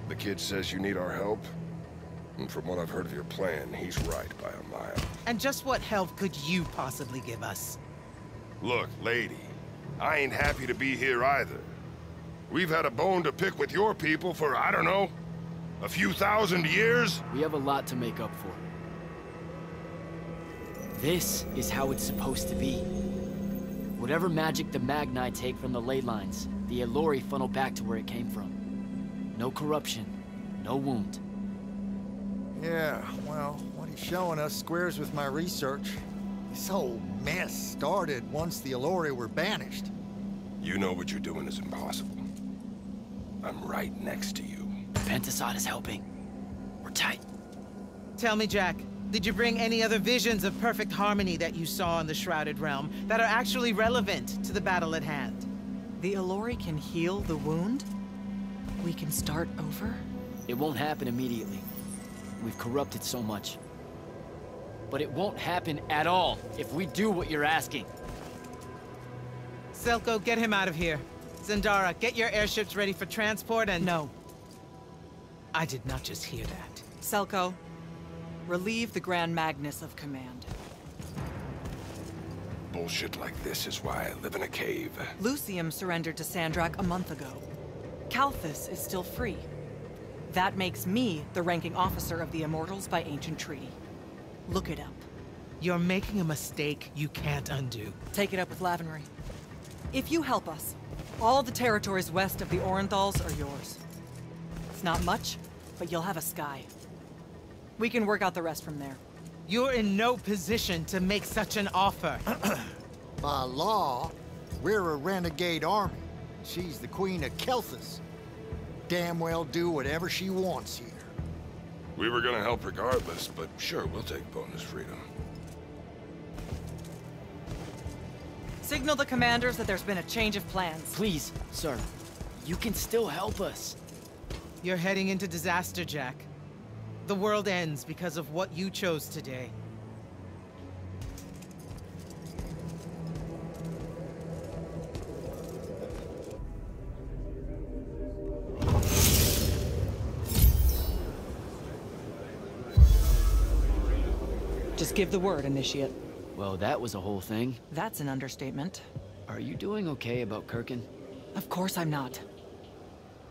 Speaker 1: The kid says you need our help. And from what I've heard of your plan, he's right by a mile.
Speaker 2: And just what help could you possibly give us?
Speaker 1: Look, lady, I ain't happy to be here either. We've had a bone to pick with your people for, I don't know, a few thousand years?
Speaker 3: We have a lot to make up for. This is how it's supposed to be. Whatever magic the Magni take from the ley lines, the Allori funnel back to where it came from. No corruption, no wound.
Speaker 18: Yeah, well, what he's showing us squares with my research. This whole mess started once the Allori were banished.
Speaker 1: You know what you're doing is impossible. I'm right next to you.
Speaker 3: Pentasod is helping. We're tight.
Speaker 2: Tell me, Jack, did you bring any other visions of perfect harmony that you saw in the Shrouded Realm that are actually relevant to the battle at hand?
Speaker 8: The Allori can heal the wound? We can start over?
Speaker 3: It won't happen immediately. We've corrupted so much. But it won't happen at all if we do what you're asking.
Speaker 2: Selko, get him out of here. Zendara, get your airships ready for transport and...
Speaker 8: No.
Speaker 2: I did not just hear that.
Speaker 8: Selko, relieve the Grand Magnus of command.
Speaker 1: Bullshit like this is why I live in a cave.
Speaker 8: Lucium surrendered to Sandrakk a month ago. Kalthus is still free. That makes me the ranking officer of the Immortals by ancient treaty. Look it up.
Speaker 2: You're making a mistake you can't undo.
Speaker 8: Take it up with Lavenry. If you help us, all the territories west of the Orenthals are yours. It's not much, but you'll have a sky. We can work out the rest from there.
Speaker 2: You're in no position to make such an offer.
Speaker 18: By law, we're a renegade army. She's the queen of Kalthus. Damn well do whatever she wants here.
Speaker 1: We were gonna help regardless, but sure, we'll take bonus freedom.
Speaker 8: Signal the commanders that there's been a change of plans.
Speaker 3: Please, sir. You can still help us.
Speaker 2: You're heading into disaster, Jack. The world ends because of what you chose today.
Speaker 8: Just give the word, Initiate.
Speaker 3: Well, that was a whole thing.
Speaker 8: That's an understatement.
Speaker 3: Are you doing okay about Kirkin?
Speaker 8: Of course I'm not.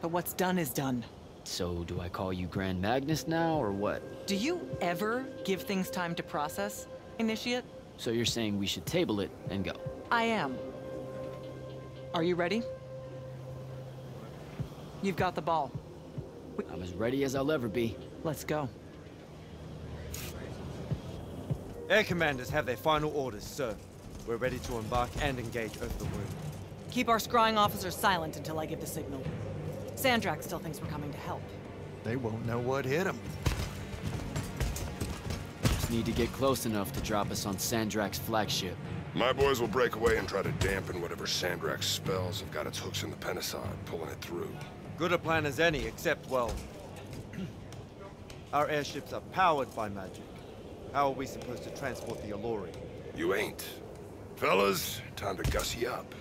Speaker 8: But what's done is done.
Speaker 3: So, do I call you Grand Magnus now, or what?
Speaker 8: Do you ever give things time to process, Initiate?
Speaker 3: So you're saying we should table it and go?
Speaker 8: I am. Are you ready? You've got the ball.
Speaker 3: I'm as ready as I'll ever be.
Speaker 8: Let's go.
Speaker 5: Air commanders have their final orders, sir. We're ready to embark and engage over the wound.
Speaker 8: Keep our scrying officers silent until I give the signal. Sandrakk still thinks we're coming to help.
Speaker 18: They won't know what hit them.
Speaker 3: Just need to get close enough to drop us on Sandrakk's flagship.
Speaker 1: My boys will break away and try to dampen whatever Sandrakk's spells have got its hooks in the Pentasod, pulling it through.
Speaker 5: Good a plan as any, except, well... our airships are powered by magic. How are we supposed to transport the Allori?
Speaker 1: You ain't. Fellas, time to gussy up.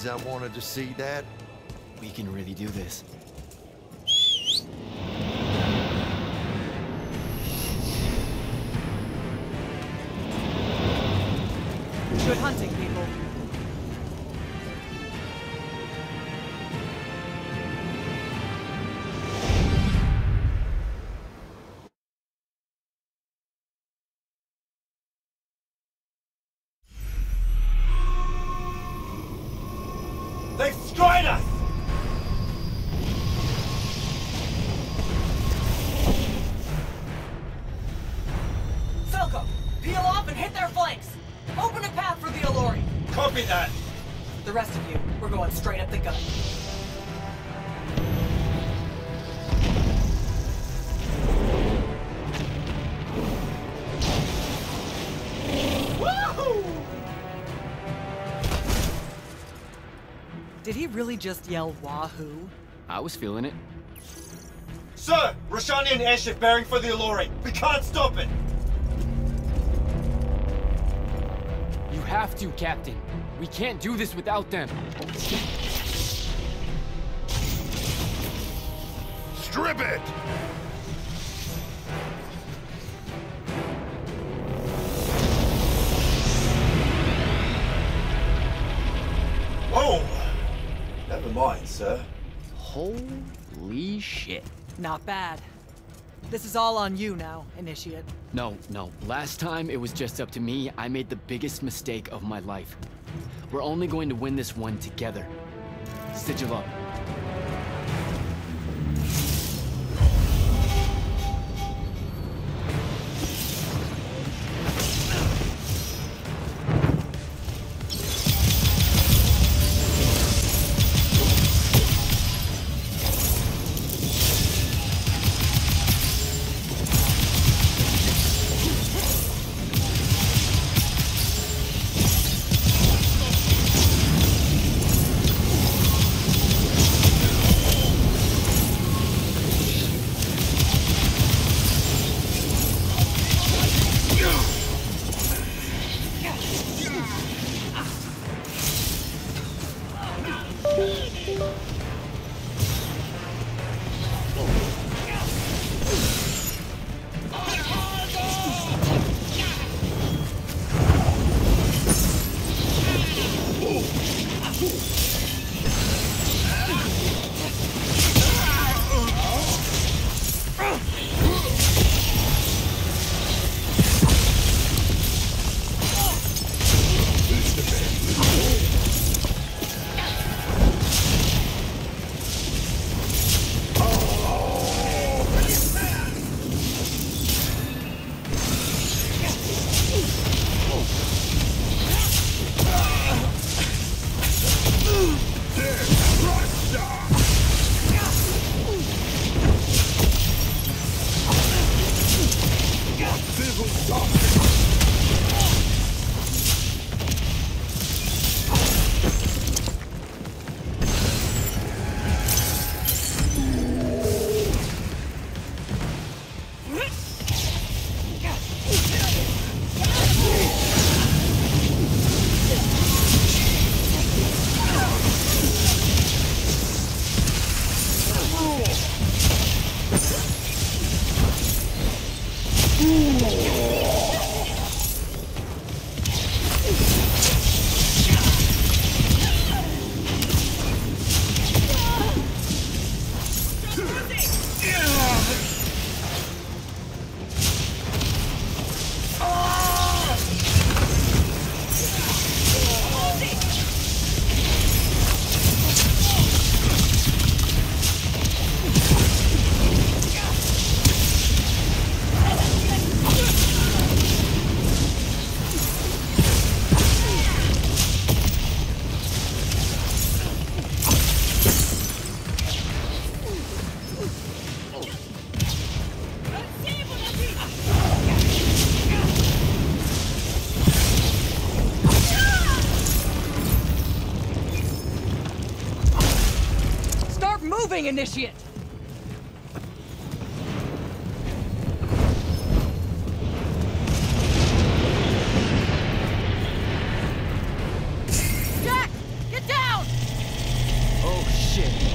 Speaker 18: days I wanted to see that.
Speaker 14: We can really do this.
Speaker 8: Good hunting, people.
Speaker 21: They've destroyed us!
Speaker 8: Selko, peel off and hit their flanks! Open a path for the Alluri!
Speaker 21: Copy that!
Speaker 8: The rest of you, we're going straight up the gun. Woohoo! Did he really just yell wahoo?
Speaker 14: I was feeling it.
Speaker 21: Sir! Roshanian airship bearing for the Alluri! We can't stop it!
Speaker 14: You have to, Captain. We can't do this without them.
Speaker 1: Strip it!
Speaker 21: Whoa! Never mind, sir.
Speaker 14: Holy shit.
Speaker 8: Not bad. This is all on you now, Initiate.
Speaker 14: No. Last time it was just up to me. I made the biggest mistake of my life. We're only going to win this one together. Sigil up.
Speaker 8: Moving, Initiate! Jack! Get down!
Speaker 3: shit!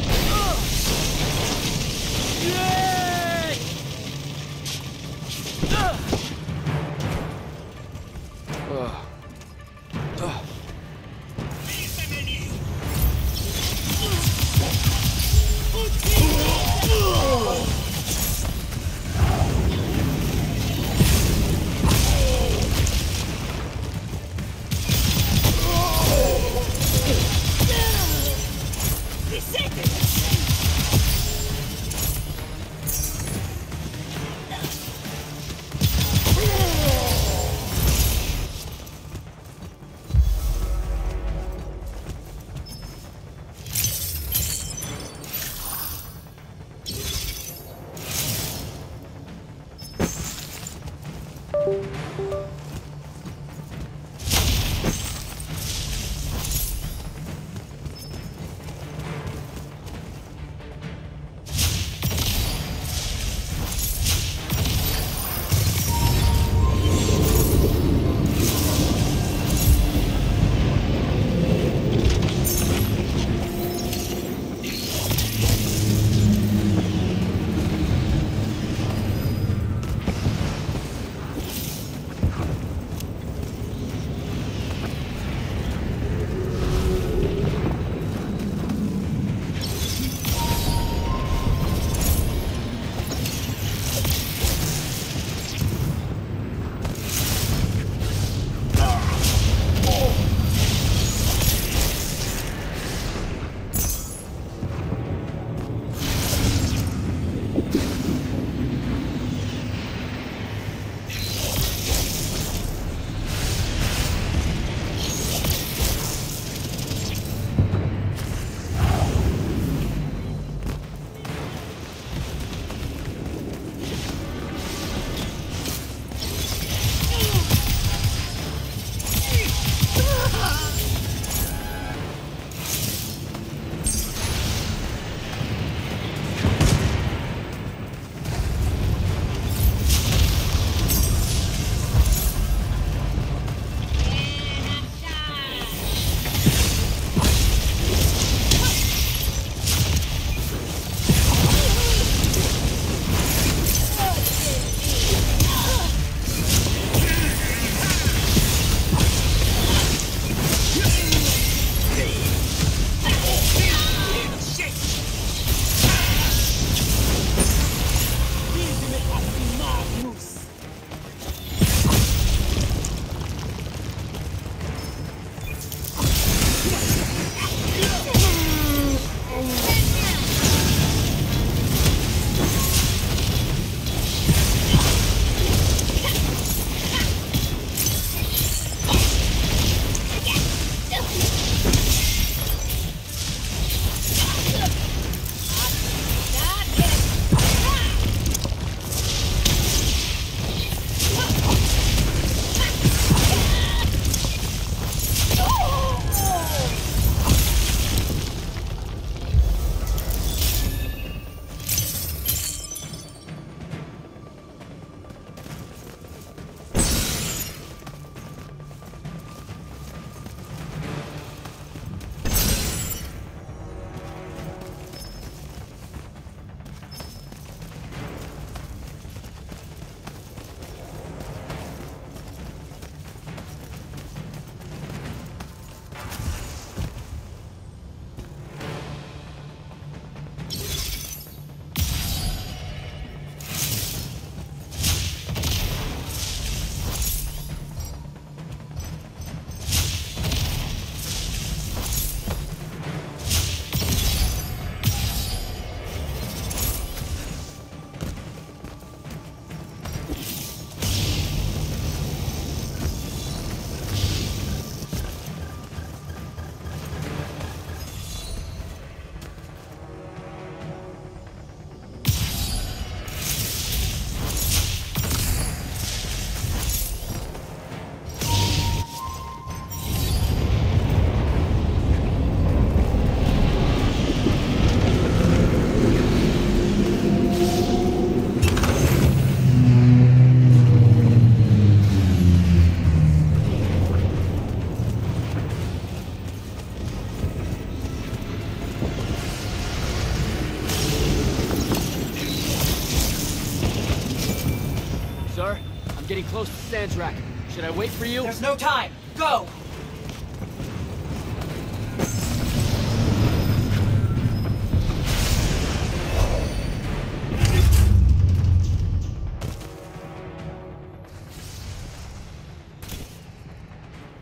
Speaker 14: getting close to SANDRAKK. Should I wait for you?
Speaker 8: There's no time! Go!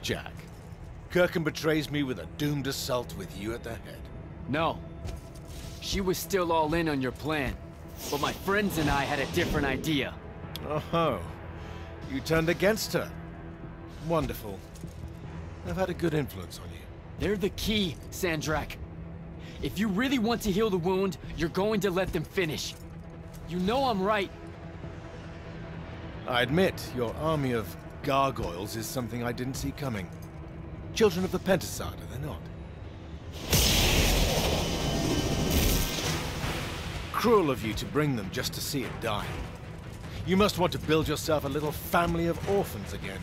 Speaker 13: Jack, Kirkin betrays me with a doomed assault with you at the head.
Speaker 14: No. She was still all in on your plan. But my friends and I had a different idea.
Speaker 13: Oh, you turned against her. Wonderful. I've had a good influence on you.
Speaker 14: They're the key, SANDRAKK. If you really want to heal the wound, you're going to let them finish. You know I'm right.
Speaker 13: I admit, your army of gargoyles is something I didn't see coming. Children of the Pentasad, are they not? Cruel of you to bring them just to see it die. You must want to build yourself a little family of orphans again.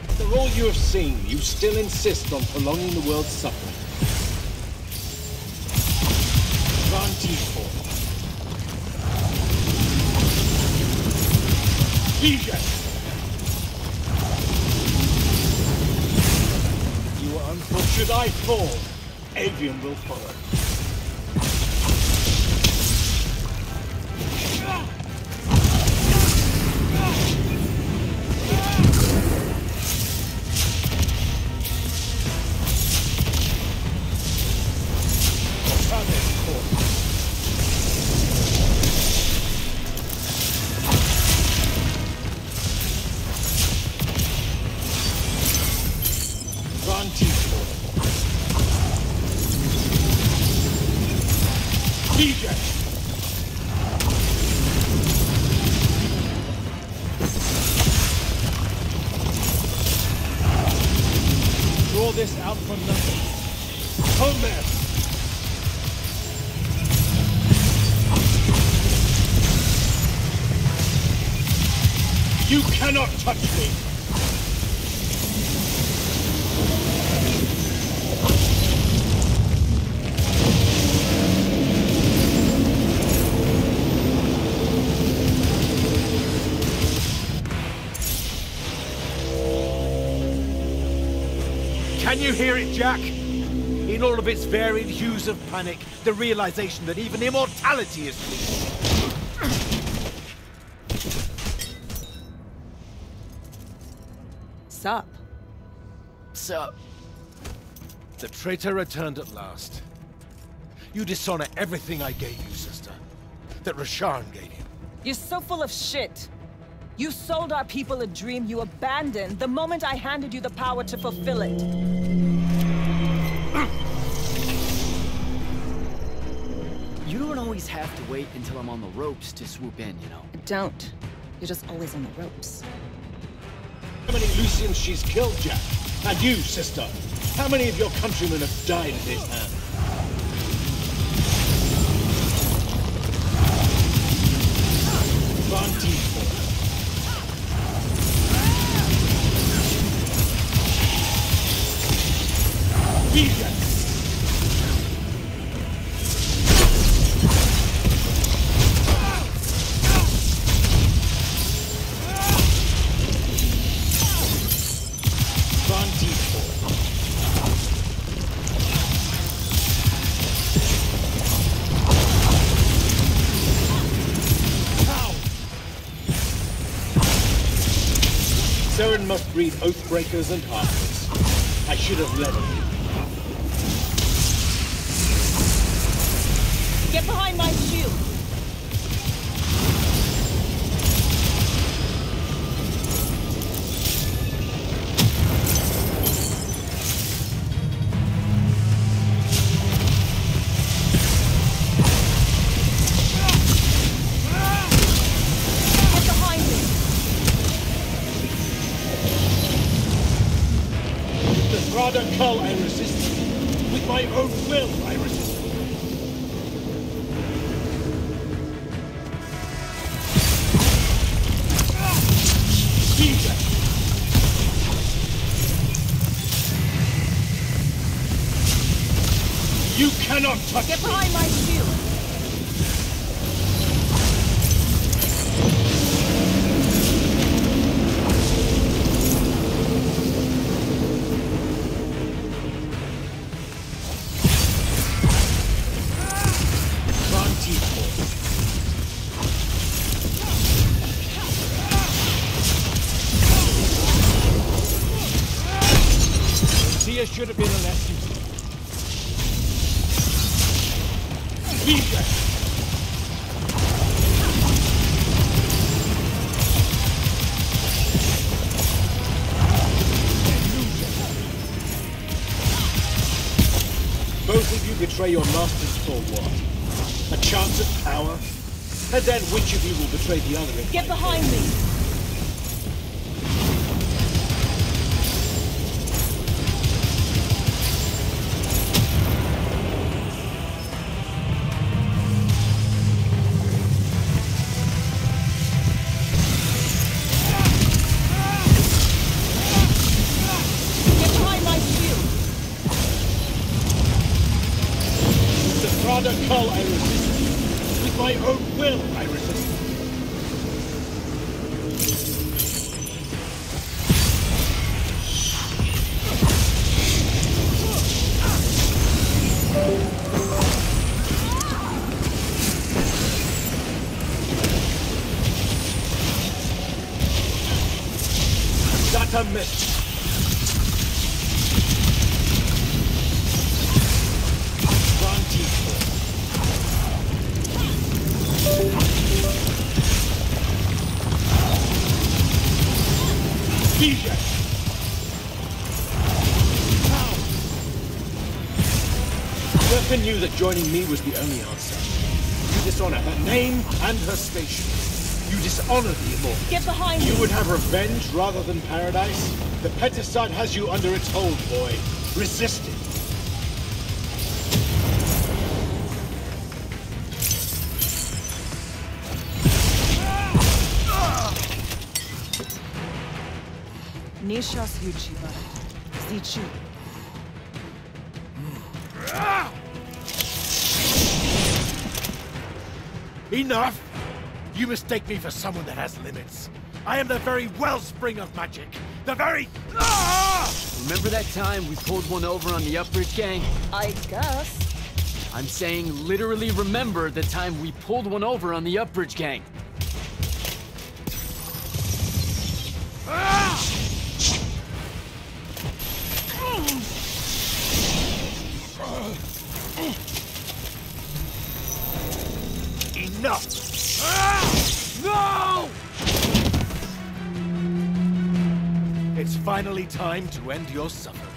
Speaker 9: After all you have seen, you still insist on prolonging the world's suffering. Rantifo. Ije! You are unfortunate. Should I fall, Aveum will follow. Draw this out for nothing. Homer! You cannot touch me!
Speaker 13: Can you hear it, Jack? In all of its varied hues of panic, the realization that even immortality is fleeting.
Speaker 8: Sup?
Speaker 14: Sup?
Speaker 13: The traitor returned at last. You dishonor everything I gave you, sister. That Rasharn gave you.
Speaker 6: You're so full of shit. You sold our people a dream you abandoned the moment I handed you the power to fulfill it.
Speaker 14: You don't always have to wait until I'm on the ropes to swoop in, you know.
Speaker 11: Don't. You're just always on the ropes.
Speaker 9: How many Lucians she's killed, Jack? And you, sister? How many of your countrymen have died at his hand? Seren must breed Oathbreakers and Heartless. I should have let him.
Speaker 6: Get behind my shield!
Speaker 9: Cull I resisted. With my own will I resisted. You cannot touch me!
Speaker 6: Get behind my shield!
Speaker 9: should have been a lesson. DJ! Both of you betray your masters for what? A chance at power? And then which of you will betray the other?
Speaker 6: Get behind me!
Speaker 9: Call I resist. With my own will I resist. That's a miss. Durka knew that joining me was the only answer. You dishonor her name and her station. You dishonor the Immortals.
Speaker 6: Get behind me!
Speaker 9: You would have revenge rather than paradise? The Petisad has you under its hold, boy. Resist it.
Speaker 6: Nishas Yuchiba. Zichu.
Speaker 9: Enough! You mistake me for someone that has limits. I am the very wellspring of magic. The very...
Speaker 14: Remember that time we pulled one over on the Upbridge gang?
Speaker 6: I guess.
Speaker 14: I'm saying literally remember the time we pulled one over on the Upbridge gang.
Speaker 9: Enough! No! It's finally time to end your suffering.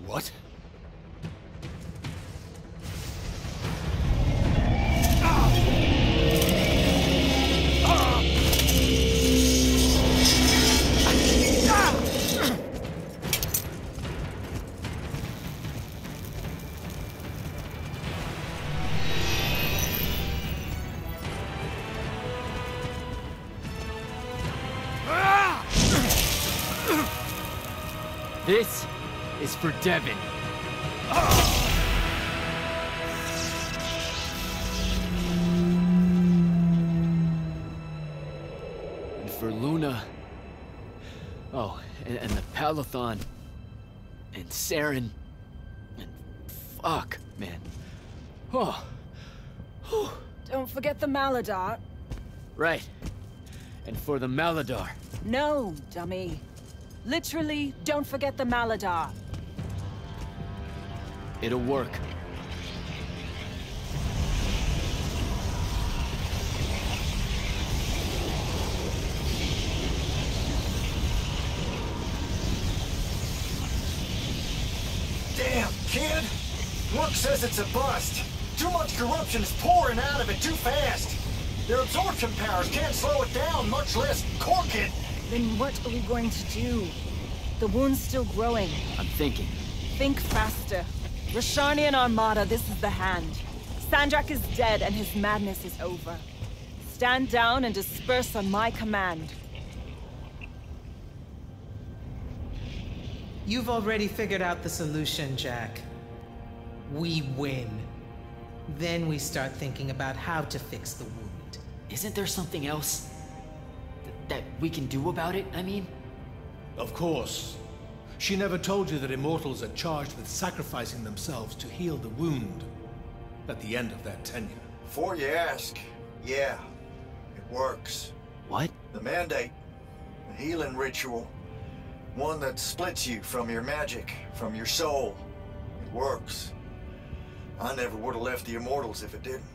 Speaker 9: What?
Speaker 14: This is for Devin. And for Luna. Oh, and the PALATHON. And Saren. And fuck, man. Oh.
Speaker 6: Don't forget the MALA-DAR.
Speaker 14: Right. And for the MALA-DAR.
Speaker 6: No, dummy. Literally, don't forget the MALA-DAR.
Speaker 14: It'll work.
Speaker 18: Damn, kid! Work says it's a bust. Too much corruption is pouring out of it too fast. Their absorption powers can't slow it down, much less cork it.
Speaker 6: Then what are we going to do? The wound's still growing.
Speaker 14: I'm thinking.
Speaker 6: Think faster. Rashanian Armada, this is the hand. SANDRAKK is dead and his madness is over. Stand down and disperse on my command.
Speaker 2: You've already figured out the solution, Jack. We win. Then we start thinking about how to fix the wound.
Speaker 14: Isn't there something else that we can do about it, I mean?
Speaker 13: Of course. She never told you that Immortals are charged with sacrificing themselves to heal the wound at the end of their tenure.
Speaker 18: Before you ask, yeah, it works.
Speaker 14: What?
Speaker 18: The mandate, the healing ritual. One that splits you from your magic, from your soul. It works. I never would have left the Immortals if it didn't.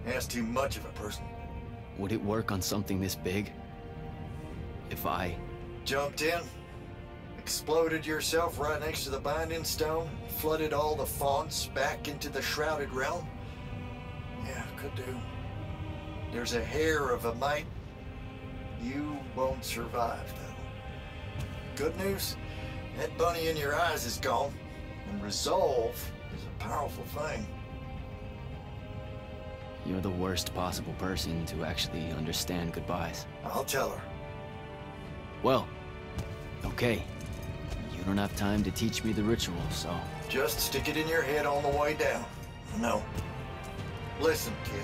Speaker 18: That's too much of a person.
Speaker 14: Would it work on something this big? If I...
Speaker 18: Jumped in, exploded yourself right next to the binding stone, flooded all the fonts back into the shrouded realm? Yeah, could do. There's a hair of a mite. You won't survive, though. Good news, that bunny in your eyes is gone, and resolve is a powerful thing.
Speaker 14: You're the worst possible person to actually understand goodbyes.
Speaker 18: I'll tell her.
Speaker 14: Well, okay. You don't have time to teach me the ritual, so...
Speaker 18: Just stick it in your head on the way down. No. Listen, kid.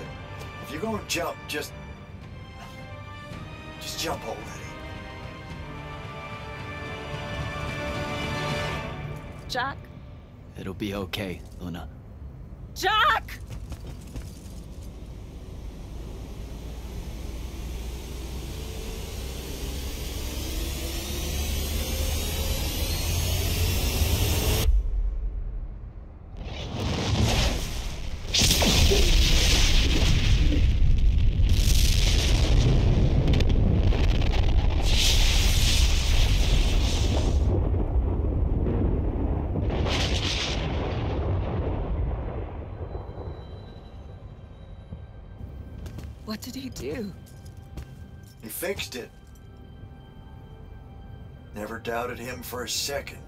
Speaker 18: If you're gonna jump, just jump already.
Speaker 6: Jack?
Speaker 14: It'll be okay, Luna.
Speaker 6: Jack! What did he do?
Speaker 18: He fixed it. Never doubted him for a second.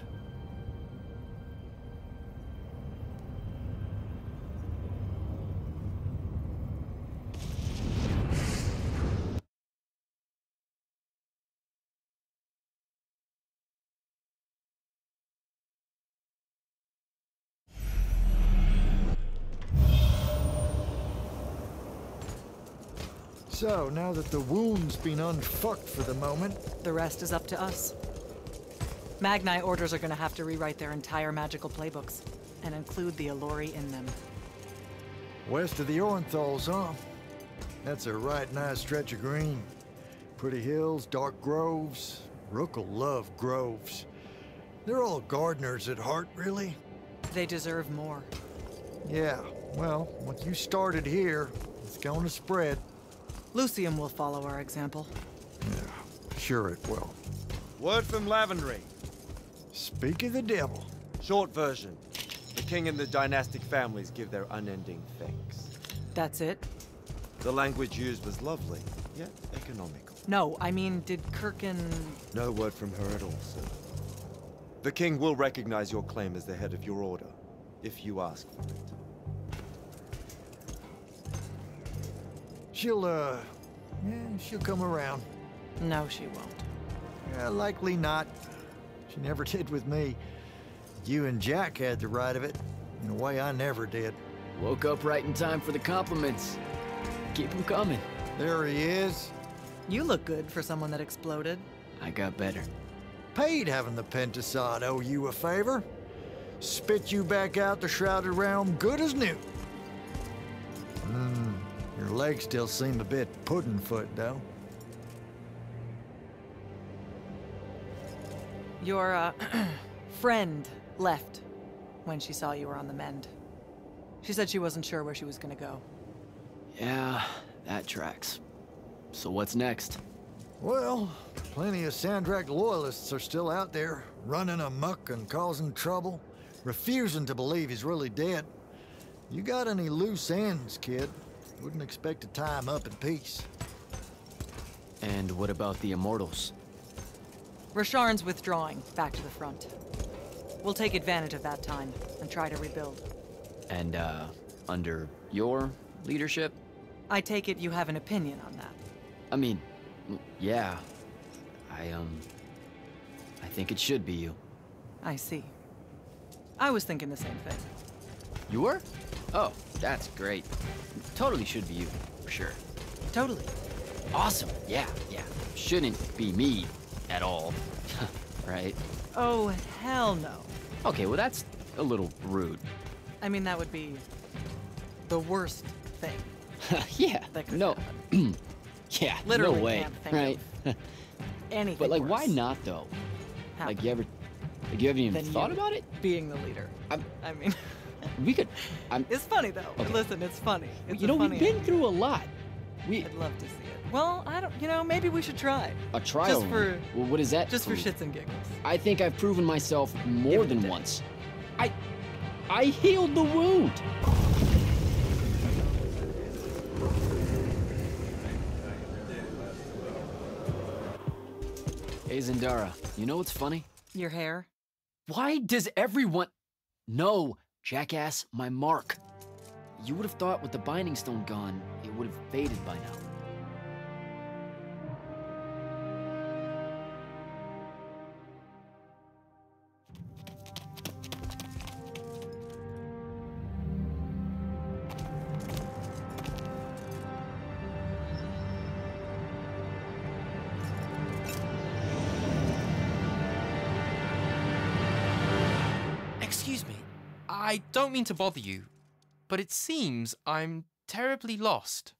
Speaker 17: So, now that the wound's been unfucked for the moment...
Speaker 8: The rest is up to us. Magni orders are gonna have to rewrite their entire magical playbooks, and include the Alluri in them.
Speaker 17: West of the Orenthals, huh? That's a right nice stretch of green. Pretty hills, dark groves. Rook'll love groves. They're all gardeners at heart, really.
Speaker 8: They deserve more.
Speaker 17: Yeah, well, once you started here, it's gonna spread.
Speaker 8: Lucium will follow our example.
Speaker 17: Yeah, sure it will.
Speaker 5: Word from Lavendry.
Speaker 17: Speak of the devil.
Speaker 5: Short version. The king and the dynastic families give their unending thanks.
Speaker 8: That's it?
Speaker 5: The language used was lovely, yet economical.
Speaker 8: No, I mean, did Kirkin...
Speaker 5: No word from her at all, sir. The king will recognize your claim as the head of your order, if you ask for it.
Speaker 17: She'll come around.
Speaker 8: No, she won't.
Speaker 17: Yeah, likely not. She never did with me. You and Jack had the right of it, in a way I never did.
Speaker 14: Woke up right in time for the compliments. Keep them coming.
Speaker 17: There he is.
Speaker 8: You look good for someone that exploded.
Speaker 14: I got better.
Speaker 17: Paid having the Pentasod owe you a favor. Spit you back out the Shrouded Realm good as new. Your legs still seem a bit pudding-foot, though.
Speaker 8: Your, friend left when she saw you were on the mend. She said she wasn't sure where she was gonna go.
Speaker 14: Yeah, that tracks. So what's next?
Speaker 17: Well, plenty of SANDRAKK loyalists are still out there, running amok and causing trouble, refusing to believe he's really dead. You got any loose ends, kid? Wouldn't expect to tie him up in peace.
Speaker 14: And what about the Immortals?
Speaker 8: Rasharn's withdrawing back to the front. We'll take advantage of that time and try to rebuild.
Speaker 14: And, under your leadership?
Speaker 8: I take it you have an opinion on that.
Speaker 14: I mean, yeah. I think it should be you.
Speaker 8: I see. I was thinking the same thing.
Speaker 14: You were? Oh, that's great. Totally should be you, for sure.
Speaker 8: Totally.
Speaker 14: Awesome. Yeah. Shouldn't be me at all. Right?
Speaker 8: Oh, hell no.
Speaker 14: Okay, well that's a little rude.
Speaker 8: I mean, that would be the worst thing.
Speaker 14: Yeah. No.
Speaker 8: Yeah, literally
Speaker 14: no way.
Speaker 8: Can't think
Speaker 14: right?
Speaker 8: of anything
Speaker 14: But like,
Speaker 8: worse.
Speaker 14: why not though? Like you haven't even
Speaker 19: Than
Speaker 14: thought
Speaker 19: you
Speaker 14: about it?
Speaker 19: Being the leader. I mean,
Speaker 14: We could.
Speaker 19: it's funny though.
Speaker 14: Okay.
Speaker 19: Listen, it's funny. It's
Speaker 14: You know, we've
Speaker 19: funny
Speaker 14: been through a lot.
Speaker 19: I'd love to see it. Well, I don't. You know, maybe we should try.
Speaker 14: A trial.
Speaker 19: Just for.
Speaker 14: Well, what is that?
Speaker 19: Just for shits and giggles.
Speaker 14: I think I've proven myself more than once. I healed the wound. Hey, Zendara, you know what's funny?
Speaker 19: Your hair?
Speaker 14: Why does everyone... No, jackass, my mark. You would have thought with the Binding Stone gone, it would have faded by now.
Speaker 7: Excuse me, I don't mean to bother you, but it seems I'm terribly lost.